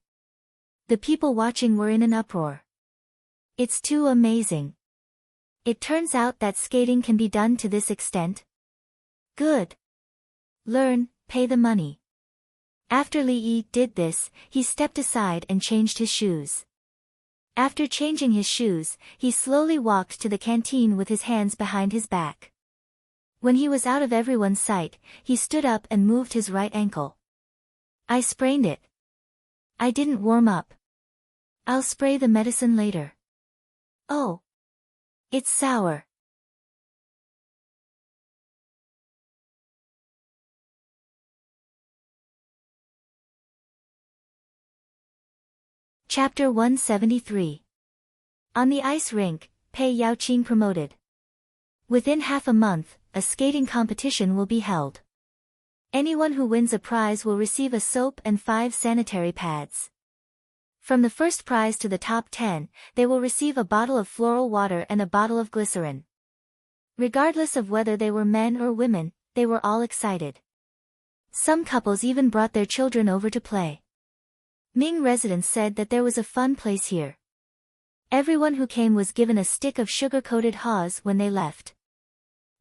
The people watching were in an uproar. It's too amazing. It turns out that skating can be done to this extent? Good. Learn, pay the money. After Li Yi did this, he stepped aside and changed his shoes. After changing his shoes, he slowly walked to the canteen with his hands behind his back. When he was out of everyone's sight, he stood up and moved his right ankle. I sprained it. I didn't warm up. I'll spray the medicine later. Oh. It's sour. Chapter 173. On the ice rink, Pei Yaoqing promoted. Within half a month, a skating competition will be held. Anyone who wins a prize will receive a soap and 5 sanitary pads. From the first prize to the top 10, they will receive a bottle of floral water and a bottle of glycerin. Regardless of whether they were men or women, they were all excited. Some couples even brought their children over to play. Ming residents said that there was a fun place here. Everyone who came was given a stick of sugar-coated haws when they left.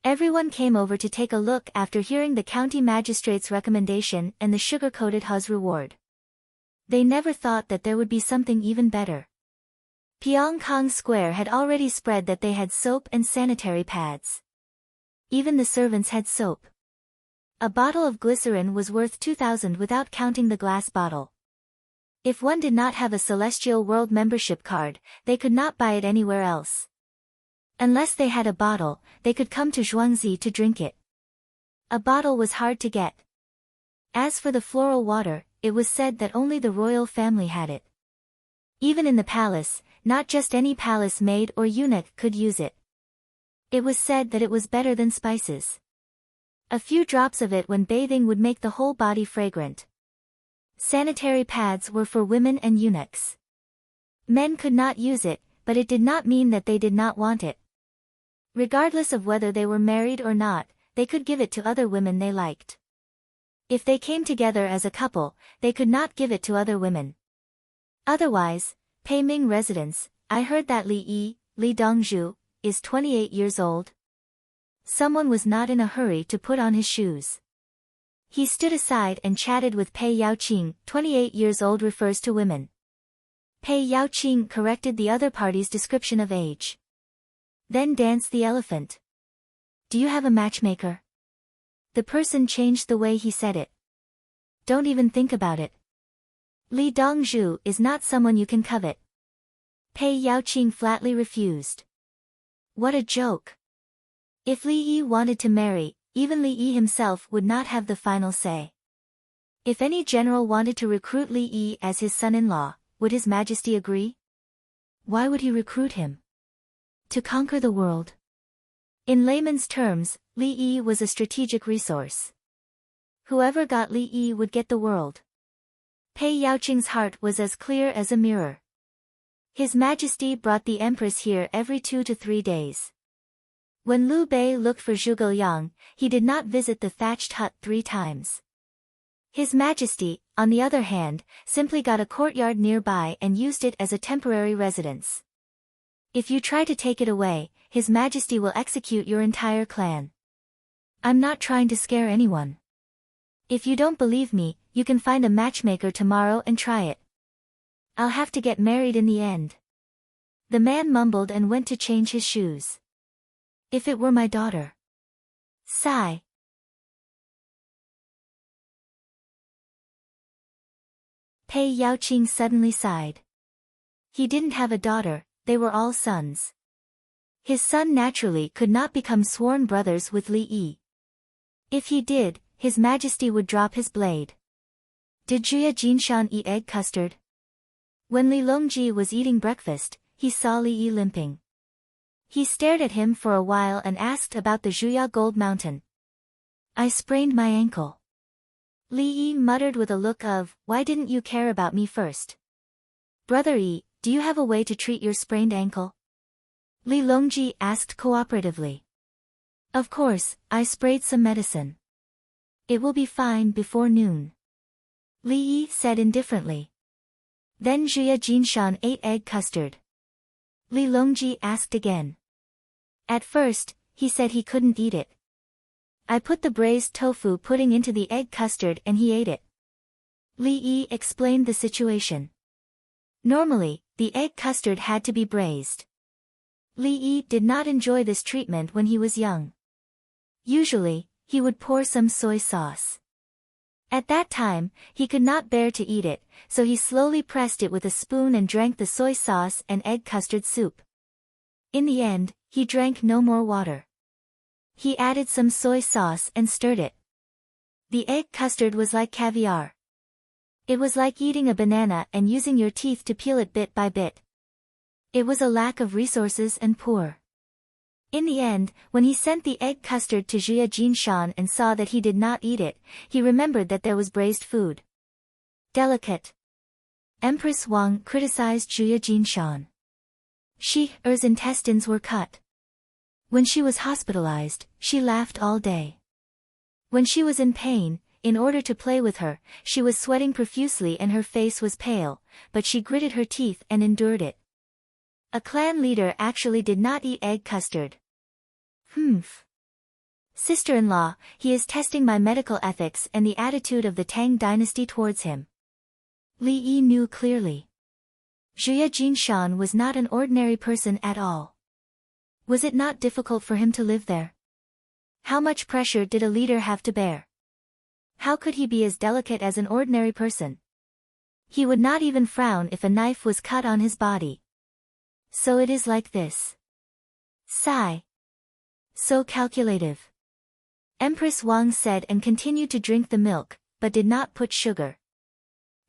Everyone came over to take a look after hearing the county magistrate's recommendation and the sugar-coated haws reward. They never thought that there would be something even better. Pyongkong Square had already spread that they had soap and sanitary pads. Even the servants had soap. A bottle of glycerin was worth 2,000 without counting the glass bottle. If one did not have a Celestial World membership card, they could not buy it anywhere else. Unless they had a bottle, they could come to Zhuangzi to drink it. A bottle was hard to get. As for the floral water, it was said that only the royal family had it. Even in the palace, not just any palace maid or eunuch could use it. It was said that it was better than spices. A few drops of it when bathing would make the whole body fragrant. Sanitary pads were for women and eunuchs. Men could not use it, but it did not mean that they did not want it. Regardless of whether they were married or not, they could give it to other women they liked. If they came together as a couple, they could not give it to other women. Otherwise, Pei Ming residents, I heard that Li Dongzhu, is 28 years old. Someone was not in a hurry to put on his shoes. He stood aside and chatted with Pei Yaoqing. 28 years old refers to women. Pei Yaoqing corrected the other party's description of age. Then danced the elephant. Do you have a matchmaker? The person changed the way he said it. Don't even think about it. Li Dongzhu is not someone you can covet. Pei Yaoqing flatly refused. What a joke. If Li Yi wanted to marry, even Li Yi himself would not have the final say. If any general wanted to recruit Li Yi as his son-in-law, would His Majesty agree? Why would he recruit him? To conquer the world. In layman's terms, Li Yi was a strategic resource. Whoever got Li Yi would get the world. Pei Yaoqing's heart was as clear as a mirror. His Majesty brought the Empress here every 2 to 3 days. When Liu Bei looked for Zhuge Liang, he did not visit the thatched hut 3 times. His Majesty, on the other hand, simply got a courtyard nearby and used it as a temporary residence. If you try to take it away, His Majesty will execute your entire clan. I'm not trying to scare anyone. If you don't believe me, you can find a matchmaker tomorrow and try it. I'll have to get married in the end. The man mumbled and went to change his shoes. If it were my daughter. Sigh. Pei Yaoqing suddenly sighed. He didn't have a daughter, they were all sons. His son naturally could not become sworn brothers with Li Yi. If he did, His Majesty would drop his blade. Did Jia Jinshan eat egg custard? When Li Longji was eating breakfast, he saw Li Yi limping. He stared at him for a while and asked about the Zhuya Gold Mountain. I sprained my ankle. Li Yi muttered with a look of, why didn't you care about me first? Brother Yi, do you have a way to treat your sprained ankle? Li Longji asked cooperatively. Of course, I sprayed some medicine. It will be fine before noon. Li Yi said indifferently. Then Jia Jinshan ate egg custard. Li Longji asked again. At first, he said he couldn't eat it. I put the braised tofu pudding into the egg custard and he ate it. Li Yi explained the situation. Normally, the egg custard had to be braised. Li Yi did not enjoy this treatment when he was young. Usually, he would pour some soy sauce. At that time, he could not bear to eat it, so he slowly pressed it with a spoon and drank the soy sauce and egg custard soup. In the end, he drank no more water. He added some soy sauce and stirred it. The egg custard was like caviar. It was like eating a banana and using your teeth to peel it bit by bit. It was a lack of resources and poor. In the end, when he sent the egg custard to Jia Jinshan and saw that he did not eat it, he remembered that there was braised food. Delicate. Empress Wang criticized Jia Jinshan. Her intestines were cut. When she was hospitalized, she laughed all day. When she was in pain, in order to play with her, she was sweating profusely and her face was pale, but she gritted her teeth and endured it. A clan leader actually did not eat egg custard. Humph. Sister-in-law, he is testing my medical ethics and the attitude of the Tang dynasty towards him. Li Yi knew clearly. Jia Jinshan was not an ordinary person at all. Was it not difficult for him to live there? How much pressure did a leader have to bear? How could he be as delicate as an ordinary person? He would not even frown if a knife was cut on his body. So it is like this. Sigh. So calculative. Empress Wang said and continued to drink the milk, but did not put sugar.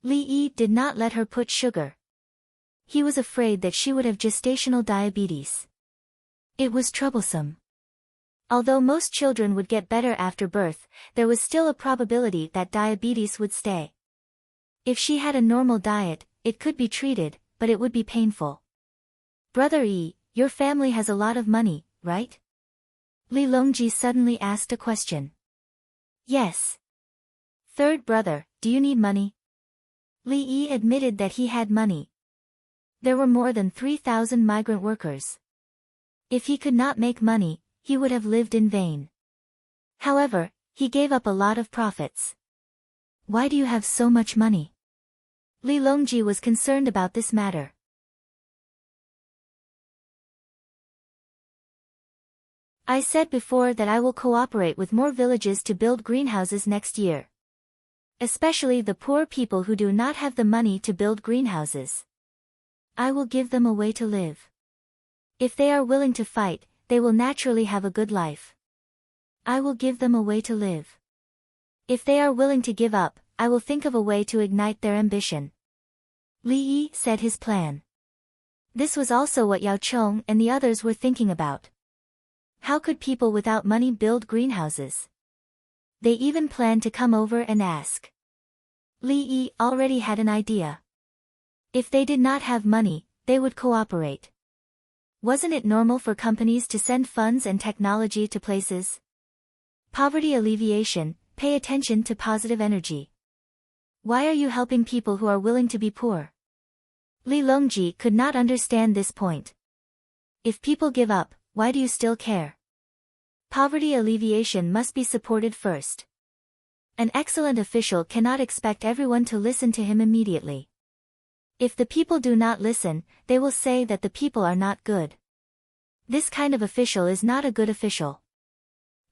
Li Yi did not let her put sugar. He was afraid that she would have gestational diabetes. It was troublesome. Although most children would get better after birth, there was still a probability that diabetes would stay. If she had a normal diet, it could be treated, but it would be painful. Brother Yi, your family has a lot of money, right? Li Longji suddenly asked a question. Yes. Third brother, do you need money? Li Yi admitted that he had money. There were more than 3,000 migrant workers. If he could not make money, he would have lived in vain. However, he gave up a lot of profits. Why do you have so much money? Li Longji was concerned about this matter. I said before that I will cooperate with more villages to build greenhouses next year. Especially the poor people who do not have the money to build greenhouses. I will give them a way to live. If they are willing to fight, they will naturally have a good life. I will give them a way to live. If they are willing to give up, I will think of a way to ignite their ambition. Li Yi said his plan. This was also what Yao Chong and the others were thinking about. How could people without money build greenhouses? They even planned to come over and ask. Li Yi already had an idea. If they did not have money, they would cooperate. Wasn't it normal for companies to send funds and technology to places? Poverty alleviation, pay attention to positive energy. Why are you helping people who are willing to be poor? Li Longji could not understand this point. If people give up, why do you still care? Poverty alleviation must be supported first. An excellent official cannot expect everyone to listen to him immediately. If the people do not listen, they will say that the people are not good. This kind of official is not a good official.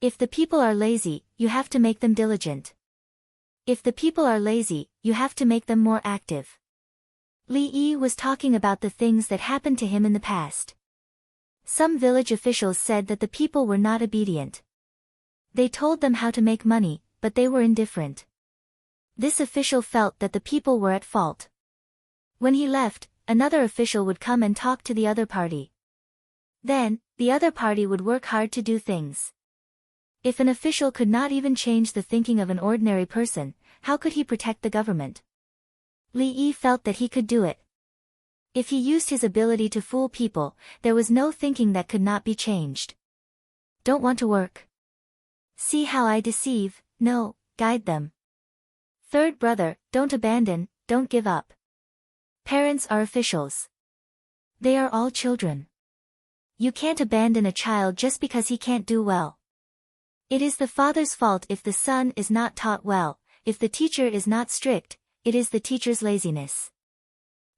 If the people are lazy, you have to make them diligent. If the people are lazy, you have to make them more active. Li Yi was talking about the things that happened to him in the past. Some village officials said that the people were not obedient. They told them how to make money, but they were indifferent. This official felt that the people were at fault. When he left, another official would come and talk to the other party. Then, the other party would work hard to do things. If an official could not even change the thinking of an ordinary person, how could he protect the government? Li Yi felt that he could do it. If he used his ability to fool people, there was no thinking that could not be changed. Don't want to work? See how I deceive, no, guide them. Third brother, don't abandon, don't give up. Parents are officials. They are all children. You can't abandon a child just because he can't do well. It is the father's fault if the son is not taught well, if the teacher is not strict, it is the teacher's laziness.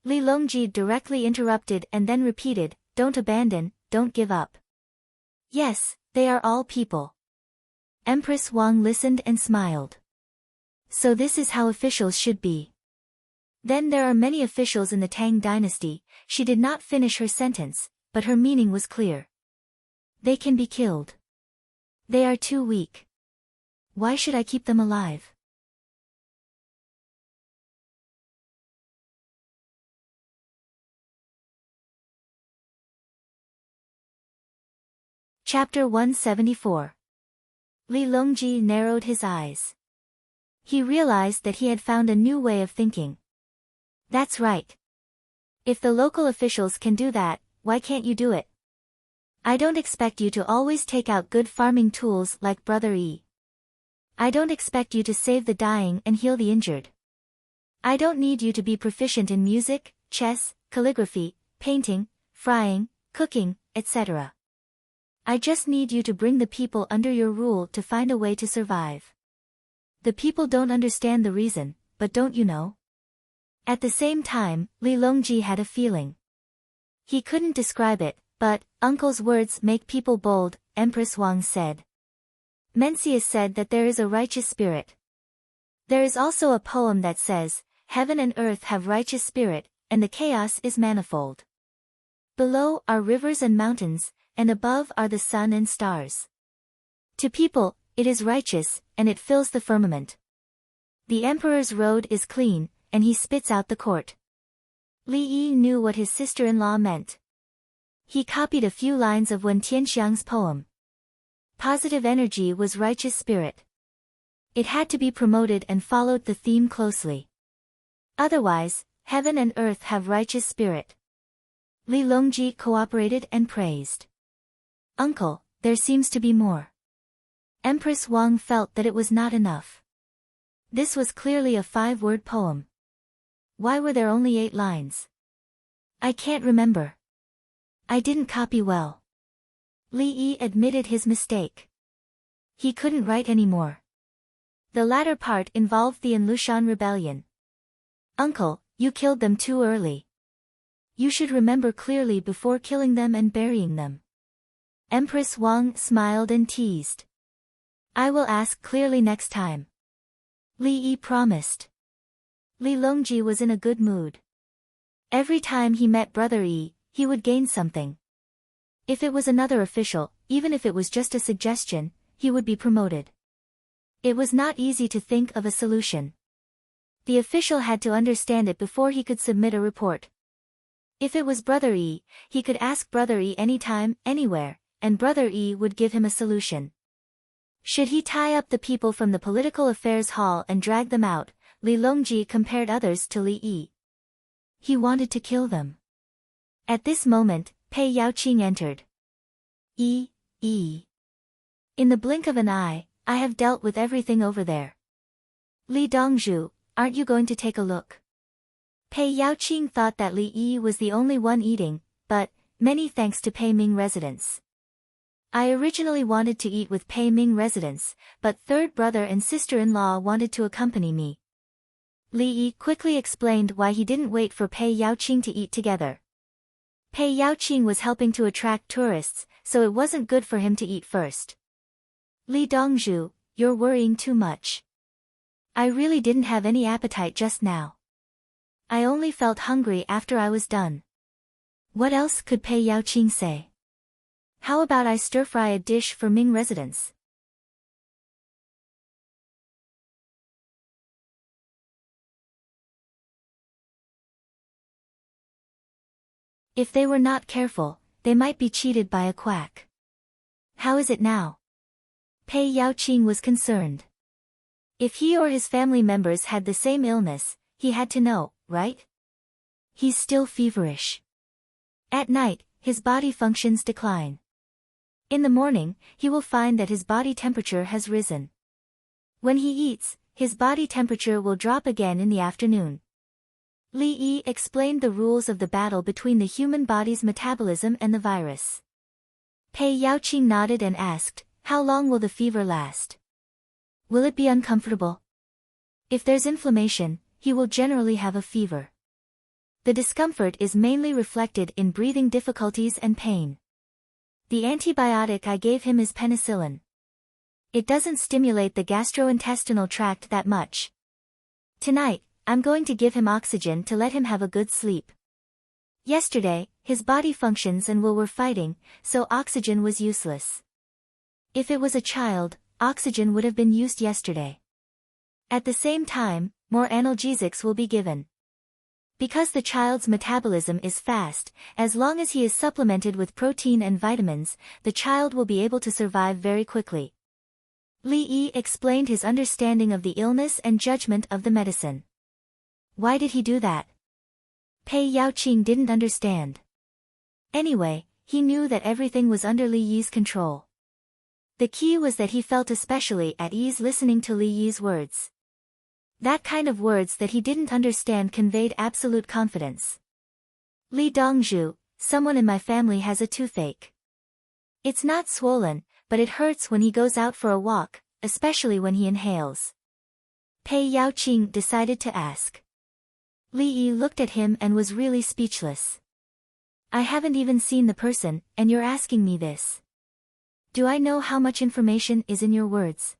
Li Longji directly interrupted and then repeated, don't abandon, don't give up. Yes, they are all people. Empress Wang listened and smiled. So this is how officials should be. Then there are many officials in the Tang dynasty. She did not finish her sentence, but her meaning was clear. They can be killed. They are too weak. Why should I keep them alive? Chapter 174. Li Longji narrowed his eyes. He realized that he had found a new way of thinking. That's right. If the local officials can do that, why can't you do it? I don't expect you to always take out good farming tools like Brother Yi. I don't expect you to save the dying and heal the injured. I don't need you to be proficient in music, chess, calligraphy, painting, frying, cooking, etc. I just need you to bring the people under your rule to find a way to survive. The people don't understand the reason, but don't you know? At the same time, Li Longji had a feeling. He couldn't describe it, but, uncle's words make people bold, Empress Wang said. Mencius said that there is a righteous spirit. There is also a poem that says, heaven and earth have righteous spirit, and the chaos is manifold. Below are rivers and mountains, and above are the sun and stars. To people, it is righteous, and it fills the firmament. The emperor's road is clean, and he spits out the court. Li Yi knew what his sister-in-law meant. He copied a few lines of Wen Tianxiang's poem. Positive energy was righteous spirit. It had to be promoted and followed the theme closely. Otherwise, heaven and earth have righteous spirit. Li Longji cooperated and praised. Uncle, there seems to be more. Empress Wang felt that it was not enough. This was clearly a 5-word poem. Why were there only 8 lines? I can't remember. I didn't copy well. Li Yi admitted his mistake. He couldn't write anymore. The latter part involved the Anlushan rebellion. Uncle, You killed them too early. You should remember clearly before killing them and burying them. Empress Wang smiled and teased. I will ask clearly next time. Li Yi promised. Li Longji was in a good mood. Every time he met Brother Yi, he would gain something. If it was another official, even if it was just a suggestion, he would be promoted. It was not easy to think of a solution. The official had to understand it before he could submit a report. If it was Brother Yi, he could ask Brother Yi anytime, anywhere, and Brother Yi would give him a solution. Should he tie up the people from the political affairs hall and drag them out? Li Longji compared others to Li Yi. He wanted to kill them. At this moment, Pei Yaoqing entered. In the blink of an eye, I have dealt with everything over there. Li Dongzhu, aren't you going to take a look? Pei Yaoqing thought that Li Yi was the only one eating, but, many thanks to Pei Ming residents. I originally wanted to eat with Pei Ming residents, but third brother and sister-in-law wanted to accompany me. Li Yi quickly explained why he didn't wait for Pei Yaoqing to eat together. Pei Yaoqing was helping to attract tourists, so it wasn't good for him to eat first. Li Dongzhu, you're worrying too much. I really didn't have any appetite just now. I only felt hungry after I was done. What else could Pei Yaoqing say? How about I stir-fry a dish for Ming residents? If they were not careful, they might be cheated by a quack. How is it now? Pei Yaoqing was concerned. If he or his family members had the same illness, he had to know, right? He's still feverish. At night, his body functions decline. In the morning, he will find that his body temperature has risen. When he eats, his body temperature will drop again in the afternoon. Li Yi explained the rules of the battle between the human body's metabolism and the virus. Pei Yaoqing nodded and asked, how long will the fever last? Will it be uncomfortable? If there's inflammation, he will generally have a fever. The discomfort is mainly reflected in breathing difficulties and pain. The antibiotic I gave him is penicillin. It doesn't stimulate the gastrointestinal tract that much. Tonight, I'm going to give him oxygen to let him have a good sleep. Yesterday, his body functions and will were fighting, so oxygen was useless. If it was a child, oxygen would have been used yesterday. At the same time, more analgesics will be given. Because the child's metabolism is fast, as long as he is supplemented with protein and vitamins, the child will be able to survive very quickly. Li Yi explained his understanding of the illness and judgment of the medicine. Why did he do that? Pei Yaoqing didn't understand. Anyway, he knew that everything was under Li Yi's control. The key was that he felt especially at ease listening to Li Yi's words. That kind of words that he didn't understand conveyed absolute confidence. Li Dongzhu, someone in my family has a toothache. It's not swollen, but it hurts when he goes out for a walk, especially when he inhales. Pei Yaoqing decided to ask. Li Yi looked at him and was really speechless. I haven't even seen the person, and you're asking me this. Do I know how much information is in your words?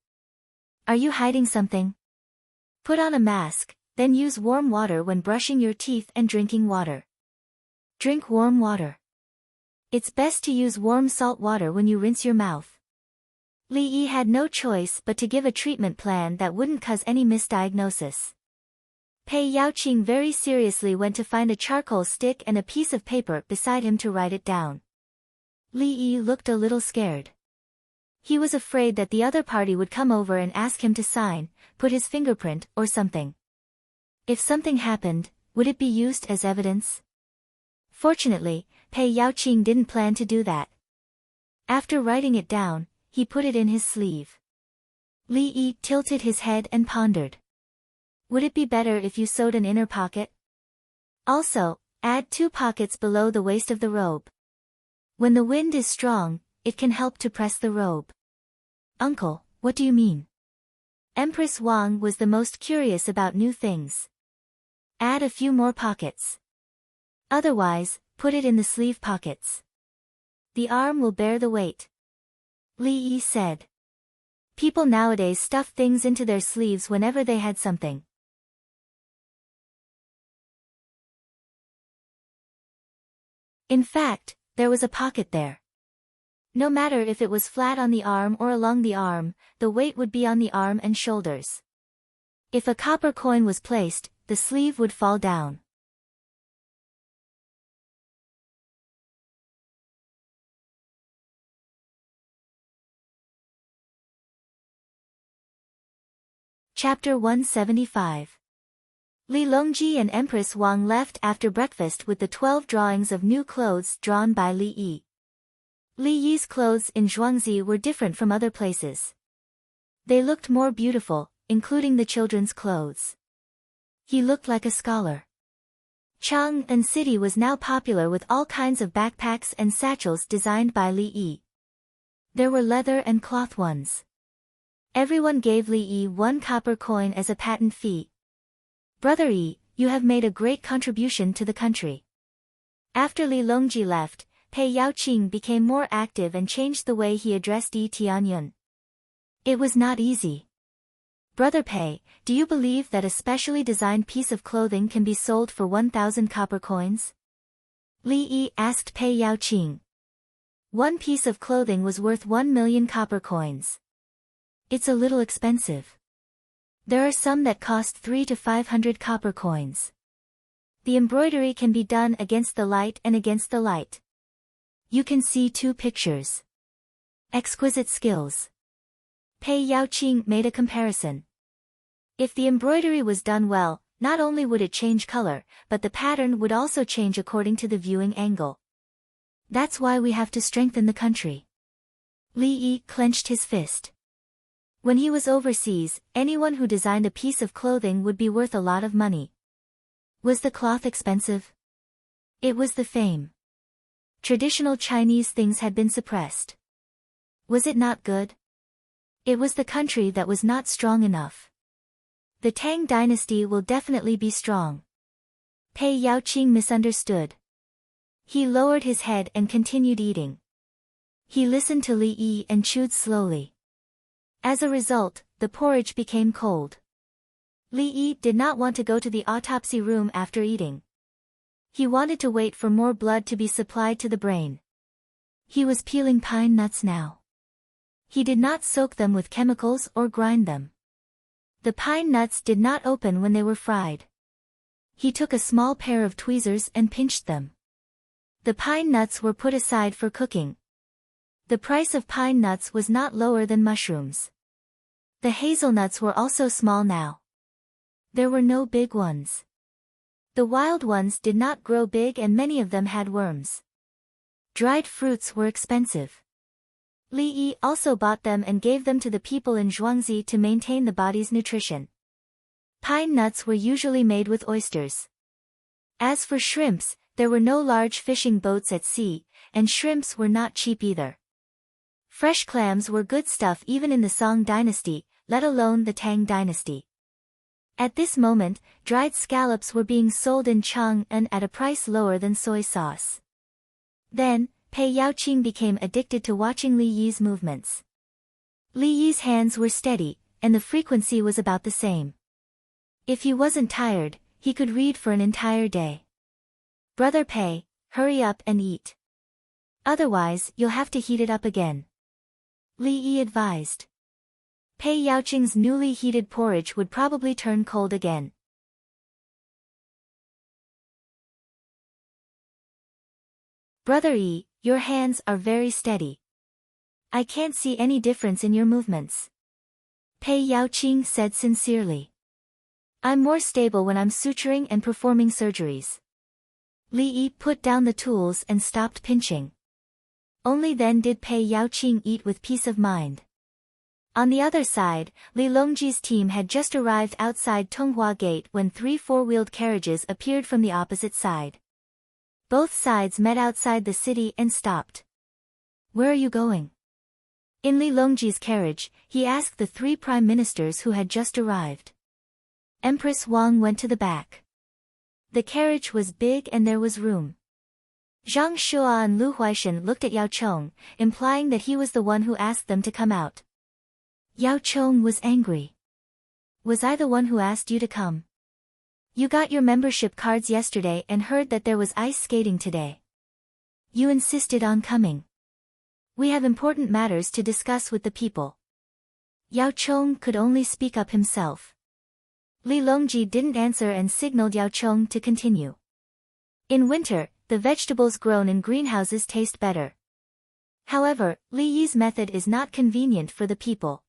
Are you hiding something? Put on a mask, then use warm water when brushing your teeth and drinking water. Drink warm water. It's best to use warm salt water when you rinse your mouth. Li Yi had no choice but to give a treatment plan that wouldn't cause any misdiagnosis. Pei Yaoqing very seriously went to find a charcoal stick and a piece of paper beside him to write it down. Li Yi looked a little scared. He was afraid that the other party would come over and ask him to sign, put his fingerprint, or something. If something happened, would it be used as evidence? Fortunately, Pei Yaoqing didn't plan to do that. After writing it down, he put it in his sleeve. Li Yi tilted his head and pondered. Would it be better if you sewed an inner pocket? Also, add 2 pockets below the waist of the robe. When the wind is strong, it can help to press the robe. Uncle, what do you mean? Empress Wang was the most curious about new things. Add a few more pockets. Otherwise, put it in the sleeve pockets. The arm will bear the weight. Li Yi said. People nowadays stuff things into their sleeves whenever they had something. In fact, there was a pocket there. No matter if it was flat on the arm or along the arm, the weight would be on the arm and shoulders. If a copper coin was placed, the sleeve would fall down. Chapter 175. Li Longji and Empress Wang left after breakfast with the 12 drawings of new clothes drawn by Li Yi. Li Yi's clothes in Zhuangzi were different from other places. They looked more beautiful, including the children's clothes. He looked like a scholar. Chang'an City was now popular with all kinds of backpacks and satchels designed by Li Yi. There were leather and cloth ones. Everyone gave Li Yi 1 copper coin as a patent fee. Brother Yi, you have made a great contribution to the country. After Li Longji left, Pei Yaoqing became more active and changed the way he addressed Yi Tianyun. It was not easy. Brother Pei, do you believe that a specially designed piece of clothing can be sold for 1,000 copper coins? Li Yi asked Pei Yaoqing. One piece of clothing was worth 1 million copper coins. It's a little expensive. There are some that cost 300 to 500 copper coins. The embroidery can be done against the light and against the light. You can see 2 pictures. Exquisite skills. Pei Yaoqing made a comparison. If the embroidery was done well, not only would it change color, but the pattern would also change according to the viewing angle. That's why we have to strengthen the country. Li Yi clenched his fist. When he was overseas, anyone who designed a piece of clothing would be worth a lot of money. Was the cloth expensive? It was the fame. Traditional Chinese things had been suppressed. Was it not good? It was the country that was not strong enough. The Tang dynasty will definitely be strong. Pei Yaoqing misunderstood. He lowered his head and continued eating. He listened to Li Yi and chewed slowly. As a result, the porridge became cold. Li Yi did not want to go to the autopsy room after eating. He wanted to wait for more blood to be supplied to the brain. He was peeling pine nuts now. He did not soak them with chemicals or grind them. The pine nuts did not open when they were fried. He took a small pair of tweezers and pinched them. The pine nuts were put aside for cooking. The price of pine nuts was not lower than mushrooms. The hazelnuts were also small now. There were no big ones. The wild ones did not grow big and many of them had worms. Dried fruits were expensive. Li Yi also bought them and gave them to the people in Zhuangzi to maintain the body's nutrition. Pine nuts were usually made with oysters. As for shrimps, there were no large fishing boats at sea, and shrimps were not cheap either. Fresh clams were good stuff even in the Song dynasty, let alone the Tang dynasty. At this moment, dried scallops were being sold in Chang'an at a price lower than soy sauce. Then, Pei Yaoqing became addicted to watching Li Yi's movements. Li Yi's hands were steady, and the frequency was about the same. If he wasn't tired, he could read for an entire day. Brother Pei, hurry up and eat. Otherwise, you'll have to heat it up again. Li Yi advised. Pei Yaoqing's newly heated porridge would probably turn cold again. Brother Yi, your hands are very steady. I can't see any difference in your movements. Pei Yaoqing said sincerely. I'm more stable when I'm suturing and performing surgeries. Li Yi put down the tools and stopped pinching. Only then did Pei Yaoqing eat with peace of mind. On the other side, Li Longji's team had just arrived outside Tonghua Gate when 3 four-wheeled carriages appeared from the opposite side. Both sides met outside the city and stopped. Where are you going? In Li Longji's carriage, he asked the 3 prime ministers who had just arrived. Empress Wang went to the back. The carriage was big and there was room. Zhang Shua and Lu Huaishan looked at Yao Chong, implying that he was the one who asked them to come out. Yao Chong was angry. Was I the one who asked you to come? You got your membership cards yesterday and heard that there was ice skating today. You insisted on coming. We have important matters to discuss with the people. Yao Chong could only speak up himself. Li Longji didn't answer and signaled Yao Chong to continue. In winter, the vegetables grown in greenhouses taste better. However, Li Yi's method is not convenient for the people.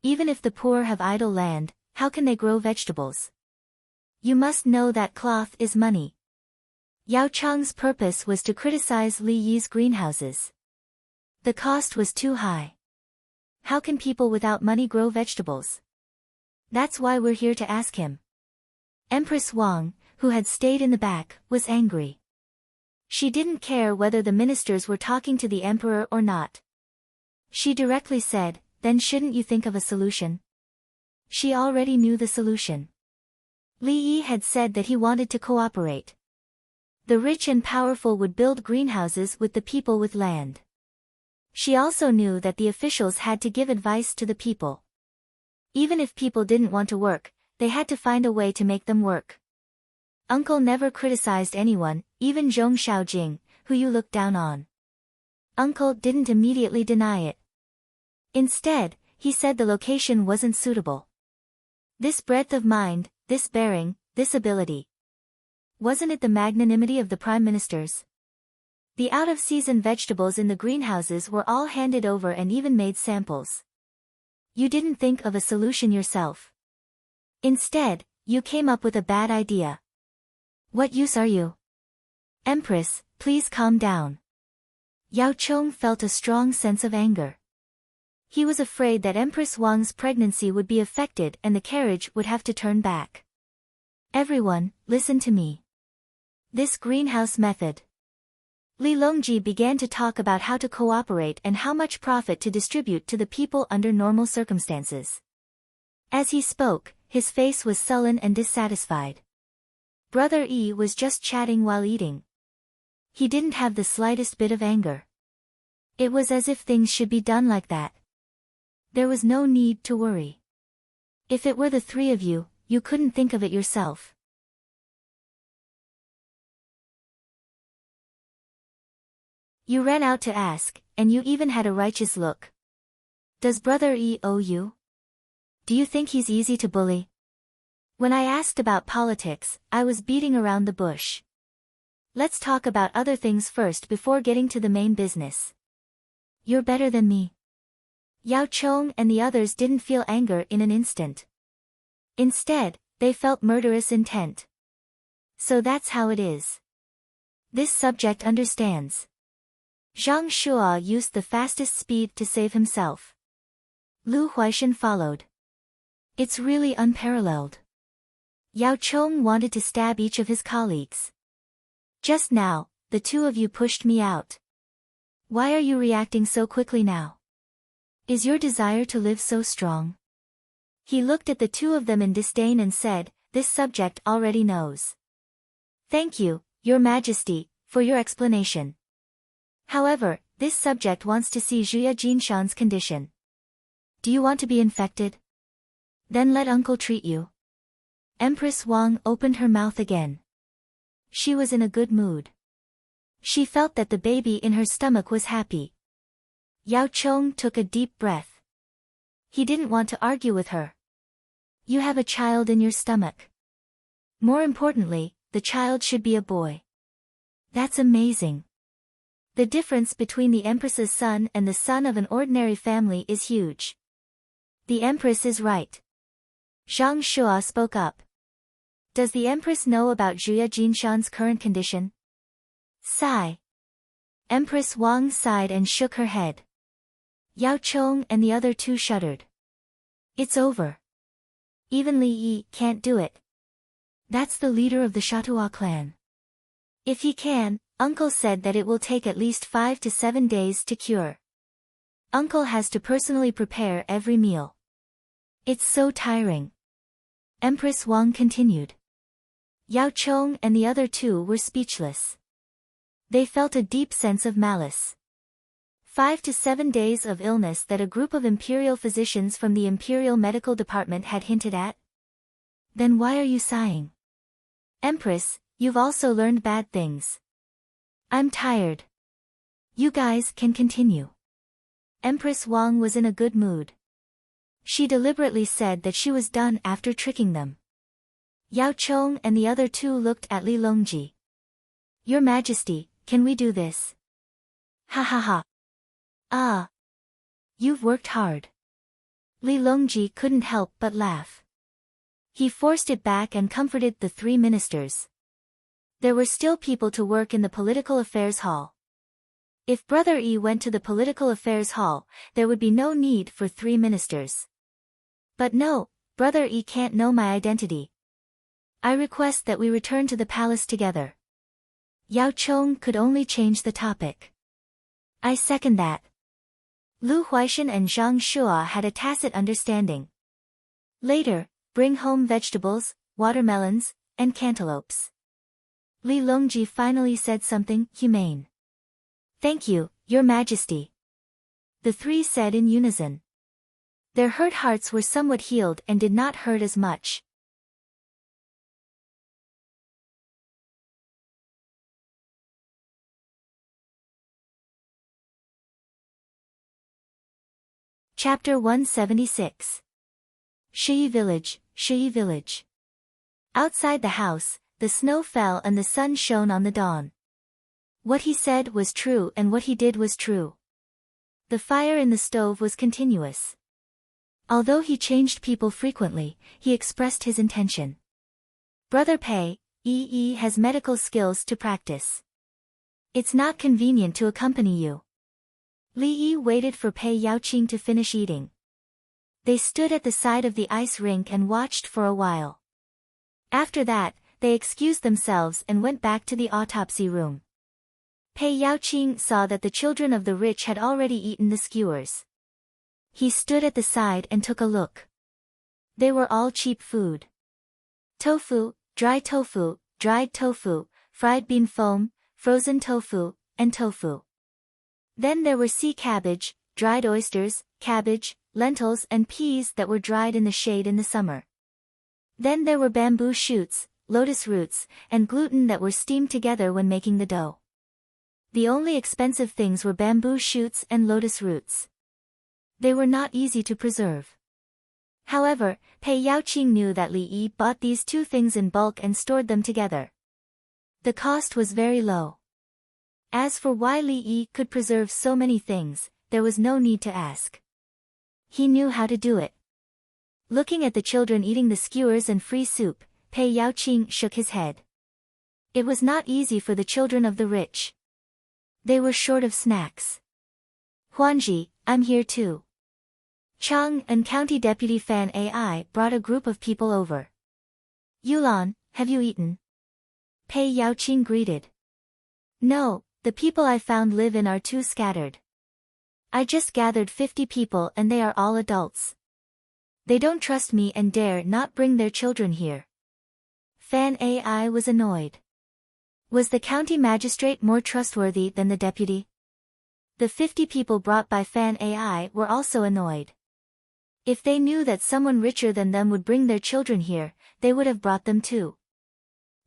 Even if the poor have idle land, how can they grow vegetables? You must know that cloth is money. Yao Chong's purpose was to criticize Li Yi's greenhouses. The cost was too high. How can people without money grow vegetables? That's why we're here to ask him. Empress Wang, who had stayed in the back, was angry. She didn't care whether the ministers were talking to the emperor or not. She directly said, "Then shouldn't you think of a solution?" She already knew the solution. Li Yi had said that he wanted to cooperate. The rich and powerful would build greenhouses with the people with land. She also knew that the officials had to give advice to the people. Even if people didn't want to work, they had to find a way to make them work. Uncle never criticized anyone, even Zhong Xiaojing, who you looked down on. Uncle didn't immediately deny it. Instead, he said the location wasn't suitable. This breadth of mind, this bearing, this ability. Wasn't it the magnanimity of the prime ministers? The out-of-season vegetables in the greenhouses were all handed over and even made samples. You didn't think of a solution yourself. Instead, you came up with a bad idea. What use are you? Empress, please calm down. Yao Chong felt a strong sense of anger. He was afraid that Empress Wang's pregnancy would be affected and the carriage would have to turn back. Everyone, listen to me. This greenhouse method. Li Longji began to talk about how to cooperate and how much profit to distribute to the people under normal circumstances. As he spoke, his face was sullen and dissatisfied. Brother Yi was just chatting while eating. He didn't have the slightest bit of anger. It was as if things should be done like that. There was no need to worry. If it were the three of you, you couldn't think of it yourself. You ran out to ask, and you even had a righteous look. Does Brother Yi owe you? Do you think he's easy to bully? When I asked about politics, I was beating around the bush. Let's talk about other things first before getting to the main business. You're better than me. Yao Chong and the others didn't feel anger in an instant. Instead, they felt murderous intent. So that's how it is. This subject understands. Zhang Shua used the fastest speed to save himself. Lu Huaishan followed. It's really unparalleled. Yao Chong wanted to stab each of his colleagues. Just now, the two of you pushed me out. Why are you reacting so quickly now? Is your desire to live so strong? He looked at the two of them in disdain and said, "This subject already knows. Thank you, Your Majesty, for your explanation. However, this subject wants to see Zhuya Jinshan's condition. Do you want to be infected? Then let uncle treat you." Empress Wang opened her mouth again. She was in a good mood. She felt that the baby in her stomach was happy. Yao Chong took a deep breath. He didn't want to argue with her. You have a child in your stomach. More importantly, the child should be a boy. That's amazing. The difference between the Empress's son and the son of an ordinary family is huge. The Empress is right. Zhang Shua spoke up. Does the Empress know about Zhuya Jinshan's current condition? Sigh. Empress Wang sighed and shook her head. Yao Chong and the other two shuddered. It's over. Even Li Yi can't do it. That's the leader of the Chatua clan. If he can, Uncle said that it will take at least 5 to 7 days to cure. Uncle has to personally prepare every meal. It's so tiring. Empress Wang continued. Yao Chong and the other two were speechless. They felt a deep sense of malice. 5 to 7 days of illness that a group of imperial physicians from the Imperial Medical Department had hinted at? Then why are you sighing? Empress, you've also learned bad things. I'm tired. You guys can continue. Empress Wang was in a good mood. She deliberately said that she was done after tricking them. Yao Chong and the other two looked at Li Longji. Your Majesty, can we do this? Ha ha ha. Ah. You've worked hard. Li Longji couldn't help but laugh. He forced it back and comforted the 3 ministers. There were still people to work in the Political Affairs Hall. If Brother Yi went to the Political Affairs Hall, there would be no need for 3 ministers. But no, Brother Yi can't know my identity. I request that we return to the palace together. Yao Chong could only change the topic. I second that. Lu Huaishan and Zhang Shua had a tacit understanding. Later, bring home vegetables, watermelons, and cantaloupes. Li Longji finally said something humane. Thank you, Your Majesty. The 3 said in unison. Their hurt hearts were somewhat healed and did not hurt as much. Chapter 176. Shiyi Village, Shiyi Village. Outside the house, the snow fell and the sun shone on the dawn. What he said was true and what he did was true. The fire in the stove was continuous. Although he changed people frequently, he expressed his intention. Brother Pei, Yi has medical skills to practice. It's not convenient to accompany you. Li Yi waited for Pei Yaoqing to finish eating. They stood at the side of the ice rink and watched for a while. After that, they excused themselves and went back to the autopsy room. Pei Yaoqing saw that the children of the rich had already eaten the skewers. He stood at the side and took a look. They were all cheap food. Tofu, dried tofu, fried bean foam, frozen tofu, and tofu. Then there were sea cabbage, dried oysters, cabbage, lentils and peas that were dried in the shade in the summer. Then there were bamboo shoots, lotus roots, and gluten that were steamed together when making the dough. The only expensive things were bamboo shoots and lotus roots. They were not easy to preserve. However, Pei Yaoqing knew that Li Yi bought these 2 things in bulk and stored them together. The cost was very low. As for why Li Yi could preserve so many things, there was no need to ask. He knew how to do it. Looking at the children eating the skewers and free soup, Pei Yaoqing shook his head. It was not easy for the children of the rich. They were short of snacks. Huanji, I'm here too. Chang and County Deputy Fan Ai brought a group of people over. Yulan, have you eaten? Pei Yaoqing greeted. No, the people I found live in are too scattered. I just gathered 50 people and they are all adults. They don't trust me and dare not bring their children here. Fan Ai was annoyed. Was the county magistrate more trustworthy than the deputy? The 50 people brought by Fan Ai were also annoyed. If they knew that someone richer than them would bring their children here, they would have brought them too.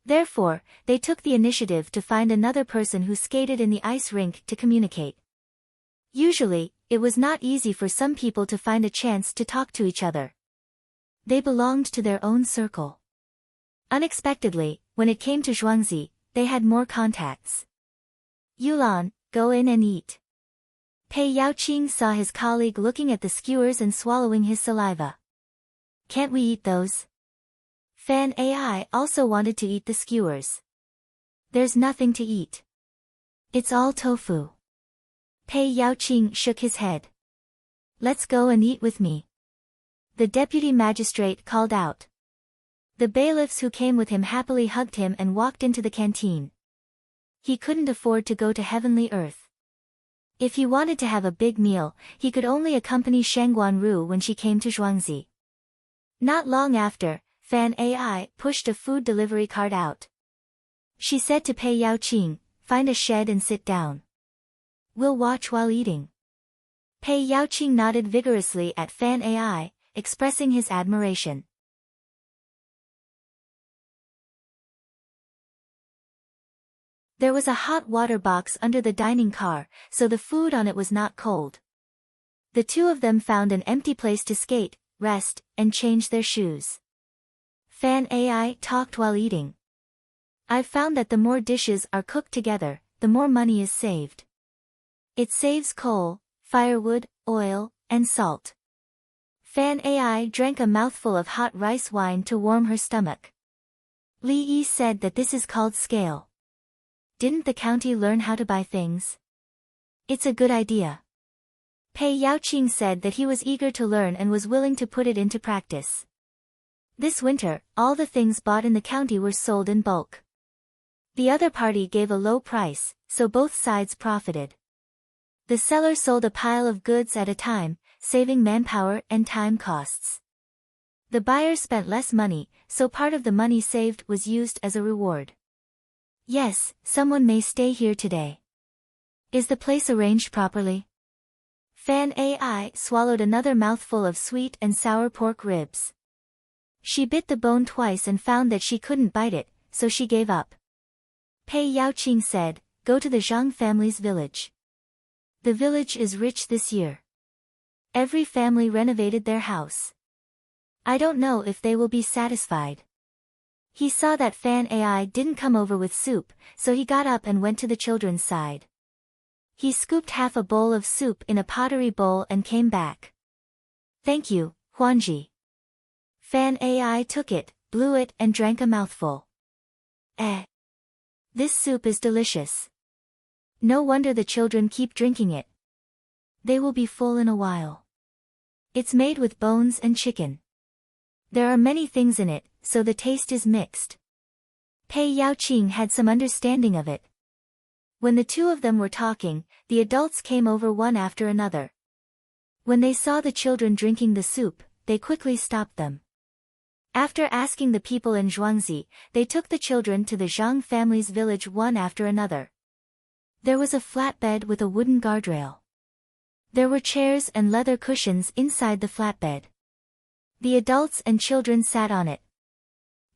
Therefore, they took the initiative to find another person who skated in the ice rink to communicate. Usually, it was not easy for some people to find a chance to talk to each other. They belonged to their own circle. Unexpectedly, when it came to Zhuangzi, they had more contacts. Yulan, go in and eat. Pei Yaoqing saw his colleague looking at the skewers and swallowing his saliva. Can't we eat those? Fan Ai also wanted to eat the skewers. There's nothing to eat. It's all tofu. Pei Yaoqing shook his head. Let's go and eat with me. The deputy magistrate called out. The bailiffs who came with him happily hugged him and walked into the canteen. He couldn't afford to go to heavenly earth. If he wanted to have a big meal, he could only accompany Shangguan Ru when she came to Zhuangzi. Not long after, Fan Ai pushed a food delivery cart out. She said to Pei Yaoqing, "Find a shed and sit down. We'll watch while eating." Pei Yaoqing nodded vigorously at Fan Ai, expressing his admiration. There was a hot water box under the dining car, so the food on it was not cold. The two of them found an empty place to skate, rest, and change their shoes. Fan Ai talked while eating. "I've found that the more dishes are cooked together, the more money is saved. It saves coal, firewood, oil, and salt." Fan Ai drank a mouthful of hot rice wine to warm her stomach. Li Yi said that this is called scale. "Didn't the county learn how to buy things? It's a good idea." Pei Yaoqing said that he was eager to learn and was willing to put it into practice. This winter, all the things bought in the county were sold in bulk. The other party gave a low price, so both sides profited. The seller sold a pile of goods at a time, saving manpower and time costs. The buyer spent less money, so part of the money saved was used as a reward. "Yes, someone may stay here today. Is the place arranged properly?" Fan Ai swallowed another mouthful of sweet and sour pork ribs. She bit the bone twice and found that she couldn't bite it, so she gave up. Pei Yaoqing said, "Go to the Zhang family's village. The village is rich this year. Every family renovated their house. I don't know if they will be satisfied." He saw that Fan Ai didn't come over with soup, so he got up and went to the children's side. He scooped half a bowl of soup in a pottery bowl and came back. "Thank you, Huanji." Fan Ai took it, blew it and drank a mouthful. This soup is delicious. No wonder the children keep drinking it. They will be full in a while. It's made with bones and chicken. There are many things in it, so the taste is mixed. Pei Yaoqing had some understanding of it. When the two of them were talking, the adults came over one after another. When they saw the children drinking the soup, they quickly stopped them. After asking the people in Zhuangzi, they took the children to the Zhang family's village one after another. There was a flatbed with a wooden guardrail. There were chairs and leather cushions inside the flatbed. The adults and children sat on it.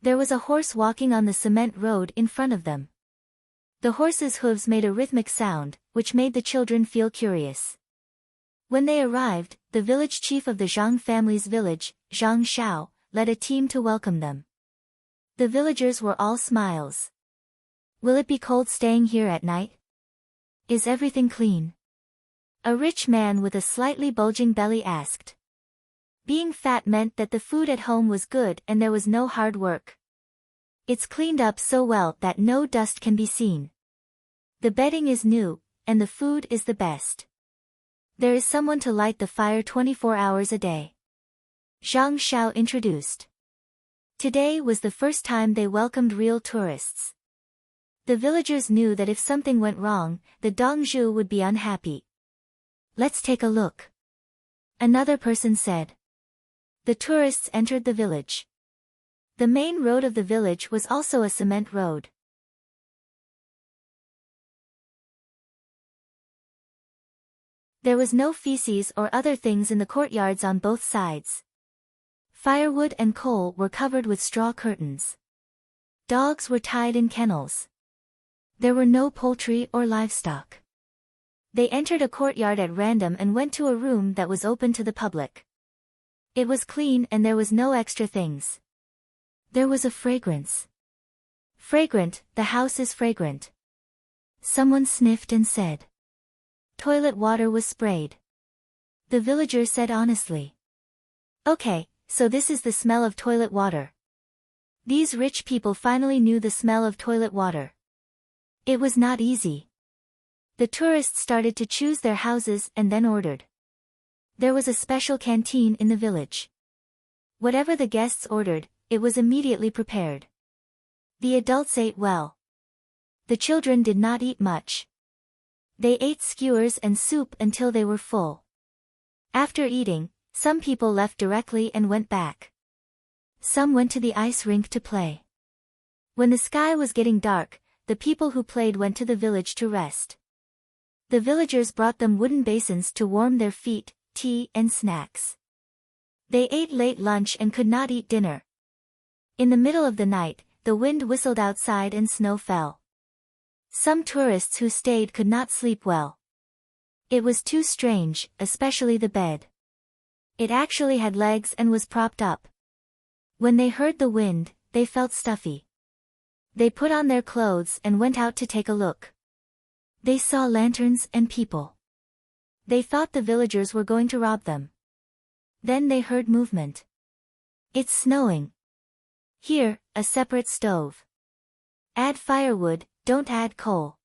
There was a horse walking on the cement road in front of them. The horse's hooves made a rhythmic sound, which made the children feel curious. When they arrived, the village chief of the Zhang family's village, Zhang Shao, led a team to welcome them. The villagers were all smiles. "Will it be cold staying here at night? Is everything clean?" A rich man with a slightly bulging belly asked. Being fat meant that the food at home was good and there was no hard work. "It's cleaned up so well that no dust can be seen. The bedding is new, and the food is the best. There is someone to light the fire 24 hours a day." Zhang Shao introduced. Today was the first time they welcomed real tourists. The villagers knew that if something went wrong, the Dongzhu would be unhappy. "Let's take a look," another person said. The tourists entered the village. The main road of the village was also a cement road. There was no feces or other things in the courtyards on both sides. Firewood and coal were covered with straw curtains. Dogs were tied in kennels. There were no poultry or livestock. They entered a courtyard at random and went to a room that was open to the public. It was clean and there was no extra things. There was a fragrance. "Fragrant, the house is fragrant." Someone sniffed and said. Toilet water was sprayed. The villager said honestly. "Okay, so this is the smell of toilet water." These rich people finally knew the smell of toilet water. It was not easy. The tourists started to choose their houses and then ordered. There was a special canteen in the village. Whatever the guests ordered, it was immediately prepared. The adults ate well. The children did not eat much. They ate skewers and soup until they were full. After eating, some people left directly and went back. Some went to the ice rink to play. When the sky was getting dark, the people who played went to the village to rest. The villagers brought them wooden basins to warm their feet, tea and snacks. They ate late lunch and could not eat dinner. In the middle of the night, the wind whistled outside and snow fell. Some tourists who stayed could not sleep well. It was too strange, especially the bed. It actually had legs and was propped up. When they heard the wind, they felt stuffy. They put on their clothes and went out to take a look. They saw lanterns and people. They thought the villagers were going to rob them. Then they heard movement. It's snowing. Here, a separate stove. Add firewood, don't add coal.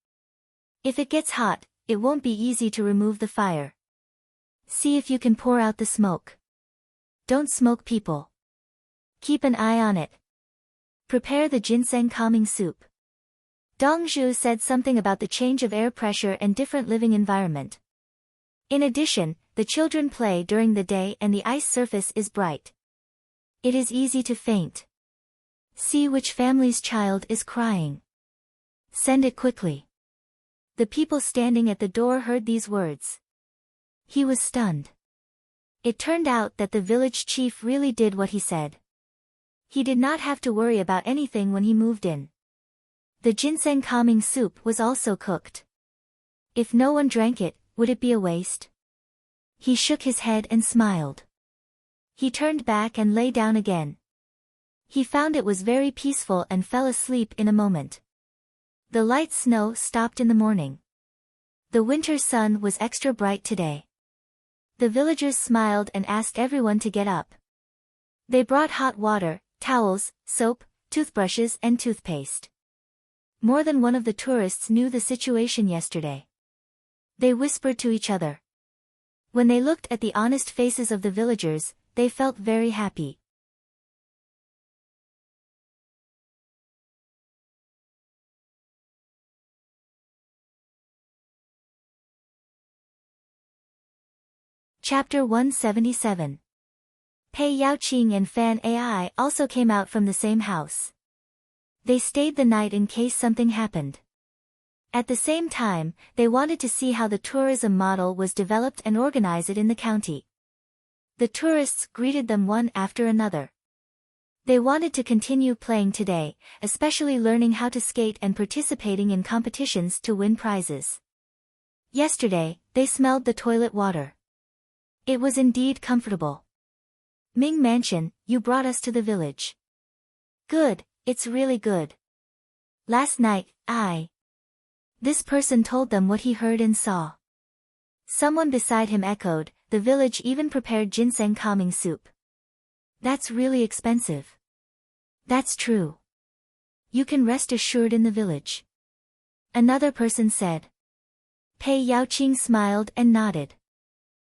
If it gets hot, it won't be easy to remove the fire. See if you can pour out the smoke. Don't smoke people. Keep an eye on it. Prepare the ginseng calming soup. Dong Zhu said something about the change of air pressure and different living environment. In addition, the children play during the day and the ice surface is bright. It is easy to faint. See which family's child is crying. Send it quickly. The people standing at the door heard these words. He was stunned. It turned out that the village chief really did what he said. He did not have to worry about anything when he moved in. The ginseng calming soup was also cooked. If no one drank it, would it be a waste? He shook his head and smiled. He turned back and lay down again. He found it was very peaceful and fell asleep in a moment. The light snow stopped in the morning. The winter sun was extra bright today. The villagers smiled and asked everyone to get up. They brought hot water, towels, soap, toothbrushes and toothpaste. More than one of the tourists knew the situation yesterday. They whispered to each other. When they looked at the honest faces of the villagers, they felt very happy. Chapter 177. Pei Yaoqing and Fan Ai also came out from the same house. They stayed the night in case something happened. At the same time, they wanted to see how the tourism model was developed and organize it in the county. The tourists greeted them one after another. They wanted to continue playing today, especially learning how to skate and participating in competitions to win prizes. Yesterday, they smelled the toilet water. It was indeed comfortable. Ming Mansion, you brought us to the village. Good, it's really good. Last night, This person told them what he heard and saw. Someone beside him echoed, the village even prepared ginseng calming soup. That's really expensive. That's true. You can rest assured in the village. Another person said. Pei Yaoqing smiled and nodded.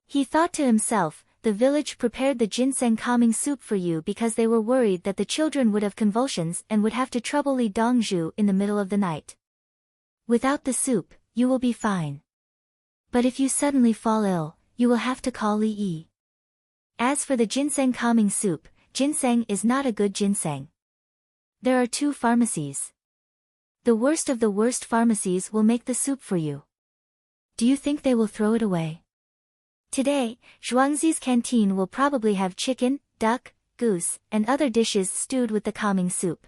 He thought to himself, the village prepared the ginseng calming soup for you because they were worried that the children would have convulsions and would have to trouble Li Dongzhu in the middle of the night. Without the soup, you will be fine. But if you suddenly fall ill, you will have to call Li Yi. As for the ginseng calming soup, ginseng is not a good ginseng. There are 2 pharmacies. The worst of the worst pharmacies will make the soup for you. Do you think they will throw it away? Today, Zhuangzi's canteen will probably have chicken, duck, goose, and other dishes stewed with the calming soup.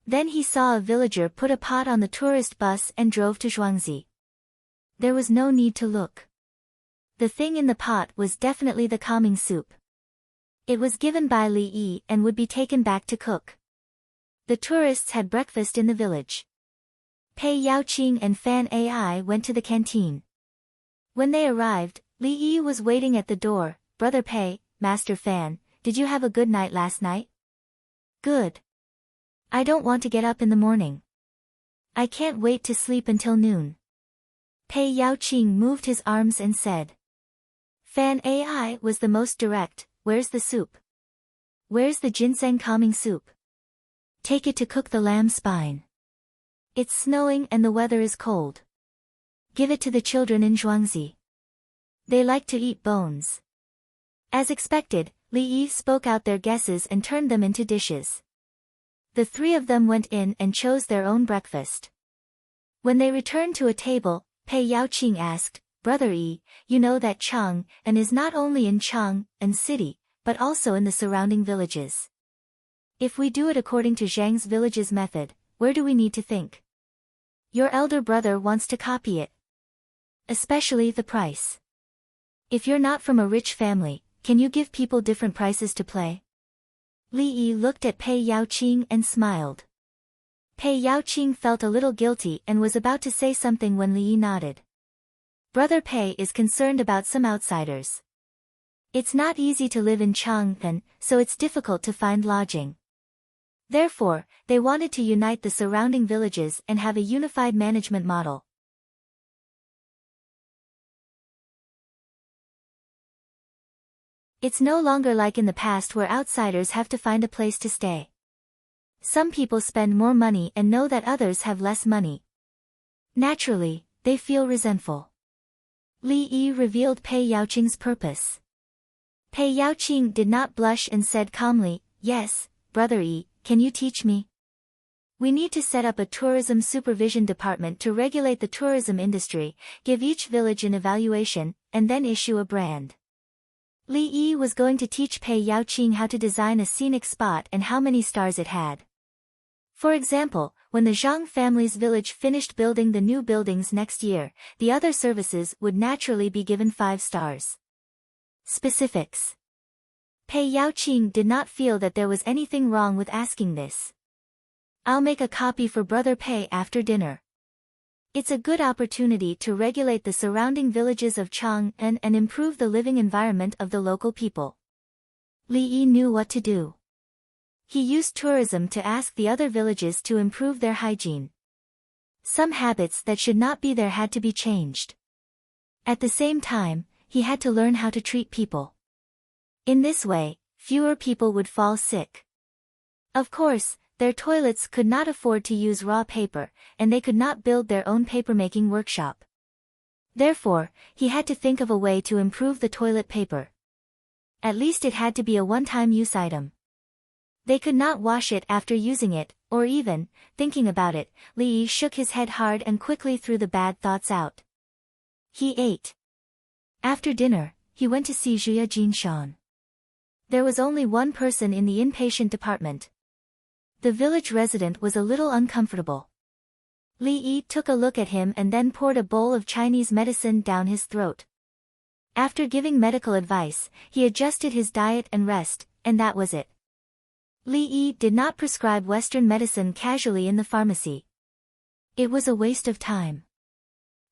Then he saw a villager put a pot on the tourist bus and drove to Zhuangzi. There was no need to look. The thing in the pot was definitely the calming soup. It was given by Li Yi and would be taken back to cook. The tourists had breakfast in the village. Pei Yaoqing and Fan Ai went to the canteen. When they arrived, Li Yi was waiting at the door. Brother Pei, Master Fan, did you have a good night last night? Good. I don't want to get up in the morning. I can't wait to sleep until noon. Pei Yaoqing moved his arms and said. Fan Ai was the most direct, where's the soup? Where's the ginseng calming soup? Take it to cook the lamb spine. It's snowing and the weather is cold. Give it to the children in Zhuangzi. They like to eat bones. As expected, Li Yi spoke out their guesses and turned them into dishes. The three of them went in and chose their own breakfast. When they returned to a table, Pei Yaoqing asked, "Brother Yi, you know that Chang'an is not only in Chang'an city, but also in the surrounding villages. If we do it according to Zhang's village's method, where do we need to think? Your elder brother wants to copy it. Especially the price. If you're not from a rich family, can you give people different prices to play?" Li Yi looked at Pei Yaoqing and smiled. Pei Yaoqing felt a little guilty and was about to say something when Li Yi nodded. Brother Pei is concerned about some outsiders. It's not easy to live in Chang'an, so it's difficult to find lodging. Therefore, they wanted to unite the surrounding villages and have a unified management model. It's no longer like in the past where outsiders have to find a place to stay. Some people spend more money and know that others have less money. Naturally, they feel resentful. Li Yi revealed Pei Yaoqing's purpose. Pei Yaoqing did not blush and said calmly, "Yes, Brother Yi, can you teach me? We need to set up a tourism supervision department to regulate the tourism industry, give each village an evaluation, and then issue a brand." Li Yi was going to teach Pei Yaoqing how to design a scenic spot and how many stars it had. For example, when the Zhang family's village finished building the new buildings next year, the other services would naturally be given 5 stars. Specifics. Pei Yaoqing did not feel that there was anything wrong with asking this. "I'll make a copy for Brother Pei after dinner. It's a good opportunity to regulate the surrounding villages of Chang'an and improve the living environment of the local people." Li Yi knew what to do. He used tourism to ask the other villages to improve their hygiene. Some habits that should not be there had to be changed. At the same time, he had to learn how to treat people. In this way, fewer people would fall sick. Of course, their toilets could not afford to use raw paper, and they could not build their own papermaking workshop. Therefore, he had to think of a way to improve the toilet paper. At least it had to be a one-time use item. They could not wash it after using it, or even, thinking about it, Li Yi shook his head hard and quickly threw the bad thoughts out. He ate. After dinner, he went to see Zhuya Jinshan. There was only one person in the inpatient department. The village resident was a little uncomfortable. Li Yi took a look at him and then poured a bowl of Chinese medicine down his throat. After giving medical advice, he adjusted his diet and rest, and that was it. Li Yi did not prescribe Western medicine casually in the pharmacy. It was a waste of time.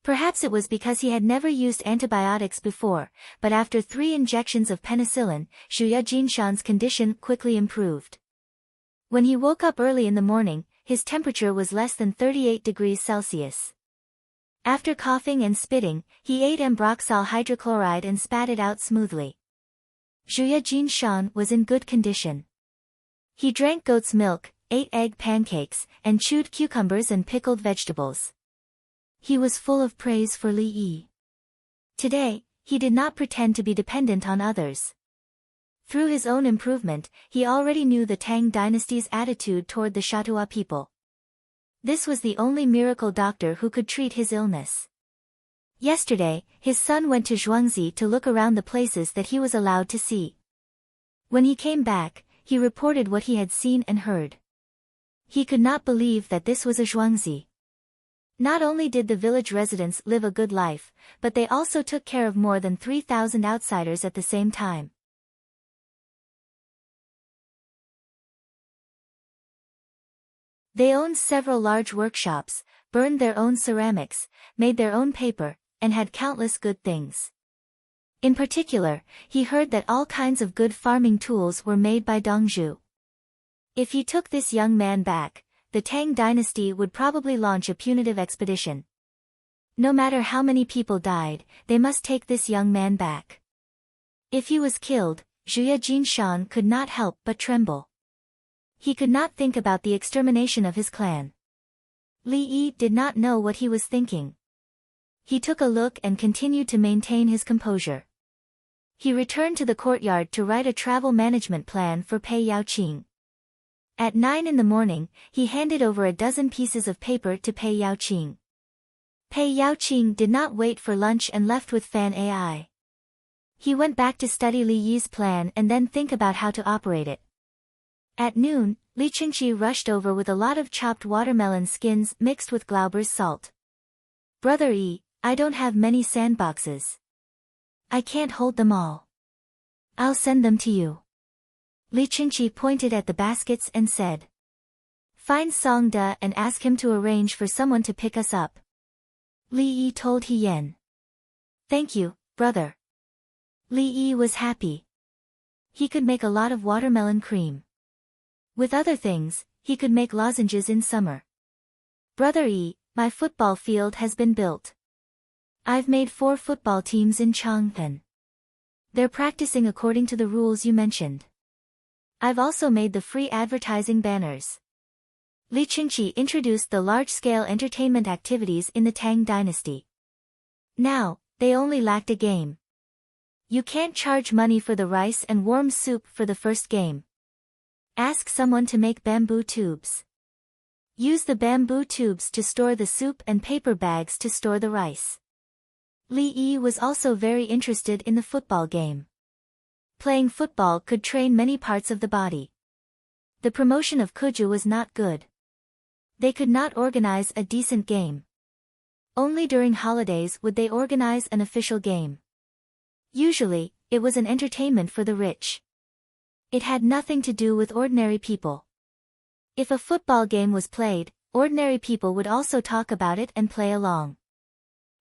Perhaps it was because he had never used antibiotics before, but after 3 injections of penicillin, Zhuya Jinshan's condition quickly improved. When he woke up early in the morning, his temperature was less than 38 degrees Celsius. After coughing and spitting, he ate ambroxyl hydrochloride and spat it out smoothly. Zhuya Jinshan was in good condition. He drank goat's milk, ate egg pancakes, and chewed cucumbers and pickled vegetables. He was full of praise for Li Yi. Today, he did not pretend to be dependent on others. Through his own improvement, he already knew the Tang dynasty's attitude toward the Shatua people. This was the only miracle doctor who could treat his illness. Yesterday, his son went to Zhuangzi to look around the places that he was allowed to see. When he came back, he reported what he had seen and heard. He could not believe that this was a Zhuangzi. Not only did the village residents live a good life, but they also took care of more than 3,000 outsiders at the same time. They owned several large workshops, burned their own ceramics, made their own paper, and had countless good things. In particular, he heard that all kinds of good farming tools were made by Dongzhu. If he took this young man back, the Tang dynasty would probably launch a punitive expedition. No matter how many people died, they must take this young man back. If he was killed, Zhuya Jinshan could not help but tremble. He could not think about the extermination of his clan. Li Yi did not know what he was thinking. He took a look and continued to maintain his composure. He returned to the courtyard to write a travel management plan for Pei Yaoqing. At 9 in the morning, he handed over a dozen pieces of paper to Pei Yaoqing. Pei Yaoqing did not wait for lunch and left with Fan AI. He went back to study Li Yi's plan and then think about how to operate it. At noon, Li Qingqi rushed over with a lot of chopped watermelon skins mixed with Glauber's salt. Brother Yi, I don't have many sandboxes. I can't hold them all. I'll send them to you. Li Qingqi pointed at the baskets and said. Find Song De and ask him to arrange for someone to pick us up. Li Yi told He Yan. Thank you, brother. Li Yi was happy. He could make a lot of watermelon cream. With other things, he could make lozenges in summer. Brother Yi, my football field has been built. I've made 4 football teams in Chang'an. They're practicing according to the rules you mentioned. I've also made the free advertising banners. Li Qingqi introduced the large-scale entertainment activities in the Tang dynasty. Now, they only lacked a game. You can't charge money for the rice and warm soup for the first game. Ask someone to make bamboo tubes. Use the bamboo tubes to store the soup and paper bags to store the rice. Li Yi was also very interested in the football game. Playing football could train many parts of the body. The promotion of Kuju was not good. They could not organize a decent game. Only during holidays would they organize an official game. Usually, it was an entertainment for the rich. It had nothing to do with ordinary people. If a football game was played, ordinary people would also talk about it and play along.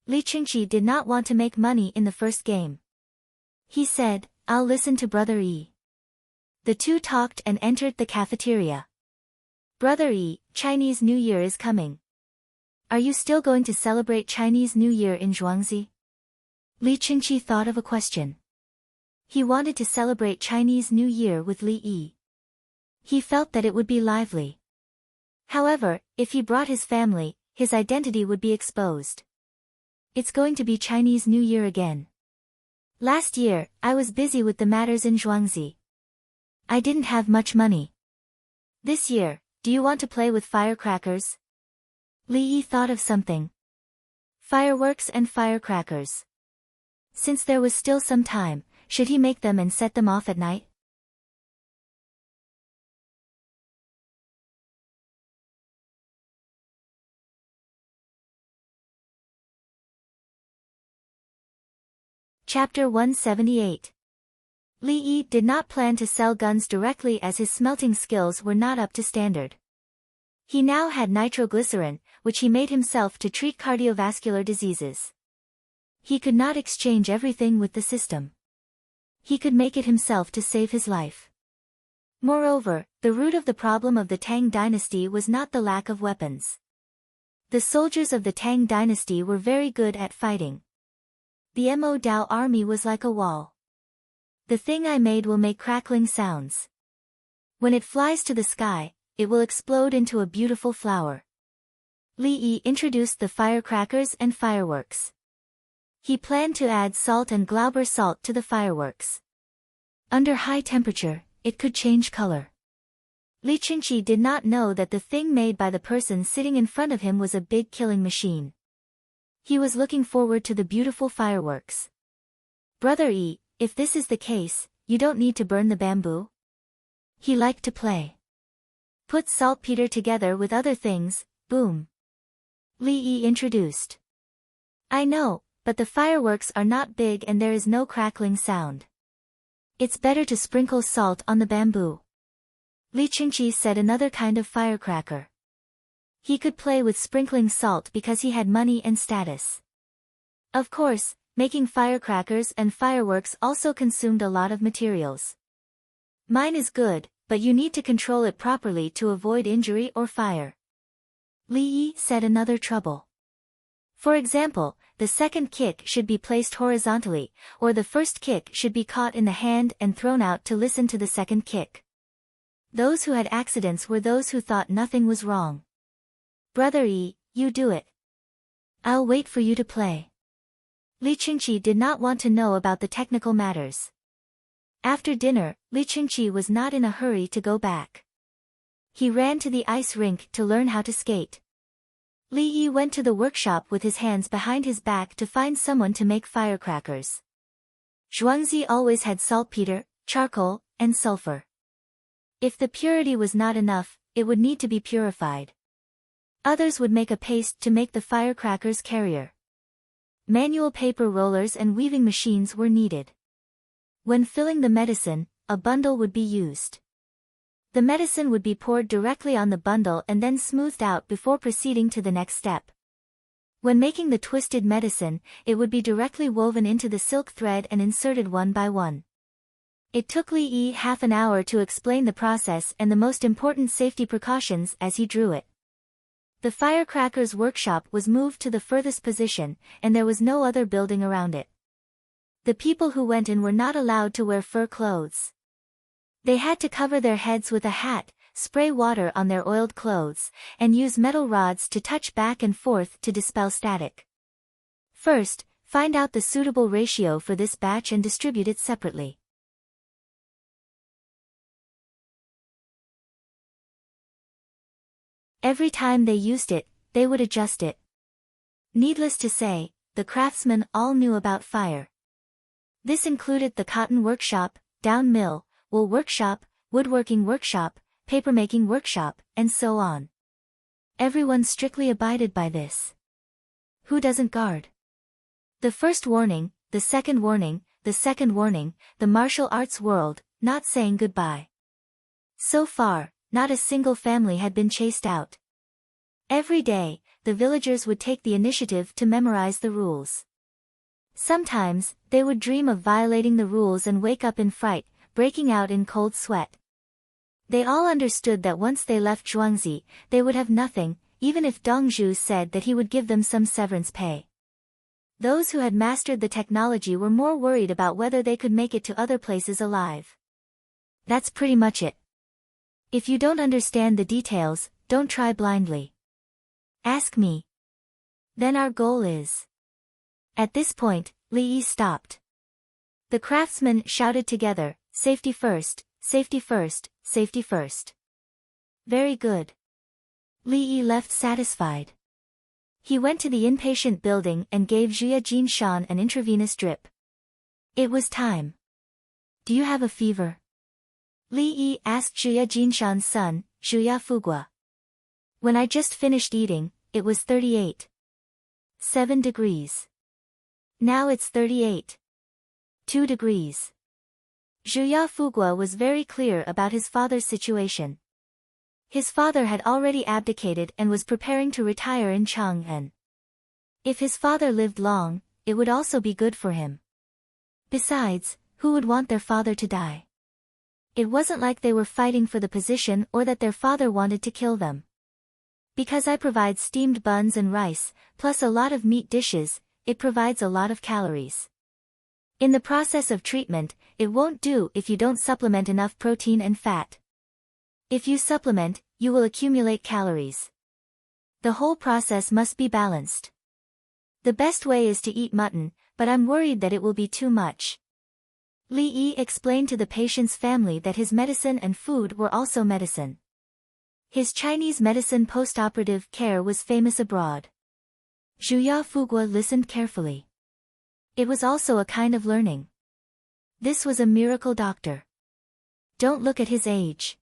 Li Qingqi did not want to make money in the first game. He said, I'll listen to Brother Yi. The two talked and entered the cafeteria. Brother Yi, Chinese New Year is coming. Are you still going to celebrate Chinese New Year in Zhuangzi? Li Qingqi thought of a question. He wanted to celebrate Chinese New Year with Li Yi. He felt that it would be lively. However, if he brought his family, his identity would be exposed. It's going to be Chinese New Year again. Last year, I was busy with the matters in Zhuangzi. I didn't have much money. This year, do you want to play with firecrackers? Li Yi thought of something. Fireworks and firecrackers. Since there was still some time, should he make them and set them off at night? Chapter 178. Li Yi did not plan to sell guns directly as his smelting skills were not up to standard. He now had nitroglycerin, which he made himself to treat cardiovascular diseases. He could not exchange everything with the system. He could make it himself to save his life. Moreover, the root of the problem of the Tang dynasty was not the lack of weapons. The soldiers of the Tang dynasty were very good at fighting. The Mo Dao army was like a wall. The thing I made will make crackling sounds. When it flies to the sky, it will explode into a beautiful flower. Li Yi introduced the firecrackers and fireworks. He planned to add salt and Glauber salt to the fireworks. Under high temperature, it could change color. Li Qingqi did not know that the thing made by the person sitting in front of him was a big killing machine. He was looking forward to the beautiful fireworks. Brother Yi, if this is the case, you don't need to burn the bamboo. He liked to play. Put saltpeter together with other things, boom. Li Yi introduced. I know, but the fireworks are not big and there is no crackling sound. It's better to sprinkle salt on the bamboo. Li Qingqi said another kind of firecracker. He could play with sprinkling salt because he had money and status. Of course, making firecrackers and fireworks also consumed a lot of materials. Mine is good, but you need to control it properly to avoid injury or fire. Li Yi said another trouble. For example, the second kick should be placed horizontally, or the first kick should be caught in the hand and thrown out to listen to the second kick. Those who had accidents were those who thought nothing was wrong. Brother Yi, you do it. I'll wait for you to play. Li Chingqi did not want to know about the technical matters. After dinner, Li Chingqi was not in a hurry to go back. He ran to the ice rink to learn how to skate. Li Yi went to the workshop with his hands behind his back to find someone to make firecrackers. Zhuangzi always had saltpeter, charcoal, and sulfur. If the purity was not enough, it would need to be purified. Others would make a paste to make the firecrackers carrier. Manual paper rollers and weaving machines were needed. When filling the medicine, a bundle would be used. The medicine would be poured directly on the bundle and then smoothed out before proceeding to the next step. When making the twisted medicine, it would be directly woven into the silk thread and inserted one by one. It took Li Yi half an hour to explain the process and the most important safety precautions as he drew it. The firecrackers workshop was moved to the furthest position, and there was no other building around it. The people who went in were not allowed to wear fur clothes. They had to cover their heads with a hat, spray water on their oiled clothes, and use metal rods to touch back and forth to dispel static. First, find out the suitable ratio for this batch and distribute it separately. Every time they used it, they would adjust it. Needless to say, the craftsmen all knew about fire. This included the cotton workshop, down mill, wool workshop, woodworking workshop, papermaking workshop, and so on. Everyone strictly abided by this. Who doesn't guard? The first warning, the second warning, the second warning, the martial arts world, not saying goodbye. So far, not a single family had been chased out. Every day, the villagers would take the initiative to memorize the rules. Sometimes, they would dream of violating the rules and wake up in fright, breaking out in cold sweat. They all understood that once they left Zhuangzi, they would have nothing, even if Dongzhu said that he would give them some severance pay. Those who had mastered the technology were more worried about whether they could make it to other places alive. That's pretty much it. If you don't understand the details, don't try blindly. Ask me. Then our goal is. At this point, Li Yi stopped. The craftsmen shouted together, safety first, safety first, safety first. Very good. Li Yi left satisfied. He went to the inpatient building and gave Jia Jinshan an intravenous drip. It was time. Do you have a fever? Li Yi asked Jia Jinshan's son, Zhuya Fugua. When I just finished eating, it was 38.7 degrees. Now it's 38.2 degrees. Zhuya Fugua was very clear about his father's situation. His father had already abdicated and was preparing to retire in Chang'an. If his father lived long, it would also be good for him. Besides, who would want their father to die? It wasn't like they were fighting for the position or that their father wanted to kill them. Because I provide steamed buns and rice, plus a lot of meat dishes, it provides a lot of calories. In the process of treatment, it won't do if you don't supplement enough protein and fat. If you supplement, you will accumulate calories. The whole process must be balanced. The best way is to eat mutton, but I'm worried that it will be too much. Li Yi explained to the patient's family that his medicine and food were also medicine. His Chinese medicine post-operative care was famous abroad. Zhuya Fugua listened carefully. It was also a kind of learning. This was a miracle doctor. Don't look at his age.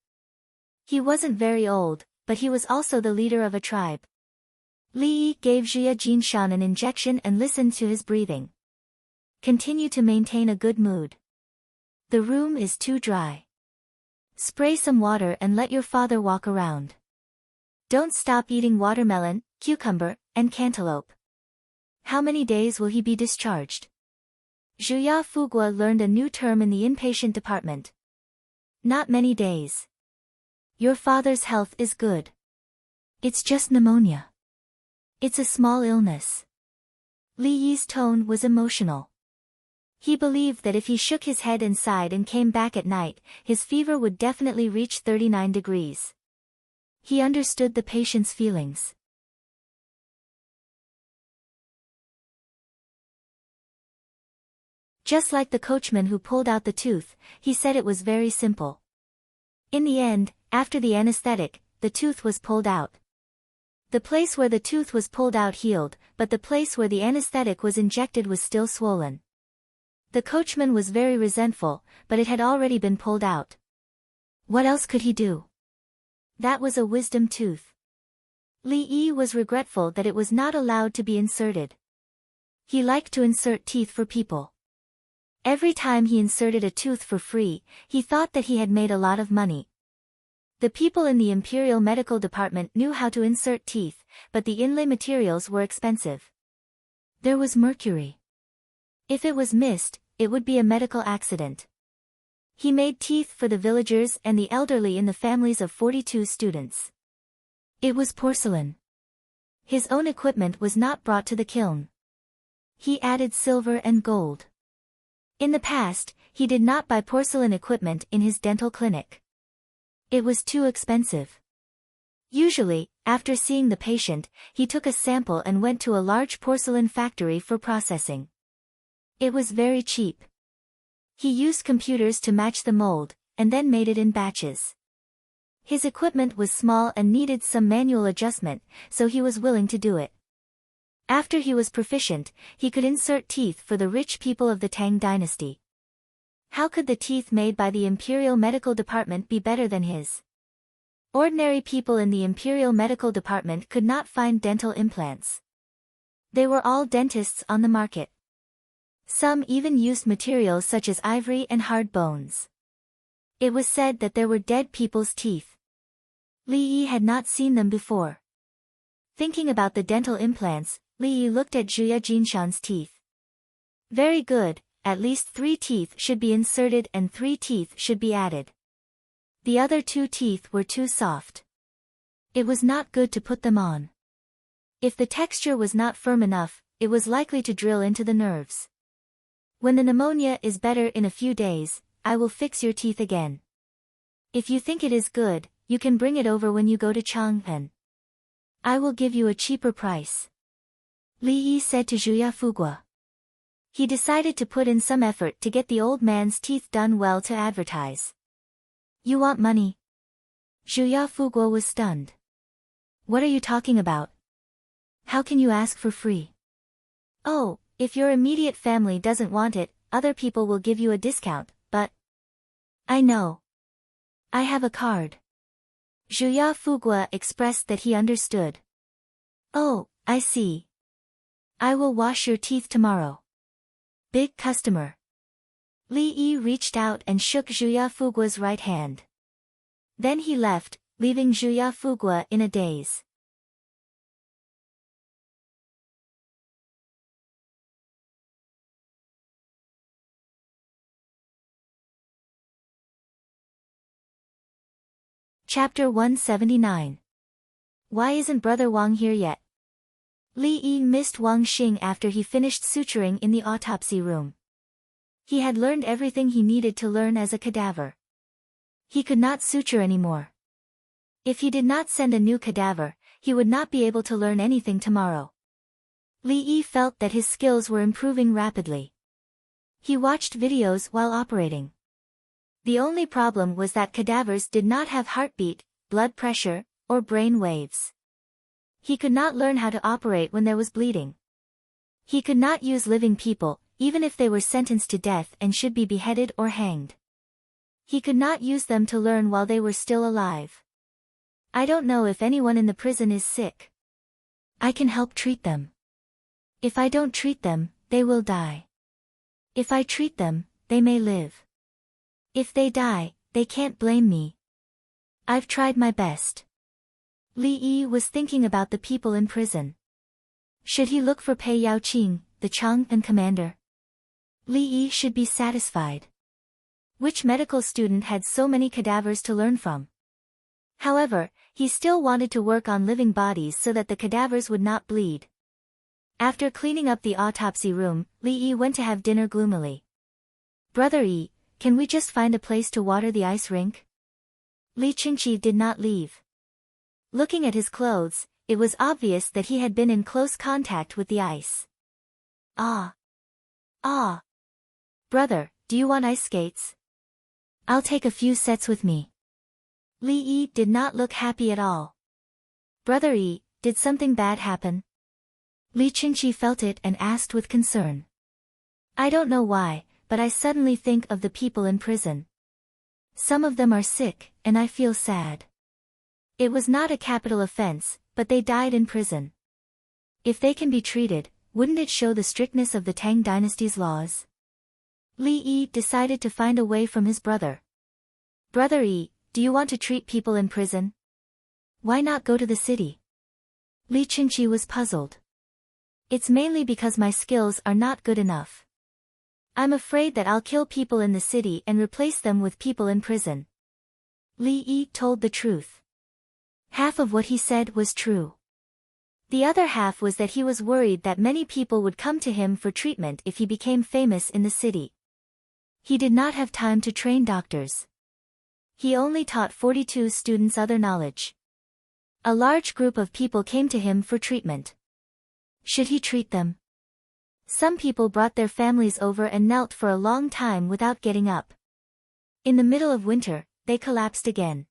He wasn't very old, but he was also the leader of a tribe. Li Yi gave Jia Jinshan an injection and listened to his breathing. Continue to maintain a good mood. The room is too dry. Spray some water and let your father walk around. Don't stop eating watermelon, cucumber, and cantaloupe. How many days will he be discharged? Zhuya Fugua learned a new term in the inpatient department. Not many days. Your father's health is good. It's just pneumonia. It's a small illness. Li Yi's tone was emotional. He believed that if he shook his head and sighed and came back at night, his fever would definitely reach 39 degrees. He understood the patient's feelings. Just like the coachman who pulled out the tooth, he said it was very simple. In the end, after the anesthetic, the tooth was pulled out. The place where the tooth was pulled out healed, but the place where the anesthetic was injected was still swollen. The coachman was very resentful, but it had already been pulled out. What else could he do? That was a wisdom tooth. Li Yi was regretful that it was not allowed to be inserted. He liked to insert teeth for people. Every time he inserted a tooth for free, he thought that he had made a lot of money. The people in the Imperial Medical Department knew how to insert teeth, but the inlay materials were expensive. There was mercury. If it was missed, it would be a medical accident. He made teeth for the villagers and the elderly in the families of 42 students. It was porcelain. His own equipment was not brought to the kiln. He added silver and gold. In the past, he did not buy porcelain equipment in his dental clinic. It was too expensive. Usually, after seeing the patient, he took a sample and went to a large porcelain factory for processing. It was very cheap. He used computers to match the mold, and then made it in batches. His equipment was small and needed some manual adjustment, so he was willing to do it. After he was proficient, he could insert teeth for the rich people of the Tang dynasty. How could the teeth made by the Imperial Medical Department be better than his? Ordinary people in the Imperial Medical Department could not find dental implants. They were all dentists on the market. Some even used materials such as ivory and hard bones. It was said that there were dead people's teeth. Li Yi had not seen them before. Thinking about the dental implants, Li Yi looked at Zhuya Jinshan's teeth. Very good, at least 3 teeth should be inserted and 3 teeth should be added. The other 2 teeth were too soft. It was not good to put them on. If the texture was not firm enough, it was likely to drill into the nerves. When the pneumonia is better in a few days, I will fix your teeth again. If you think it is good, you can bring it over when you go to Chang'an. I will give you a cheaper price. Li Yi said to Zhuya Fugua. He decided to put in some effort to get the old man's teeth done well to advertise. You want money? Zhuya Fugua was stunned. What are you talking about? How can you ask for free? Oh, if your immediate family doesn't want it, other people will give you a discount, but... I know. I have a card. Zhuya Fugua expressed that he understood. Oh, I see. I will wash your teeth tomorrow. Big customer. Li Yi reached out and shook Zhuya Fugua's right hand. Then he left, leaving Zhuya Fugua in a daze. Chapter 179. Why isn't Brother Wang here yet? Li Yi missed Wang Xing after he finished suturing in the autopsy room. He had learned everything he needed to learn as a cadaver. He could not suture anymore. If he did not send a new cadaver, he would not be able to learn anything tomorrow. Li Yi felt that his skills were improving rapidly. He watched videos while operating. The only problem was that cadavers did not have heartbeat, blood pressure, or brain waves. He could not learn how to operate when there was bleeding. He could not use living people, even if they were sentenced to death and should be beheaded or hanged. He could not use them to learn while they were still alive. I don't know if anyone in the prison is sick. I can help treat them. If I don't treat them, they will die. If I treat them, they may live. If they die, they can't blame me. I've tried my best. Li Yi was thinking about the people in prison. Should he look for Pei Yaoqing, the Chang'an commander? Li Yi should be satisfied. Which medical student had so many cadavers to learn from? However, he still wanted to work on living bodies so that the cadavers would not bleed. After cleaning up the autopsy room, Li Yi went to have dinner gloomily. Brother Yi, can we just find a place to water the ice rink? Li Qingqi did not leave. Looking at his clothes, it was obvious that he had been in close contact with the ice. Ah! Ah! Brother, do you want ice skates? I'll take a few sets with me. Li Yi did not look happy at all. Brother Yi, did something bad happen? Li Qingqi felt it and asked with concern. I don't know why, but I suddenly think of the people in prison. Some of them are sick, and I feel sad. It was not a capital offense, but they died in prison. If they can be treated, wouldn't it show the strictness of the Tang dynasty's laws? Li Yi decided to find a way from his brother. Brother Yi, do you want to treat people in prison? Why not go to the city? Li Qingqi was puzzled. It's mainly because my skills are not good enough. I'm afraid that I'll kill people in the city and replace them with people in prison. Li Yi told the truth. Half of what he said was true. The other half was that he was worried that many people would come to him for treatment if he became famous in the city. He did not have time to train doctors. He only taught 42 students other knowledge. A large group of people came to him for treatment. Should he treat them? Some people brought their families over and knelt for a long time without getting up. In the middle of winter, they collapsed again.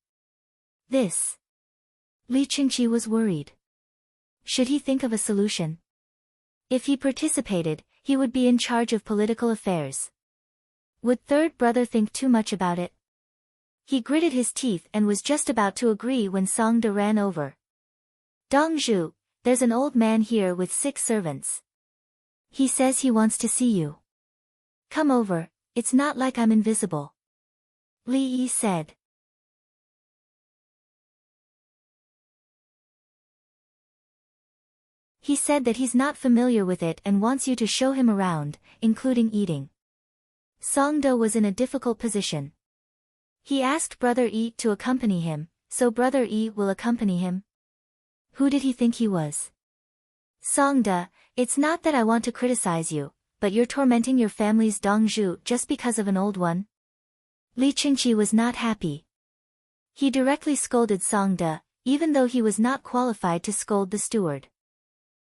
Li Qingqi was worried. Should he think of a solution? If he participated, he would be in charge of political affairs. Would third brother think too much about it? He gritted his teeth and was just about to agree when Song De ran over. Dongzhu, there's an old man here with 6 servants. He says he wants to see you. Come over, it's not like I'm invisible. Li Yi said. He said that he's not familiar with it and wants you to show him around, including eating. Song De was in a difficult position. He asked Brother Yi to accompany him, so Brother Yi will accompany him. Who did he think he was? Song De, it's not that I want to criticize you, but you're tormenting your family's Dongzhu just because of an old one. Li Qingqi was not happy. He directly scolded Song De, even though he was not qualified to scold the steward.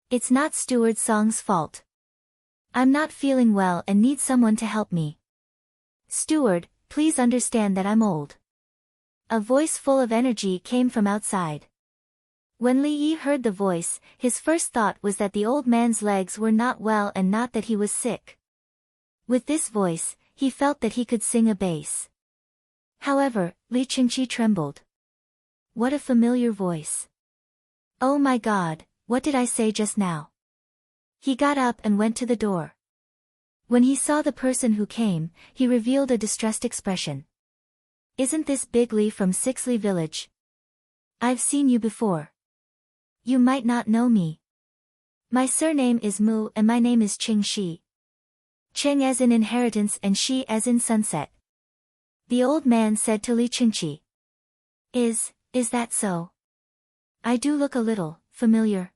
It's not Steward Song's fault. I'm not feeling well and need someone to help me. Steward, please understand that I'm old. A voice full of energy came from outside. When Li Yi heard the voice, his first thought was that the old man's legs were not well and not that he was sick. With this voice, he felt that he could sing a bass. However, Li Qingqi trembled. What a familiar voice. Oh my God, what did I say just now? He got up and went to the door. When he saw the person who came, he revealed a distressed expression. Isn't this Big Li from Sixli village? I've seen you before. You might not know me. My surname is Mu and my name is Qing Shi. Qing as in inheritance and Shi as in sunset. The old man said to Li Qingqi. Is that so? I do look a little familiar.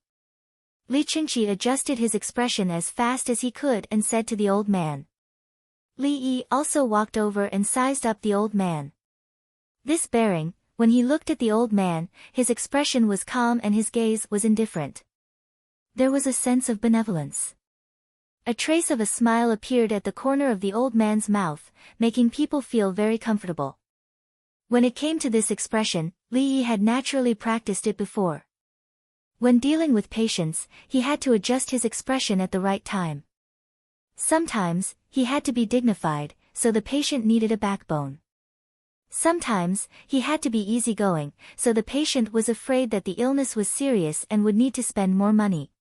Li Qingqi adjusted his expression as fast as he could and said to the old man. Li Yi also walked over and sized up the old man. This bearing, when he looked at the old man, his expression was calm and his gaze was indifferent. There was a sense of benevolence. A trace of a smile appeared at the corner of the old man's mouth, making people feel very comfortable. When it came to this expression, Li Yi had naturally practiced it before. When dealing with patients, he had to adjust his expression at the right time. Sometimes, he had to be dignified, so the patient needed a backbone. Sometimes, he had to be easygoing, so the patient was afraid that the illness was serious and would need to spend more money.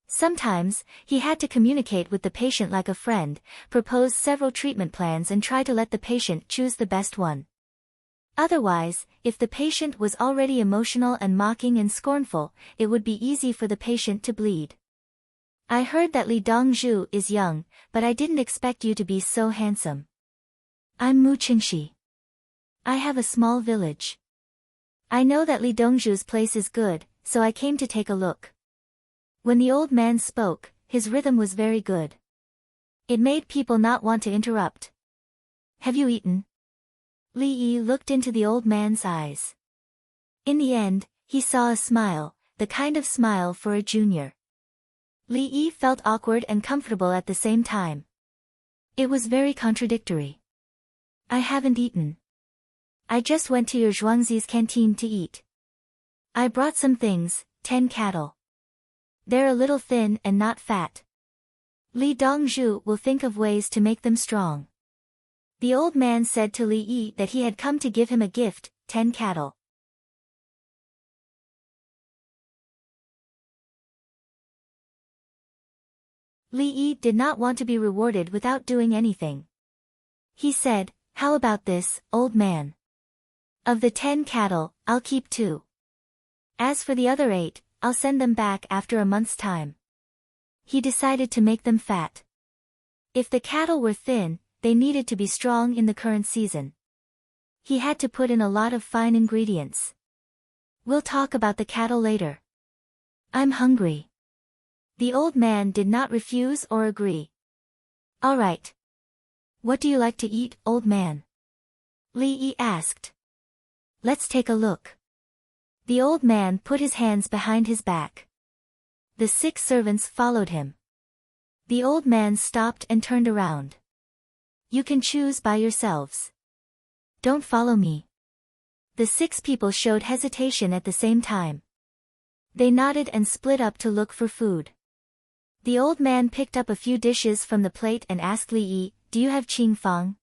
Sometimes, he had to communicate with the patient like a friend, propose several treatment plans and try to let the patient choose the best one. Otherwise, if the patient was already emotional and mocking and scornful, it would be easy for the patient to bleed. I heard that Li Dongzhu is young, but I didn't expect you to be so handsome. I'm Mu Qingxi. I have a small village. I know that Li Dongzhu's place is good, so I came to take a look. When the old man spoke, his rhythm was very good. It made people not want to interrupt. Have you eaten? Li Yi looked into the old man's eyes. In the end, he saw a smile, the kind of smile for a junior. Li Yi felt awkward and comfortable at the same time. It was very contradictory. I haven't eaten. I just went to your Zhuangzi's canteen to eat. I brought some things, 10 cattle. They're a little thin and not fat. Li Dongzhu will think of ways to make them strong. The old man said to Li Yi that he had come to give him a gift, 10 cattle. Li Yi did not want to be rewarded without doing anything. He said, "How about this, old man? Of the 10 cattle, I'll keep 2. As for the other 8, I'll send them back after a month's time." He decided to make them fat. If the cattle were thin, they needed to be strong in the current season. He had to put in a lot of fine ingredients. We'll talk about the cattle later. I'm hungry. The old man did not refuse or agree. All right. What do you like to eat, old man? Li Yi asked. Let's take a look. The old man put his hands behind his back. The 6 servants followed him. The old man stopped and turned around. You can choose by yourselves. Don't follow me. The 6 people showed hesitation at the same time. They nodded and split up to look for food. The old man picked up a few dishes from the plate and asked Li Yi, "Do you have qing fang?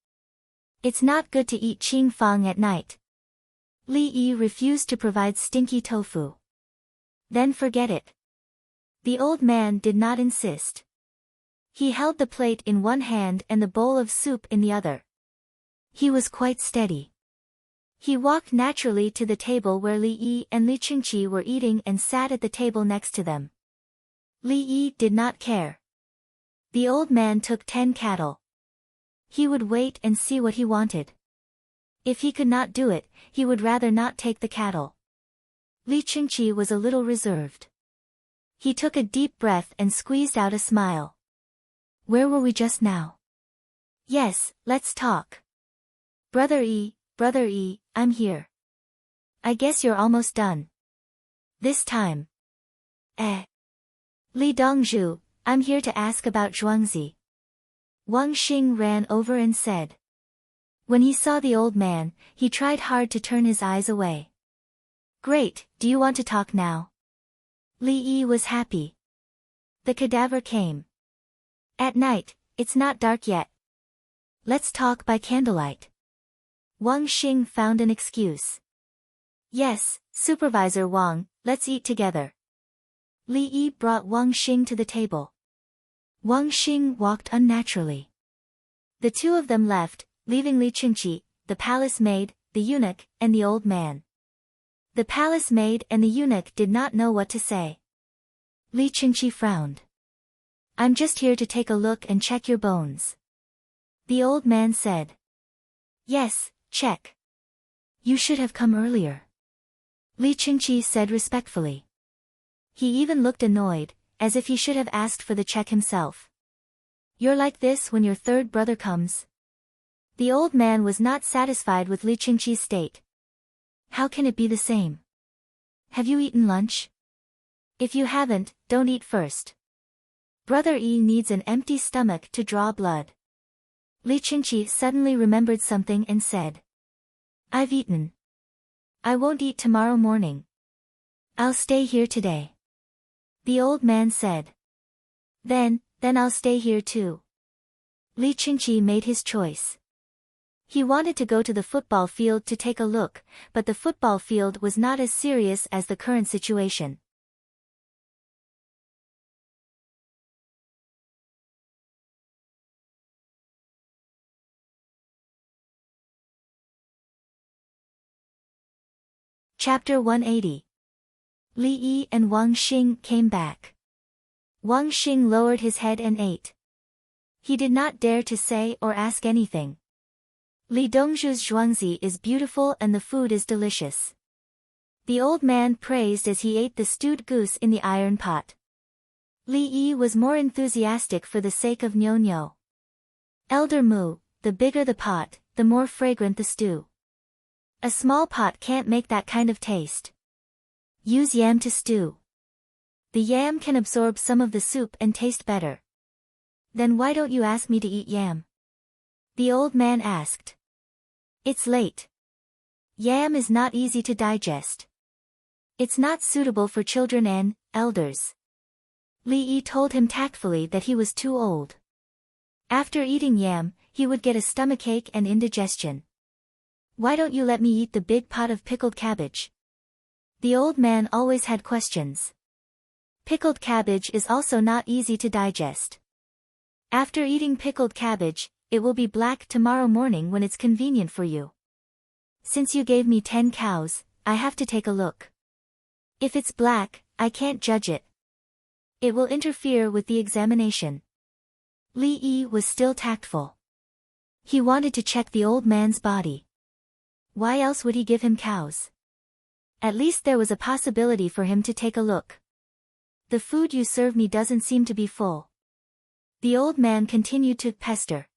It's not good to eat qing fang at night." Li Yi refused to provide stinky tofu. Then forget it. The old man did not insist. He held the plate in one hand and the bowl of soup in the other. He was quite steady. He walked naturally to the table where Li Yi and Li Qingqi were eating and sat at the table next to them. Li Yi did not care. The old man took 10 cattle. He would wait and see what he wanted. If he could not do it, he would rather not take the cattle. Li Qingqi was a little reserved. He took a deep breath and squeezed out a smile. Where were we just now? Yes, let's talk. Brother Yi, I'm here. I guess you're almost done. This time. Li Dongzhu, I'm here to ask about Zhuangzi. Wang Xing ran over and said. When he saw the old man, he tried hard to turn his eyes away. Great, do you want to talk now? Li Yi was happy. The cadaver came. At night, it's not dark yet. Let's talk by candlelight. Wang Xing found an excuse. Yes, Supervisor Wang, let's eat together. Li Yi brought Wang Xing to the table. Wang Xing walked unnaturally. The 2 of them left, leaving Li Qingqi, the palace maid, the eunuch, and the old man. The palace maid and the eunuch did not know what to say. Li Qingqi frowned. I'm just here to take a look and check your bones. The old man said. Yes, check. You should have come earlier. Li Qingqi said respectfully. He even looked annoyed, as if he should have asked for the check himself. You're like this when your 3rd brother comes. The old man was not satisfied with Li Qingqi's state. How can it be the same? Have you eaten lunch? If you haven't, don't eat first. Brother Yi needs an empty stomach to draw blood. Li Qingqi suddenly remembered something and said. I've eaten. I won't eat tomorrow morning. I'll stay here today. The old man said. Then I'll stay here too. Li Qingqi made his choice. He wanted to go to the football field to take a look, but the football field was not as serious as the current situation. Chapter 180. Li Yi and Wang Xing came back. Wang Xing lowered his head and ate. He did not dare to say or ask anything. Li Dongzhu's Zhuangzi is beautiful and the food is delicious. The old man praised as he ate the stewed goose in the iron pot. Li Yi was more enthusiastic for the sake of Nyo. Elder Mu, the bigger the pot, the more fragrant the stew. A small pot can't make that kind of taste. Use yam to stew. The yam can absorb some of the soup and taste better. Then why don't you ask me to eat yam? The old man asked. It's late. Yam is not easy to digest. It's not suitable for children and elders. Li Yi told him tactfully that he was too old. After eating yam, he would get a stomachache and indigestion. Why don't you let me eat the big pot of pickled cabbage? The old man always had questions. Pickled cabbage is also not easy to digest. After eating pickled cabbage, it will be black tomorrow morning when it's convenient for you. Since you gave me 10 cows, I have to take a look. If it's black, I can't judge it. It will interfere with the examination. Li Yi was still tactful. He wanted to check the old man's body. Why else would he give him cows? At least there was a possibility for him to take a look. The food you serve me doesn't seem to be full. The old man continued to pester.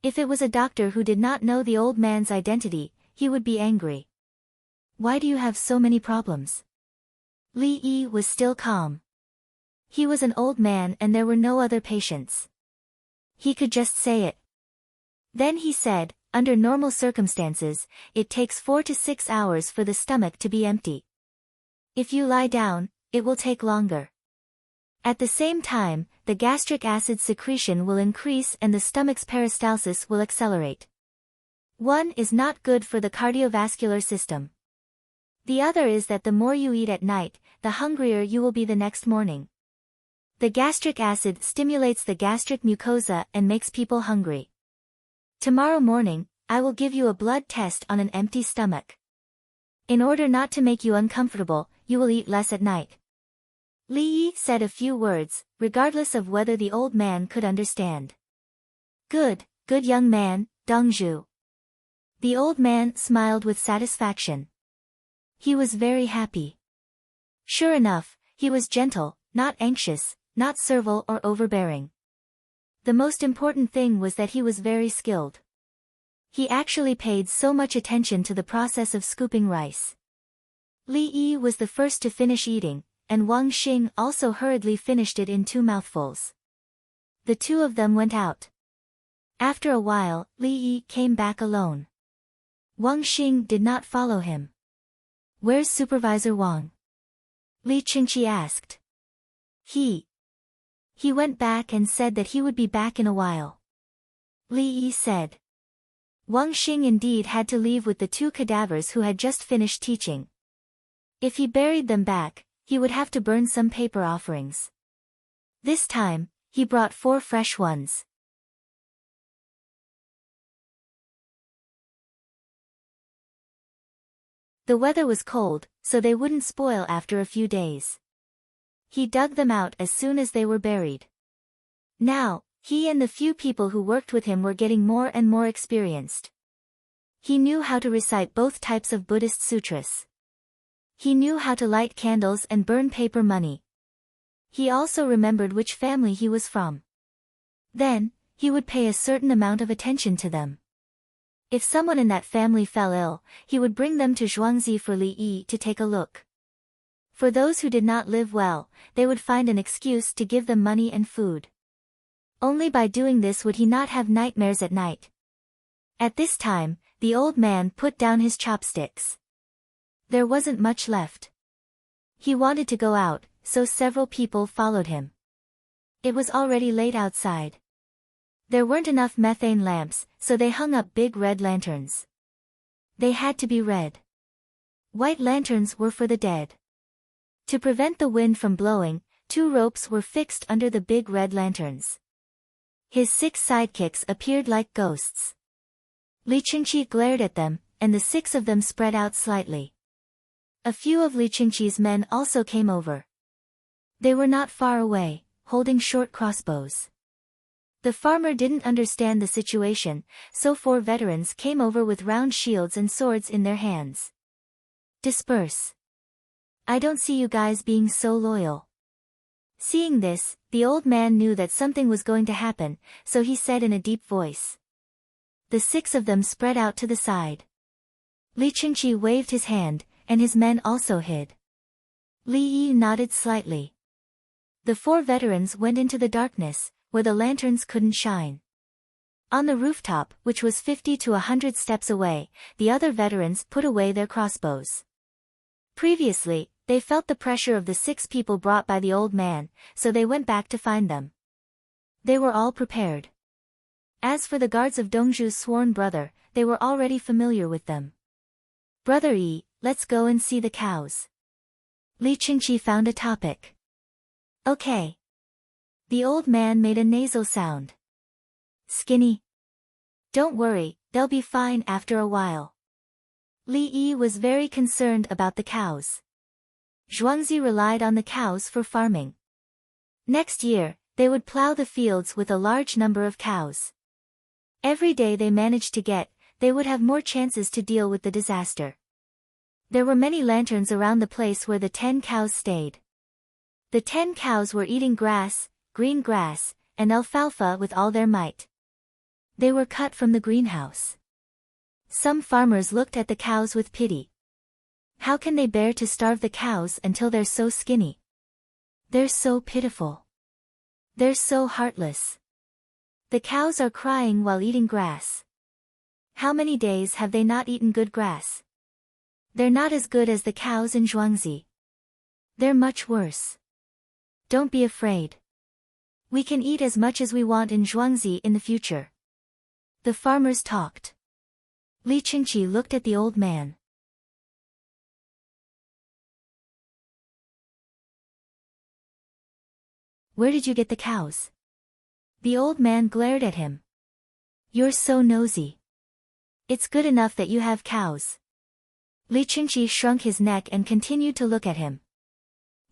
If it was a doctor who did not know the old man's identity, he would be angry. Why do you have so many problems? Li Yi was still calm. He was an old man and there were no other patients. He could just say it. Then he said, under normal circumstances, it takes 4 to 6 hours for the stomach to be empty. If you lie down, it will take longer. At the same time, the gastric acid secretion will increase and the stomach's peristalsis will accelerate. One is not good for the cardiovascular system. The other is that the more you eat at night, the hungrier you will be the next morning. The gastric acid stimulates the gastric mucosa and makes people hungry. Tomorrow morning, I will give you a blood test on an empty stomach. In order not to make you uncomfortable, you will eat less at night. Li Yi said a few words, regardless of whether the old man could understand. Good young man, Dongzhu. The old man smiled with satisfaction. He was very happy. Sure enough, he was gentle, not anxious, not servile or overbearing. The most important thing was that he was very skilled. He actually paid so much attention to the process of scooping rice. Li Yi was the first to finish eating, and Wang Xing also hurriedly finished it in 2 mouthfuls. The two of them went out. After a while, Li Yi came back alone. Wang Xing did not follow him. Where's Supervisor Wang? Li Qingqi asked. He went back and said that he would be back in a while. Li Yi said. Wang Xing indeed had to leave with the 2 cadavers who had just finished teaching. If he buried them back, he would have to burn some paper offerings. This time, he brought 4 fresh ones. The weather was cold, so they wouldn't spoil after a few days. He dug them out as soon as they were buried. Now, he and the few people who worked with him were getting more and more experienced. He knew how to recite both types of Buddhist sutras. He knew how to light candles and burn paper money. He also remembered which family he was from. Then, he would pay a certain amount of attention to them. If someone in that family fell ill, he would bring them to Zhuangzi for Li Yi to take a look. For those who did not live well, they would find an excuse to give them money and food. Only by doing this would he not have nightmares at night. At this time, the old man put down his chopsticks. There wasn't much left. He wanted to go out, so several people followed him. It was already late outside. There weren't enough methane lamps, so they hung up big red lanterns. They had to be red. White lanterns were for the dead. To prevent the wind from blowing, 2 ropes were fixed under the big red lanterns. His 6 sidekicks appeared like ghosts. Li Qingqi glared at them, and the 6 of them spread out slightly. A few of Li Qingqi's men also came over. They were not far away, holding short crossbows. The farmer didn't understand the situation, so 4 veterans came over with round shields and swords in their hands. Disperse. I don't see you guys being so loyal. Seeing this, the old man knew that something was going to happen, so he said in a deep voice. The 6 of them spread out to the side. Li Qingqi waved his hand, and his men also hid. Li Yi nodded slightly. The 4 veterans went into the darkness, where the lanterns couldn't shine. On the rooftop, which was 50 to 100 steps away, the other veterans put away their crossbows. Previously, they felt the pressure of the 6 people brought by the old man, so they went back to find them. They were all prepared. As for the guards of Dongzhu's sworn brother, they were already familiar with them. "Brother Yi, let's go and see the cows." Li Qingqi found a topic. "Okay." The old man made a nasal sound. "Skinny?" "Don't worry, they'll be fine after a while." Li Yi was very concerned about the cows. Zhuangzi relied on the cows for farming. Next year, they would plow the fields with a large number of cows. Every day they managed to get, they would have more chances to deal with the disaster. There were many lanterns around the place where the 10 cows stayed. The 10 cows were eating grass, green grass, and alfalfa with all their might. They were cut from the greenhouse. Some farmers looked at the cows with pity. How can they bear to starve the cows until they're so skinny? They're so pitiful. They're so heartless. The cows are crying while eating grass. How many days have they not eaten good grass? They're not as good as the cows in Zhuangzi. They're much worse. Don't be afraid. We can eat as much as we want in Zhuangzi in the future. The farmers talked. Li Qingqi looked at the old man. "Where did you get the cows?" The old man glared at him. "You're so nosy. It's good enough that you have cows." Li Qingqi shrunk his neck and continued to look at him.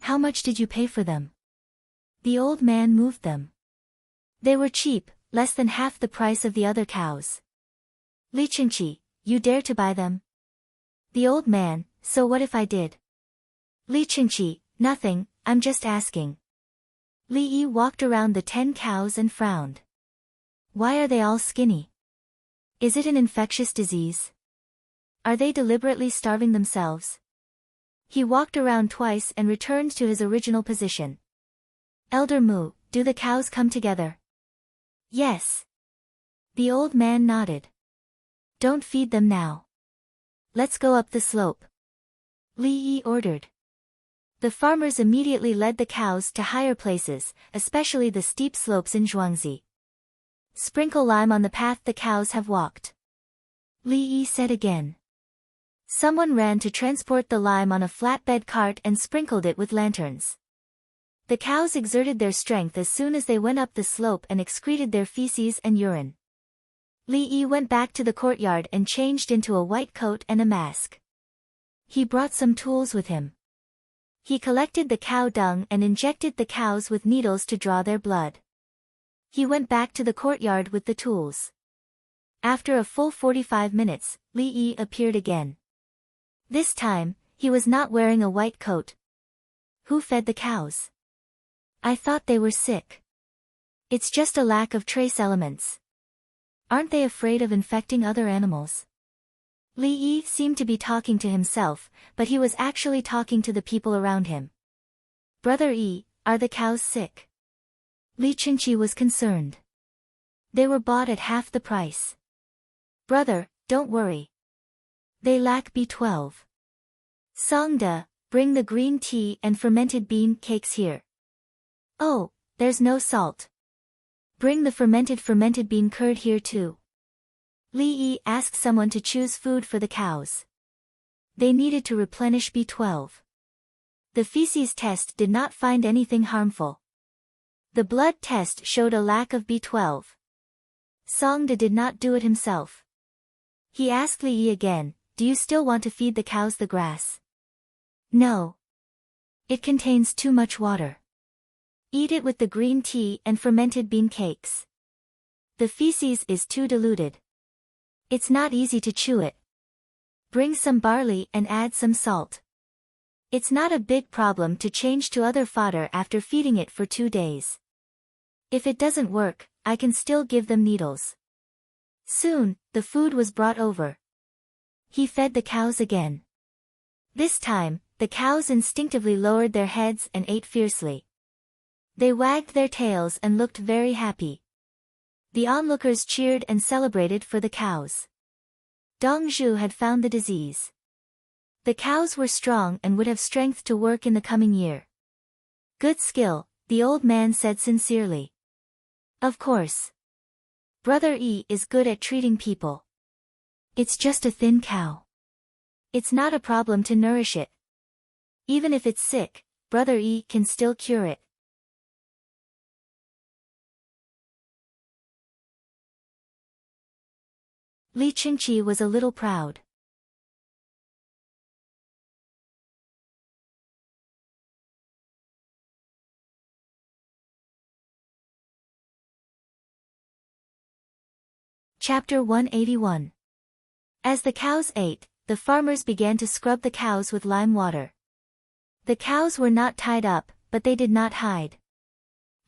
"How much did you pay for them?" The old man moved them. "They were cheap, less than half the price of the other cows." "Li Qingqi, you dare to buy them?" The old man, "So what if I did?" Li Qingqi, "Nothing, I'm just asking." Li Yi walked around the 10 cows and frowned. Why are they all skinny? Is it an infectious disease? Are they deliberately starving themselves? He walked around twice and returned to his original position. "Elder Mu, do the cows come together?" "Yes." The old man nodded. "Don't feed them now. Let's go up the slope." Li Yi ordered. The farmers immediately led the cows to higher places, especially the steep slopes in Zhuangzi. "Sprinkle lime on the path the cows have walked." Li Yi said again. Someone ran to transport the lime on a flatbed cart and sprinkled it with lanterns. The cows exerted their strength as soon as they went up the slope and excreted their feces and urine. Li Yi went back to the courtyard and changed into a white coat and a mask. He brought some tools with him. He collected the cow dung and injected the cows with needles to draw their blood. He went back to the courtyard with the tools. After a full 45 minutes, Li Yi appeared again. This time, he was not wearing a white coat. "Who fed the cows?" "I thought they were sick." "It's just a lack of trace elements." "Aren't they afraid of infecting other animals?" Li Yi seemed to be talking to himself, but he was actually talking to the people around him. "Brother Yi, are the cows sick?" Li Qingqi was concerned. "They were bought at half the price." "Brother, don't worry. They lack B12. Songda, bring the green tea and fermented bean cakes here." "Oh, there's no salt. Bring the fermented bean curd here too." Li Yi asked someone to choose food for the cows. They needed to replenish B12. The feces test did not find anything harmful. The blood test showed a lack of B12. Songda did not do it himself. He asked Li Yi again, "Do you still want to feed the cows the grass?" "No. It contains too much water. Eat it with the green tea and fermented bean cakes. The feces is too diluted. It's not easy to chew it. Bring some barley and add some salt. It's not a big problem to change to other fodder after feeding it for 2 days. If it doesn't work, I can still give them needles." Soon, the food was brought over. He fed the cows again. This time, the cows instinctively lowered their heads and ate fiercely. They wagged their tails and looked very happy. The onlookers cheered and celebrated for the cows. Dong Zhu had found the disease. The cows were strong and would have strength to work in the coming year. Good skill, the old man said sincerely. Of course. Brother Yi is good at treating people. It's just a thin cow. It's not a problem to nourish it. Even if it's sick, Brother Yi can still cure it. Li Qingqi was a little proud. Chapter 181. As the cows ate, the farmers began to scrub the cows with lime water. The cows were not tied up, but they did not hide.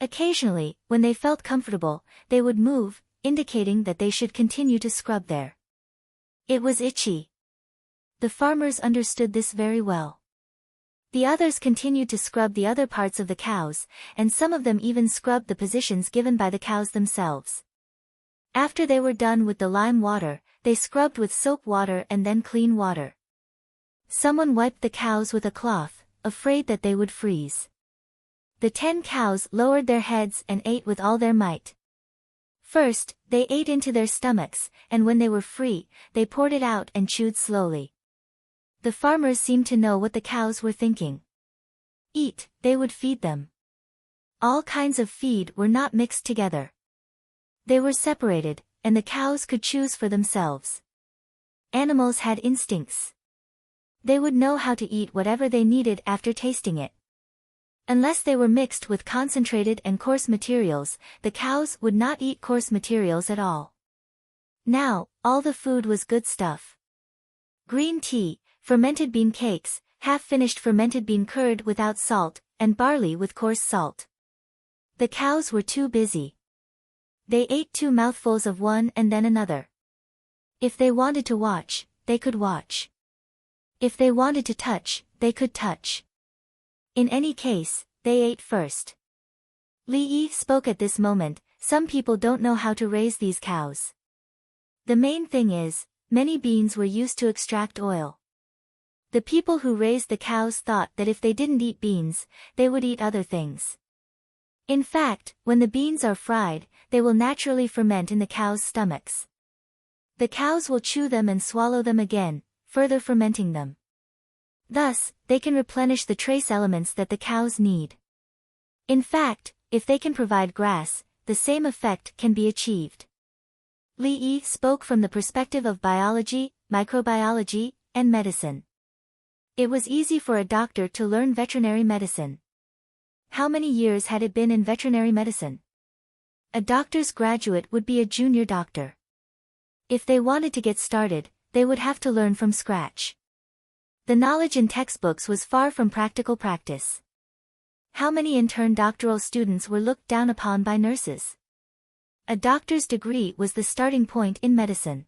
Occasionally, when they felt comfortable, they would move, indicating that they should continue to scrub there. It was itchy. The farmers understood this very well. The others continued to scrub the other parts of the cows, and some of them even scrubbed the positions given by the cows themselves. After they were done with the lime water, they scrubbed with soap water and then clean water. Someone wiped the cows with a cloth, afraid that they would freeze. The 10 cows lowered their heads and ate with all their might. First, they ate into their stomachs, and when they were free, they poured it out and chewed slowly. The farmers seemed to know what the cows were thinking. Eat, they would feed them. All kinds of feed were not mixed together. They were separated, and the cows could choose for themselves. Animals had instincts. They would know how to eat whatever they needed after tasting it. Unless they were mixed with concentrated and coarse materials, the cows would not eat coarse materials at all. Now, all the food was good stuff. Green tea, fermented bean cakes, half-finished fermented bean curd without salt, and barley with coarse salt. The cows were too busy. They ate 2 mouthfuls of one and then another. If they wanted to watch, they could watch. If they wanted to touch, they could touch. In any case, they ate first. Li Yi spoke at this moment. Some people don't know how to raise these cows. The main thing is, many beans were used to extract oil. The people who raised the cows thought that if they didn't eat beans, they would eat other things. In fact, when the beans are fried, they will naturally ferment in the cows' stomachs. The cows will chew them and swallow them again, further fermenting them. Thus, they can replenish the trace elements that the cows need. In fact, if they can provide grass, the same effect can be achieved. Li Yi spoke from the perspective of biology, microbiology, and medicine. It was easy for a doctor to learn veterinary medicine. How many years had it been in veterinary medicine? A doctor's graduate would be a junior doctor. If they wanted to get started, they would have to learn from scratch. The knowledge in textbooks was far from practical practice. How many intern doctoral students were looked down upon by nurses? A doctor's degree was the starting point in medicine.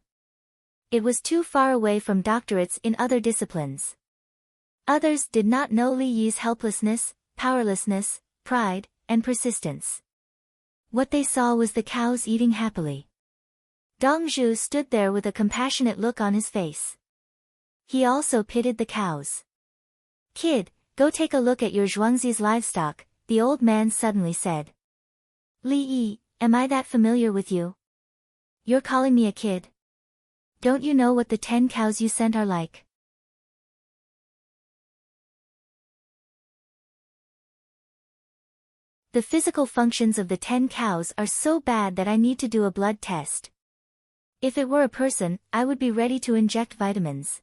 It was too far away from doctorates in other disciplines. Others did not know Li Yi's helplessness, powerlessness, pride, and persistence. What they saw was the cows eating happily. Dong Zhu stood there with a compassionate look on his face. He also pitied the cows. "Kid, go take a look at your Zhuangzi's livestock," the old man suddenly said. "Li Yi, am I that familiar with you? You're calling me a kid? Don't you know what the 10 cows you sent are like?" The physical functions of the 10 cows are so bad that I need to do a blood test. If it were a person, I would be ready to inject vitamins.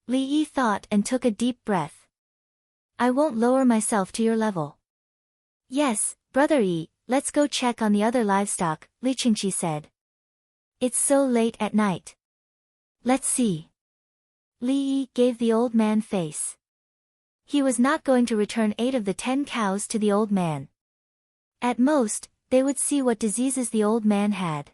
Li Yi thought and took a deep breath. I won't lower myself to your level. Yes, Brother Yi, let's go check on the other livestock, Li Qingqi said. It's so late at night. Let's see. Li Yi gave the old man face. He was not going to return 8 of the 10 cows to the old man. At most, they would see what diseases the old man had.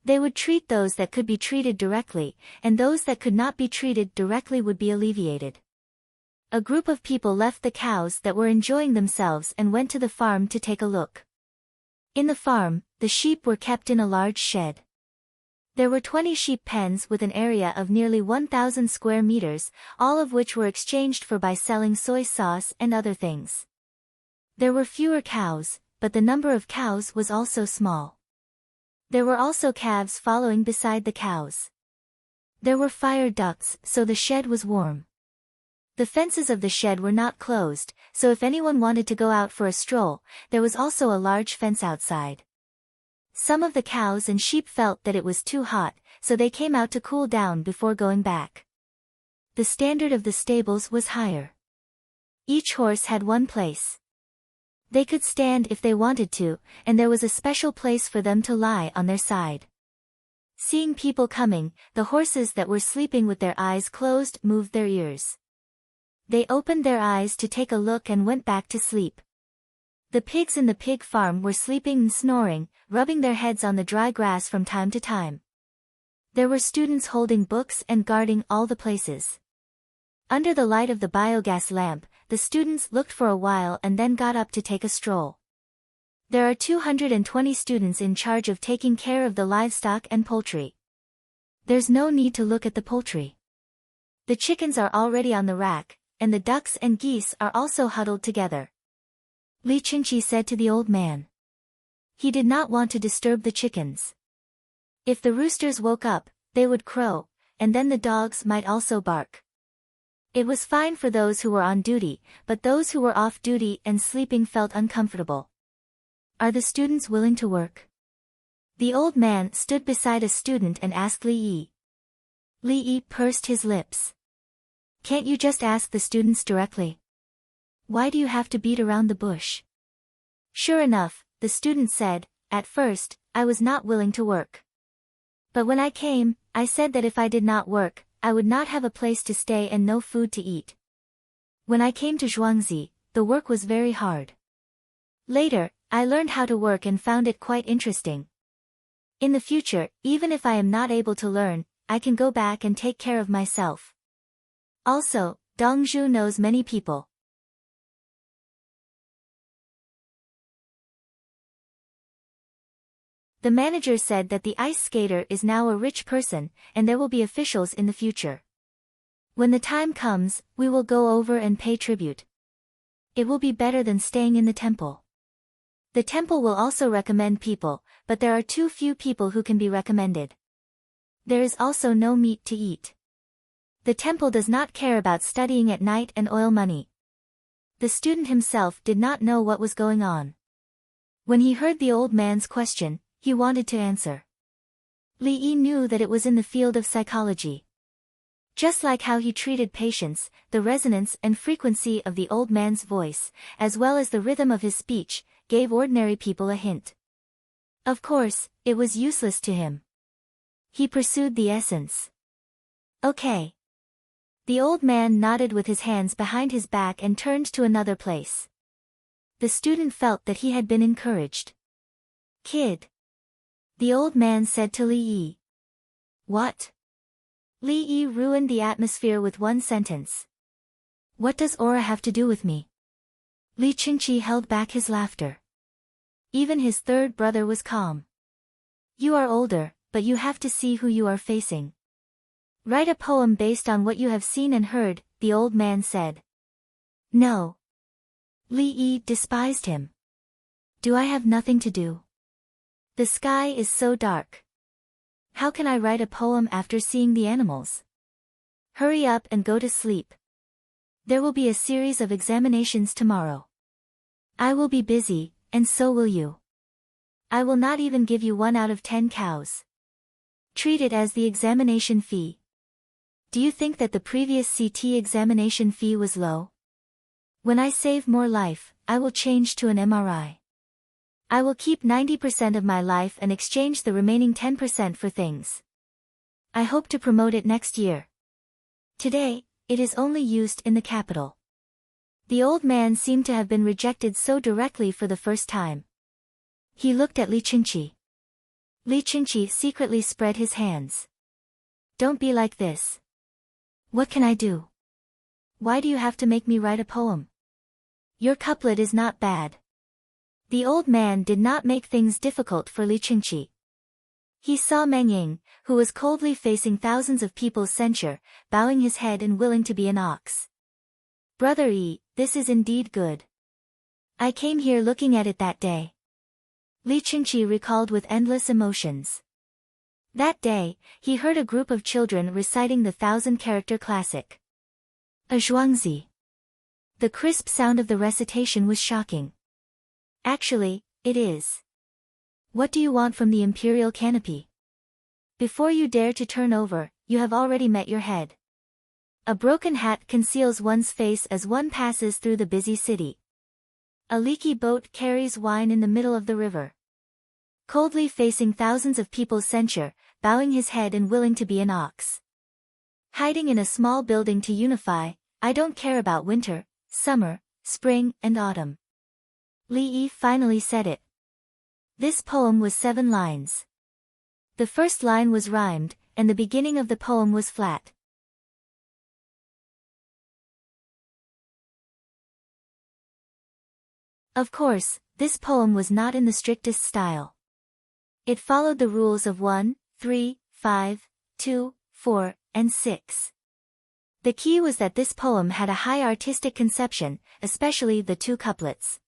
They would treat those that could be treated directly, and those that could not be treated directly would be alleviated. A group of people left the cows that were enjoying themselves and went to the farm to take a look. In the farm, the sheep were kept in a large shed. There were 20 sheep pens with an area of nearly 1,000 square meters, all of which were exchanged for by selling soy sauce and other things. There were fewer cows, but the number of cows was also small. There were also calves following beside the cows. There were fire ducts, so the shed was warm. The fences of the shed were not closed, so if anyone wanted to go out for a stroll, there was also a large fence outside. Some of the cows and sheep felt that it was too hot, so they came out to cool down before going back. The standard of the stables was higher. Each horse had one place. They could stand if they wanted to, and there was a special place for them to lie on their side. Seeing people coming, the horses that were sleeping with their eyes closed moved their ears. They opened their eyes to take a look and went back to sleep. The pigs in the pig farm were sleeping and snoring, rubbing their heads on the dry grass from time to time. There were students holding books and guarding all the places. Under the light of the biogas lamp, the students looked for a while and then got up to take a stroll. There are 220 students in charge of taking care of the livestock and poultry. There's no need to look at the poultry. The chickens are already on the rack, and the ducks and geese are also huddled together. Li Qingqi said to the old man. He did not want to disturb the chickens. If the roosters woke up, they would crow, and then the dogs might also bark. It was fine for those who were on duty, but those who were off duty and sleeping felt uncomfortable. Are the students willing to work? The old man stood beside a student and asked Li Yi. Li Yi pursed his lips. Can't you just ask the students directly? Why do you have to beat around the bush? Sure enough, the student said, at first, I was not willing to work. But when I came, I said that if I did not work, I would not have a place to stay and no food to eat. When I came to Zhuangzi, the work was very hard. Later, I learned how to work and found it quite interesting. In the future, even if I am not able to learn, I can go back and take care of myself. Also, Dongzhu knows many people. The manager said that the ice skater is now a rich person, and there will be officials in the future. When the time comes, we will go over and pay tribute. It will be better than staying in the temple. The temple will also recommend people, but there are too few people who can be recommended. There is also no meat to eat. The temple does not care about studying at night and oil money. The student himself did not know what was going on. When he heard the old man's question, he wanted to answer. Li Yi knew that it was in the field of psychology. Just like how he treated patients, the resonance and frequency of the old man's voice, as well as the rhythm of his speech, gave ordinary people a hint. Of course, it was useless to him. He pursued the essence. Okay. The old man nodded with his hands behind his back and turned to another place. The student felt that he had been encouraged. Kid. The old man said to Li Yi. What? Li Yi ruined the atmosphere with one sentence. What does aura have to do with me? Li Qingqi held back his laughter. Even his third brother was calm. You are older, but you have to see who you are facing. Write a poem based on what you have seen and heard, the old man said. No. Li Yi despised him. Do I have nothing to do? The sky is so dark. How can I write a poem after seeing the animals? Hurry up and go to sleep. There will be a series of examinations tomorrow. I will be busy, and so will you. I will not even give you 1 out of 10 cows. Treat it as the examination fee. Do you think that the previous CT examination fee was low? When I save more life, I will change to an MRI. I will keep 90% of my life and exchange the remaining 10% for things. I hope to promote it next year. Today, it is only used in the capital. The old man seemed to have been rejected so directly for the first time. He looked at Li Qingqi. Li Qingqi secretly spread his hands. Don't be like this. What can I do? Why do you have to make me write a poem? Your couplet is not bad. The old man did not make things difficult for Li Qingqi. He saw Meng Ying, who was coldly facing thousands of people's censure, bowing his head and willing to be an ox. Brother Yi, this is indeed good. I came here looking at it that day. Li Qingqi recalled with endless emotions. That day, he heard a group of children reciting the 1,000-character classic. A zhuangzi. The crisp sound of the recitation was shocking. Actually, it is. What do you want from the imperial canopy? Before you dare to turn over, you have already met your head. A broken hat conceals one's face as one passes through the busy city. A leaky boat carries wine in the middle of the river. Coldly facing thousands of people's censure, bowing his head and willing to be an ox. Hiding in a small building to unify, I don't care about winter, summer, spring, and autumn. Li Yi finally said it. This poem was 7 lines. The first line was rhymed, and the beginning of the poem was flat. Of course, this poem was not in the strictest style. It followed the rules of 1, 3, 5, 2, 4, and 6. The key was that this poem had a high artistic conception, especially the 2 couplets.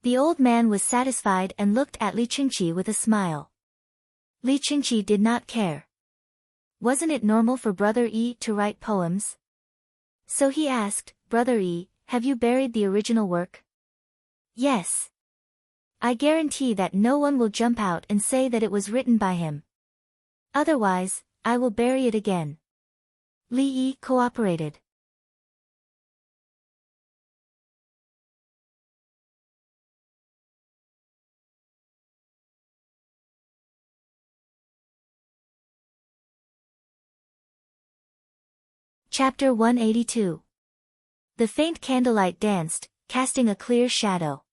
The old man was satisfied and looked at Li Qingqi with a smile. Li Qingqi did not care. Wasn't it normal for Brother Yi to write poems? So he asked, Brother Yi, have you buried the original work? Yes. I guarantee that no one will jump out and say that it was written by him. Otherwise, I will bury it again. Li Yi cooperated. Chapter 182. The faint candlelight danced, casting a clear shadow.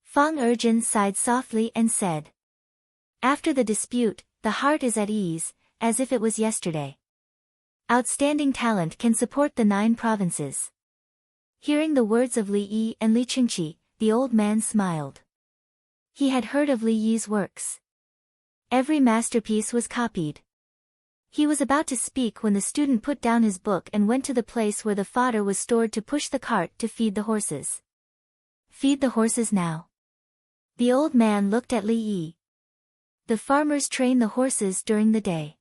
Fang Erjin sighed softly and said, After the dispute, the heart is at ease, as if it was yesterday. Outstanding talent can support the 9 provinces. Hearing the words of Li Yi and Li Qingqi, the old man smiled. He had heard of Li Yi's works. Every masterpiece was copied. He was about to speak when the student put down his book and went to the place where the fodder was stored to push the cart to feed the horses. Feed the horses now. The old man looked at Li Yi. The farmers train the horses during the day.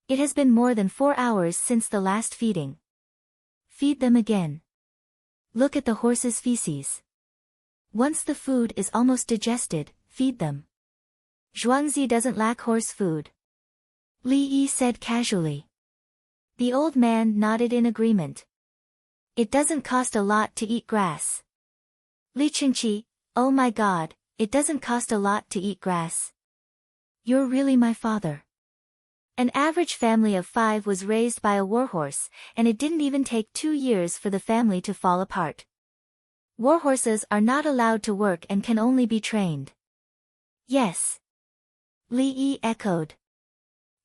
It has been more than 4 hours since the last feeding. Feed them again. Look at the horses' feces. Once the food is almost digested, feed them. Zhuangzi doesn't lack horse food. Li Yi said casually. The old man nodded in agreement. It doesn't cost a lot to eat grass. Li Qingqi, oh my God, it doesn't cost a lot to eat grass. You're really my father. An average family of 5 was raised by a warhorse, and it didn't even take 2 years for the family to fall apart. Warhorses are not allowed to work and can only be trained. Yes. Li Yi echoed.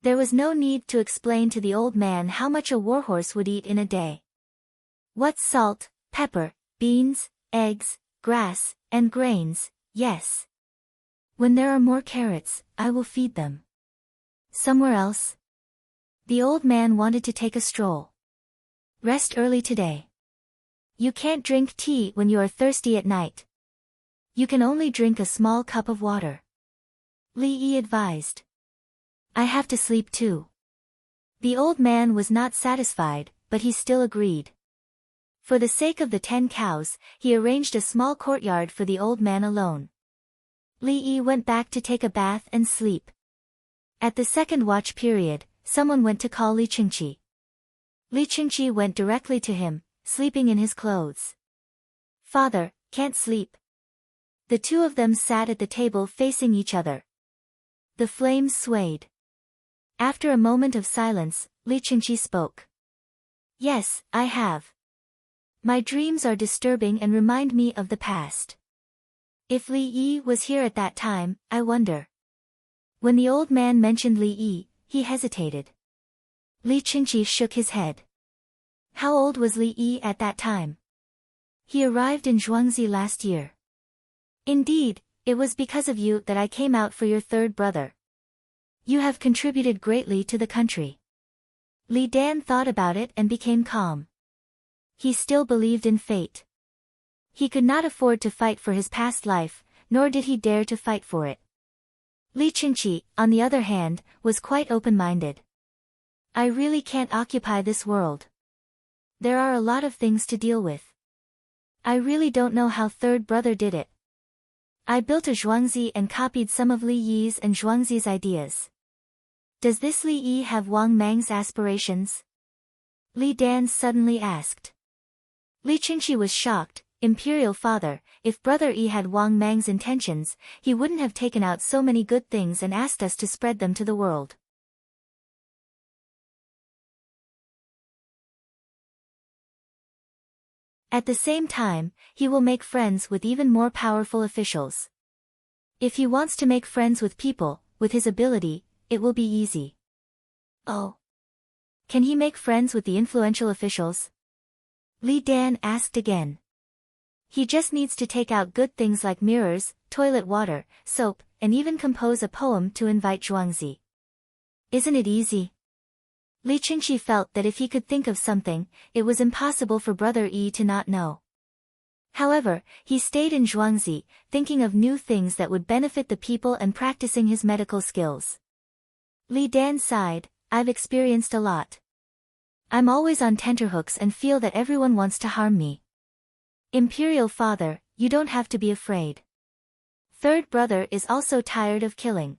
There was no need to explain to the old man how much a warhorse would eat in a day. What's salt, pepper, beans, eggs, grass, and grains, yes. When there are more carrots, I will feed them. Somewhere else? The old man wanted to take a stroll. Rest early today. You can't drink tea when you are thirsty at night. You can only drink a small cup of water. Li Yi advised. I have to sleep too. The old man was not satisfied, but he still agreed. For the sake of the 10 cows, he arranged a small courtyard for the old man alone. Li Yi went back to take a bath and sleep. At the second watch period, someone went to call Li Qingqi. Li Qingqi went directly to him, sleeping in his clothes. Father, can't sleep. The 2 of them sat at the table facing each other. The flames swayed. After a moment of silence, Li Qingqi spoke. Yes, I have. My dreams are disturbing and remind me of the past. If Li Yi was here at that time, I wonder. When the old man mentioned Li Yi, he hesitated. Li Qingqi shook his head. How old was Li Yi at that time? He arrived in Zhuangzi last year. Indeed, it was because of you that I came out for your third brother. You have contributed greatly to the country. Li Dan thought about it and became calm. He still believed in fate. He could not afford to fight for his past life, nor did he dare to fight for it. Li Qingqi, on the other hand, was quite open-minded. I really can't occupy this world. There are a lot of things to deal with. I really don't know how third brother did it. I built a Zhuangzi and copied some of Li Yi's and Zhuangzi's ideas. Does this Li Yi have Wang Mang's aspirations? Li Dan suddenly asked. Li Qingqi was shocked. Imperial father, if Brother Yi had Wang Mang's intentions, he wouldn't have taken out so many good things and asked us to spread them to the world. At the same time, he will make friends with even more powerful officials. If he wants to make friends with people, with his ability, it will be easy. Oh. Can he make friends with the influential officials? Li Dan asked again. He just needs to take out good things like mirrors, toilet water, soap, and even compose a poem to invite Zhuangzi. Isn't it easy? Li Qingqi felt that if he could think of something, it was impossible for Brother Yi to not know. However, he stayed in Zhuangzi, thinking of new things that would benefit the people and practicing his medical skills. Li Dan sighed, I've experienced a lot. I'm always on tenterhooks and feel that everyone wants to harm me. Imperial father, you don't have to be afraid. Third brother is also tired of killing.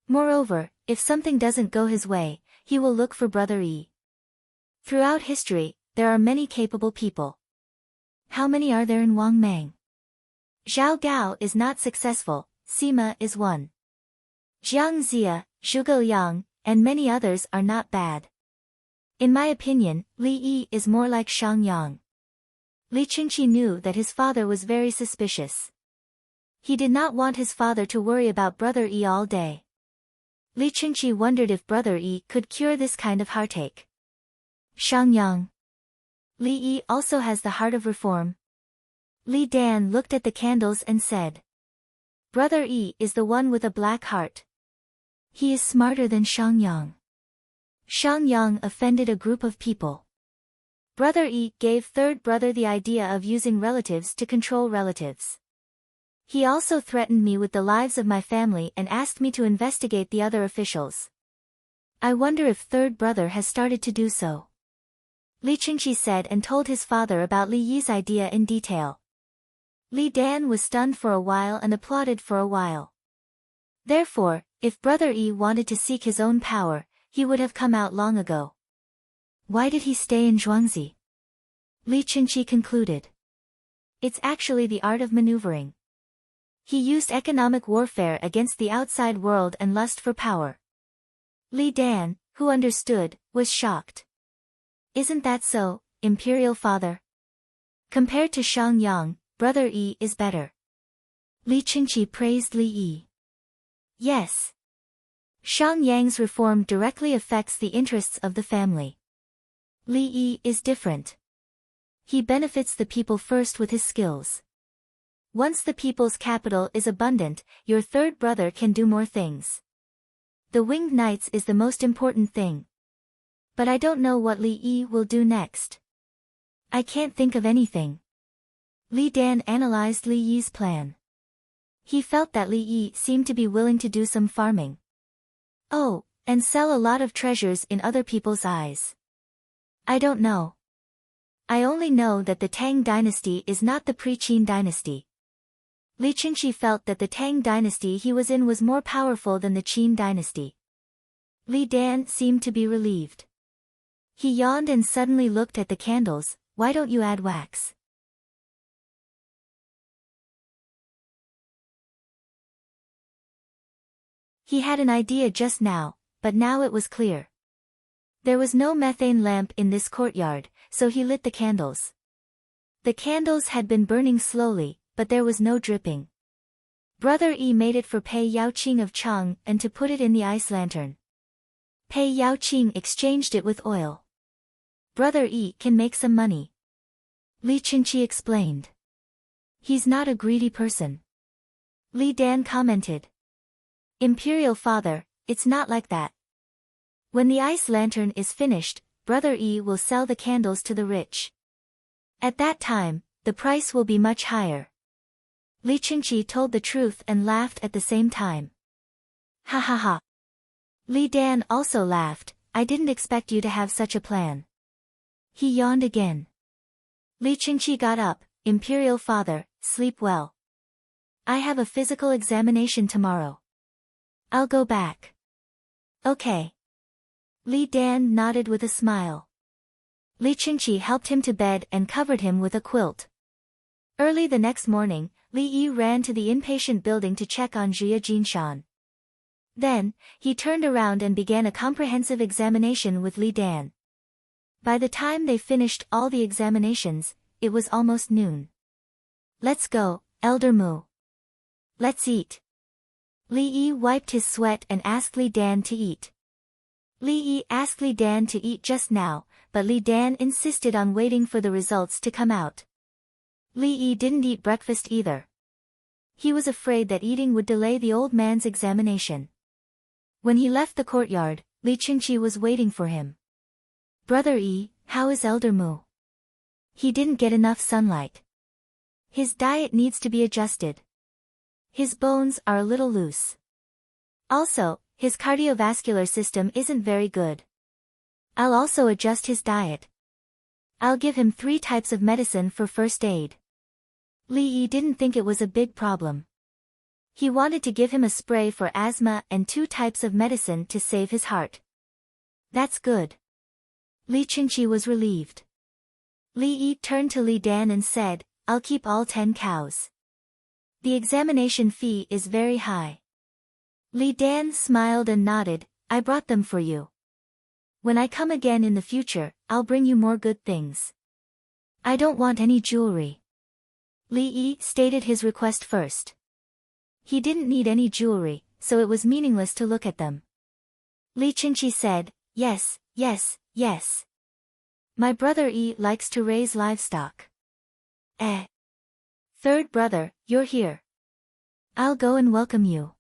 Moreover, if something doesn't go his way, he will look for Brother Yi. Throughout history, there are many capable people. How many are there in Wang Mang? Zhao Gao is not successful, Sima is one. Jiang Zia, Zhuge Liang, and many others are not bad. In my opinion, Li Yi is more like Shang Yang. Li Qingqi knew that his father was very suspicious. He did not want his father to worry about Brother Yi all day. Li Qingqi wondered if Brother Yi could cure this kind of heartache. Shang Yang. Li Yi also has the heart of reform. Li Dan looked at the candles and said. Brother Yi is the one with a black heart. He is smarter than Shang Yang. Shang Yang offended a group of people. Brother Yi gave third brother the idea of using relatives to control relatives. He also threatened me with the lives of my family and asked me to investigate the other officials. I wonder if third brother has started to do so. Li Qingqi said and told his father about Li Yi's idea in detail. Li Dan was stunned for a while and applauded for a while. Therefore, if Brother Yi wanted to seek his own power, he would have come out long ago. Why did he stay in Zhuangzi? Li Qingqi concluded. It's actually the art of maneuvering. He used economic warfare against the outside world and lust for power. Li Dan, who understood, was shocked. Isn't that so, Imperial Father? Compared to Shang Yang, Brother Yi is better. Li Qingqi praised Li Yi. Yes. Shang Yang's reform directly affects the interests of the family. Li Yi is different. He benefits the people first with his skills. Once the people's capital is abundant, your third brother can do more things. The Winged Knights is the most important thing. But I don't know what Li Yi will do next. I can't think of anything. Li Dan analyzed Li Yi's plan. He felt that Li Yi seemed to be willing to do some farming. Oh, and sell a lot of treasures in other people's eyes. I don't know. I only know that the Tang dynasty is not the pre-Qin dynasty. Li Qingqi felt that the Tang dynasty he was in was more powerful than the Qin dynasty. Li Dan seemed to be relieved. He yawned and suddenly looked at the candles. Why don't you add wax? He had an idea just now, but now it was clear. There was no methane lamp in this courtyard, so he lit the candles. The candles had been burning slowly, but there was no dripping. Brother Yi made it for Pei Yaoqing of Chang and to put it in the ice lantern. Pei Yaoqing exchanged it with oil. Brother Yi can make some money. Li Qingqi explained. He's not a greedy person. Li Dan commented. Imperial father, it's not like that. When the ice lantern is finished, Brother Yi will sell the candles to the rich. At that time, the price will be much higher. Li Qingqi told the truth and laughed at the same time. Ha ha ha. Li Dan also laughed. I didn't expect you to have such a plan. He yawned again. Li Qingqi got up. Imperial father, sleep well. I have a physical examination tomorrow. I'll go back. Okay. Li Dan nodded with a smile. Li Qingqi helped him to bed and covered him with a quilt. Early the next morning, Li Yi ran to the inpatient building to check on Jia Jinshan. Then, he turned around and began a comprehensive examination with Li Dan. By the time they finished all the examinations, it was almost noon. Let's go, Elder Mu. Let's eat. Li Yi wiped his sweat and asked Li Dan to eat. Li Yi asked Li Dan to eat just now, but Li Dan insisted on waiting for the results to come out. Li Yi didn't eat breakfast either. He was afraid that eating would delay the old man's examination. When he left the courtyard, Li Qingqi was waiting for him. Brother Yi, how is Elder Mu? He didn't get enough sunlight. His diet needs to be adjusted. His bones are a little loose. Also, his cardiovascular system isn't very good. I'll also adjust his diet. I'll give him 3 types of medicine for first aid. Li Yi didn't think it was a big problem. He wanted to give him a spray for asthma and 2 types of medicine to save his heart. That's good. Li Qingqi was relieved. Li Yi turned to Li Dan and said, I'll keep all 10 cows. The examination fee is very high. Li Dan smiled and nodded, I brought them for you. When I come again in the future, I'll bring you more good things. I don't want any jewelry. Li Yi stated his request first. He didn't need any jewelry, so it was meaningless to look at them. Li Qingqi said, yes, yes, yes. My brother Yi likes to raise livestock. Third brother, you're here. I'll go and welcome you.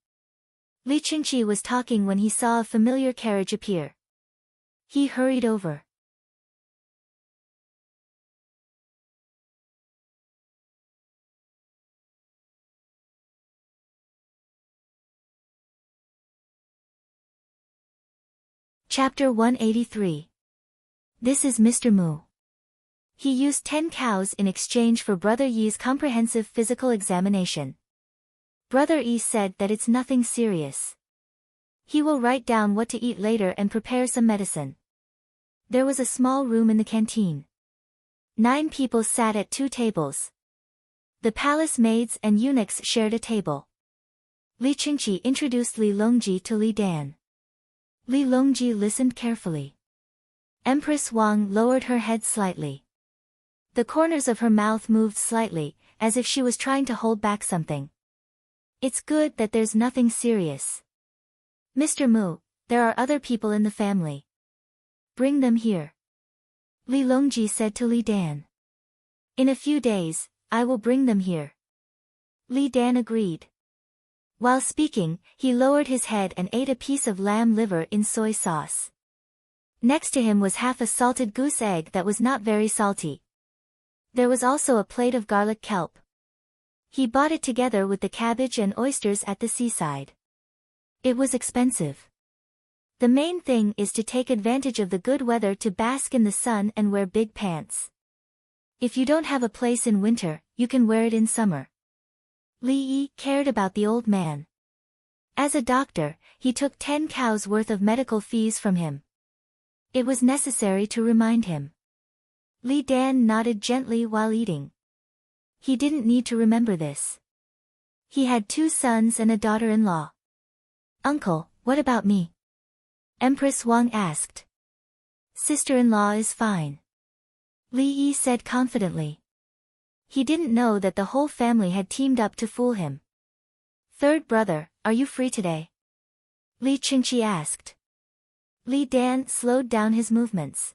Li Qingqi was talking when he saw a familiar carriage appear. He hurried over. Chapter 183. This is Mr. Mu. He used 10 cows in exchange for Brother Yi's comprehensive physical examination. Brother Yi said that it's nothing serious. He will write down what to eat later and prepare some medicine. There was a small room in the canteen. 9 people sat at 2 tables. The palace maids and eunuchs shared a table. Li Qingqi introduced Li Longji to Li Dan. Li Longji listened carefully. Empress Wang lowered her head slightly. The corners of her mouth moved slightly, as if she was trying to hold back something. It's good that there's nothing serious. Mr. Mu, there are other people in the family. Bring them here. Li Longji said to Li Dan. In a few days, I will bring them here. Li Dan agreed. While speaking, he lowered his head and ate a piece of lamb liver in soy sauce. Next to him was half a salted goose egg that was not very salty. There was also a plate of garlic kelp. He bought it together with the cabbage and oysters at the seaside. It was expensive. The main thing is to take advantage of the good weather to bask in the sun and wear big pants. If you don't have a place in winter, you can wear it in summer. Li Yi cared about the old man. As a doctor, he took 10 cows worth of medical fees from him. It was necessary to remind him. Li Dan nodded gently while eating. He didn't need to remember this. He had 2 sons and a daughter-in-law. Uncle, what about me? Empress Wang asked. Sister-in-law is fine. Li Yi said confidently. He didn't know that the whole family had teamed up to fool him. Third brother, are you free today? Li Qingqi asked. Li Dan slowed down his movements.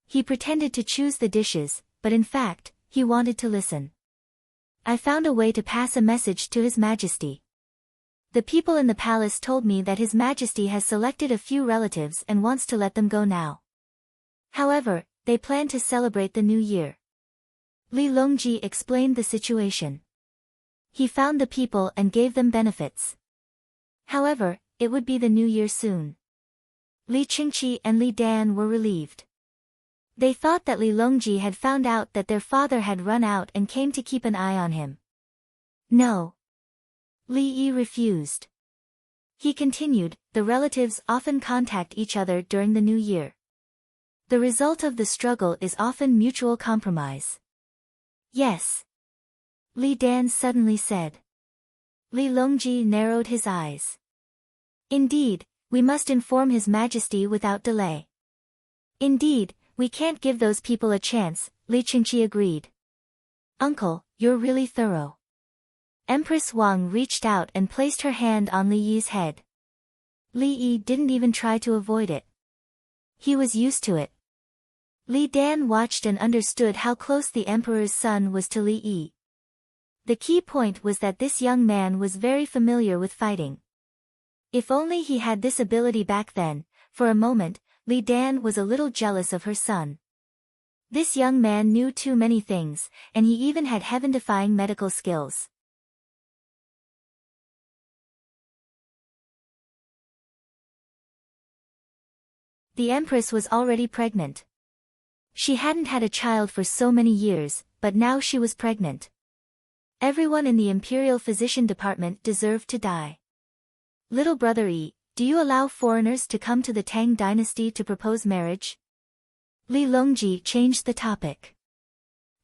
He pretended to choose the dishes, but in fact, he wanted to listen. I found a way to pass a message to His Majesty. The people in the palace told me that His Majesty has selected a few relatives and wants to let them go now. However, they plan to celebrate the new year. Li Longji explained the situation. He found the people and gave them benefits. However, it would be the new year soon. Li Qingqi and Li Dan were relieved. They thought that Li Longji had found out that their father had run out and came to keep an eye on him. No. Li Yi refused. He continued, the relatives often contact each other during the new year. The result of the struggle is often mutual compromise. Yes. Li Dan suddenly said. Li Longji narrowed his eyes. Indeed, we must inform His Majesty without delay. Indeed, we can't give those people a chance, Li Qingqi agreed. Uncle, you're really thorough. Empress Wang reached out and placed her hand on Li Yi's head. Li Yi didn't even try to avoid it. He was used to it. Li Dan watched and understood how close the emperor's son was to Li Yi. The key point was that this young man was very familiar with fighting. If only he had this ability back then. For a moment, Li Dan was a little jealous of her son. This young man knew too many things, and he even had heaven-defying medical skills. The empress was already pregnant. She hadn't had a child for so many years, but now she was pregnant. Everyone in the imperial physician department deserved to die. Little brother Yi, do you allow foreigners to come to the Tang dynasty to propose marriage? Li Longji changed the topic.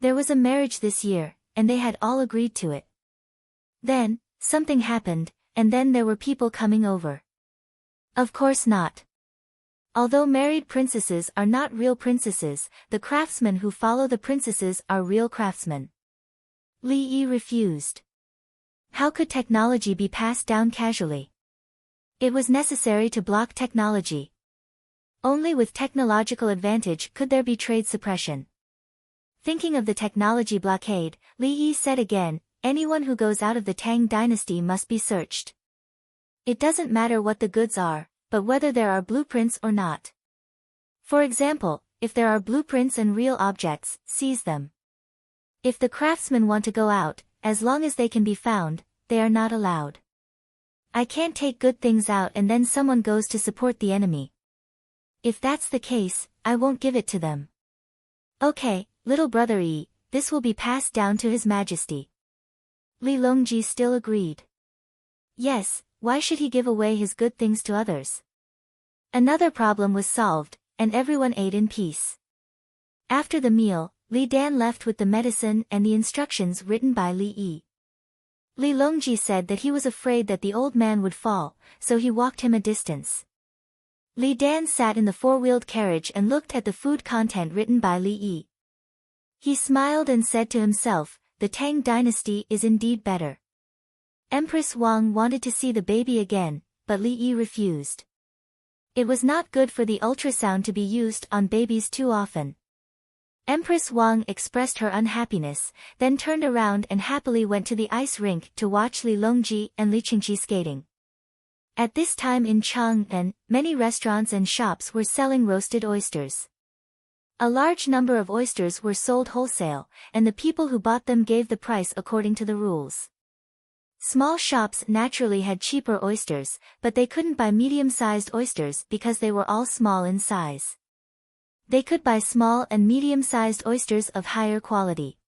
There was a marriage this year, and they had all agreed to it. Then, something happened, and then there were people coming over. Of course not. Although married princesses are not real princesses, the craftsmen who follow the princesses are real craftsmen. Li Yi refused. How could technology be passed down casually? It was necessary to block technology. Only with technological advantage could there be trade suppression. Thinking of the technology blockade, Li Yi said again, anyone who goes out of the Tang dynasty must be searched. It doesn't matter what the goods are, but whether there are blueprints or not. For example, if there are blueprints and real objects, seize them. If the craftsmen want to go out, as long as they can be found, they are not allowed. I can't take good things out and then someone goes to support the enemy. If that's the case, I won't give it to them. Okay, little brother Yi, this will be passed down to His Majesty. Li Longji still agreed. Yes, why should he give away his good things to others? Another problem was solved, and everyone ate in peace. After the meal, Li Dan left with the medicine and the instructions written by Li Yi. Li Longji said that he was afraid that the old man would fall, so he walked him a distance. Li Dan sat in the four-wheeled carriage and looked at the food content written by Li Yi. He smiled and said to himself, the Tang dynasty is indeed better. Empress Wang wanted to see the baby again, but Li Yi refused. It was not good for the ultrasound to be used on babies too often. Empress Wang expressed her unhappiness, then turned around and happily went to the ice rink to watch Li Longji and Li Qingqi skating. At this time in Chang'an, many restaurants and shops were selling roasted oysters. A large number of oysters were sold wholesale, and the people who bought them gave the price according to the rules. Small shops naturally had cheaper oysters, but they couldn't buy medium-sized oysters because they were all small in size. They could buy small and medium-sized oysters of higher quality.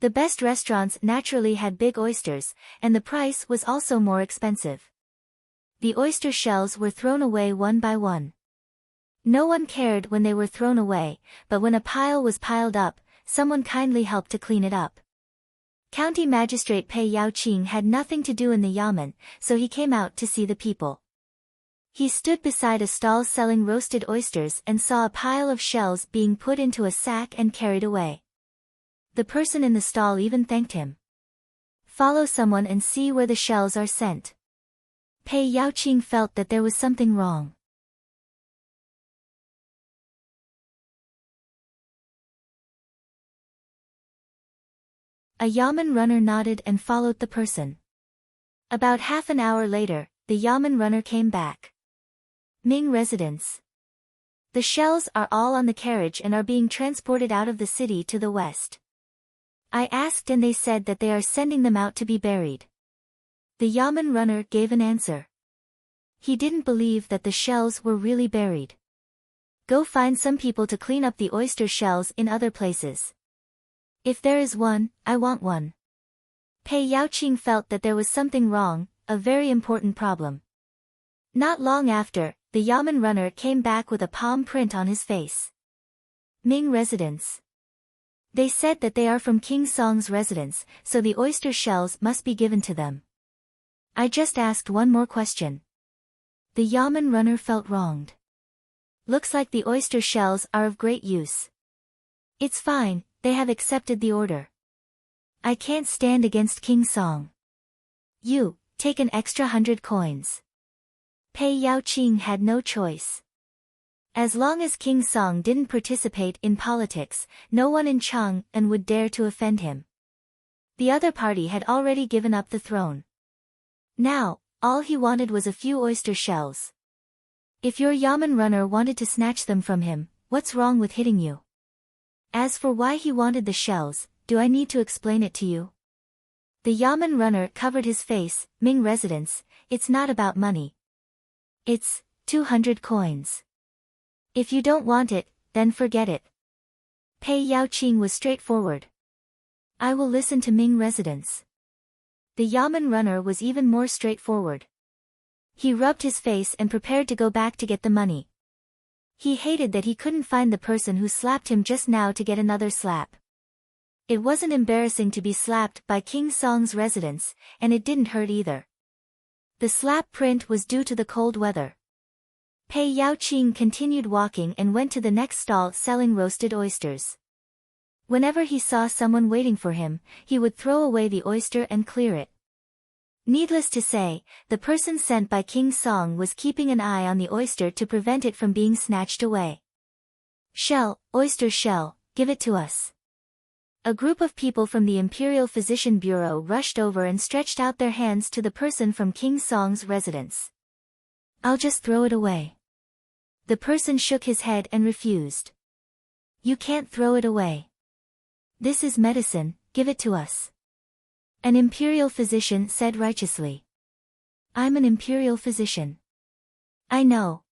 The best restaurants naturally had big oysters, and the price was also more expensive. The oyster shells were thrown away one by one. No one cared when they were thrown away, but when a pile was piled up, someone kindly helped to clean it up. County Magistrate Pei Yaoqing had nothing to do in the yamen, so he came out to see the people. He stood beside a stall selling roasted oysters and saw a pile of shells being put into a sack and carried away. The person in the stall even thanked him. Follow someone and see where the shells are sent. Pei Yaoqing felt that there was something wrong. A Yamen runner nodded and followed the person. About half an hour later, the Yamen runner came back. Ming residence. The shells are all on the carriage and are being transported out of the city to the west. I asked and they said that they are sending them out to be buried. The Yamen runner gave an answer. He didn't believe that the shells were really buried. Go find some people to clean up the oyster shells in other places. If there is one, I want one. Pei Yaoqing felt that there was something wrong, a very important problem. Not long after, the Yamen runner came back with a palm print on his face. Ming residence. They said that they are from King Song's residence, so the oyster shells must be given to them. I just asked one more question. The Yamen runner felt wronged. Looks like the oyster shells are of great use. It's fine, they have accepted the order. I can't stand against King Song. You, take an extra 100 coins. Pei Yaoqing had no choice. As long as King Song didn't participate in politics, no one in Chang'an would dare to offend him. The other party had already given up the throne. Now, all he wanted was a few oyster shells. If your Yamen runner wanted to snatch them from him, what's wrong with hitting you? As for why he wanted the shells, do I need to explain it to you? The Yamen runner covered his face. Ming residence, it's not about money. It's 200 coins. If you don't want it, then forget it. Pei Yaoqing was straightforward. I will listen to Ming residence. The Yamen runner was even more straightforward. He rubbed his face and prepared to go back to get the money. He hated that he couldn't find the person who slapped him just now to get another slap. It wasn't embarrassing to be slapped by King Song's residence, and it didn't hurt either. The slap print was due to the cold weather. Pei Yaoqing continued walking and went to the next stall selling roasted oysters. Whenever he saw someone waiting for him, he would throw away the oyster and clear it. Needless to say, the person sent by King Song was keeping an eye on the oyster to prevent it from being snatched away. Shell, oyster shell, give it to us. A group of people from the Imperial Physician Bureau rushed over and stretched out their hands to the person from King Song's residence. I'll just throw it away. The person shook his head and refused. You can't throw it away. This is medicine, give it to us. An imperial physician said righteously. I'm an imperial physician. I know.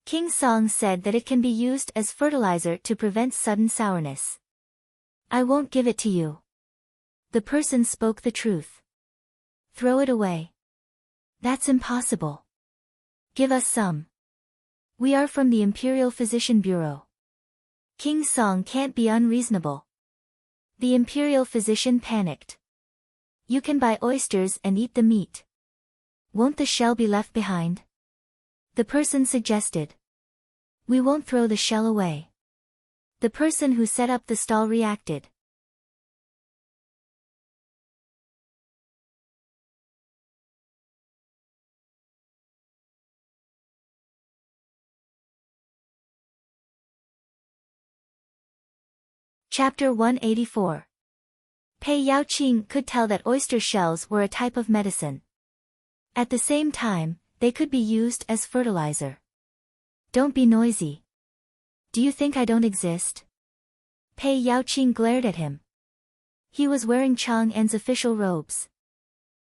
King Song said that it can be used as fertilizer to prevent sudden sourness. I won't give it to you. The person spoke the truth. Throw it away. That's impossible. Give us some. We are from the Imperial Physician Bureau. King Song can't be unreasonable. The Imperial Physician panicked. You can buy oysters and eat the meat. Won't the shell be left behind? The person suggested. We won't throw the shell away. The person who set up the stall reacted. Chapter 184. Pei Yaoqing could tell that oyster shells were a type of medicine. At the same time, they could be used as fertilizer. Don't be noisy. Do you think I don't exist? Pei Yaoqing glared at him. He was wearing Chang'an's official robes.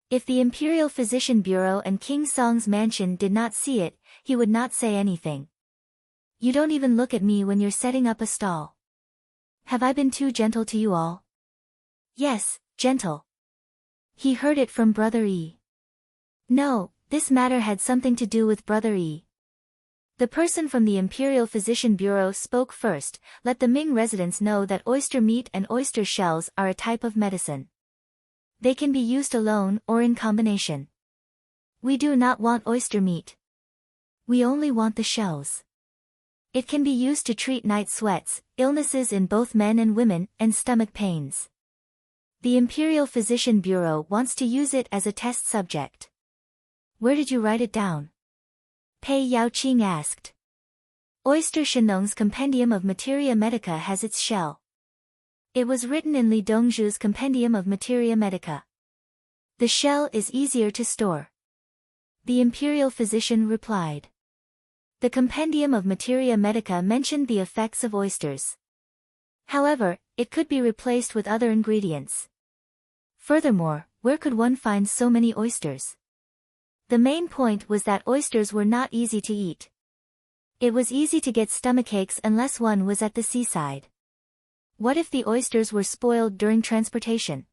If the Imperial Physician Bureau and King Song's mansion did not see it, he would not say anything. You don't even look at me when you're setting up a stall. Have I been too gentle to you all? Yes, gentle. He heard it from Brother Yi. No, this matter had something to do with Brother Yi. The person from the Imperial Physician Bureau spoke first. Let the Ming residents know that oyster meat and oyster shells are a type of medicine. They can be used alone or in combination. We do not want oyster meat. We only want the shells. It can be used to treat night sweats, illnesses in both men and women, and stomach pains. The Imperial Physician Bureau wants to use it as a test subject. Where did you write it down? Pei Yaoqing asked. Oyster Shenong's Compendium of Materia Medica has its shell. It was written in Li Dongzhu's Compendium of Materia Medica. The shell is easier to store. The imperial physician replied. The Compendium of Materia Medica mentioned the effects of oysters. However, it could be replaced with other ingredients. Furthermore, where could one find so many oysters? The main point was that oysters were not easy to eat. It was easy to get stomachaches unless one was at the seaside. What if the oysters were spoiled during transportation?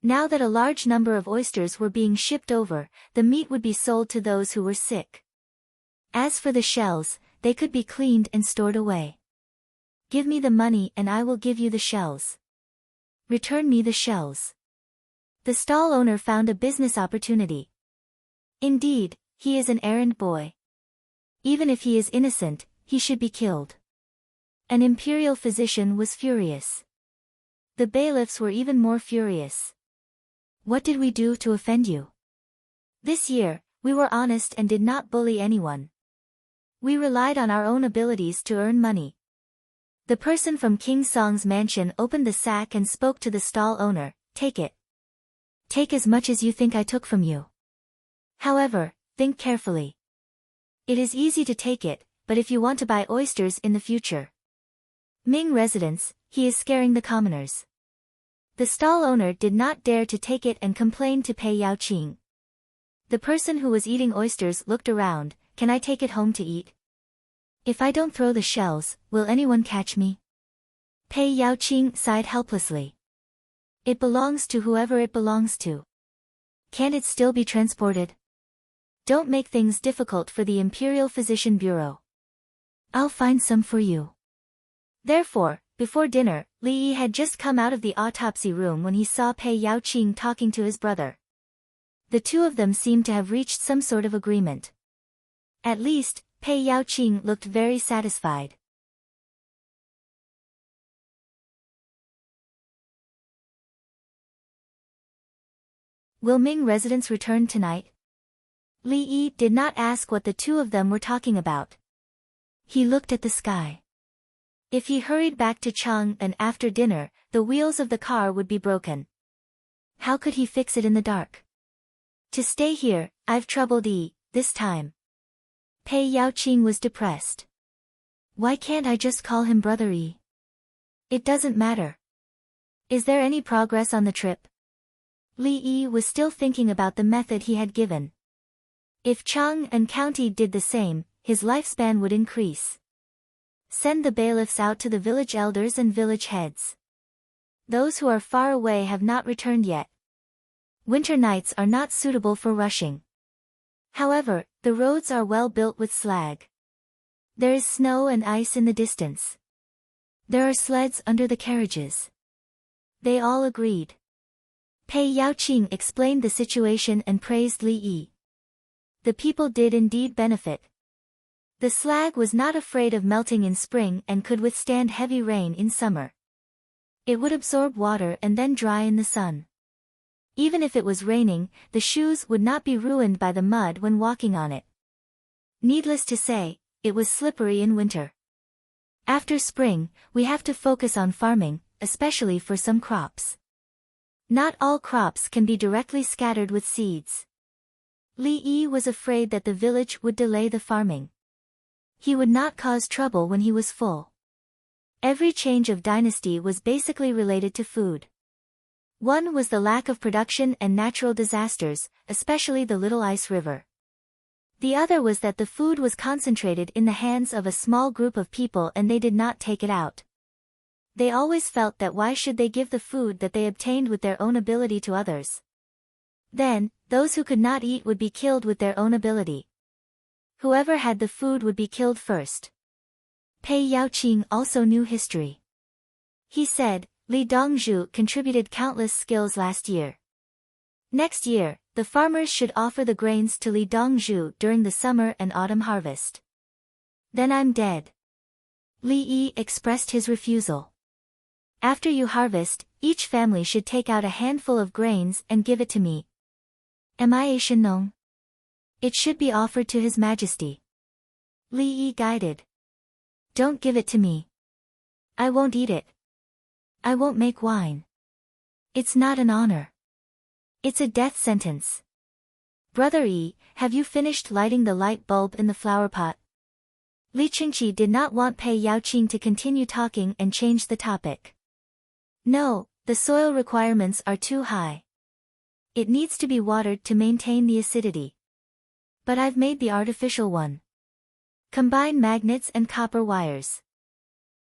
Now that a large number of oysters were being shipped over, the meat would be sold to those who were sick. As for the shells, they could be cleaned and stored away. Give me the money and I will give you the shells. Return me the shells. The stall owner found a business opportunity. Indeed, he is an errand boy. Even if he is innocent, he should be killed. An imperial physician was furious. The bailiffs were even more furious. What did we do to offend you? This year, we were honest and did not bully anyone. We relied on our own abilities to earn money. The person from King Song's mansion opened the sack and spoke to the stall owner, "Take it. Take as much as you think I took from you. However, think carefully. It is easy to take it, but if you want to buy oysters in the future. Ming residents, he is scaring the commoners." The stall owner did not dare to take it and complained to Pei Yaoqing. The person who was eating oysters looked around, "Can I take it home to eat? If I don't throw the shells, will anyone catch me?" Pei Yaoqing sighed helplessly. It belongs to whoever it belongs to. Can't it still be transported? Don't make things difficult for the Imperial Physician Bureau. I'll find some for you. Therefore, before dinner, Li Yi had just come out of the autopsy room when he saw Pei Yaoqing talking to his brother. The two of them seemed to have reached some sort of agreement. At least, Pei Yaoqing looked very satisfied. Will Ming residents return tonight? Li Yi did not ask what the two of them were talking about. He looked at the sky. If he hurried back to Chang'an after dinner, the wheels of the car would be broken. How could he fix it in the dark? To stay here, I've troubled Yi, this time. Pei Yaoqing was depressed. Why can't I just call him Brother Yi? It doesn't matter. Is there any progress on the trip? Li Yi was still thinking about the method he had given. If Chang'an County did the same, his lifespan would increase. Send the bailiffs out to the village elders and village heads. Those who are far away have not returned yet. Winter nights are not suitable for rushing. However, the roads are well built with slag. There is snow and ice in the distance. There are sleds under the carriages. They all agreed. Pei Yaoqing explained the situation and praised Li Yi. The people did indeed benefit. The slag was not afraid of melting in spring and could withstand heavy rain in summer. It would absorb water and then dry in the sun. Even if it was raining, the shoes would not be ruined by the mud when walking on it. Needless to say, it was slippery in winter. After spring, we have to focus on farming, especially for some crops. Not all crops can be directly scattered with seeds. Li Yi was afraid that the village would delay the farming. He would not cause trouble when he was full. Every change of dynasty was basically related to food. One was the lack of production and natural disasters, especially the Little Ice River. The other was that the food was concentrated in the hands of a small group of people and they did not take it out. They always felt that why should they give the food that they obtained with their own ability to others? Then, those who could not eat would be killed with their own ability. Whoever had the food would be killed first. Pei Yaoqing also knew history. He said, Li Dongzhu contributed countless skills last year. Next year, the farmers should offer the grains to Li Dongzhu during the summer and autumn harvest. Then I'm dead. Li Yi expressed his refusal. After you harvest, each family should take out a handful of grains and give it to me. Am I a Shenong? It should be offered to His Majesty. Li Yi guided. Don't give it to me. I won't eat it. I won't make wine. It's not an honor. It's a death sentence. Brother Yi, have you finished lighting the light bulb in the flower pot? Li Qingqi did not want Pei Yaoqing to continue talking and change the topic. No, the soil requirements are too high. It needs to be watered to maintain the acidity. But I've made the artificial one. Combine magnets and copper wires.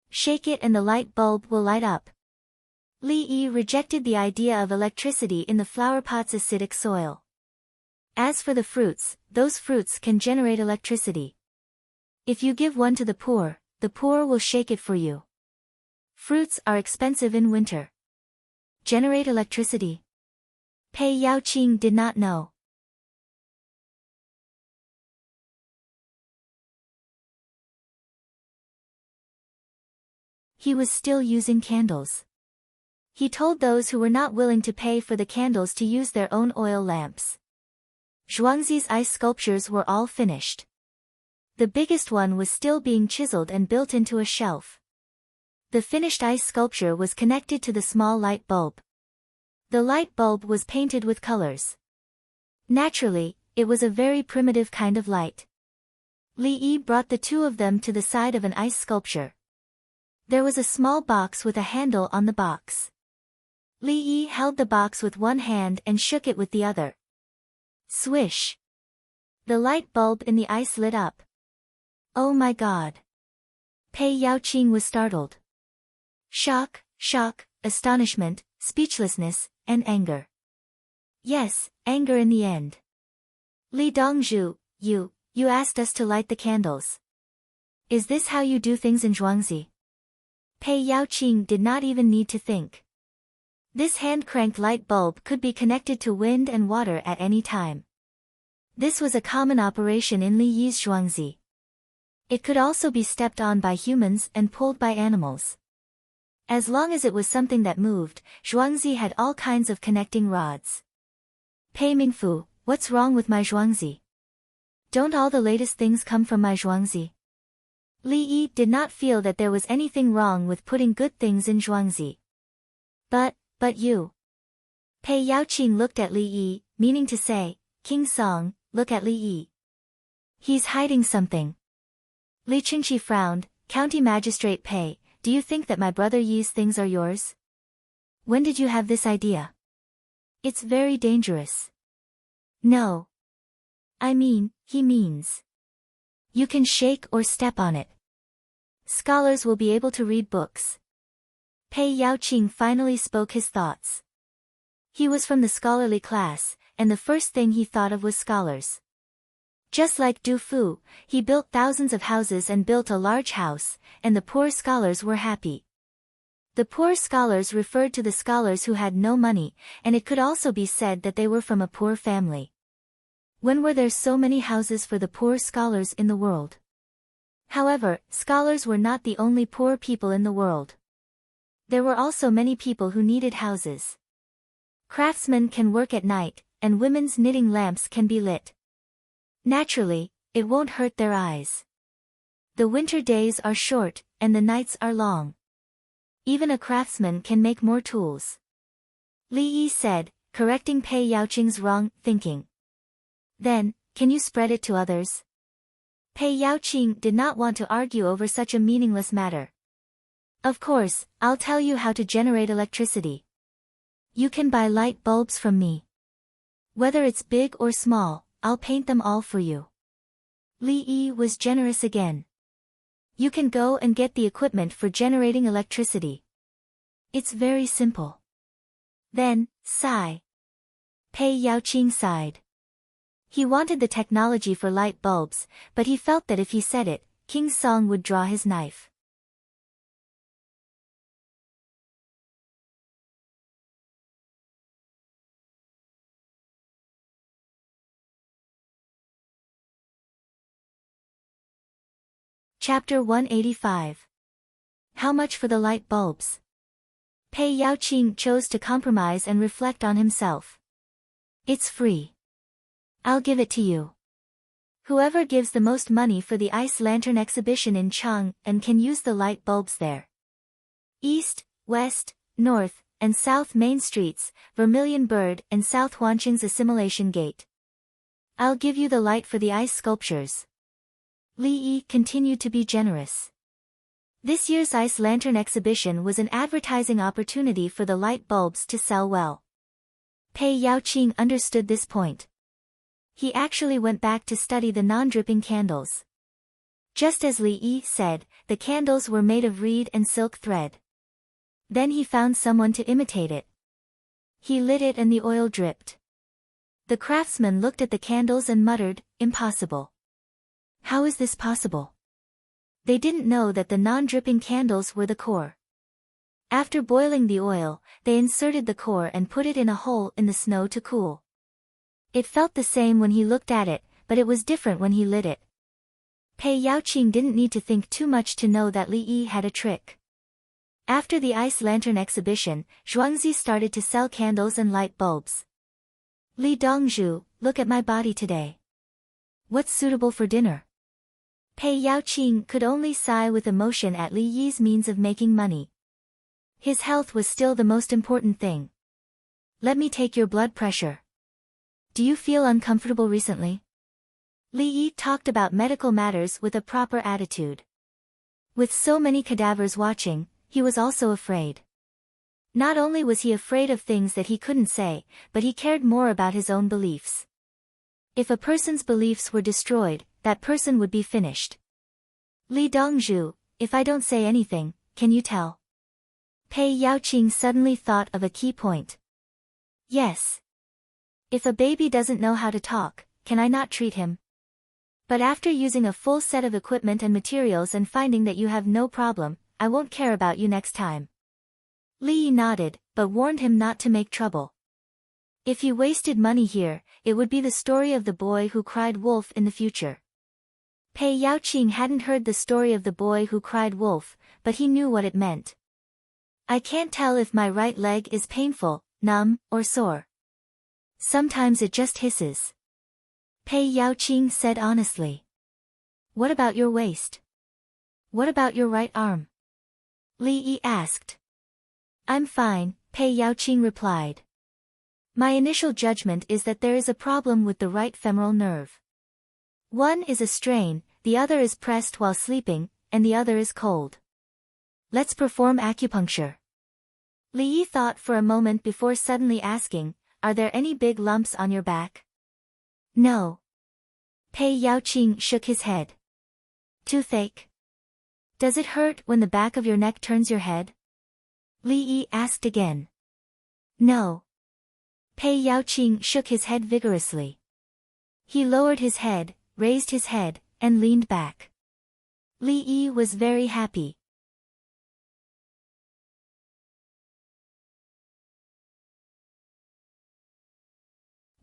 Shake it and the light bulb will light up. Li Yi rejected the idea of electricity in the flower pot's acidic soil. As for the fruits, those fruits can generate electricity. If you give one to the poor will shake it for you. Fruits are expensive in winter. Generate electricity? Pei Yaoqing did not know. He was still using candles. He told those who were not willing to pay for the candles to use their own oil lamps. Zhuangzi's ice sculptures were all finished. The biggest one was still being chiseled and built into a shelf. The finished ice sculpture was connected to the small light bulb. The light bulb was painted with colors. Naturally, it was a very primitive kind of light. Li Yi brought the two of them to the side of an ice sculpture. There was a small box with a handle on the box. Li Yi held the box with one hand and shook it with the other. Swish! The light bulb in the ice lit up. Oh my God! Pei Yaoqing was startled. Shock, astonishment, speechlessness, and anger. Yes, anger in the end. Li Dongzhu, you asked us to light the candles. Is this how you do things in Zhuangzi? Pei Yaoqing did not even need to think. This hand-cranked light bulb could be connected to wind and water at any time. This was a common operation in Li Yi's Zhuangzi. It could also be stepped on by humans and pulled by animals. As long as it was something that moved, Zhuangzi had all kinds of connecting rods. Pei Mingfu, what's wrong with my Zhuangzi? Don't all the latest things come from my Zhuangzi? Li Yi did not feel that there was anything wrong with putting good things in Zhuangzi. But you. Pei Yaoqing looked at Li Yi, meaning to say, King Song, look at Li Yi. He's hiding something. Li Qingqi frowned. County Magistrate Pei, do you think that my brother Yi's things are yours? When did you have this idea? It's very dangerous. No. I mean, he means. You can shake or step on it. Scholars will be able to read books. Pei Yaoqing finally spoke his thoughts. He was from the scholarly class, and the first thing he thought of was scholars. Just like Du Fu, he built thousands of houses and built a large house, and the poor scholars were happy. The poor scholars referred to the scholars who had no money, and it could also be said that they were from a poor family. When were there so many houses for the poor scholars in the world? However, scholars were not the only poor people in the world. There were also many people who needed houses. Craftsmen can work at night, and women's knitting lamps can be lit. Naturally, it won't hurt their eyes. The winter days are short, and the nights are long. Even a craftsman can make more tools. Li Yi said, correcting Pei Yaoqing's wrong thinking. Then, can you spread it to others? Pei Yaoqing did not want to argue over such a meaningless matter. Of course, I'll tell you how to generate electricity. You can buy light bulbs from me. Whether it's big or small, I'll paint them all for you. Li Yi was generous again. You can go and get the equipment for generating electricity. It's very simple. Then, sigh. Pei Yaoqing sighed. He wanted the technology for light bulbs, but he felt that if he said it, King Song would draw his knife. Chapter 185. How much for the light bulbs? Pei Yaoqing chose to compromise and reflect on himself. It's free. I'll give it to you. Whoever gives the most money for the ice lantern exhibition in Chang'an can use the light bulbs there. East, west, North, and South Main Streets, Vermilion Bird and South Wancheng's Assimilation Gate. I'll give you the light for the ice sculptures. Li Yi continued to be generous. This year's ice lantern exhibition was an advertising opportunity for the light bulbs to sell well. Pei Yaoqing understood this point. He actually went back to study the non-dripping candles. Just as Li Yi said, the candles were made of reed and silk thread. Then he found someone to imitate it. He lit it and the oil dripped. The craftsman looked at the candles and muttered, "Impossible. How is this possible?" They didn't know that the non-dripping candles were the core. After boiling the oil, they inserted the core and put it in a hole in the snow to cool. It felt the same when he looked at it, but it was different when he lit it. Pei Yaoqing didn't need to think too much to know that Li Yi had a trick. After the ice lantern exhibition, Zhuangzi started to sell candles and light bulbs. "Li Dongzhu, look at my body today. What's suitable for dinner?" Pei Yaoqing could only sigh with emotion at Li Yi's means of making money. His health was still the most important thing. "Let me take your blood pressure. Do you feel uncomfortable recently?" Li Yi talked about medical matters with a proper attitude. With so many cadavers watching, he was also afraid. Not only was he afraid of things that he couldn't say, but he cared more about his own beliefs. If a person's beliefs were destroyed, that person would be finished. "Li Dongzhu, if I don't say anything, can you tell?" Pei Yaoqing suddenly thought of a key point. "Yes. If a baby doesn't know how to talk, can I not treat him? But after using a full set of equipment and materials and finding that you have no problem, I won't care about you next time." Li Yi nodded, but warned him not to make trouble. If he wasted money here, it would be the story of the boy who cried wolf in the future. Pei Yaoqing hadn't heard the story of the boy who cried wolf, but he knew what it meant. "I can't tell if my right leg is painful, numb, or sore. Sometimes it just hisses," Pei Yaoqing said honestly. "What about your waist? What about your right arm?" Li Yi asked. "I'm fine," Pei Yaoqing replied. "My initial judgment is that there is a problem with the right femoral nerve. One is a strain, the other is pressed while sleeping, and the other is cold. Let's perform acupuncture." Li Yi thought for a moment before suddenly asking, "Are there any big lumps on your back?" "No." Pei Yaoqing shook his head. "Toothache? Does it hurt when the back of your neck turns your head?" Li Yi asked again. "No." Pei Yaoqing shook his head vigorously. He lowered his head, raised his head, and leaned back. Li Yi was very happy.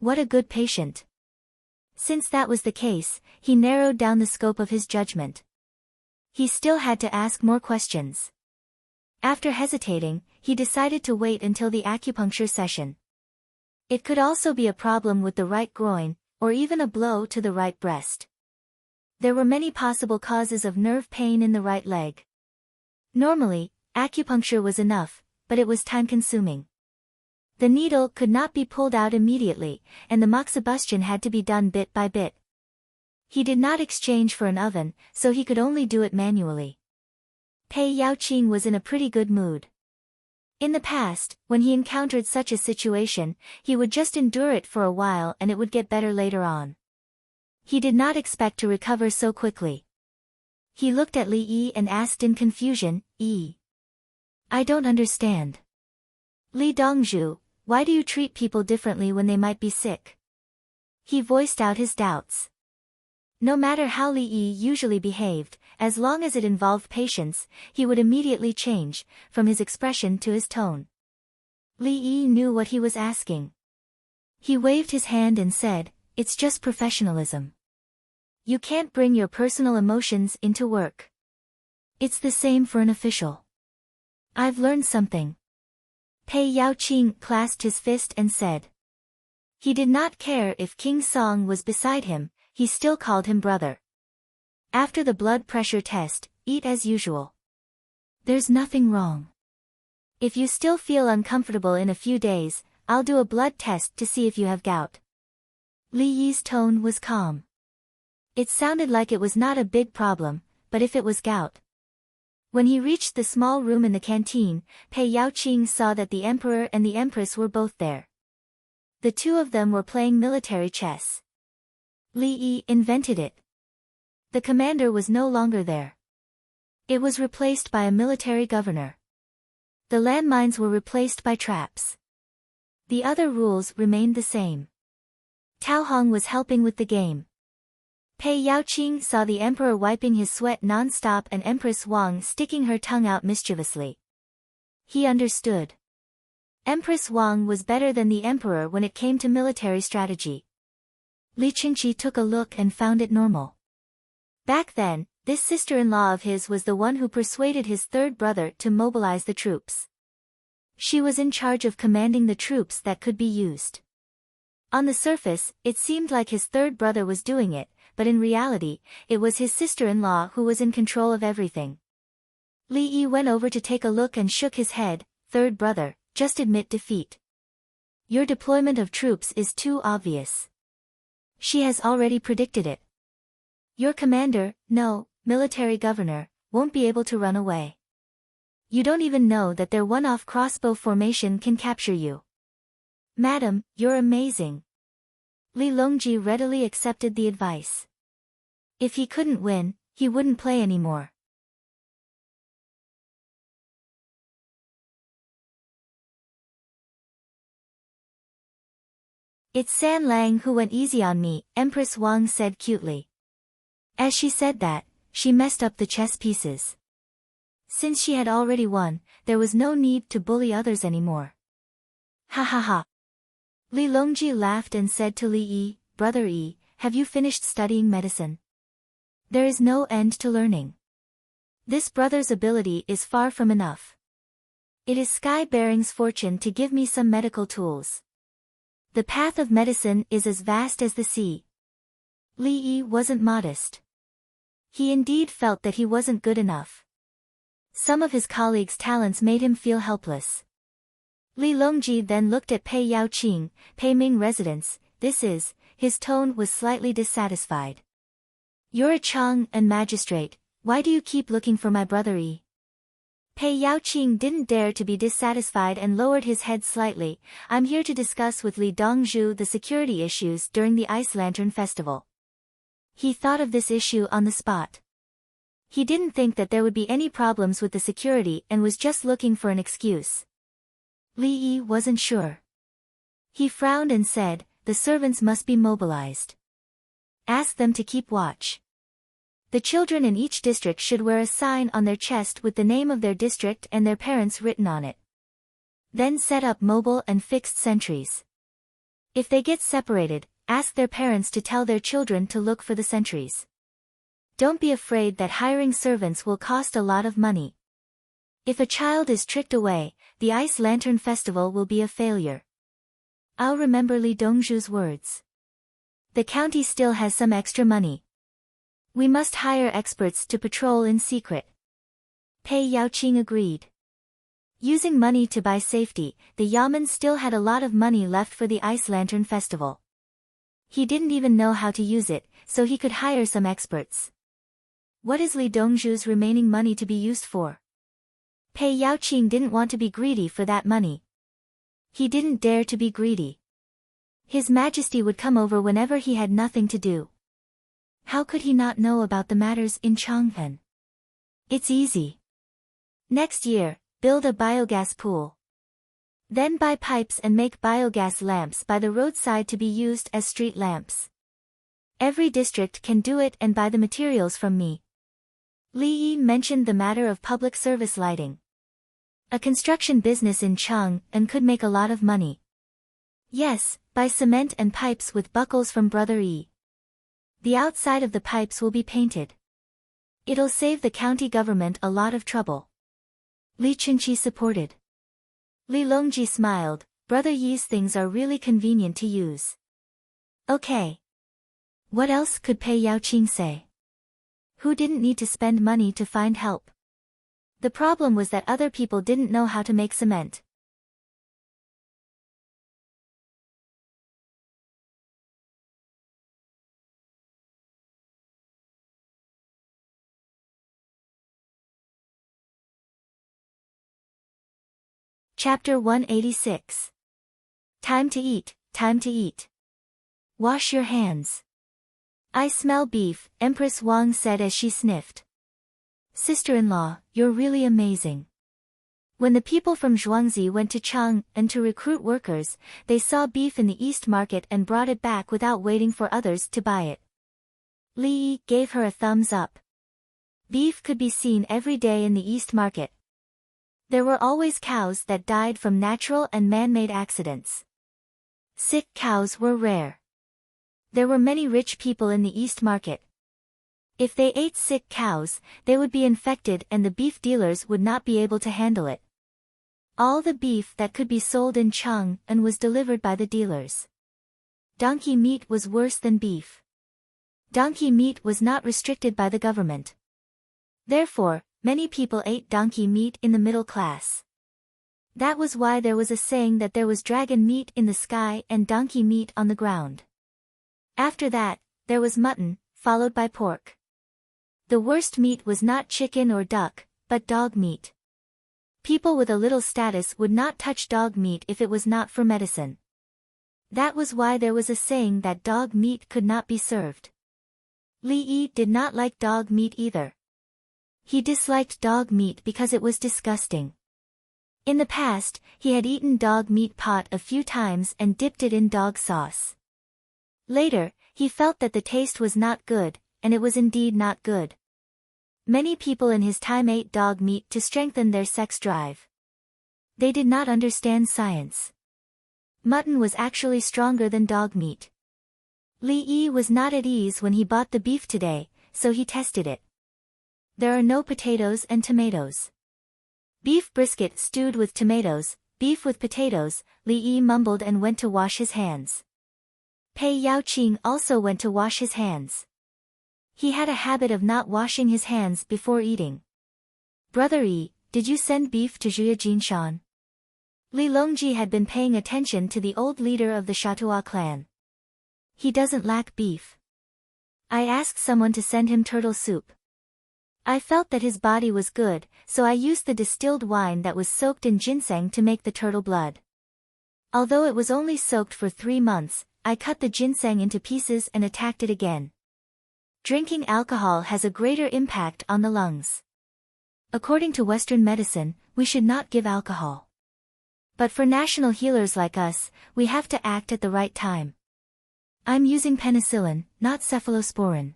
What a good patient. Since that was the case, he narrowed down the scope of his judgment. He still had to ask more questions. After hesitating, he decided to wait until the acupuncture session. It could also be a problem with the right groin, or even a blow to the right breast. There were many possible causes of nerve pain in the right leg. Normally, acupuncture was enough, but it was time-consuming. The needle could not be pulled out immediately, and the moxibustion had to be done bit by bit. He did not exchange for an oven, so he could only do it manually. Pei Yaoqing was in a pretty good mood. In the past, when he encountered such a situation, he would just endure it for a while and it would get better later on. He did not expect to recover so quickly. He looked at Li Yi and asked in confusion, I don't understand. Li Dongzhu, why do you treat people differently when they might be sick?" He voiced out his doubts. No matter how Li Yi usually behaved, as long as it involved patience, he would immediately change, from his expression to his tone. Li Yi knew what he was asking. He waved his hand and said, "It's just professionalism. You can't bring your personal emotions into work. It's the same for an official. I've learned something." Pei Yaoqing clasped his fist and said. He did not care if King Song was beside him, he still called him brother. After the blood pressure test, eat as usual. There's nothing wrong. If you still feel uncomfortable in a few days, I'll do a blood test to see if you have gout. Li Yi's tone was calm. It sounded like it was not a big problem, but if it was gout. When he reached the small room in the canteen, Pei Yaoqing saw that the emperor and the empress were both there. The two of them were playing military chess. Li Yi invented it. The commander was no longer there. It was replaced by a military governor. The landmines were replaced by traps. The other rules remained the same. Tao Hong was helping with the game. Pei Yaoqing saw the emperor wiping his sweat non-stop and Empress Wang sticking her tongue out mischievously. He understood. Empress Wang was better than the emperor when it came to military strategy. Li Qingqi took a look and found it normal. Back then, this sister-in-law of his was the one who persuaded his third brother to mobilize the troops. She was in charge of commanding the troops that could be used. On the surface, it seemed like his third brother was doing it, but in reality, it was his sister-in-law who was in control of everything. Li Yi went over to take a look and shook his head. Third brother, just admit defeat. Your deployment of troops is too obvious. She has already predicted it. Your commander, no, military governor, won't be able to run away. You don't even know that their one-off crossbow formation can capture you. Madam, you're amazing. Li Longji readily accepted the advice. If he couldn't win, he wouldn't play anymore. It's San Lang who went easy on me, Empress Wang said cutely. As she said that, she messed up the chess pieces. Since she had already won, there was no need to bully others anymore. Ha ha ha. Li Longji laughed and said to Li Yi, Brother Yi, have you finished studying medicine? There is no end to learning. This brother's ability is far from enough. It is Sky Bearing's fortune to give me some medical tools. The path of medicine is as vast as the sea. Li Yi wasn't modest. He indeed felt that he wasn't good enough. Some of his colleagues' talents made him feel helpless. Li Longji then looked at Pei Yaoqing, Pei Ming residence, his tone was slightly dissatisfied. You're a Chang and magistrate, why do you keep looking for my brother Yi? Pei Yaoqing didn't dare to be dissatisfied and lowered his head slightly. I'm here to discuss with Li Dongzhu the security issues during the Ice Lantern Festival. He thought of this issue on the spot. He didn't think that there would be any problems with the security and was just looking for an excuse. Li Yi wasn't sure. He frowned and said, the servants must be mobilized. Ask them to keep watch. The children in each district should wear a sign on their chest with the name of their district and their parents written on it. Then set up mobile and fixed sentries. If they get separated, ask their parents to tell their children to look for the sentries. Don't be afraid that hiring servants will cost a lot of money. If a child is tricked away, the Ice Lantern Festival will be a failure. I'll remember Li Dongzhu's words. The county still has some extra money. We must hire experts to patrol in secret. Pei Yaoqing agreed. Using money to buy safety, the Yamen still had a lot of money left for the Ice Lantern Festival. He didn't even know how to use it, so he could hire some experts. What is Li Dongzhu's remaining money to be used for? Pei Yaoqing didn't want to be greedy for that money. He didn't dare to be greedy. His Majesty would come over whenever he had nothing to do. How could he not know about the matters in Chang'an? It's easy. Next year, build a biogas pool. Then buy pipes and make biogas lamps by the roadside to be used as street lamps. Every district can do it and buy the materials from me. Li Yi mentioned the matter of public service lighting. A construction business in Chang'an could make a lot of money. Yes, buy cement and pipes with buckles from Brother Yi. The outside of the pipes will be painted. It'll save the county government a lot of trouble. Li Qingqi supported. Li Longji smiled, Brother Yi's things are really convenient to use. Okay. What else could Pei Yaoqing say? Who didn't need to spend money to find help? The problem was that other people didn't know how to make cement. Chapter 186. Time to eat, time to eat. Wash your hands. I smell beef, Empress Wang said as she sniffed. Sister-in-law, you're really amazing. When the people from Zhuangzi went to Chang'an to recruit workers, they saw beef in the East Market and brought it back without waiting for others to buy it. Li Yi gave her a thumbs up. Beef could be seen every day in the East Market. There were always cows that died from natural and man-made accidents. Sick cows were rare. There were many rich people in the East Market. If they ate sick cows, they would be infected and the beef dealers would not be able to handle it. All the beef that could be sold in Chang'an was delivered by the dealers. Donkey meat was worse than beef. Donkey meat was not restricted by the government. Therefore, many people ate donkey meat in the middle class. That was why there was a saying that there was dragon meat in the sky and donkey meat on the ground. After that, there was mutton, followed by pork. The worst meat was not chicken or duck, but dog meat. People with a little status would not touch dog meat if it was not for medicine. That was why there was a saying that dog meat could not be served. Li Yi did not like dog meat either. He disliked dog meat because it was disgusting. In the past, he had eaten dog meat pot a few times and dipped it in dog sauce. Later, he felt that the taste was not good, and it was indeed not good. Many people in his time ate dog meat to strengthen their sex drive. They did not understand science. Mutton was actually stronger than dog meat. Li Yi was not at ease when he bought the beef today, so he tested it. There are no potatoes and tomatoes. Beef brisket stewed with tomatoes, beef with potatoes, Li Yi mumbled and went to wash his hands. Pei Yaoqing also went to wash his hands. He had a habit of not washing his hands before eating. Brother Yi, did you send beef to Zhuya Jinshan? Li Longji had been paying attention to the old leader of the Shatua clan. He doesn't lack beef. I asked someone to send him turtle soup. I felt that his body was good, so I used the distilled wine that was soaked in ginseng to make the turtle blood. Although it was only soaked for 3 months, I cut the ginseng into pieces and attacked it again. Drinking alcohol has a greater impact on the lungs. According to Western medicine, we should not give alcohol. But for national healers like us, we have to act at the right time. I'm using penicillin, not cephalosporin.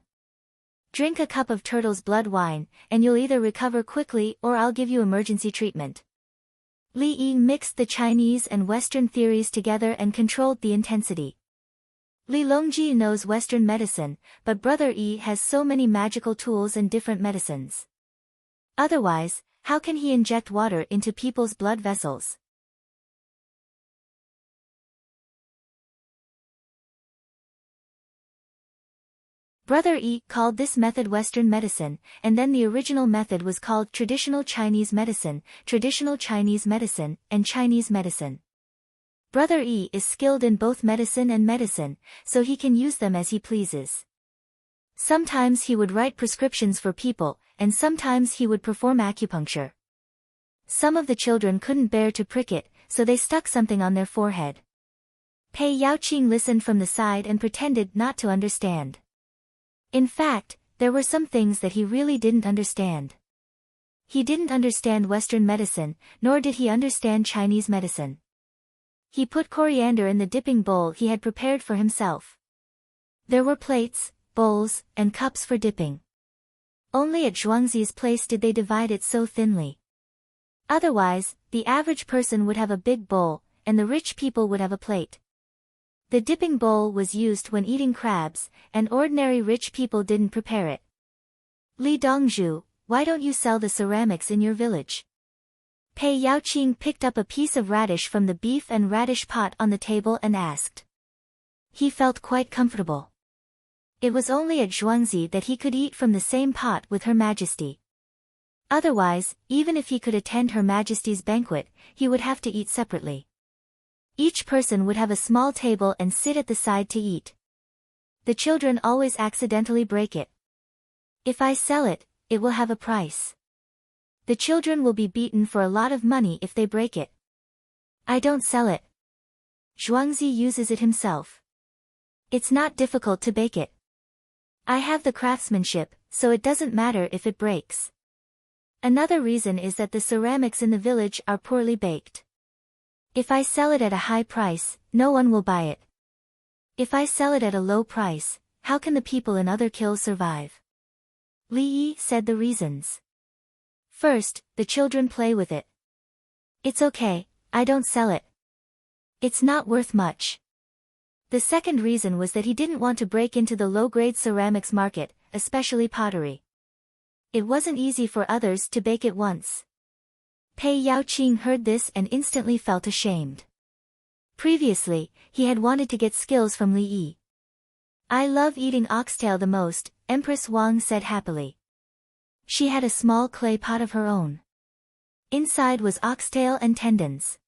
Drink a cup of turtle's blood wine, and you'll either recover quickly or I'll give you emergency treatment. Li Yi mixed the Chinese and Western theories together and controlled the intensity. Li Longji knows Western medicine, but Brother Yi has so many magical tools and different medicines. Otherwise, how can he inject water into people's blood vessels? Brother Yi called this method Western medicine, and then the original method was called traditional Chinese medicine, and Chinese medicine. Brother Yi is skilled in both medicine and medicine, so he can use them as he pleases. Sometimes he would write prescriptions for people, and sometimes he would perform acupuncture. Some of the children couldn't bear to prick it, so they stuck something on their forehead. Pei Yaoqing listened from the side and pretended not to understand. In fact, there were some things that he really didn't understand. He didn't understand Western medicine, nor did he understand Chinese medicine. He put coriander in the dipping bowl he had prepared for himself. There were plates, bowls, and cups for dipping. Only at Zhuangzi's place did they divide it so thinly. Otherwise, the average person would have a big bowl, and the rich people would have a plate. The dipping bowl was used when eating crabs, and ordinary rich people didn't prepare it. Li Dongzhu, why don't you sell the ceramics in your village? Pei Yaoqing picked up a piece of radish from the beef and radish pot on the table and asked. He felt quite comfortable. It was only at Zhuangzi that he could eat from the same pot with Her Majesty. Otherwise, even if he could attend Her Majesty's banquet, he would have to eat separately. Each person would have a small table and sit at the side to eat. The children always accidentally break it. If I sell it, it will have a price. The children will be beaten for a lot of money if they break it. I don't sell it. Zhuangzi uses it himself. It's not difficult to bake it. I have the craftsmanship, so it doesn't matter if it breaks. Another reason is that the ceramics in the village are poorly baked. If I sell it at a high price, no one will buy it. If I sell it at a low price, how can the people in other kilns survive? Li Yi said the reasons. First, the children play with it. It's okay, I don't sell it. It's not worth much. The second reason was that he didn't want to break into the low-grade ceramics market, especially pottery. It wasn't easy for others to bake it once. Pei Yaoqing heard this and instantly felt ashamed. Previously, he had wanted to get skills from Li Yi. I love eating oxtail the most, Empress Wang said happily. She had a small clay pot of her own. Inside was oxtail and tendons.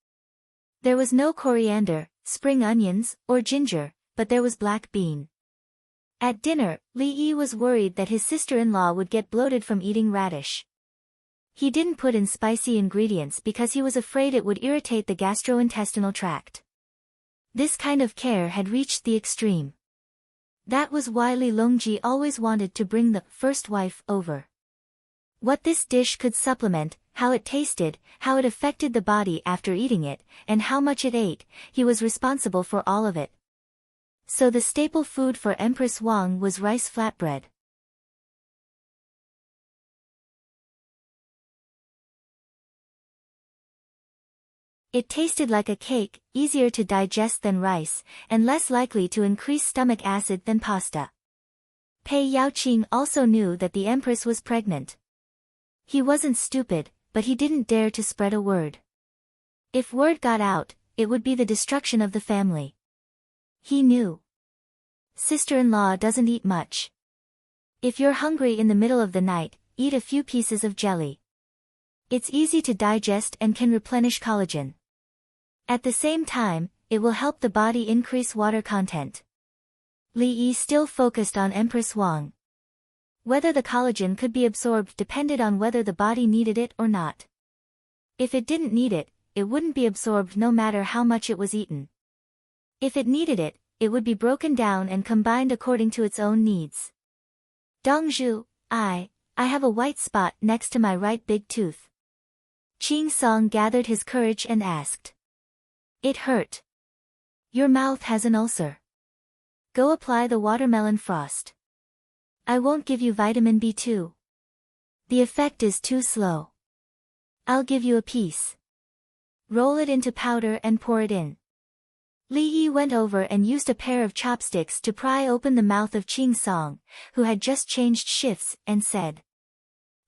There was no coriander, spring onions, or ginger, but there was black bean. At dinner, Li Yi was worried that his sister-in-law would get bloated from eating radish. He didn't put in spicy ingredients because he was afraid it would irritate the gastrointestinal tract. This kind of care had reached the extreme. That was why Li Longji always wanted to bring the first wife over. What this dish could supplement, how it tasted, how it affected the body after eating it, and how much it ate, he was responsible for all of it. So the staple food for Empress Wang was rice flatbread. It tasted like a cake, easier to digest than rice, and less likely to increase stomach acid than pasta. Pei Yaoqing also knew that the Empress was pregnant. He wasn't stupid, but he didn't dare to spread a word. If word got out, it would be the destruction of the family. He knew. Sister-in-law doesn't eat much. If you're hungry in the middle of the night, eat a few pieces of jelly. It's easy to digest and can replenish collagen. At the same time, it will help the body increase water content. Li Yi still focused on Empress Wang. Whether the collagen could be absorbed depended on whether the body needed it or not. If it didn't need it, it wouldn't be absorbed no matter how much it was eaten. If it needed it, it would be broken down and combined according to its own needs. Dongzhu, I have a white spot next to my right big tooth. Qing Song gathered his courage and asked. It hurt. Your mouth has an ulcer. Go apply the watermelon frost. I won't give you vitamin B2. The effect is too slow. I'll give you a piece. Roll it into powder and pour it in. Li Yi went over and used a pair of chopsticks to pry open the mouth of Qing Song, who had just changed shifts, and said.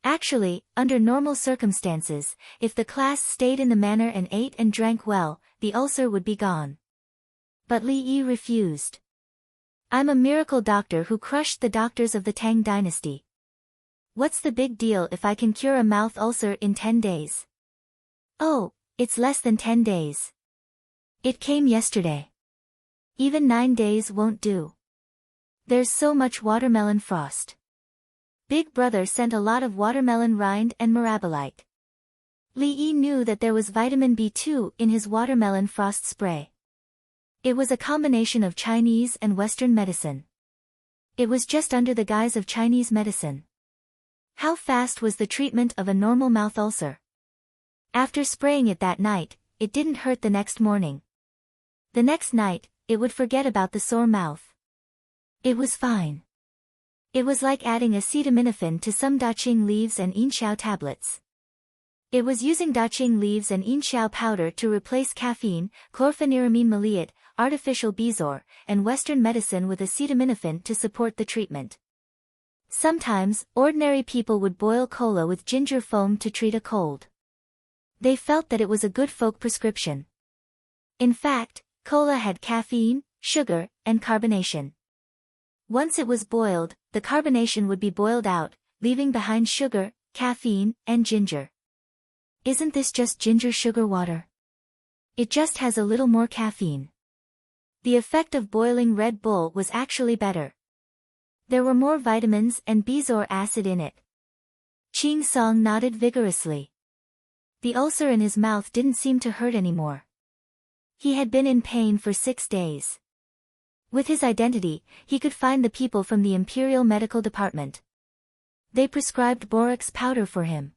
Actually, under normal circumstances, if the class stayed in the manor and ate and drank well, the ulcer would be gone. But Li Yi refused. I'm a miracle doctor who crushed the doctors of the Tang dynasty. What's the big deal if I can cure a mouth ulcer in 10 days? Oh, it's less than 10 days. It came yesterday. Even 9 days won't do. There's so much watermelon frost. Big Brother sent a lot of watermelon rind and mirabolite. Li Yi knew that there was vitamin B2 in his watermelon frost spray. It was a combination of Chinese and Western medicine. It was just under the guise of Chinese medicine. How fast was the treatment of a normal mouth ulcer? After spraying it that night, it didn't hurt the next morning. The next night, it would forget about the sore mouth. It was fine. It was like adding acetaminophen to some daqing leaves and yinxiao tablets. It was using daqing leaves and yinxiao powder to replace caffeine, chlorpheniramine maleate, artificial bezoar, and Western medicine with acetaminophen to support the treatment. Sometimes, ordinary people would boil cola with ginger foam to treat a cold. They felt that it was a good folk prescription. In fact, cola had caffeine, sugar, and carbonation. Once it was boiled, the carbonation would be boiled out, leaving behind sugar, caffeine, and ginger. Isn't this just ginger sugar water? It just has a little more caffeine. The effect of boiling Red Bull was actually better. There were more vitamins and benzoic acid in it. Ching Song nodded vigorously. The ulcer in his mouth didn't seem to hurt anymore. He had been in pain for 6 days. With his identity, he could find the people from the Imperial Medical Department. They prescribed borax powder for him.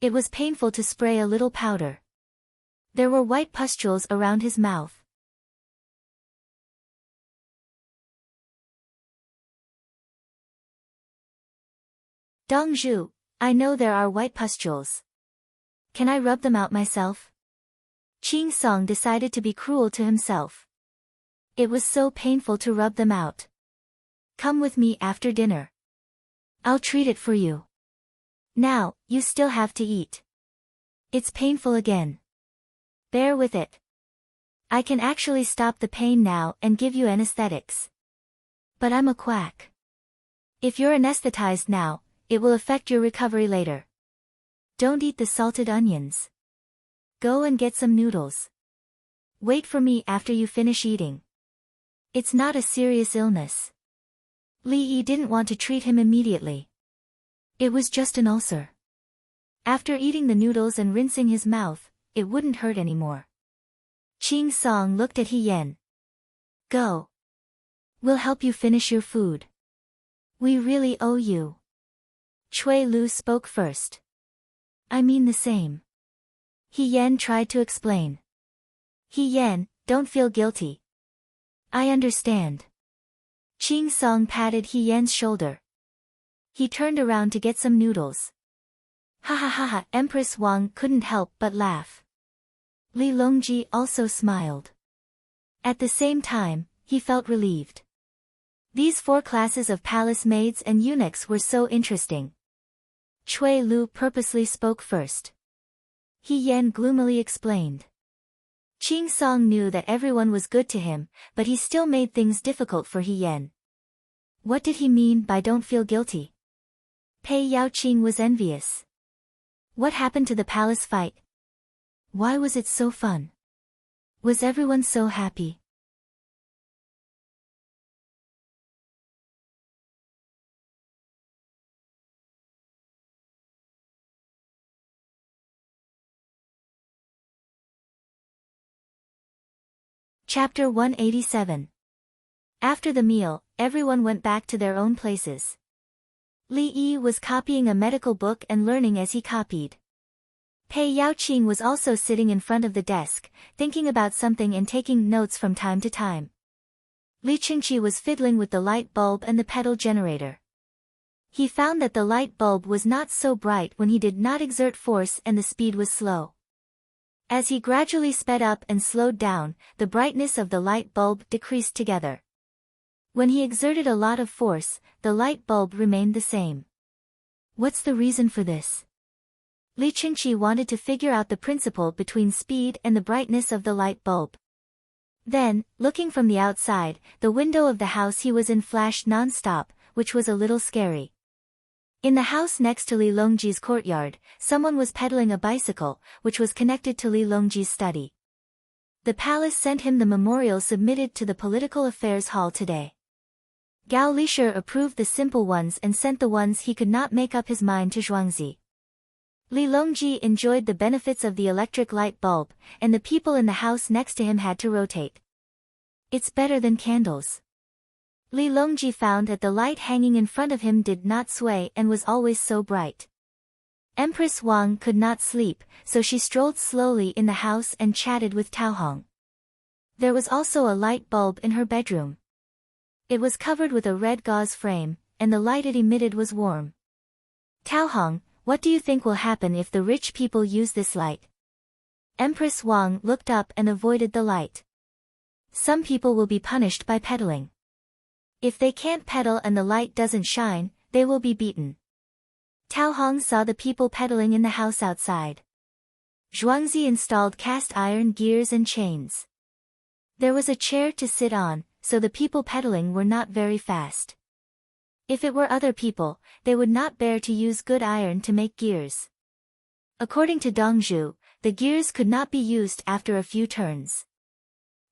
It was painful to spray a little powder. There were white pustules around his mouth. Dongzhu, I know there are white pustules. Can I rub them out myself? Ching Song decided to be cruel to himself. It was so painful to rub them out. Come with me after dinner. I'll treat it for you. Now, you still have to eat. It's painful again. Bear with it. I can actually stop the pain now and give you anesthetics. But I'm a quack. If you're anesthetized now, it will affect your recovery later. Don't eat the salted onions. Go and get some noodles. Wait for me after you finish eating. It's not a serious illness. Li Yi didn't want to treat him immediately. It was just an ulcer. After eating the noodles and rinsing his mouth, it wouldn't hurt anymore. Ching Song looked at He Yen. Go. We'll help you finish your food. We really owe you. Cui Lu spoke first. I mean the same. He Yen tried to explain. He Yen, don't feel guilty. I understand. Ching Song patted He Yen's shoulder. He turned around to get some noodles. Ha ha ha ha, Empress Wang couldn't help but laugh. Li Longji also smiled. At the same time, he felt relieved. These 4 classes of palace maids and eunuchs were so interesting. Cui Lu purposely spoke first. He Yen gloomily explained. Ching Song knew that everyone was good to him, but he still made things difficult for He Yen. What did he mean by don't feel guilty? Pei Yaoqing was envious. What happened to the palace fight? Why was it so fun? Was everyone so happy? Chapter 187. After the meal, everyone went back to their own places. Li Yi was copying a medical book and learning as he copied. Pei Yaoqing was also sitting in front of the desk, thinking about something and taking notes from time to time. Li Qingqi was fiddling with the light bulb and the pedal generator. He found that the light bulb was not so bright when he did not exert force and the speed was slow. As he gradually sped up and slowed down, the brightness of the light bulb decreased together. When he exerted a lot of force, the light bulb remained the same. What's the reason for this? Li Qingqi wanted to figure out the principle between speed and the brightness of the light bulb. Then, looking from the outside, the window of the house he was in flashed non-stop, which was a little scary. In the house next to Li Longji's courtyard, someone was pedaling a bicycle, which was connected to Li Longji's study. The palace sent him the memorial submitted to the Political Affairs Hall today. Gao Lisher approved the simple ones and sent the ones he could not make up his mind to Zhuangzi. Li Longji enjoyed the benefits of the electric light bulb, and the people in the house next to him had to rotate. It's better than candles. Li Longji found that the light hanging in front of him did not sway and was always so bright. Empress Wang could not sleep, so she strolled slowly in the house and chatted with Tao Hong. There was also a light bulb in her bedroom. It was covered with a red gauze frame, and the light it emitted was warm. Tao Hong, what do you think will happen if the rich people use this light? Empress Wang looked up and avoided the light. Some people will be punished by pedaling. If they can't pedal and the light doesn't shine, they will be beaten. Tao Hong saw the people pedaling in the house outside. Zhuangzi installed cast iron gears and chains. There was a chair to sit on, so the people pedaling were not very fast. If it were other people, they would not bear to use good iron to make gears. According to Dongzhu, the gears could not be used after a few turns.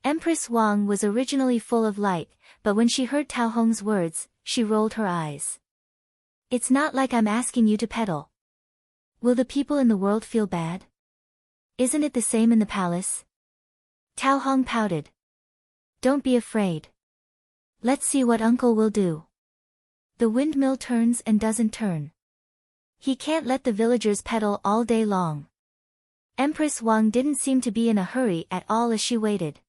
Empress Wang was originally full of light, but when she heard Tao Hong's words, she rolled her eyes. It's not like I'm asking you to peddle. Will the people in the world feel bad? Isn't it the same in the palace? Tao Hong pouted. Don't be afraid. Let's see what uncle will do. The windmill turns and doesn't turn. He can't let the villagers peddle all day long. Empress Wang didn't seem to be in a hurry at all as she waited.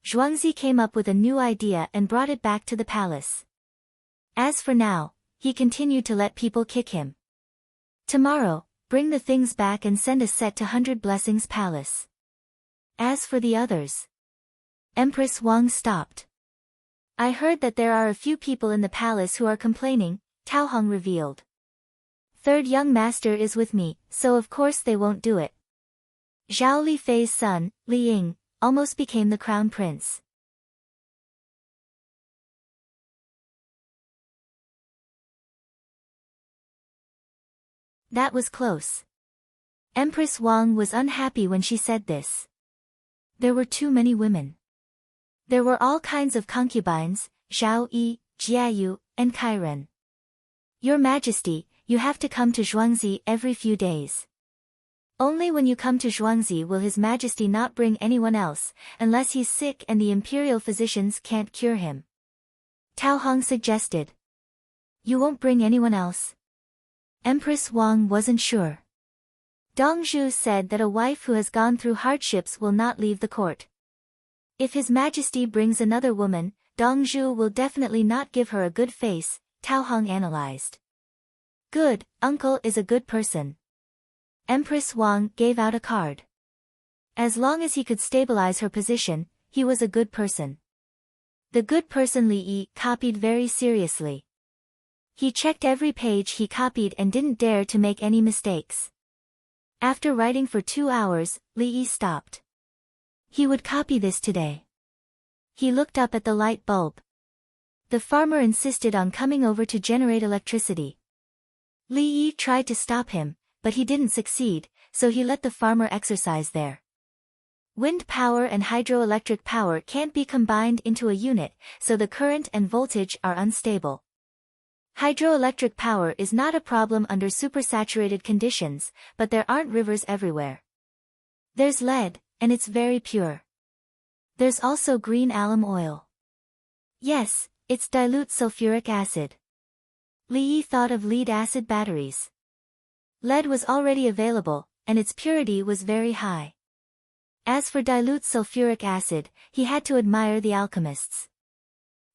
Zhuangzi came up with a new idea and brought it back to the palace. As for now, he continued to let people kick him. Tomorrow, bring the things back and send a set to 100 Blessings Palace. As for the others. Empress Wang stopped. I heard that there are a few people in the palace who are complaining, Tao Hong revealed. Third young master is with me, so of course they won't do it. Zhao Li Fei's son, Li Ying, almost became the crown prince. That was close. Empress Wang was unhappy when she said this. There were too many women. There were all kinds of concubines, Zhao Yi, Jiayu, and Kairen. Your Majesty, you have to come to Zhuangzi every few days. Only when you come to Zhuangzi will His Majesty not bring anyone else, unless he's sick and the imperial physicians can't cure him. Tao Hong suggested. You won't bring anyone else? Empress Wang wasn't sure. Dongzhu said that a wife who has gone through hardships will not leave the court. If His Majesty brings another woman, Dongzhu will definitely not give her a good face, Tao Hong analyzed. Good, uncle is a good person. Empress Wang gave out a card. As long as he could stabilize her position, he was a good person. The good person Li Yi copied very seriously. He checked every page he copied and didn't dare to make any mistakes. After writing for 2 hours, Li Yi stopped. He would copy this today. He looked up at the light bulb. The farmer insisted on coming over to generate electricity. Li Yi tried to stop him, but he didn't succeed, so he let the farmer exercise there. Wind power and hydroelectric power can't be combined into a unit, so the current and voltage are unstable. Hydroelectric power is not a problem under supersaturated conditions, but there aren't rivers everywhere. There's lead, and it's very pure. There's also green alum oil. Yes, it's dilute sulfuric acid. Li Yi thought of lead-acid batteries. Lead was already available, and its purity was very high. As for dilute sulfuric acid, he had to admire the alchemists.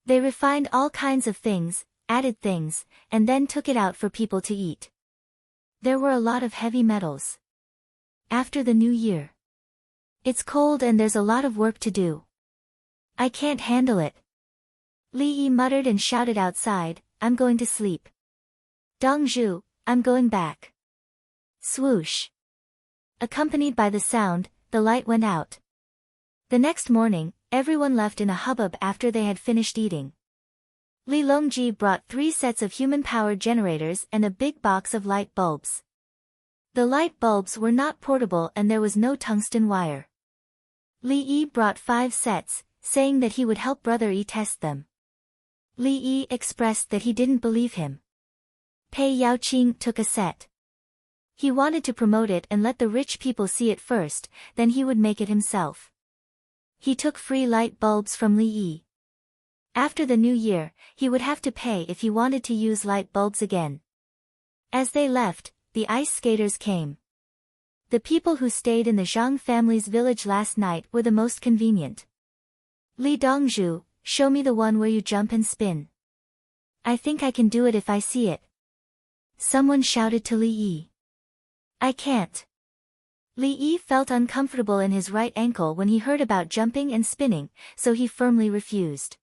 They refined all kinds of things, added things, and then took it out for people to eat. There were a lot of heavy metals. After the new year. It's cold and there's a lot of work to do. I can't handle it. Li Yi muttered and shouted outside, I'm going to sleep. Dongzhu, I'm going back. Swoosh. Accompanied by the sound, the light went out. The next morning, everyone left in a hubbub after they had finished eating. Li Longji brought 3 sets of human-powered generators and a big box of light bulbs. The light bulbs were not portable and there was no tungsten wire. Li Yi brought 5 sets, saying that he would help Brother Yi test them. Li Yi expressed that he didn't believe him. Pei Yaoqing took a set. He wanted to promote it and let the rich people see it first, then he would make it himself. He took free light bulbs from Li Yi. After the new year, he would have to pay if he wanted to use light bulbs again. As they left, the ice skaters came. The people who stayed in the Zhang family's village last night were the most convenient. Li Dongzhu, show me the one where you jump and spin. I think I can do it if I see it. Someone shouted to Li Yi. I can't. Li Yi felt uncomfortable in his right ankle when he heard about jumping and spinning, so he firmly refused.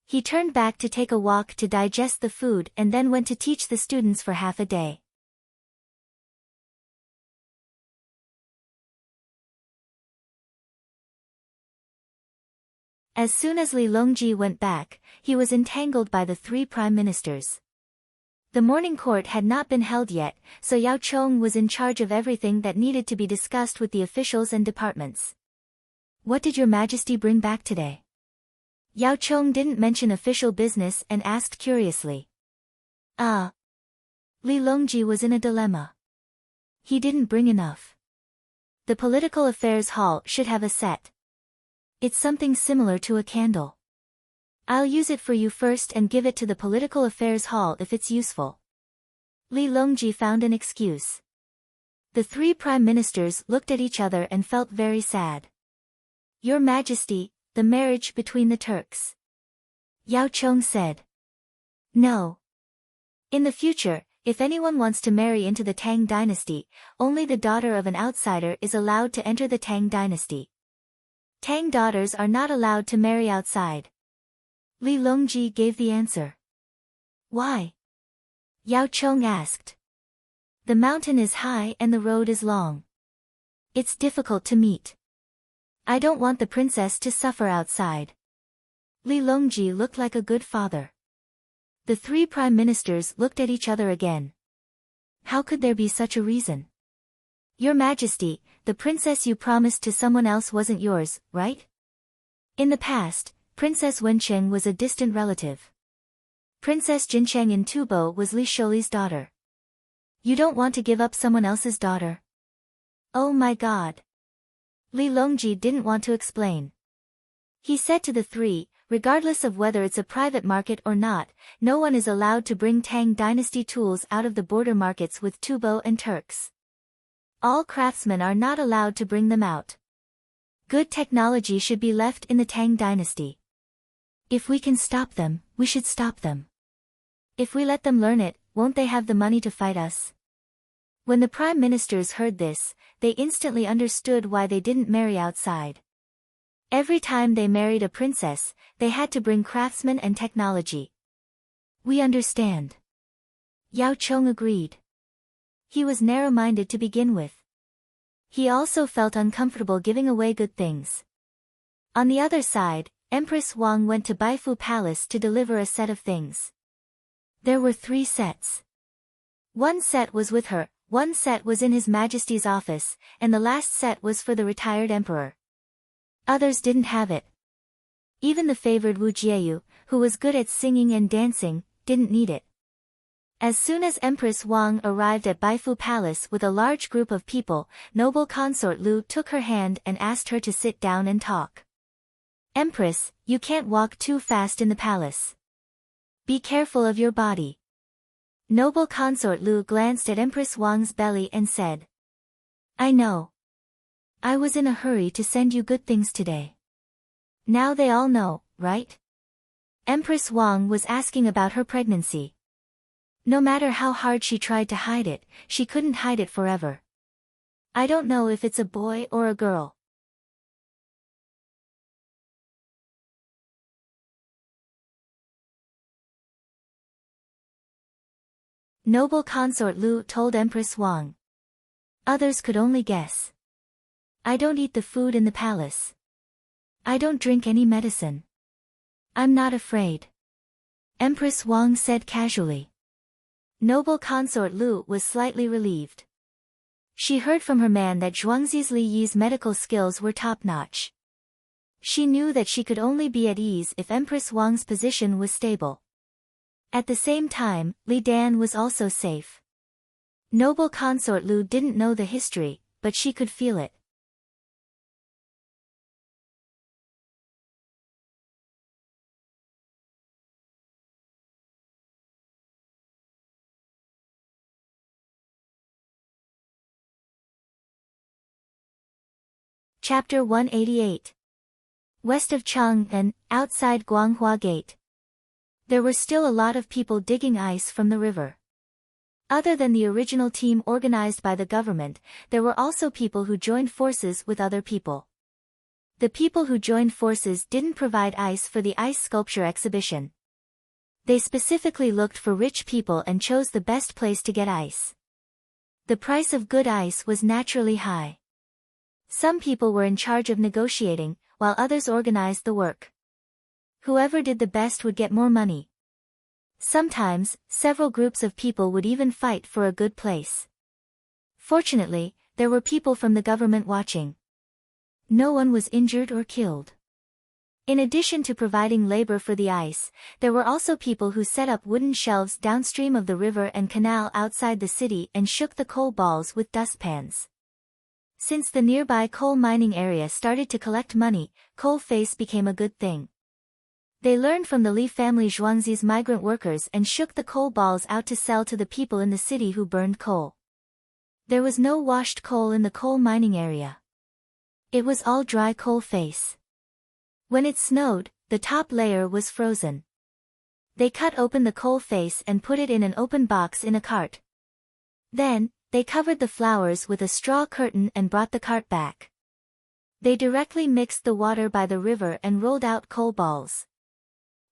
He turned back to take a walk to digest the food and then went to teach the students for half a day. As soon as Li Longji went back, he was entangled by the 3 prime ministers. The morning court had not been held yet, so Yao Chong was in charge of everything that needed to be discussed with the officials and departments. What did your majesty bring back today? Yao Chong didn't mention official business and asked curiously. Li Longji was in a dilemma. He didn't bring enough. The political affairs hall should have a set. It's something similar to a candle. I'll use it for you first and give it to the political affairs hall if it's useful. Li Longji found an excuse. The 3 prime ministers looked at each other and felt very sad. Your Majesty, the marriage between the Turks. Yao Chong said. No. In the future, if anyone wants to marry into the Tang dynasty, only the daughter of an outsider is allowed to enter the Tang dynasty. Tang daughters are not allowed to marry outside. Li Longji gave the answer. Why? Yao Chong asked. The mountain is high and the road is long. It's difficult to meet. I don't want the princess to suffer outside. Li Longji looked like a good father. The 3 prime ministers looked at each other again. How could there be such a reason? Your Majesty, the princess you promised to someone else wasn't yours, right? In the past, Princess Wencheng was a distant relative. Princess Jincheng in Tubo was Li Shouli's daughter. You don't want to give up someone else's daughter? Oh my God. Li Longji didn't want to explain. He said to the 3, regardless of whether it's a private market or not, no one is allowed to bring Tang dynasty tools out of the border markets with Tubo and Turks. All craftsmen are not allowed to bring them out. Good technology should be left in the Tang dynasty. If we can stop them, we should stop them. If we let them learn it, won't they have the money to fight us? When the prime ministers heard this, they instantly understood why they didn't marry outside. Every time they married a princess, they had to bring craftsmen and technology. We understand. Yao Chong agreed. He was narrow-minded to begin with. He also felt uncomfortable giving away good things. On the other side, Empress Wang went to Baifu Palace to deliver a set of things. There were 3 sets. 1 set was with her, 1 set was in His Majesty's office, and the last set was for the retired emperor. Others didn't have it. Even the favored Wu Jieyu, who was good at singing and dancing, didn't need it. As soon as Empress Wang arrived at Baifu Palace with a large group of people, noble consort Lu took her hand and asked her to sit down and talk. Empress, you can't walk too fast in the palace. Be careful of your body. Noble consort Lu glanced at Empress Wang's belly and said. I know. I was in a hurry to send you good things today. Now they all know, right? Empress Wang was asking about her pregnancy. No matter how hard she tried to hide it, she couldn't hide it forever. I don't know if it's a boy or a girl. Noble consort Lu told Empress Wang. Others could only guess. I don't eat the food in the palace. I don't drink any medicine. I'm not afraid. Empress Wang said casually. Noble consort Lu was slightly relieved. She heard from her man that Zhuangzi's Li Yi's medical skills were top-notch. She knew that she could only be at ease if Empress Wang's position was stable. At the same time, Li Dan was also safe. Noble consort Lu didn't know the history, but she could feel it. Chapter 188. West of Chang'an, outside Guanghua Gate. There were still a lot of people digging ice from the river. Other than the original team organized by the government, there were also people who joined forces with other people. The people who joined forces didn't provide ice for the ice sculpture exhibition. They specifically looked for rich people and chose the best place to get ice. The price of good ice was naturally high. Some people were in charge of negotiating, while others organized the work. Whoever did the best would get more money. Sometimes, several groups of people would even fight for a good place. Fortunately, there were people from the government watching. No one was injured or killed. In addition to providing labor for the ice, there were also people who set up wooden shelves downstream of the river and canal outside the city and shook the coal balls with dustpans. Since the nearby coal mining area started to collect money, coal face became a good thing. They learned from the Li family Zhuangzi's migrant workers and shook the coal balls out to sell to the people in the city who burned coal. There was no washed coal in the coal mining area. It was all dry coal face. When it snowed, the top layer was frozen. They cut open the coal face and put it in an open box in a cart. Then, they covered the flowers with a straw curtain and brought the cart back. They directly mixed the water by the river and rolled out coal balls.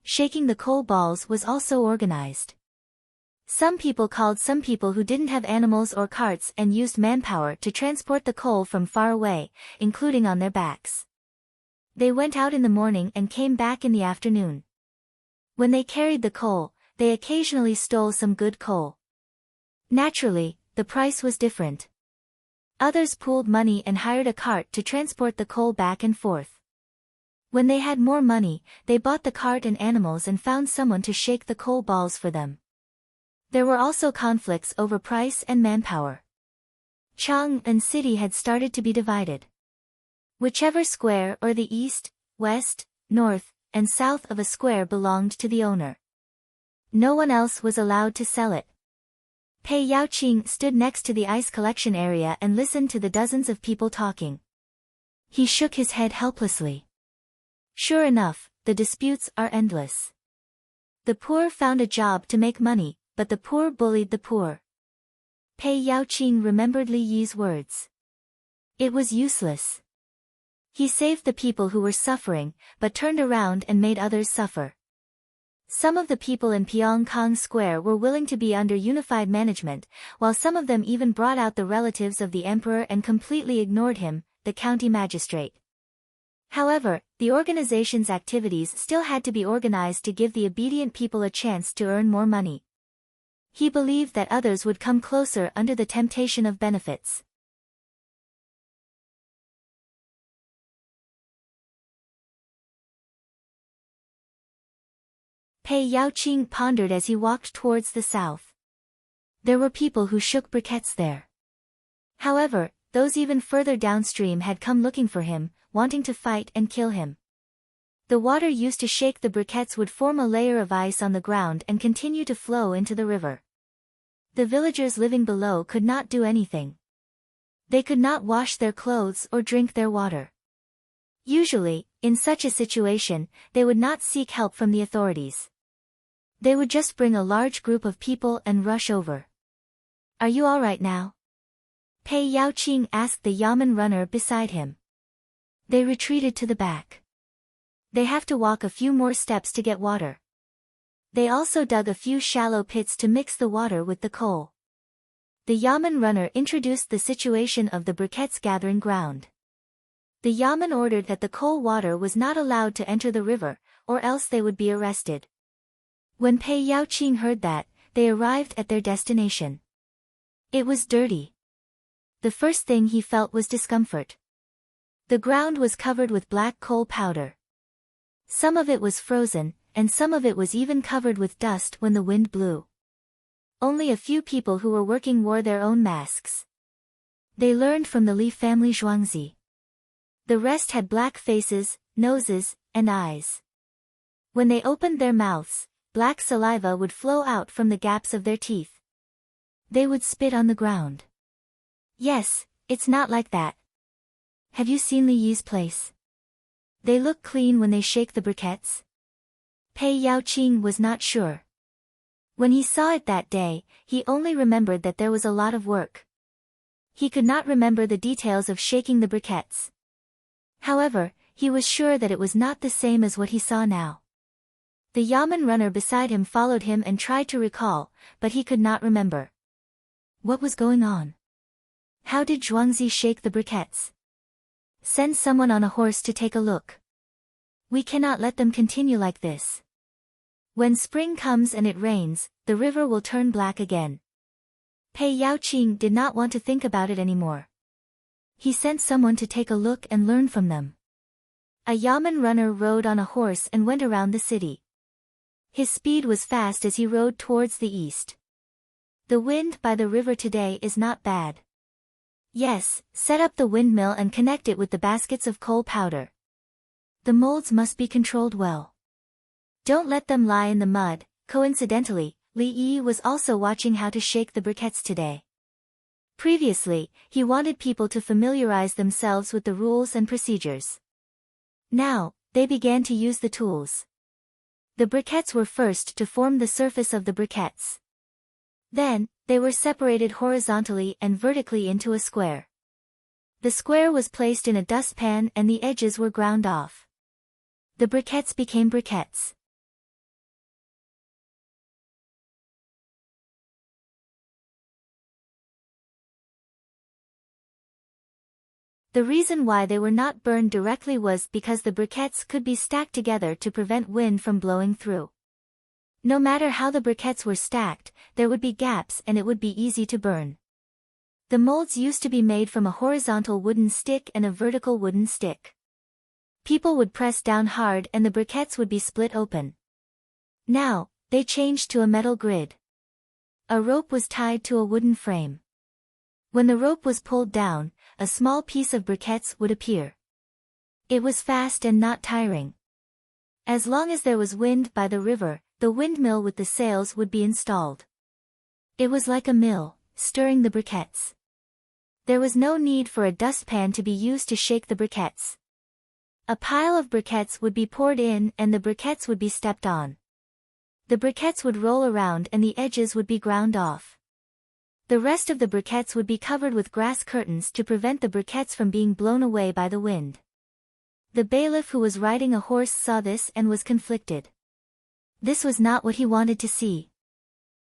Shaking the coal balls was also organized. Some people called some people who didn't have animals or carts and used manpower to transport the coal from far away, including on their backs. They went out in the morning and came back in the afternoon. When they carried the coal, they occasionally stole some good coal. Naturally, the price was different. Others pooled money and hired a cart to transport the coal back and forth. When they had more money, they bought the cart and animals and found someone to shake the coal balls for them. There were also conflicts over price and manpower. Chang'an City had started to be divided. Whichever square or the east, west, north, and south of a square belonged to the owner. No one else was allowed to sell it. Pei Yaoqing stood next to the ice collection area and listened to the dozens of people talking. He shook his head helplessly. Sure enough, the disputes are endless. The poor found a job to make money, but the poor bullied the poor. Pei Yaoqing remembered Li Yi's words. It was useless. He saved the people who were suffering, but turned around and made others suffer. Some of the people in Pyongkang Square were willing to be under unified management, while some of them even brought out the relatives of the emperor and completely ignored him, the county magistrate. However, the organization's activities still had to be organized to give the obedient people a chance to earn more money. He believed that others would come closer under the temptation of benefits. Pei Yaoqing pondered as he walked towards the south. There were people who shook briquettes there. However, those even further downstream had come looking for him, wanting to fight and kill him. The water used to shake the briquettes would form a layer of ice on the ground and continue to flow into the river. The villagers living below could not do anything. They could not wash their clothes or drink their water. Usually, in such a situation, they would not seek help from the authorities. They would just bring a large group of people and rush over. Are you all right now? Pei Yaoqing asked the yamen runner beside him. They retreated to the back. They have to walk a few more steps to get water. They also dug a few shallow pits to mix the water with the coal. The yamen runner introduced the situation of the briquettes gathering ground. The yamen ordered that the coal water was not allowed to enter the river, or else they would be arrested. When Pei Yaoqing heard that, they arrived at their destination. It was dirty. The first thing he felt was discomfort. The ground was covered with black coal powder. Some of it was frozen, and some of it was even covered with dust when the wind blew. Only a few people who were working wore their own masks. They learned from the Li family Zhuangzi. The rest had black faces, noses, and eyes. When they opened their mouths, black saliva would flow out from the gaps of their teeth. They would spit on the ground. Yes, it's not like that. Have you seen Li Yi's place? They look clean when they shake the briquettes. Pei Yaoqing was not sure. When he saw it that day, he only remembered that there was a lot of work. He could not remember the details of shaking the briquettes. However, he was sure that it was not the same as what he saw now. The yamen runner beside him followed him and tried to recall, but he could not remember. What was going on? How did Zhuangzi shake the briquettes? Send someone on a horse to take a look. We cannot let them continue like this. When spring comes and it rains, the river will turn black again. Pei Yaoqing did not want to think about it anymore. He sent someone to take a look and learn from them. A yamen runner rode on a horse and went around the city. His speed was fast as he rode towards the east. The wind by the river today is not bad. Yes, set up the windmill and connect it with the baskets of coal powder. The molds must be controlled well. Don't let them lie in the mud. Coincidentally, Li Yi was also watching how to shake the briquettes today. Previously, he wanted people to familiarize themselves with the rules and procedures. Now, they began to use the tools. The briquettes were first to form the surface of the briquettes. Then, they were separated horizontally and vertically into a square. The square was placed in a dustpan and the edges were ground off. The briquettes became briquettes. The reason why they were not burned directly was because the briquettes could be stacked together to prevent wind from blowing through. No matter how the briquettes were stacked, there would be gaps and it would be easy to burn. The molds used to be made from a horizontal wooden stick and a vertical wooden stick. People would press down hard and the briquettes would be split open. Now, they changed to a metal grid. A rope was tied to a wooden frame. When the rope was pulled down, a small piece of briquettes would appear. It was fast and not tiring. As long as there was wind by the river, the windmill with the sails would be installed. It was like a mill, stirring the briquettes. There was no need for a dustpan to be used to shake the briquettes. A pile of briquettes would be poured in and the briquettes would be stepped on. The briquettes would roll around and the edges would be ground off. The rest of the briquettes would be covered with grass curtains to prevent the briquettes from being blown away by the wind. The bailiff who was riding a horse saw this and was conflicted. This was not what he wanted to see.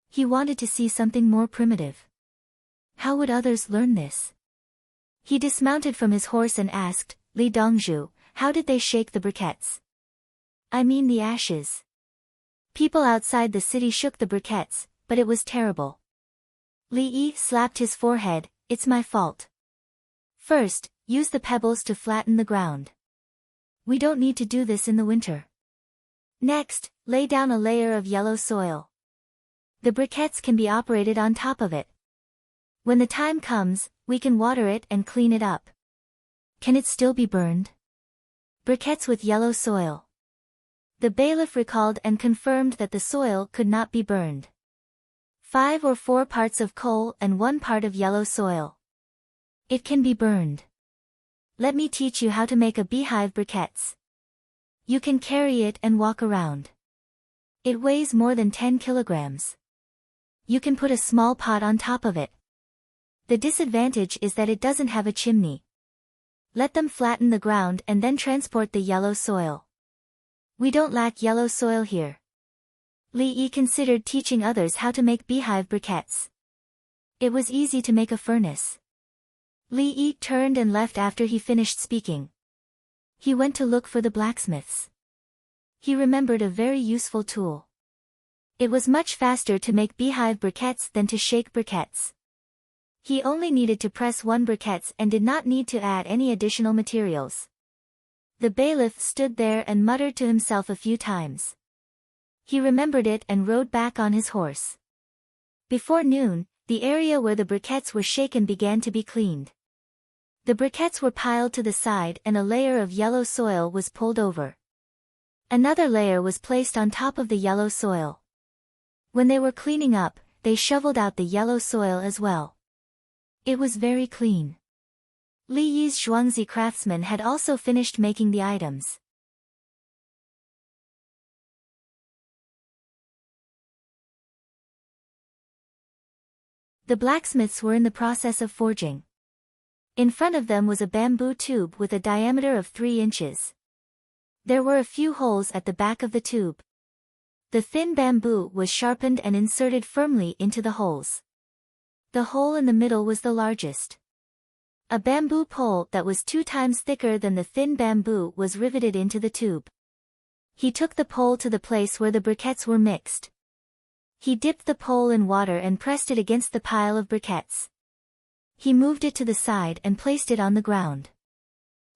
He wanted to see something more primitive. How would others learn this? He dismounted from his horse and asked, Li Dongzhu, how did they shake the briquettes? I mean the ashes. People outside the city shook the briquettes, but it was terrible. Li Yi slapped his forehead, it's my fault. First, use the pebbles to flatten the ground. We don't need to do this in the winter. Next, lay down a layer of yellow soil. The briquettes can be operated on top of it. When the time comes, we can water it and clean it up. Can it still be burned? Briquettes with yellow soil. The bailiff recalled and confirmed that the soil could not be burned. 5 or 4 parts of coal and 1 part of yellow soil. It can be burned. Let me teach you how to make a beehive briquettes. You can carry it and walk around. It weighs more than 10 kilograms. You can put a small pot on top of it. The disadvantage is that it doesn't have a chimney. Let them flatten the ground and then transport the yellow soil. We don't lack yellow soil here. Li Yi considered teaching others how to make beehive briquettes. It was easy to make a furnace. Li Yi turned and left after he finished speaking. He went to look for the blacksmiths. He remembered a very useful tool. It was much faster to make beehive briquettes than to shake briquettes. He only needed to press 1 briquettes and did not need to add any additional materials. The bailiff stood there and muttered to himself a few times. He remembered it and rode back on his horse. Before noon, the area where the briquettes were shaken began to be cleaned. The briquettes were piled to the side and a layer of yellow soil was pulled over. Another layer was placed on top of the yellow soil. When they were cleaning up, they shoveled out the yellow soil as well. It was very clean. Li Yi's Zhuangzi craftsman had also finished making the items. The blacksmiths were in the process of forging. In front of them was a bamboo tube with a diameter of 3 inches. There were a few holes at the back of the tube. The thin bamboo was sharpened and inserted firmly into the holes. The hole in the middle was the largest. A bamboo pole that was 2 times thicker than the thin bamboo was riveted into the tube. He took the pole to the place where the briquettes were mixed. He dipped the pole in water and pressed it against the pile of briquettes. He moved it to the side and placed it on the ground.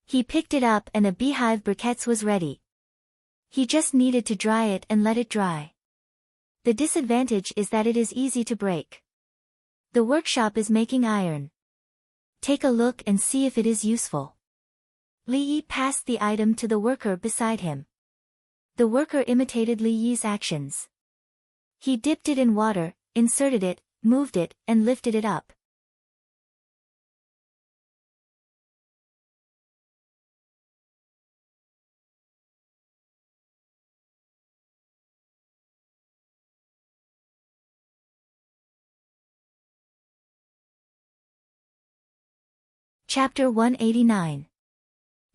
He picked it up and a beehive briquettes was ready. He just needed to dry it and let it dry. The disadvantage is that it is easy to break. The workshop is making iron. Take a look and see if it is useful. Li Yi passed the item to the worker beside him. The worker imitated Li Yi's actions. He dipped it in water, inserted it, moved it, and lifted it up. Chapter 189.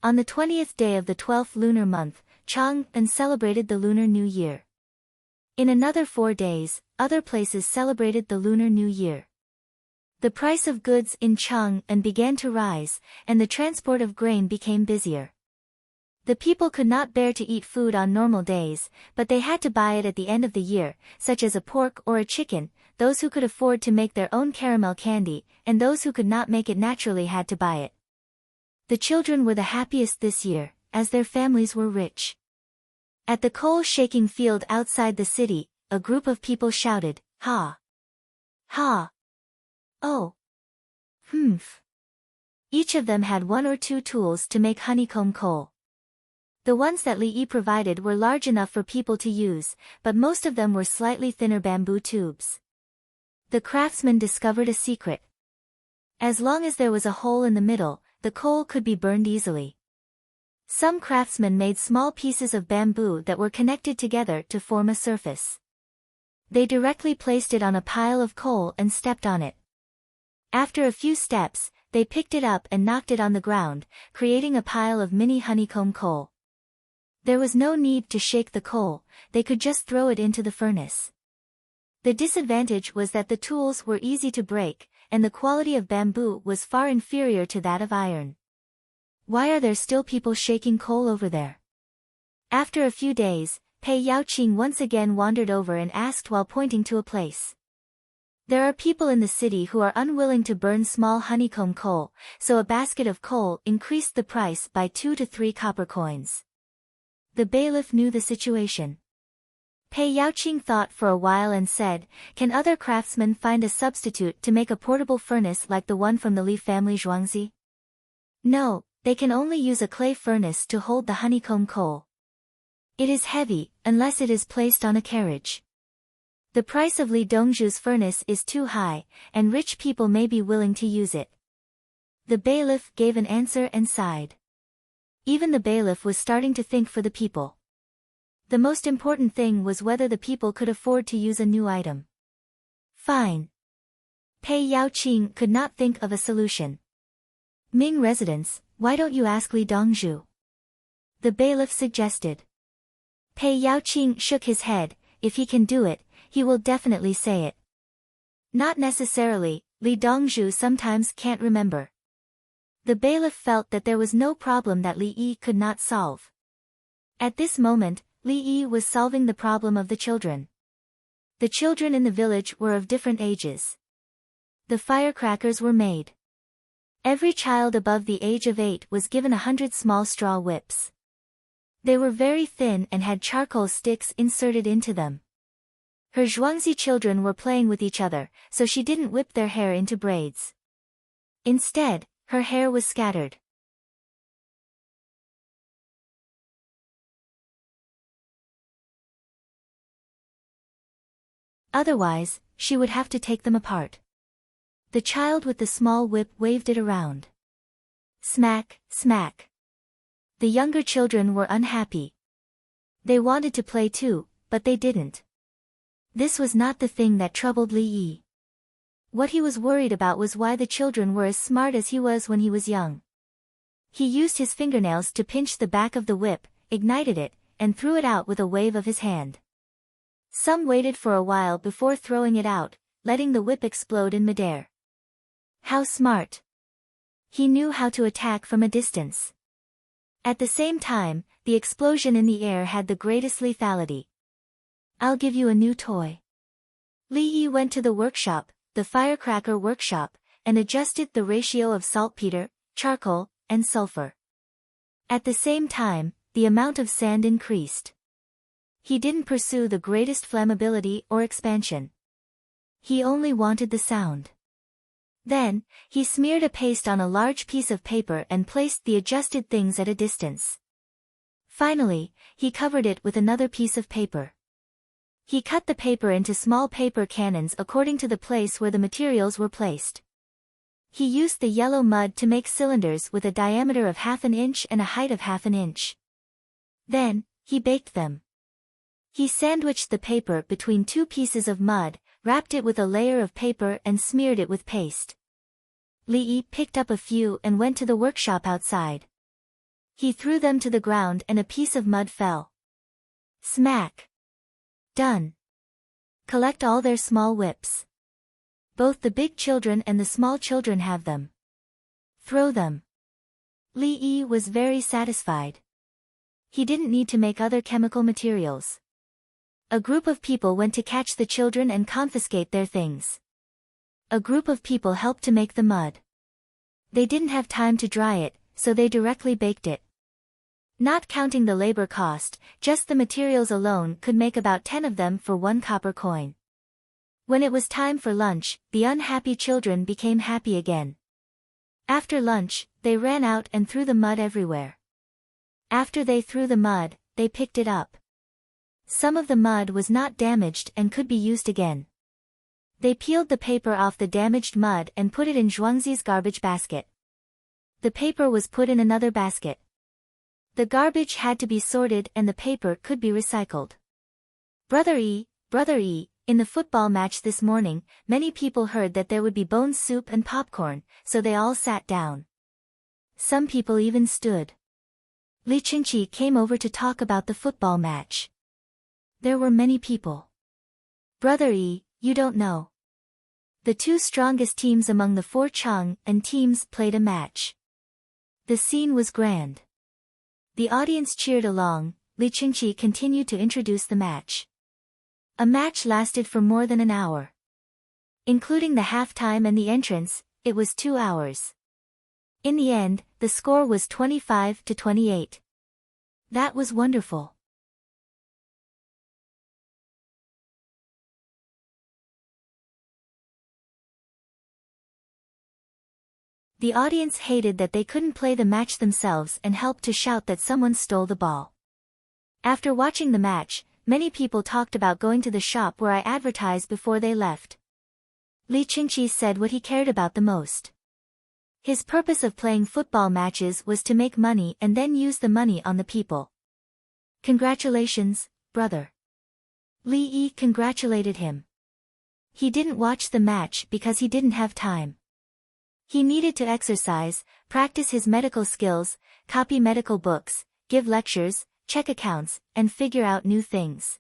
On the 20th day of the 12th lunar month, Chang'an celebrated the Lunar New Year. In another 4 days, other places celebrated the Lunar New Year. The price of goods in Chang'an began to rise, and the transport of grain became busier. The people could not bear to eat food on normal days, but they had to buy it at the end of the year, such as a pork or a chicken. Those who could afford to make their own caramel candy, and those who could not make it naturally had to buy it. The children were the happiest this year, as their families were rich. At the coal-shaking field outside the city, a group of people shouted, "Ha! Ha! Oh! Humph!" Each of them had 1 or 2 tools to make honeycomb coal. The ones that Li Yi provided were large enough for people to use, but most of them were slightly thinner bamboo tubes. The craftsman discovered a secret. As long as there was a hole in the middle, the coal could be burned easily. Some craftsmen made small pieces of bamboo that were connected together to form a surface. They directly placed it on a pile of coal and stepped on it. After a few steps, they picked it up and knocked it on the ground, creating a pile of mini honeycomb coal. There was no need to shake the coal, they could just throw it into the furnace. The disadvantage was that the tools were easy to break, and the quality of bamboo was far inferior to that of iron. Why are there still people shaking coal over there? After a few days, Pei Yaoqing once again wandered over and asked while pointing to a place. There are people in the city who are unwilling to burn small honeycomb coal, so a basket of coal increased the price by 2 to 3 copper coins. The bailiff knew the situation. Pei Yaoqing thought for a while and said, "Can other craftsmen find a substitute to make a portable furnace like the one from the Li family Zhuangzi?" "No, they can only use a clay furnace to hold the honeycomb coal. It is heavy, unless it is placed on a carriage. The price of Li Dongzhu's furnace is too high, and rich people may be willing to use it." The bailiff gave an answer and sighed. Even the bailiff was starting to think for the people. The most important thing was whether the people could afford to use a new item. Fine. Pei Yaoqing could not think of a solution. "Ming residents, why don't you ask Li Dongzhu?" The bailiff suggested. Pei Yaoqing shook his head. If he can do it, he will definitely say it. Not necessarily, Li Dongzhu sometimes can't remember. The bailiff felt that there was no problem that Li Yi could not solve. At this moment, Li Yi was solving the problem of the children. The children in the village were of different ages. The firecrackers were made. Every child above the age of 8 was given 100 small straw whips. They were very thin and had charcoal sticks inserted into them. Her Zhuangzi children were playing with each other, so she didn't whip their hair into braids. Instead, her hair was scattered. Otherwise, she would have to take them apart. The child with the small whip waved it around. Smack, smack. The younger children were unhappy. They wanted to play too, but they didn't. This was not the thing that troubled Li Yi. What he was worried about was why the children were as smart as he was when he was young. He used his fingernails to pinch the back of the whip, ignited it, and threw it out with a wave of his hand. Some waited for a while before throwing it out, letting the whip explode in midair. How smart! He knew how to attack from a distance. At the same time, the explosion in the air had the greatest lethality. I'll give you a new toy. Li Yi went to the workshop, the firecracker workshop, and adjusted the ratio of saltpeter, charcoal, and sulfur. At the same time, the amount of sand increased. He didn't pursue the greatest flammability or expansion. He only wanted the sound. Then, he smeared a paste on a large piece of paper and placed the adjusted things at a distance. Finally, he covered it with another piece of paper. He cut the paper into small paper cannons according to the place where the materials were placed. He used the yellow mud to make cylinders with a diameter of 1/2 inch and a height of 1/2 inch. Then, he baked them. He sandwiched the paper between two pieces of mud, wrapped it with a layer of paper and smeared it with paste. Li Yi picked up a few and went to the workshop outside. He threw them to the ground and a piece of mud fell. Smack! Done. Collect all their small whips. Both the big children and the small children have them. Throw them. Li Yi was very satisfied. He didn't need to make other chemical materials. A group of people went to catch the children and confiscate their things. A group of people helped to make the mud. They didn't have time to dry it, so they directly baked it. Not counting the labor cost, just the materials alone could make about 10 of them for 1 copper coin. When it was time for lunch, the unhappy children became happy again. After lunch, they ran out and threw the mud everywhere. After they threw the mud, they picked it up. Some of the mud was not damaged and could be used again. They peeled the paper off the damaged mud and put it in Zhuangzi's garbage basket. The paper was put in another basket. The garbage had to be sorted and the paper could be recycled. Brother E, in the football match this morning, many people heard that there would be bone soup and popcorn, so they all sat down. Some people even stood. Li Qingqi came over to talk about the football match. There were many people. Brother E, you don't know. The 2 strongest teams among the 4 Chang and teams played a match. The scene was grand. The audience cheered along. Li Qingqi continued to introduce the match. A match lasted for more than an hour. Including the halftime and the entrance, it was 2 hours. In the end, the score was 25-28. That was wonderful. The audience hated that they couldn't play the match themselves and helped to shout that someone stole the ball. After watching the match, many people talked about going to the shop where I advertised before they left. Li Qingqi said what he cared about the most. His purpose of playing football matches was to make money and then use the money on the people. Congratulations, brother. Li Yi congratulated him. He didn't watch the match because he didn't have time. He needed to exercise, practice his medical skills, copy medical books, give lectures, check accounts, and figure out new things.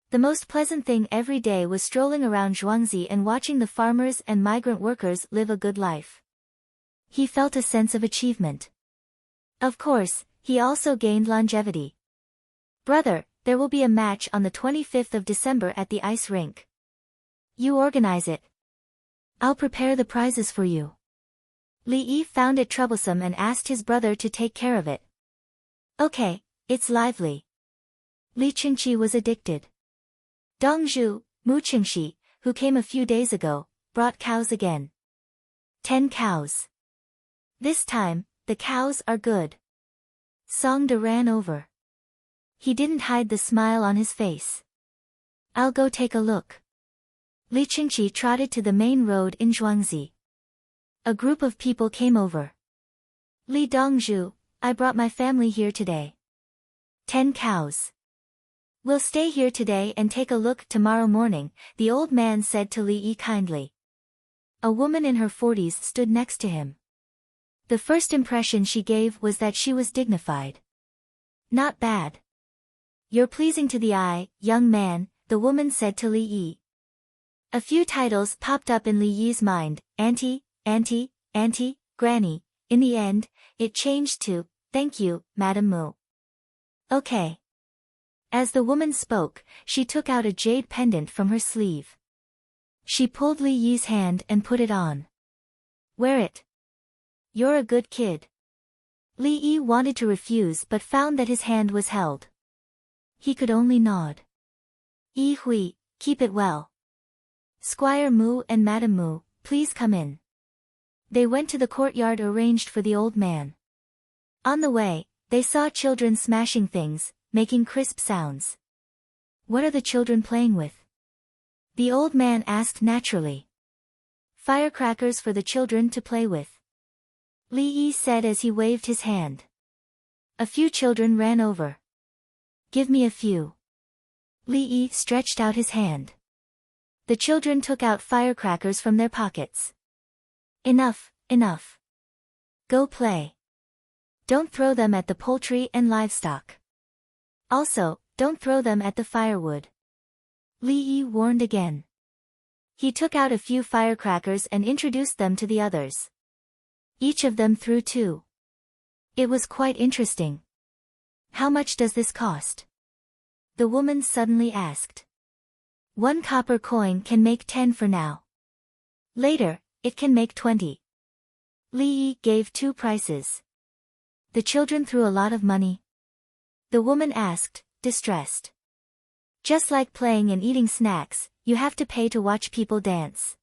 The most pleasant thing every day was strolling around Zhuangzi and watching the farmers and migrant workers live a good life. He felt a sense of achievement. Of course, he also gained longevity. Brother, there will be a match on the 25th of December at the ice rink. You organize it. I'll prepare the prizes for you. Li Yi found it troublesome and asked his brother to take care of it. Okay, it's lively. Li Qingqi was addicted. Dongzhu, Mu Qingxi, who came a few days ago, brought cows again. 10 cows. This time, the cows are good. Songde ran over. He didn't hide the smile on his face. I'll go take a look. Li Qingqi trotted to the main road in Zhuangzi. A group of people came over. Li Dongzhu, I brought my family here today. 10 cows. We'll stay here today and take a look tomorrow morning, the old man said to Li Yi kindly. A woman in her 40s stood next to him. The first impression she gave was that she was dignified. Not bad. You're pleasing to the eye, young man, the woman said to Li Yi. A few titles popped up in Li Yi's mind, auntie, granny. In the end, it changed to Thank you, Madam Mu. Okay. As the woman spoke, she took out a jade pendant from her sleeve. She pulled Li Yi's hand and put it on. Wear it. You're a good kid. Li Yi wanted to refuse but found that his hand was held. He could only nod. Yi Hui, keep it well. Squire Mu and Madam Mu, please come in. They went to the courtyard arranged for the old man. On the way, they saw children smashing things, making crisp sounds. What are the children playing with? The old man asked naturally. Firecrackers for the children to play with. Li Yi said as he waved his hand. A few children ran over. Give me a few. Li Yi stretched out his hand. The children took out firecrackers from their pockets. Enough, enough. Go play. Don't throw them at the poultry and livestock. Also, don't throw them at the firewood. Li Yi warned again. He took out a few firecrackers and introduced them to the others. Each of them threw 2. It was quite interesting. How much does this cost? The woman suddenly asked. 1 copper coin can make 10 for now. Later, it can make 20. Li Yi gave 2 prices. The children threw a lot of money. The woman asked, distressed. Just like playing and eating snacks, you have to pay to watch people dance.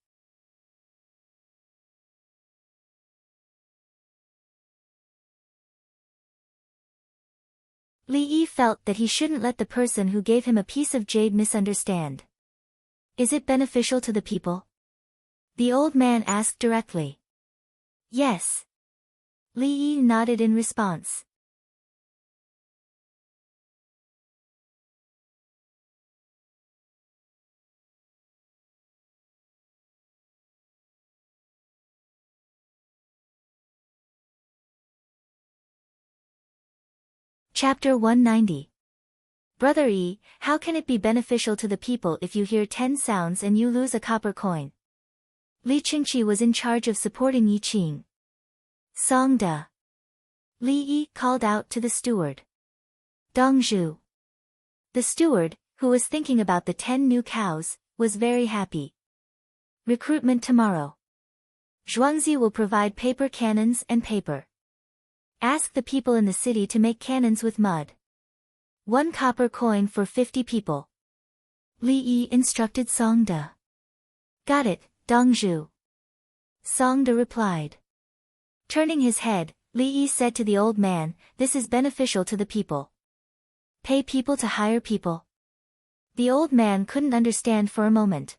Li Yi felt that he shouldn't let the person who gave him a piece of jade misunderstand. Is it beneficial to the people? The old man asked directly. Yes. Li Yi nodded in response. Chapter 190. Brother Yi, how can it be beneficial to the people if you hear 10 sounds and you lose a copper coin? Li Qingqi was in charge of supporting Yi Qing. Song de. Li Yi called out to the steward. Dongzhu. The steward, who was thinking about the 10 new cows, was very happy. Recruitment tomorrow. Zhuangzi will provide paper cannons and paper. Ask the people in the city to make cannons with mud. 1 copper coin for 50 people. Li Yi instructed Song de. Got it, Dongzhu. Song de replied. Turning his head, Li Yi said to the old man, this is beneficial to the people. Pay people to hire people. The old man couldn't understand for a moment.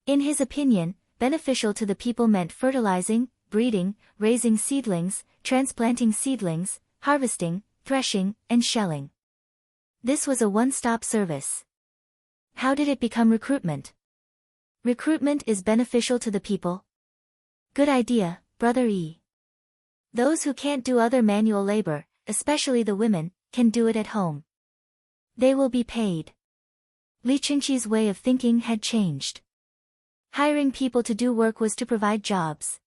In his opinion, beneficial to the people meant fertilizing, breeding, raising seedlings, transplanting seedlings, harvesting, threshing, and shelling. This was a one-stop service. How did it become recruitment? Recruitment is beneficial to the people. Good idea, Brother Yi. Those who can't do other manual labor, especially the women, can do it at home. They will be paid. Li Qingqi's way of thinking had changed. Hiring people to do work was to provide jobs.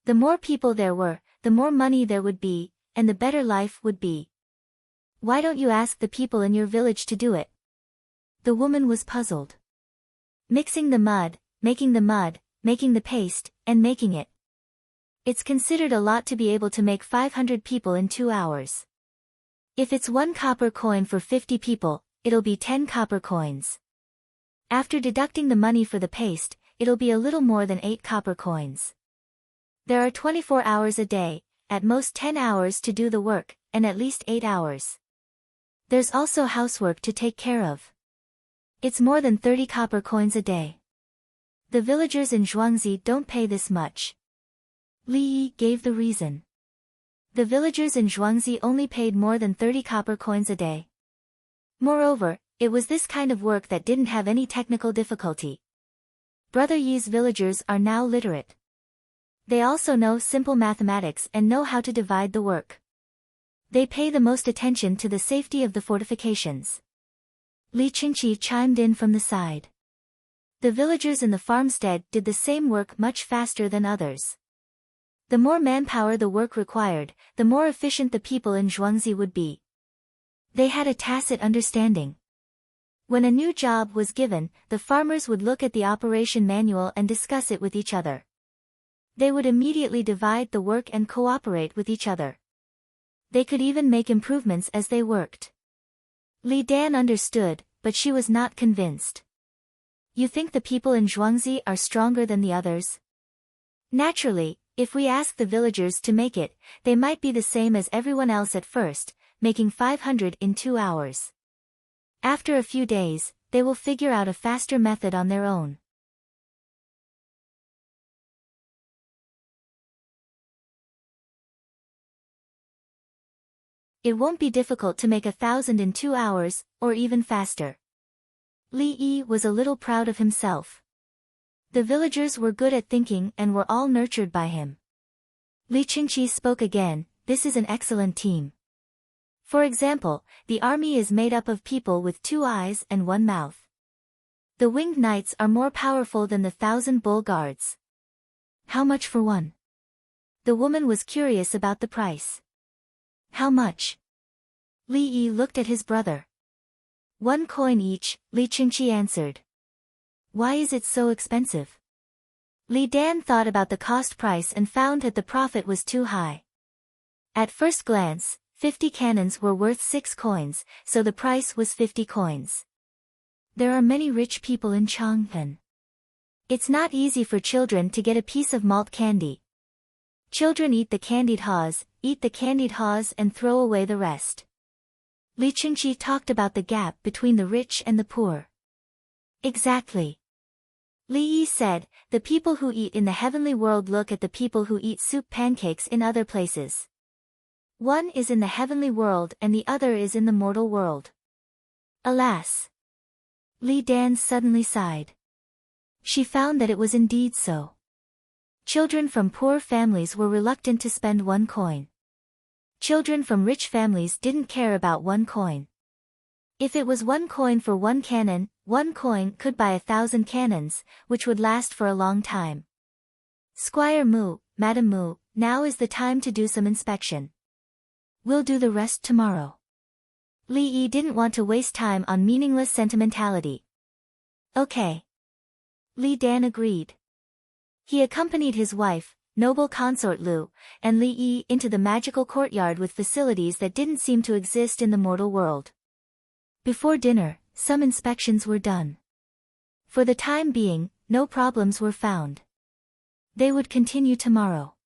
The more people there were, the more money there would be, and the better life would be. Why don't you ask the people in your village to do it? The woman was puzzled. Mixing the mud, making the paste, and making it. It's considered a lot to be able to make 500 people in 2 hours. If it's 1 copper coin for 50 people, it'll be 10 copper coins. After deducting the money for the paste, it'll be a little more than 8 copper coins. There are 24 hours a day, at most 10 hours to do the work, and at least 8 hours. There's also housework to take care of. It's more than 30 copper coins a day. The villagers in Zhuangzi don't pay this much. Li Yi gave the reason. The villagers in Zhuangzi only paid more than 30 copper coins a day. Moreover, it was this kind of work that didn't have any technical difficulty. Brother Yi's villagers are now literate. They also know simple mathematics and know how to divide the work. They pay the most attention to the safety of the fortifications. Li Qingqi chimed in from the side. The villagers in the farmstead did the same work much faster than others. The more manpower the work required, the more efficient the people in Zhuangzi would be. They had a tacit understanding. When a new job was given, the farmers would look at the operation manual and discuss it with each other. They would immediately divide the work and cooperate with each other. They could even make improvements as they worked. Li Dan understood, but she was not convinced. You think the people in Zhuangzi are stronger than the others? Naturally, if we ask the villagers to make it, they might be the same as everyone else at first, making 500 in 2 hours. After a few days, they will figure out a faster method on their own. It won't be difficult to make 1,000 in 2 hours, or even faster. Li Yi was a little proud of himself. The villagers were good at thinking and were all nurtured by him. Li Qingqi spoke again, this is an excellent team. For example, the army is made up of people with 2 eyes and 1 mouth. The winged knights are more powerful than the 1,000 bull guards. How much for one? The woman was curious about the price. How much? Li Yi looked at his brother. 1 coin each, Li Qingqi answered. Why is it so expensive? Li Dan thought about the cost price and found that the profit was too high. At first glance, 50 cannons were worth 6 coins, so the price was 50 coins. There are many rich people in Chang'an. It's not easy for children to get a piece of malt candy. Children eat the candied haws and throw away the rest. Li Qingqi talked about the gap between the rich and the poor. Exactly. Li Yi said, the people who eat in the heavenly world look at the people who eat soup pancakes in other places. One is in the heavenly world and the other is in the mortal world. Alas! Li Dan suddenly sighed. She found that it was indeed so. Children from poor families were reluctant to spend 1 coin. Children from rich families didn't care about 1 coin. If it was 1 coin for 1 cannon, 1 coin could buy 1,000 cannons, which would last for a long time. Squire Mu, Madam Mu, now is the time to do some inspection. We'll do the rest tomorrow. Li Yi didn't want to waste time on meaningless sentimentality. Okay. Li Dan agreed. He accompanied his wife, noble consort Lu, and Li Yi into the magical courtyard with facilities that didn't seem to exist in the mortal world. Before dinner, some inspections were done. For the time being, no problems were found. They would continue tomorrow.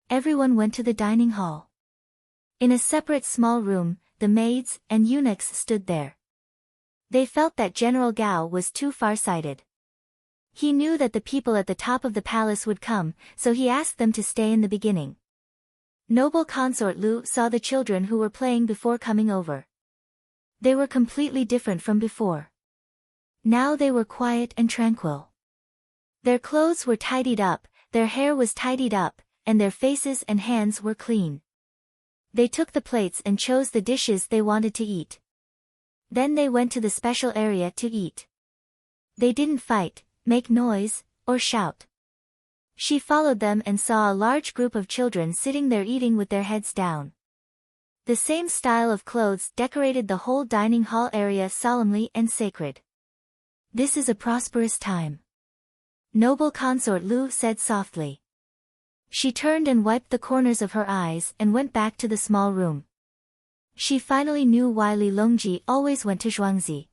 Everyone went to the dining hall. In a separate small room, the maids and eunuchs stood there. They felt that General Gao was too far-sighted. He knew that the people at the top of the palace would come, so he asked them to stay in the beginning. Noble consort Lu saw the children who were playing before coming over. They were completely different from before. Now they were quiet and tranquil. Their clothes were tidied up, their hair was tidied up, and their faces and hands were clean. They took the plates and chose the dishes they wanted to eat. Then they went to the special area to eat. They didn't fight, make noise, or shout. She followed them and saw a large group of children sitting there eating with their heads down. The same style of clothes decorated the whole dining hall area solemnly and sacred. This is a prosperous time. Noble consort Lu said softly. She turned and wiped the corners of her eyes and went back to the small room. She finally knew why Li Longji always went to Zhuangzi.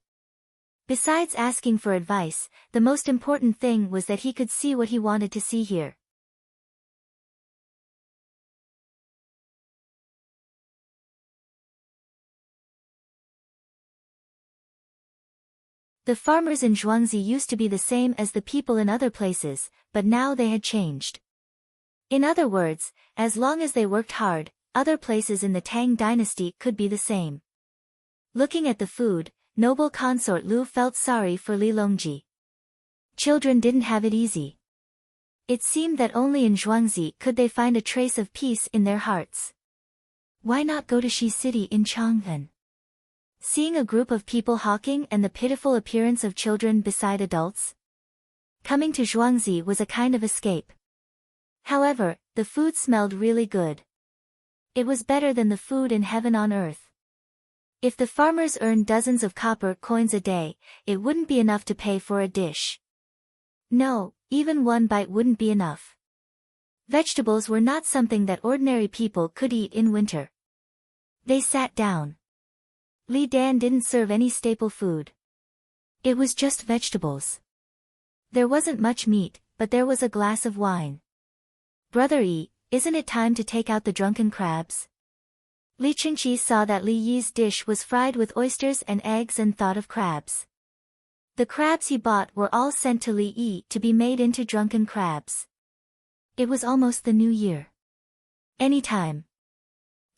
Besides asking for advice, the most important thing was that he could see what he wanted to see here. The farmers in Zhuangzi used to be the same as the people in other places, but now they had changed. In other words, as long as they worked hard, other places in the Tang dynasty could be the same. Looking at the food, noble consort Lu felt sorry for Li Longji. Children didn't have it easy. It seemed that only in Zhuangzi could they find a trace of peace in their hearts. Why not go to Shi City in Chang'an? Seeing a group of people hawking and the pitiful appearance of children beside adults? Coming to Zhuangzi was a kind of escape. However, the food smelled really good. It was better than the food in heaven on earth. If the farmers earned dozens of copper coins a day, it wouldn't be enough to pay for a dish. No, even one bite wouldn't be enough. Vegetables were not something that ordinary people could eat in winter. They sat down. Li Dan didn't serve any staple food. It was just vegetables. There wasn't much meat, but there was a glass of wine. Brother Yi, isn't it time to take out the drunken crabs? Li Qingqi saw that Li Yi's dish was fried with oysters and eggs and thought of crabs. The crabs he bought were all sent to Li Yi to be made into drunken crabs. It was almost the new year. Anytime.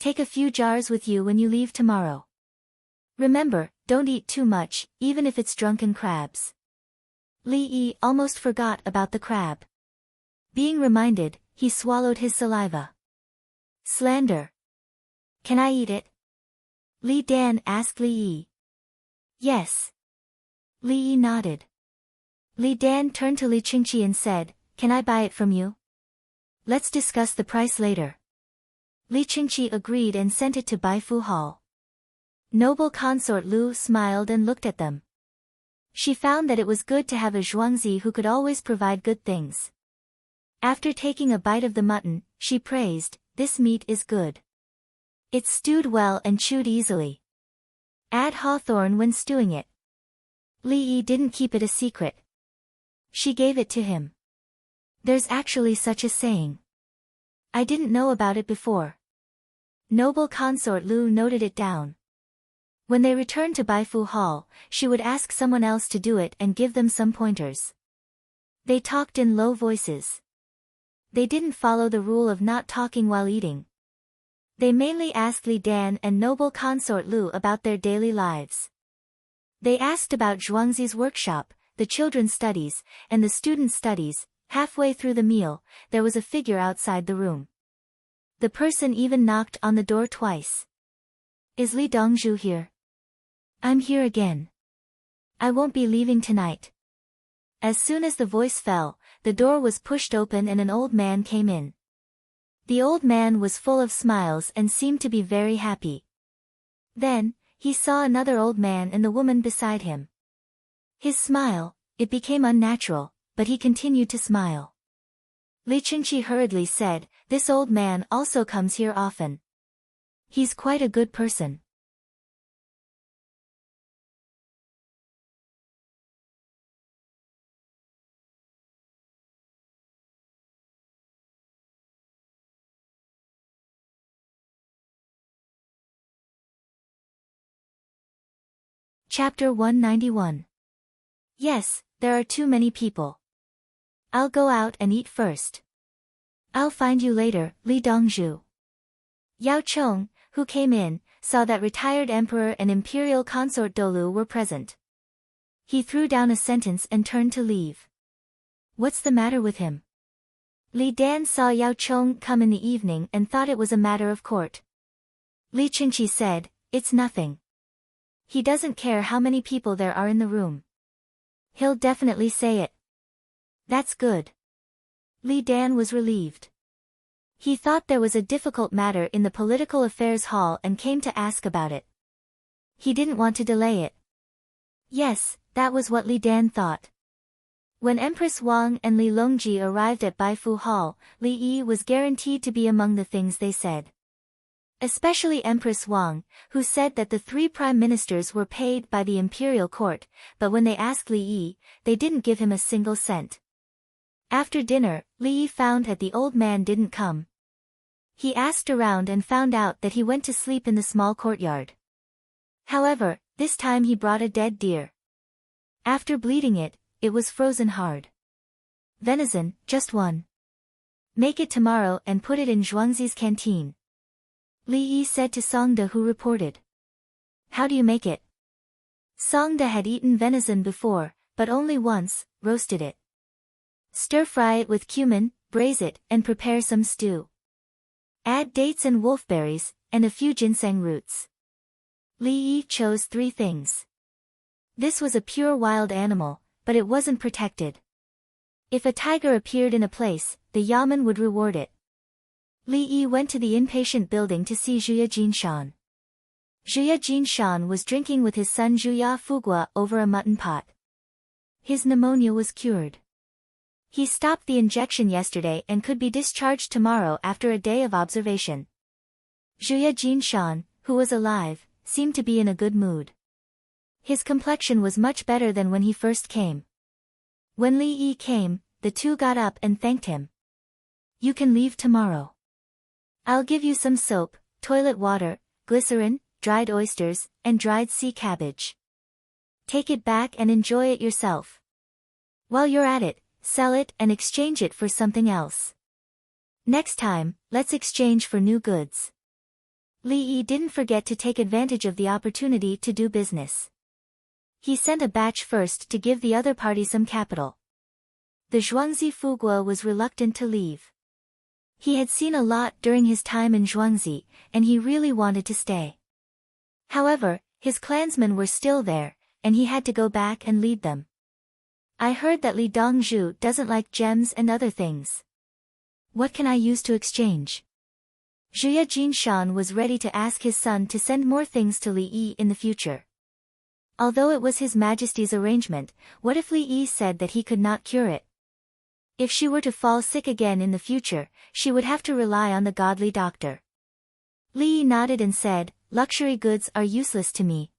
Take a few jars with you when you leave tomorrow. Remember, don't eat too much, even if it's drunken crabs. Li Yi almost forgot about the crab. Being reminded, he swallowed his saliva. Slander. Can I eat it? Li Dan asked Li Yi. Yes. Li Yi nodded. Li Dan turned to Li Qingqi and said, can I buy it from you? Let's discuss the price later. Li Qingqi agreed and sent it to Baifu Hall. Noble consort Lu smiled and looked at them. She found that it was good to have a Zhuangzi who could always provide good things. After taking a bite of the mutton, she praised, this meat is good. It's stewed well and chewed easily. Add hawthorn when stewing it. Li Yi didn't keep it a secret. She gave it to him. There's actually such a saying. I didn't know about it before. Noble consort Lu noted it down. When they returned to Baifu Hall, she would ask someone else to do it and give them some pointers. They talked in low voices. They didn't follow the rule of not talking while eating. They mainly asked Li Dan and noble consort Lu about their daily lives. They asked about Zhuangzi's workshop, the children's studies, and the students' studies. Halfway through the meal, there was a figure outside the room. The person even knocked on the door twice. Is Li Dongzhu here? I'm here again. I won't be leaving tonight. As soon as the voice fell, the door was pushed open and an old man came in. The old man was full of smiles and seemed to be very happy. Then, he saw another old man and the woman beside him. His smile, it became unnatural, but he continued to smile. Li Qingqi hurriedly said, this old man also comes here often. He's quite a good person. Chapter 191. Yes, there are too many people. I'll go out and eat first. I'll find you later, Li Dongzhu. Yao Chong, who came in, saw that retired emperor and imperial consort Dolu were present. He threw down a sentence and turned to leave. What's the matter with him? Li Dan saw Yao Chong come in the evening and thought it was a matter of court. Li Qingqi said, it's nothing. He doesn't care how many people there are in the room. He'll definitely say it. That's good. Li Dan was relieved. He thought there was a difficult matter in the political affairs hall and came to ask about it. He didn't want to delay it. Yes, that was what Li Dan thought. When Empress Wang and Li Longji arrived at Baifu Hall, Li Yi was guaranteed to be among the things they said. Especially Empress Wang, who said that the 3 prime ministers were paid by the imperial court, but when they asked Li Yi, they didn't give him a single cent. After dinner, Li Yi found that the old man didn't come. He asked around and found out that he went to sleep in the small courtyard. However, this time he brought a dead deer. After bleeding it, it was frozen hard. Venison, just one. Make it tomorrow and put it in Zhuangzi's canteen. Li Yi said to Songda, who reported. How do you make it? Songda had eaten venison before, but only once, roasted it. Stir-fry it with cumin, braise it, and prepare some stew. Add dates and wolfberries, and a few ginseng roots. Li Yi chose 3 things. This was a pure wild animal, but it wasn't protected. If a tiger appeared in a place, the yamen would reward it. Li Yi went to the inpatient building to see Zhuya Jinshan. Zhuya Jinshan was drinking with his son Zhuya Fugua over a mutton pot. His pneumonia was cured. He stopped the injection yesterday and could be discharged tomorrow after a day of observation. Zhuya Jinshan, who was alive, seemed to be in a good mood. His complexion was much better than when he first came. When Li Yi came, the two got up and thanked him. You can leave tomorrow. I'll give you some soap, toilet water, glycerin, dried oysters, and dried sea cabbage. Take it back and enjoy it yourself. While you're at it, sell it and exchange it for something else. Next time, let's exchange for new goods. Li Yi didn't forget to take advantage of the opportunity to do business. He sent a batch first to give the other party some capital. The Zhuangzi Fugua was reluctant to leave. He had seen a lot during his time in Zhuangzi, and he really wanted to stay. However, his clansmen were still there, and he had to go back and lead them. I heard that Li Dongzhu doesn't like gems and other things. What can I use to exchange? Zhuya Jinshan was ready to ask his son to send more things to Li Yi in the future. Although it was His Majesty's arrangement, what if Li Yi said that he could not cure it? If she were to fall sick again in the future, she would have to rely on the godly doctor. Li Yi nodded and said, luxury goods are useless to me.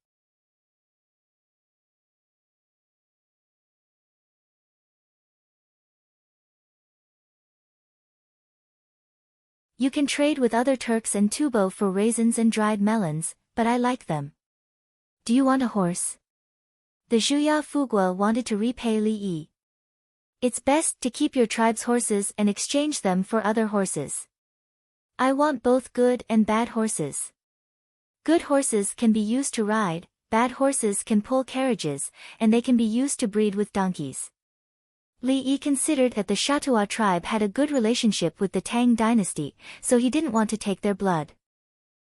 You can trade with other Turks and Tubo for raisins and dried melons, but I like them. Do you want a horse? The Zhuya Fugua wanted to repay Li Yi. It's best to keep your tribe's horses and exchange them for other horses. I want both good and bad horses. Good horses can be used to ride, bad horses can pull carriages, and they can be used to breed with donkeys. Li Yi considered that the Shatua tribe had a good relationship with the Tang dynasty, so he didn't want to take their blood.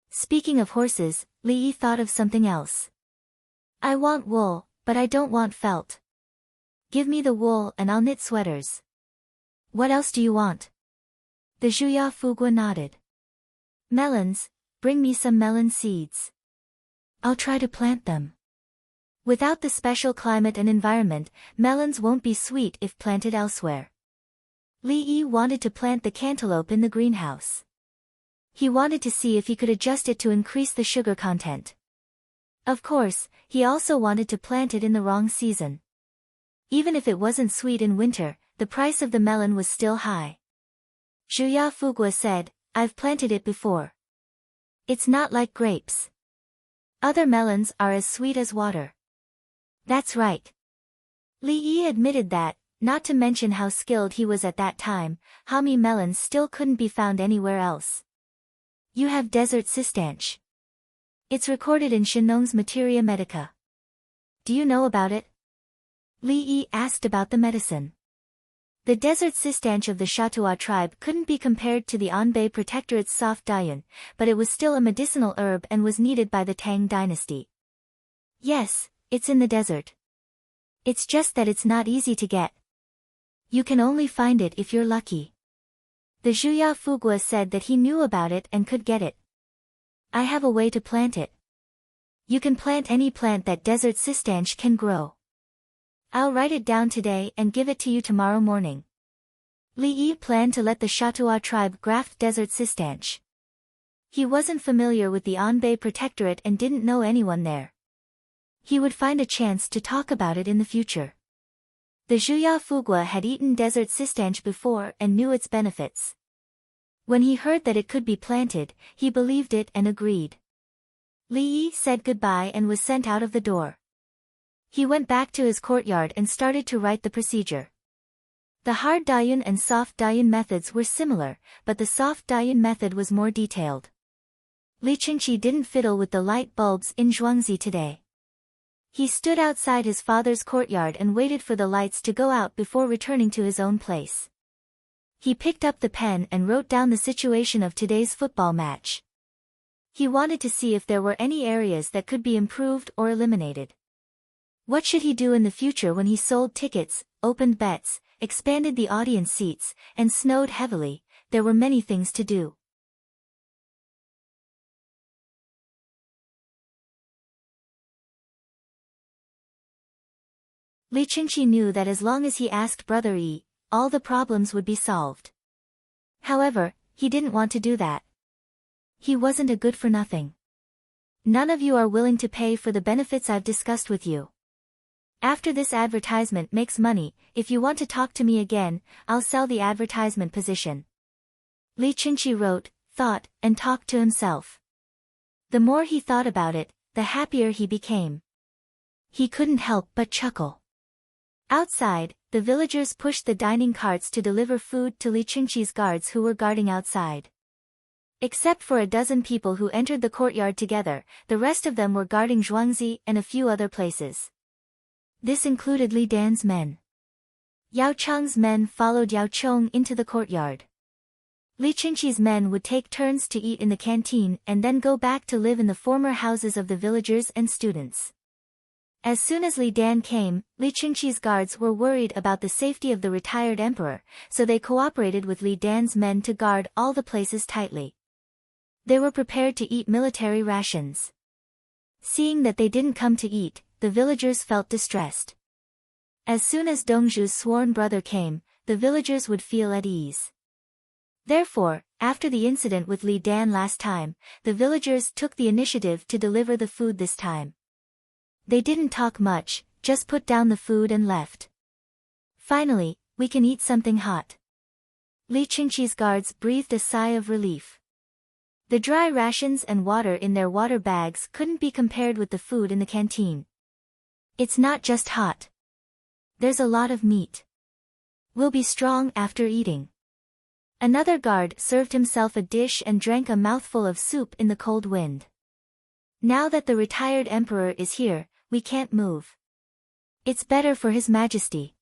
Speaking of horses, Li Yi thought of something else. I want wool, but I don't want felt. Give me the wool and I'll knit sweaters. What else do you want? The Zhuya Fugua nodded. Melons, bring me some melon seeds. I'll try to plant them. Without the special climate and environment, melons won't be sweet if planted elsewhere. Li Yi wanted to plant the cantaloupe in the greenhouse. He wanted to see if he could adjust it to increase the sugar content. Of course, he also wanted to plant it in the wrong season. Even if it wasn't sweet in winter, the price of the melon was still high. Zhuya Fugua said, I've planted it before. It's not like grapes. Other melons are as sweet as water. That's right. Li Yi admitted that, not to mention how skilled he was at that time, Hami melons still couldn't be found anywhere else. You have desert cistanche. It's recorded in Shenong's Materia Medica. Do you know about it? Li Yi asked about the medicine. The desert cistanche of the Shatua tribe couldn't be compared to the Anbei Protectorate's soft dayun, but it was still a medicinal herb and was needed by the Tang dynasty. Yes, it's in the desert. It's just that it's not easy to get. You can only find it if you're lucky. The Zhuya Fugua said that he knew about it and could get it. I have a way to plant it. You can plant any plant that desert cistanche can grow. I'll write it down today and give it to you tomorrow morning. Li Yi planned to let the Shatua tribe graft desert cistanche. He wasn't familiar with the Anbei Protectorate and didn't know anyone there. He would find a chance to talk about it in the future. The Zhuya Fugua had eaten desert cistanche before and knew its benefits. When he heard that it could be planted, he believed it and agreed. Li Yi said goodbye and was sent out of the door. He went back to his courtyard and started to write the procedure. The hard dayun and soft dayun methods were similar, but the soft dayun method was more detailed. Li Qingqi didn't fiddle with the light bulbs in Zhuangzi today. He stood outside his father's courtyard and waited for the lights to go out before returning to his own place. He picked up the pen and wrote down the situation of today's football match. He wanted to see if there were any areas that could be improved or eliminated. What should he do in the future when he sold tickets, opened bets, expanded the audience seats, and snowed heavily? There were many things to do. Li Qingqi knew that as long as he asked Brother Yi, all the problems would be solved. However, he didn't want to do that. He wasn't a good-for-nothing. None of you are willing to pay for the benefits I've discussed with you. After this advertisement makes money, if you want to talk to me again, I'll sell the advertisement position. Li Qingqi wrote, thought, and talked to himself. The more he thought about it, the happier he became. He couldn't help but chuckle. Outside, the villagers pushed the dining carts to deliver food to Li Qingqi's guards who were guarding outside. Except for a dozen people who entered the courtyard together, the rest of them were guarding Zhuangzi and a few other places. This included Li Dan's men. Yao Cheng's men followed Yao Chong into the courtyard. Li Qingqi's men would take turns to eat in the canteen and then go back to live in the former houses of the villagers and students. As soon as Li Dan came, Li Qingqi's guards were worried about the safety of the retired emperor, so they cooperated with Li Dan's men to guard all the places tightly. They were prepared to eat military rations. Seeing that they didn't come to eat, the villagers felt distressed. As soon as Dongzhu's sworn brother came, the villagers would feel at ease. Therefore, after the incident with Li Dan last time, the villagers took the initiative to deliver the food this time. They didn't talk much, just put down the food and left. Finally, we can eat something hot. Li Qingqi's guards breathed a sigh of relief. The dry rations and water in their water bags couldn't be compared with the food in the canteen. It's not just hot. There's a lot of meat. We'll be strong after eating. Another guard served himself a dish and drank a mouthful of soup in the cold wind. Now that the retired emperor is here, we can't move. It's better for His Majesty.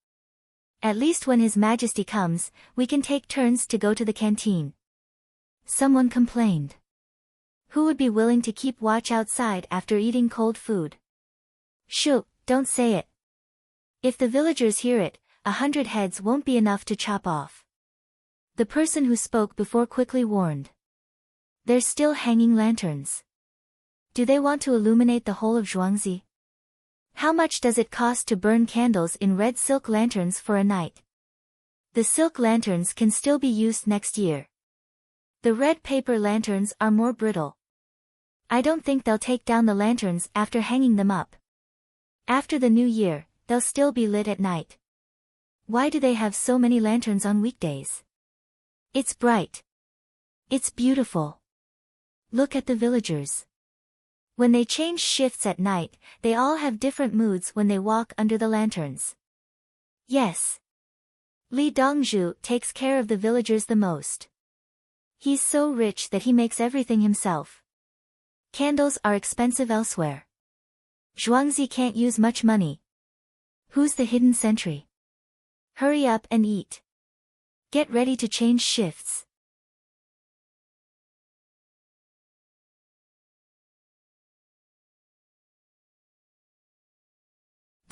At least when His Majesty comes, we can take turns to go to the canteen. Someone complained. Who would be willing to keep watch outside after eating cold food? Shoo, don't say it. If the villagers hear it, 100 heads won't be enough to chop off. The person who spoke before quickly warned. There's still hanging lanterns. Do they want to illuminate the whole of Zhuangzi? How much does it cost to burn candles in red silk lanterns for a night? The silk lanterns can still be used next year. The red paper lanterns are more brittle. I don't think they'll take down the lanterns after hanging them up. After the new year, they'll still be lit at night. Why do they have so many lanterns on weekdays? It's bright. It's beautiful. Look at the villagers. When they change shifts at night, they all have different moods when they walk under the lanterns. Yes. Li Dongzhu takes care of the villagers the most. He's so rich that he makes everything himself. Candles are expensive elsewhere. Zhuangzi can't use much money. Who's the hidden sentry? Hurry up and eat. Get ready to change shifts.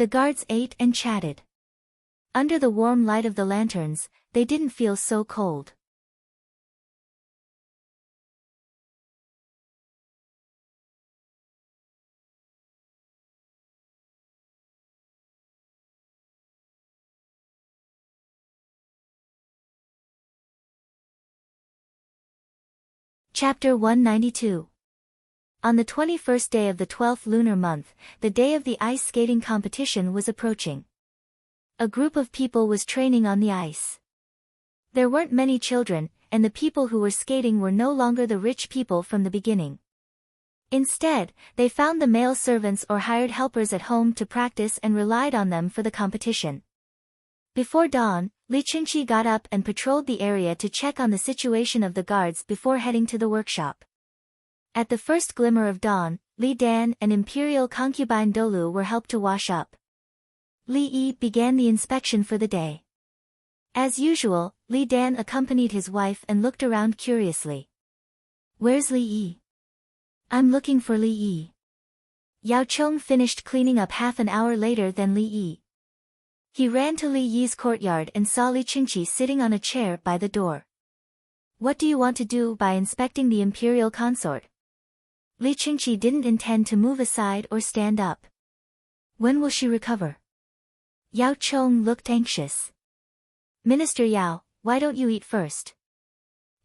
The guards ate and chatted. Under the warm light of the lanterns, they didn't feel so cold. Chapter 192. On the 21st day of the 12th lunar month, the day of the ice skating competition was approaching. A group of people was training on the ice. There weren't many children, and the people who were skating were no longer the rich people from the beginning. Instead, they found the male servants or hired helpers at home to practice and relied on them for the competition. Before dawn, Li Qingqi got up and patrolled the area to check on the situation of the guards before heading to the workshop. At the first glimmer of dawn, Li Dan and imperial concubine Dolu were helped to wash up. Li Yi began the inspection for the day. As usual, Li Dan accompanied his wife and looked around curiously. Where's Li Yi? I'm looking for Li Yi. Yao Chong finished cleaning up half an hour later than Li Yi. He ran to Li Yi's courtyard and saw Li Qingqi sitting on a chair by the door. What do you want to do by inspecting the imperial consort? Li Qingqi didn't intend to move aside or stand up. When will she recover? Yao Chong looked anxious. Minister Yao, why don't you eat first?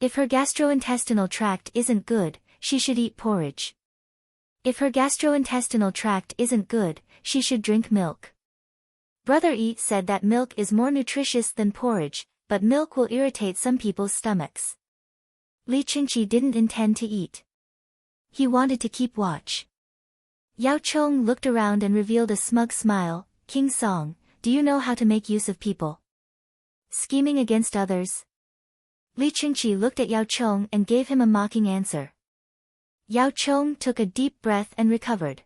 If her gastrointestinal tract isn't good, she should eat porridge. If her gastrointestinal tract isn't good, she should drink milk. Brother Yi said that milk is more nutritious than porridge, but milk will irritate some people's stomachs. Li Qingqi didn't intend to eat. He wanted to keep watch. Yao Chong looked around and revealed a smug smile. King Song, do you know how to make use of people? Scheming against others? Li Qingqi looked at Yao Chong and gave him a mocking answer. Yao Chong took a deep breath and recovered.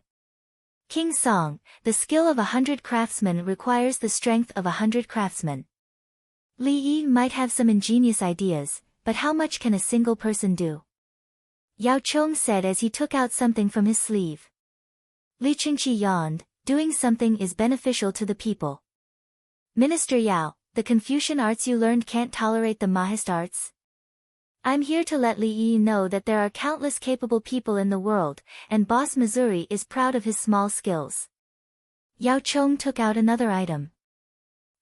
King Song, the skill of 100 craftsmen requires the strength of 100 craftsmen. Li Yi might have some ingenious ideas, but how much can a single person do? Yao Chong said as he took out something from his sleeve. Li Qingqi yawned. Doing something is beneficial to the people. Minister Yao, the Confucian arts you learned can't tolerate the Mahist arts? I'm here to let Li Yi know that there are countless capable people in the world, and Boss Missouri is proud of his small skills. Yao Chong took out another item.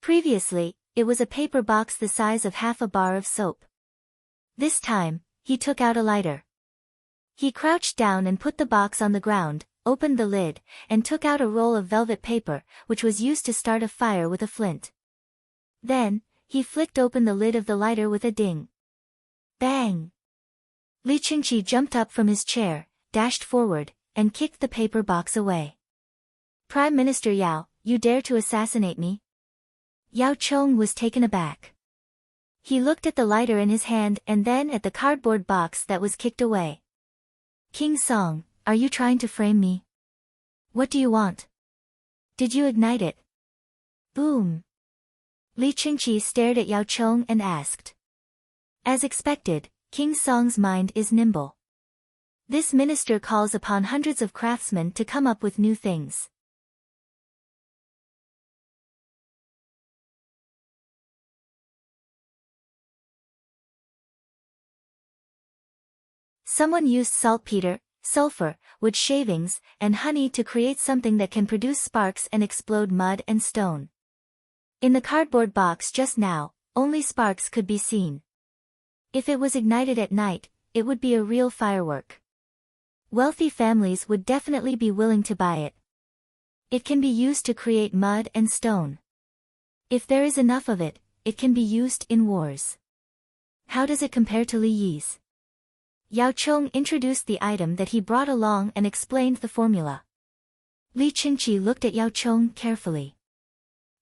Previously, it was a paper box the size of half a bar of soap. This time, he took out a lighter. He crouched down and put the box on the ground, opened the lid, and took out a roll of velvet paper, which was used to start a fire with a flint. Then, he flicked open the lid of the lighter with a ding. Bang! Li Qingqi jumped up from his chair, dashed forward, and kicked the paper box away. Prime Minister Yao, you dare to assassinate me? Yao Chong was taken aback. He looked at the lighter in his hand and then at the cardboard box that was kicked away. King Song, are you trying to frame me? What do you want? Did you ignite it? Boom! Li Qingqi stared at Yao Chong and asked. As expected, King Song's mind is nimble. This minister calls upon hundreds of craftsmen to come up with new things. Someone used saltpeter, sulfur, wood shavings, and honey to create something that can produce sparks and explode mud and stone. In the cardboard box just now, only sparks could be seen. If it was ignited at night, it would be a real firework. Wealthy families would definitely be willing to buy it. It can be used to create mud and stone. If there is enough of it, it can be used in wars. How does it compare to Li Yi's? Yao Chong introduced the item that he brought along and explained the formula. Li Qingqi looked at Yao Chong carefully.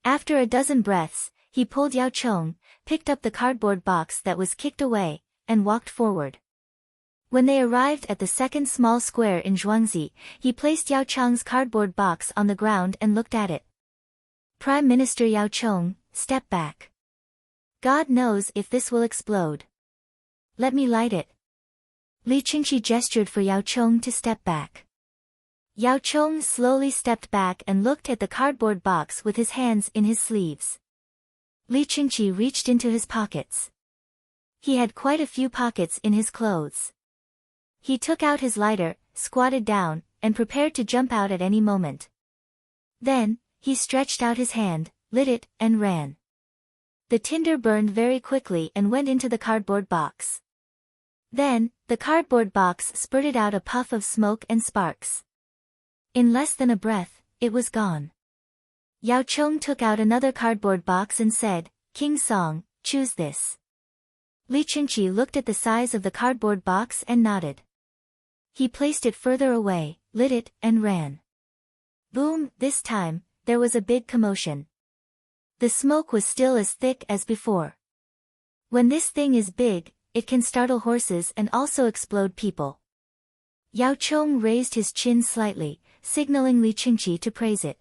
After a dozen breaths, he pulled Yao Chong, picked up the cardboard box that was kicked away, and walked forward. When they arrived at the second small square in Zhuangzi, he placed Yao Chong's cardboard box on the ground and looked at it. Prime Minister Yao Chong, step back. God knows if this will explode. Let me light it. Li Qingqi gestured for Yao Chong to step back. Yao Chong slowly stepped back and looked at the cardboard box with his hands in his sleeves. Li Qingqi reached into his pockets. He had quite a few pockets in his clothes. He took out his lighter, squatted down, and prepared to jump out at any moment. Then, he stretched out his hand, lit it, and ran. The tinder burned very quickly and went into the cardboard box. Then, the cardboard box spurted out a puff of smoke and sparks. In less than a breath, it was gone. Yao Chong took out another cardboard box and said, King Song, choose this. Li Qingqi looked at the size of the cardboard box and nodded. He placed it further away, lit it, and ran. Boom! This time, there was a big commotion. The smoke was still as thick as before. When this thing is big, it can startle horses and also explode people. Yao Chong raised his chin slightly, signaling Li Qingqi to praise it.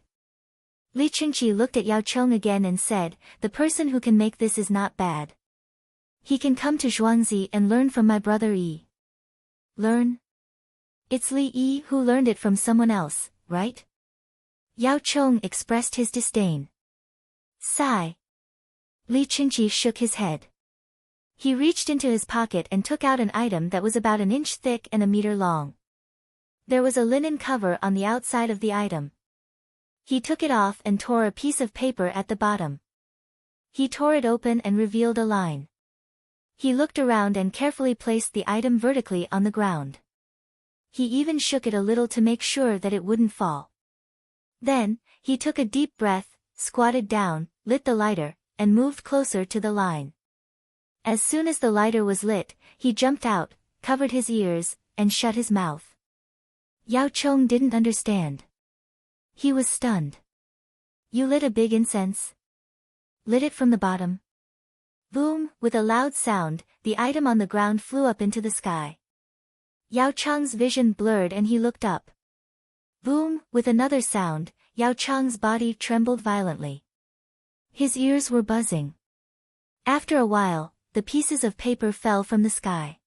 Li Qingqi looked at Yao Chong again and said, the person who can make this is not bad. He can come to Zhuangzi and learn from my brother Yi. Learn? It's Li Yi who learned it from someone else, right? Yao Chong expressed his disdain. Sigh. Li Qingqi shook his head. He reached into his pocket and took out an item that was about an inch thick and a meter long. There was a linen cover on the outside of the item. He took it off and tore a piece of paper at the bottom. He tore it open and revealed a line. He looked around and carefully placed the item vertically on the ground. He even shook it a little to make sure that it wouldn't fall. Then, he took a deep breath, squatted down, lit the lighter, and moved closer to the line. As soon as the lighter was lit, he jumped out, covered his ears, and shut his mouth. Yao Chong didn't understand. He was stunned. You lit a big incense? Lit it from the bottom? Boom, with a loud sound, the item on the ground flew up into the sky. Yao Chong's vision blurred and he looked up. Boom, with another sound, Yao Chong's body trembled violently. His ears were buzzing. After a while, the pieces of paper fell from the sky.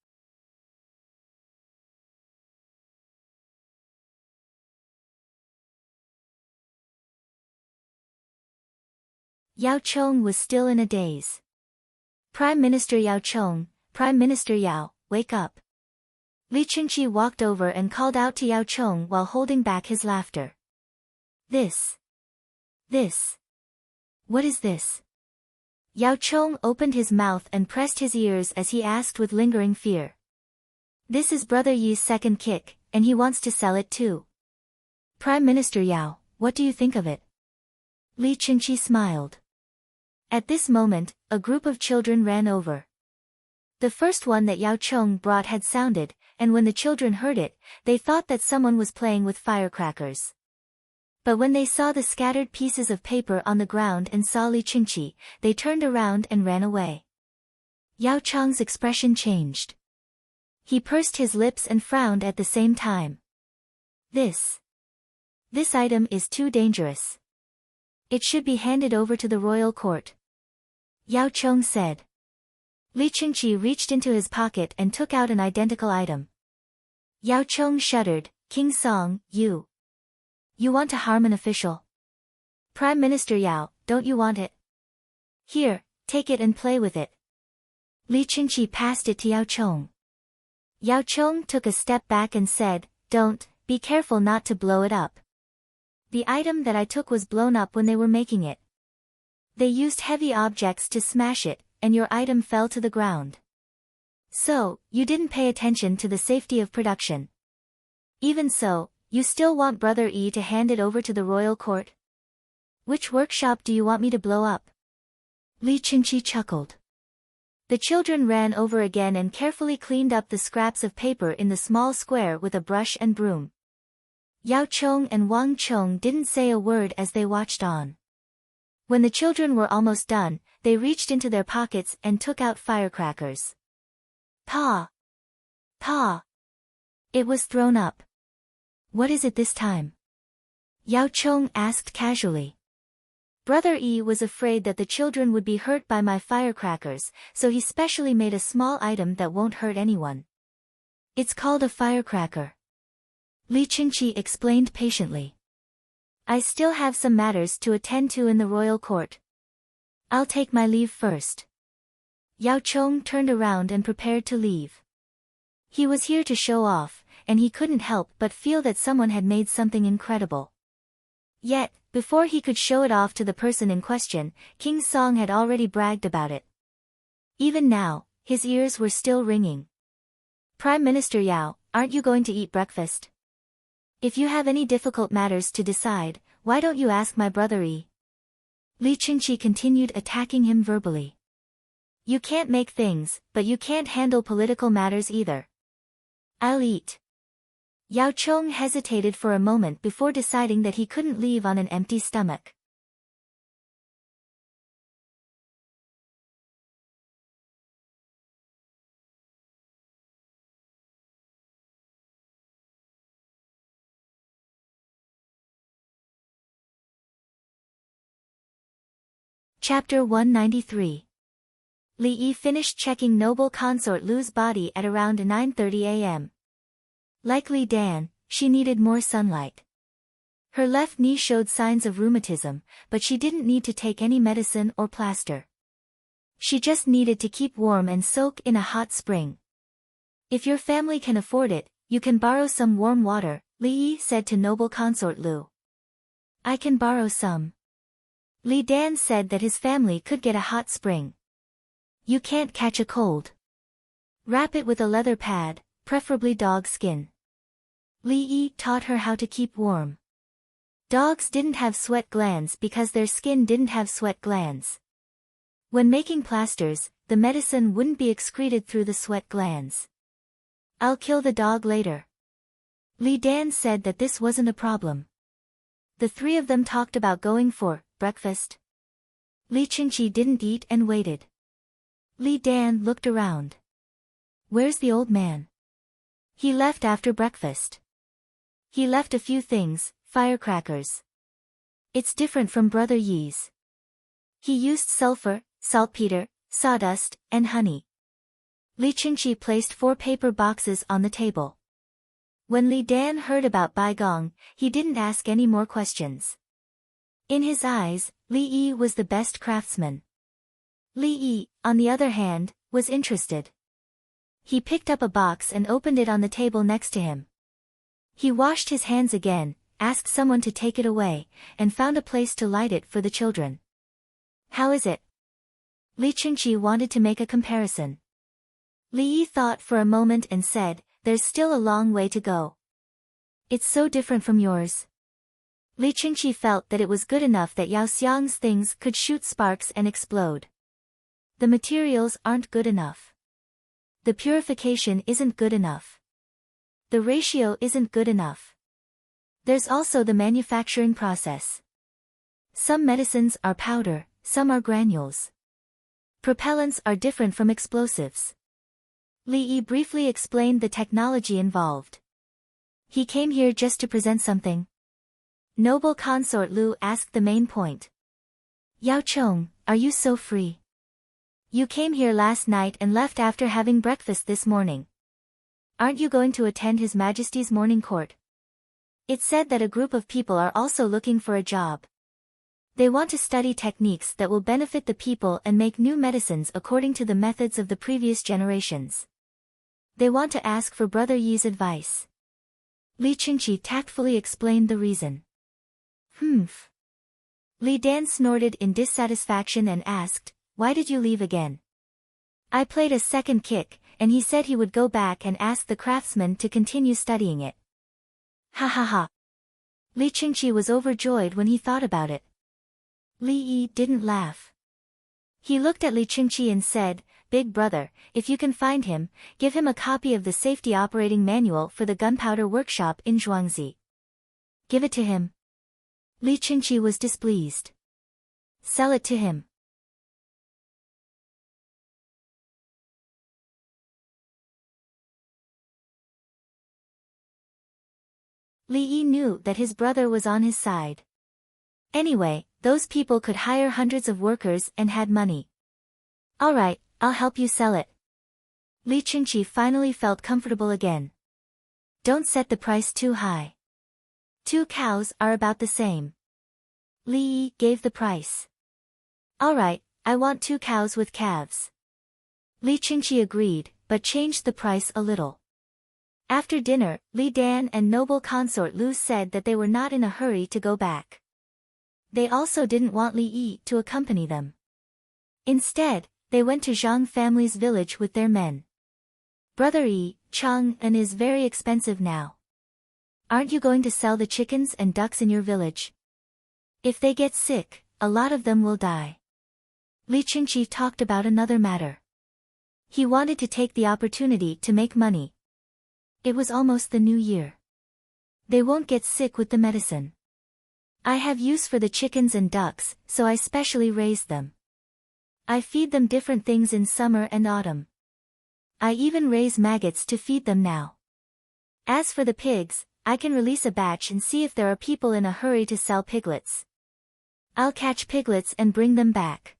Yao Chong was still in a daze. Prime Minister Yao Chong, Prime Minister Yao, wake up. Li Qingqi walked over and called out to Yao Chong while holding back his laughter. This. What is this? Yao Chong opened his mouth and pressed his ears as he asked with lingering fear. This is Brother Yi's second kick, and he wants to sell it too. Prime Minister Yao, what do you think of it? Li Qingqi smiled. At this moment, a group of children ran over. The first one that Yao Chong brought had sounded, and when the children heard it, they thought that someone was playing with firecrackers. But when they saw the scattered pieces of paper on the ground and saw Li Qingqi, they turned around and ran away. Yao Chong's expression changed. He pursed his lips and frowned at the same time. This item is too dangerous. It should be handed over to the royal court. Yao Chong said. Li Qingqi reached into his pocket and took out an identical item. Yao Chong shuddered. King Song, you want to harm an official? Prime Minister Yao, don't you want it? Here, take it and play with it. Li Qingqi passed it to Yao Chong. Yao Chong took a step back and said, Don't, be careful not to blow it up. The item that I took was blown up when they were making it. They used heavy objects to smash it, and your item fell to the ground. So, you didn't pay attention to the safety of production. Even so, you still want Brother Yi to hand it over to the royal court? Which workshop do you want me to blow up? Li Qingqi chuckled. The children ran over again and carefully cleaned up the scraps of paper in the small square with a brush and broom. Yao Chong and Wang Chong didn't say a word as they watched on. When the children were almost done, they reached into their pockets and took out firecrackers. Pa! It was thrown up. What is it this time? Yao Chong asked casually. Brother Yi was afraid that the children would be hurt by my firecrackers, so he specially made a small item that won't hurt anyone. It's called a firecracker. Li Qingqi explained patiently. I still have some matters to attend to in the royal court. I'll take my leave first. Yao Chong turned around and prepared to leave. He was here to show off, and he couldn't help but feel that someone had made something incredible. Yet, before he could show it off to the person in question, King Song had already bragged about it. Even now, his ears were still ringing. Prime Minister Yao, aren't you going to eat breakfast? If you have any difficult matters to decide, why don't you ask my brother Yi? Li Qingqi continued attacking him verbally. You can't make things, but you can't handle political matters either. I'll eat. Yao Chong hesitated for a moment before deciding that he couldn't leave on an empty stomach. Chapter 193. Li Yi finished checking noble consort Lu's body at around 9:30 a.m. Like Li Dan, she needed more sunlight. Her left knee showed signs of rheumatism, but she didn't need to take any medicine or plaster. She just needed to keep warm and soak in a hot spring. If your family can afford it, you can borrow some warm water, Li Yi said to noble consort Lu. I can borrow some. Li Dan said that his family could get a hot spring. You can't catch a cold. Wrap it with a leather pad, preferably dog skin. Li Yi taught her how to keep warm. Dogs didn't have sweat glands because their skin didn't have sweat glands. When making plasters, the medicine wouldn't be excreted through the sweat glands. I'll kill the dog later. Li Dan said that this wasn't a problem. The three of them talked about going for breakfast. Li Qingqi didn't eat and waited. Li Dan looked around. Where's the old man? He left after breakfast. He left a few things, firecrackers. It's different from Brother Yi's. He used sulfur, saltpeter, sawdust, and honey. Li Qingqi placed 4 paper boxes on the table. When Li Dan heard about Bai Gong, he didn't ask any more questions. In his eyes, Li Yi was the best craftsman. Li Yi, on the other hand, was interested. He picked up a box and opened it on the table next to him. He washed his hands again, asked someone to take it away, and found a place to light it for the children. How is it? Li Qingqi wanted to make a comparison. Li Yi thought for a moment and said, there's still a long way to go. It's so different from yours. Li Qingqi felt that it was good enough that Yao Xiang's things could shoot sparks and explode. The materials aren't good enough. The purification isn't good enough. The ratio isn't good enough. There's also the manufacturing process. Some medicines are powder, some are granules. Propellants are different from explosives. Li Yi briefly explained the technology involved. He came here just to present something. Noble consort Lu asked the main point. Yao Chong, are you so free? You came here last night and left after having breakfast this morning. Aren't you going to attend His Majesty's morning court? It's said that a group of people are also looking for a job. They want to study techniques that will benefit the people and make new medicines according to the methods of the previous generations. They want to ask for Brother Yi's advice. Li Qingqi tactfully explained the reason. Li Dan snorted in dissatisfaction and asked, why did you leave again? I played a second kick, and he said he would go back and ask the craftsman to continue studying it. Ha ha ha. Li Qingqi was overjoyed when he thought about it. Li Yi didn't laugh. He looked at Li Qingqi and said, Big brother, if you can find him, give him a copy of the safety operating manual for the gunpowder workshop in Zhuangzi. Give it to him. Li Qingqi was displeased. Sell it to him. Li Yi knew that his brother was on his side. Anyway, those people could hire hundreds of workers and had money. All right, I'll help you sell it. Li Qingqi finally felt comfortable again. Don't set the price too high. 2 cows are about the same. Li Yi gave the price. All right, I want 2 cows with calves. Li Qingqi agreed, but changed the price a little. After dinner, Li Dan and noble consort Lu said that they were not in a hurry to go back. They also didn't want Li Yi to accompany them. Instead, they went to Zhang family's village with their men. Brother Yi, Chang and is very expensive now. Aren't you going to sell the chickens and ducks in your village? If they get sick, a lot of them will die. Li Qingqi talked about another matter. He wanted to take the opportunity to make money. It was almost the new year. They won't get sick with the medicine. I have use for the chickens and ducks, so I specially raise them. I feed them different things in summer and autumn. I even raise maggots to feed them now. As for the pigs, I can release a batch and see if there are people in a hurry to sell piglets. I'll catch piglets and bring them back.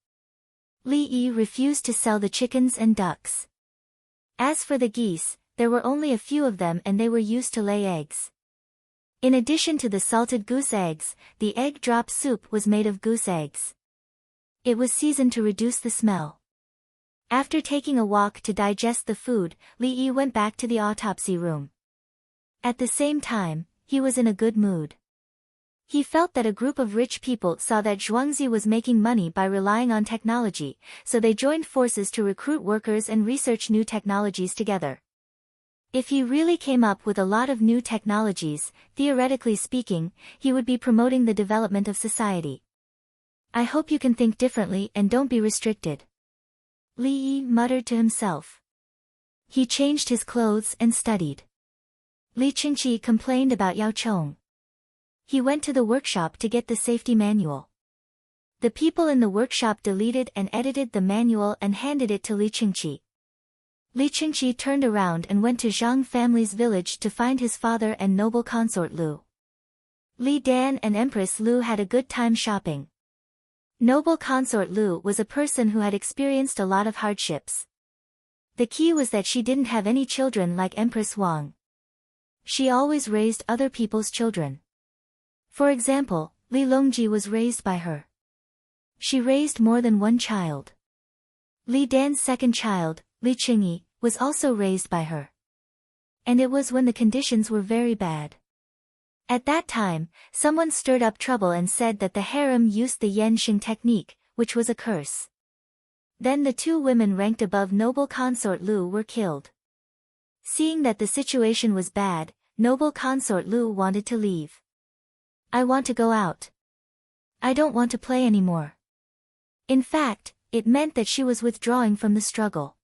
Li Yi refused to sell the chickens and ducks. As for the geese, there were only a few of them and they were used to lay eggs. In addition to the salted goose eggs, the egg drop soup was made of goose eggs. It was seasoned to reduce the smell. After taking a walk to digest the food, Li Yi went back to the autopsy room. At the same time, he was in a good mood. He felt that a group of rich people saw that Zhuangzi was making money by relying on technology, so they joined forces to recruit workers and research new technologies together. If he really came up with a lot of new technologies, theoretically speaking, he would be promoting the development of society. I hope you can think differently and don't be restricted. Li Yi muttered to himself. He changed his clothes and studied. Li Qingqi complained about Yao Chong. He went to the workshop to get the safety manual. The people in the workshop deleted and edited the manual and handed it to Li Qingqi. Li Qingqi turned around and went to Zhang family's village to find his father and noble consort Lu. Li Dan and Empress Lu had a good time shopping. Noble consort Lu was a person who had experienced a lot of hardships. The key was that she didn't have any children like Empress Wang. She always raised other people's children. For example, Li Longji was raised by her. She raised more than one child. Li Dan's second child, Li Qingyi, was also raised by her. And it was when the conditions were very bad. At that time, someone stirred up trouble and said that the harem used the Yanxing technique, which was a curse. Then the two women ranked above noble consort Lu were killed. Seeing that the situation was bad, noble consort Lu wanted to leave. I want to go out. I don't want to play anymore. In fact, it meant that she was withdrawing from the struggle.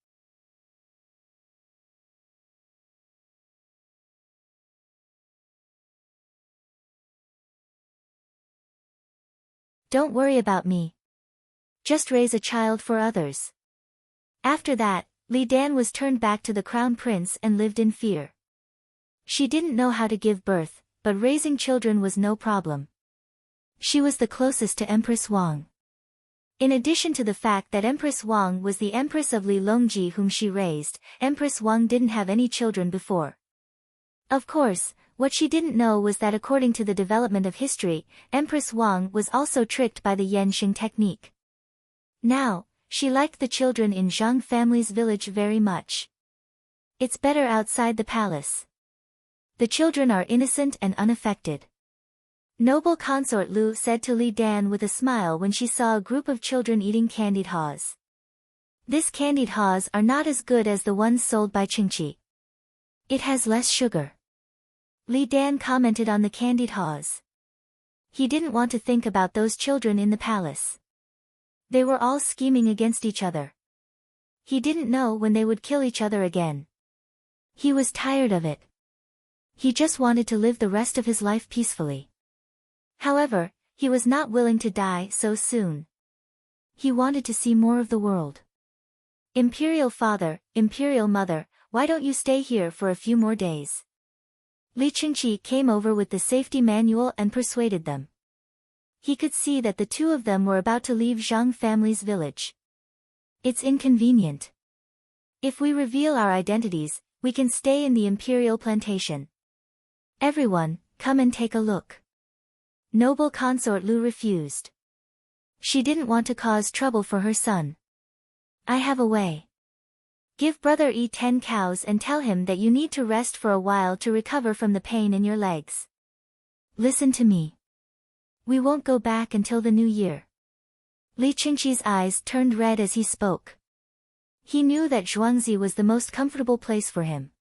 Don't worry about me. Just raise a child for others. After that, Li Dan was turned back to the crown prince and lived in fear. She didn't know how to give birth, but raising children was no problem. She was the closest to Empress Wang. In addition to the fact that Empress Wang was the empress of Li Longji whom she raised, Empress Wang didn't have any children before. Of course, what she didn't know was that according to the development of history, Empress Wang was also tricked by the Yanxing technique. Now, she liked the children in Zhang family's village very much. It's better outside the palace. The children are innocent and unaffected. Noble consort Lu said to Li Dan with a smile when she saw a group of children eating candied haws. This candied haws are not as good as the ones sold by Qingqi. It has less sugar. Li Dan commented on the candied haws. He didn't want to think about those children in the palace. They were all scheming against each other. He didn't know when they would kill each other again. He was tired of it. He just wanted to live the rest of his life peacefully. However, he was not willing to die so soon. He wanted to see more of the world. Imperial father, Imperial mother, why don't you stay here for a few more days? Li Qingqi came over with the safety manual and persuaded them. He could see that the two of them were about to leave Zhang family's village. It's inconvenient. If we reveal our identities, we can stay in the imperial plantation. Everyone, come and take a look. Noble consort Lu refused. She didn't want to cause trouble for her son. I have a way. Give brother E 10 cows and tell him that you need to rest for a while to recover from the pain in your legs. Listen to me. We won't go back until the new year. Li Qingqi's eyes turned red as he spoke. He knew that Zhuangzi was the most comfortable place for him.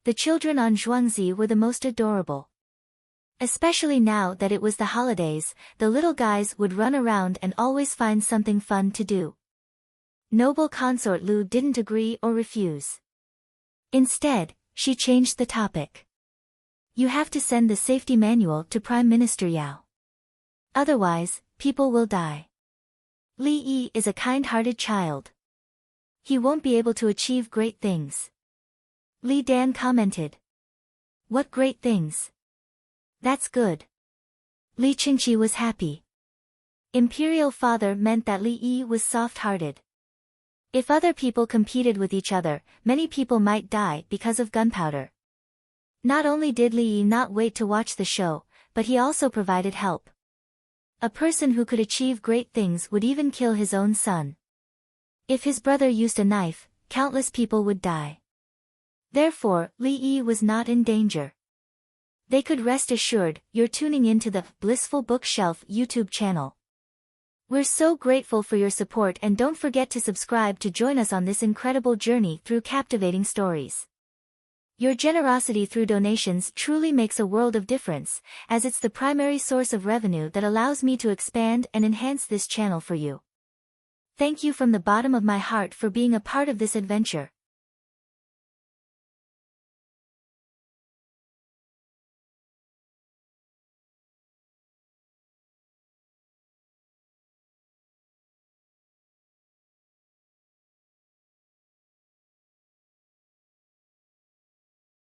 The children on Zhuangzi were the most adorable. Especially now that it was the holidays, the little guys would run around and always find something fun to do. Noble consort Lu didn't agree or refuse. Instead, she changed the topic. You have to send the safety manual to Prime Minister Yao. Otherwise, people will die. Li Yi is a kind-hearted child. He won't be able to achieve great things. Li Dan commented. What great things? That's good. Li Qingqi was happy. Imperial father meant that Li Yi was soft-hearted. If other people competed with each other, many people might die because of gunpowder. Not only did Li Yi not wait to watch the show, but he also provided help. A person who could achieve great things would even kill his own son. If his brother used a knife, countless people would die. Therefore, Li Yi was not in danger. they could rest assured you're tuning into the Blissful Bookshelf YouTube channel. We're so grateful for your support, and don't forget to subscribe to join us on this incredible journey through captivating stories. Your generosity through donations truly makes a world of difference, as it's the primary source of revenue that allows me to expand and enhance this channel for you. Thank you from the bottom of my heart for being a part of this adventure.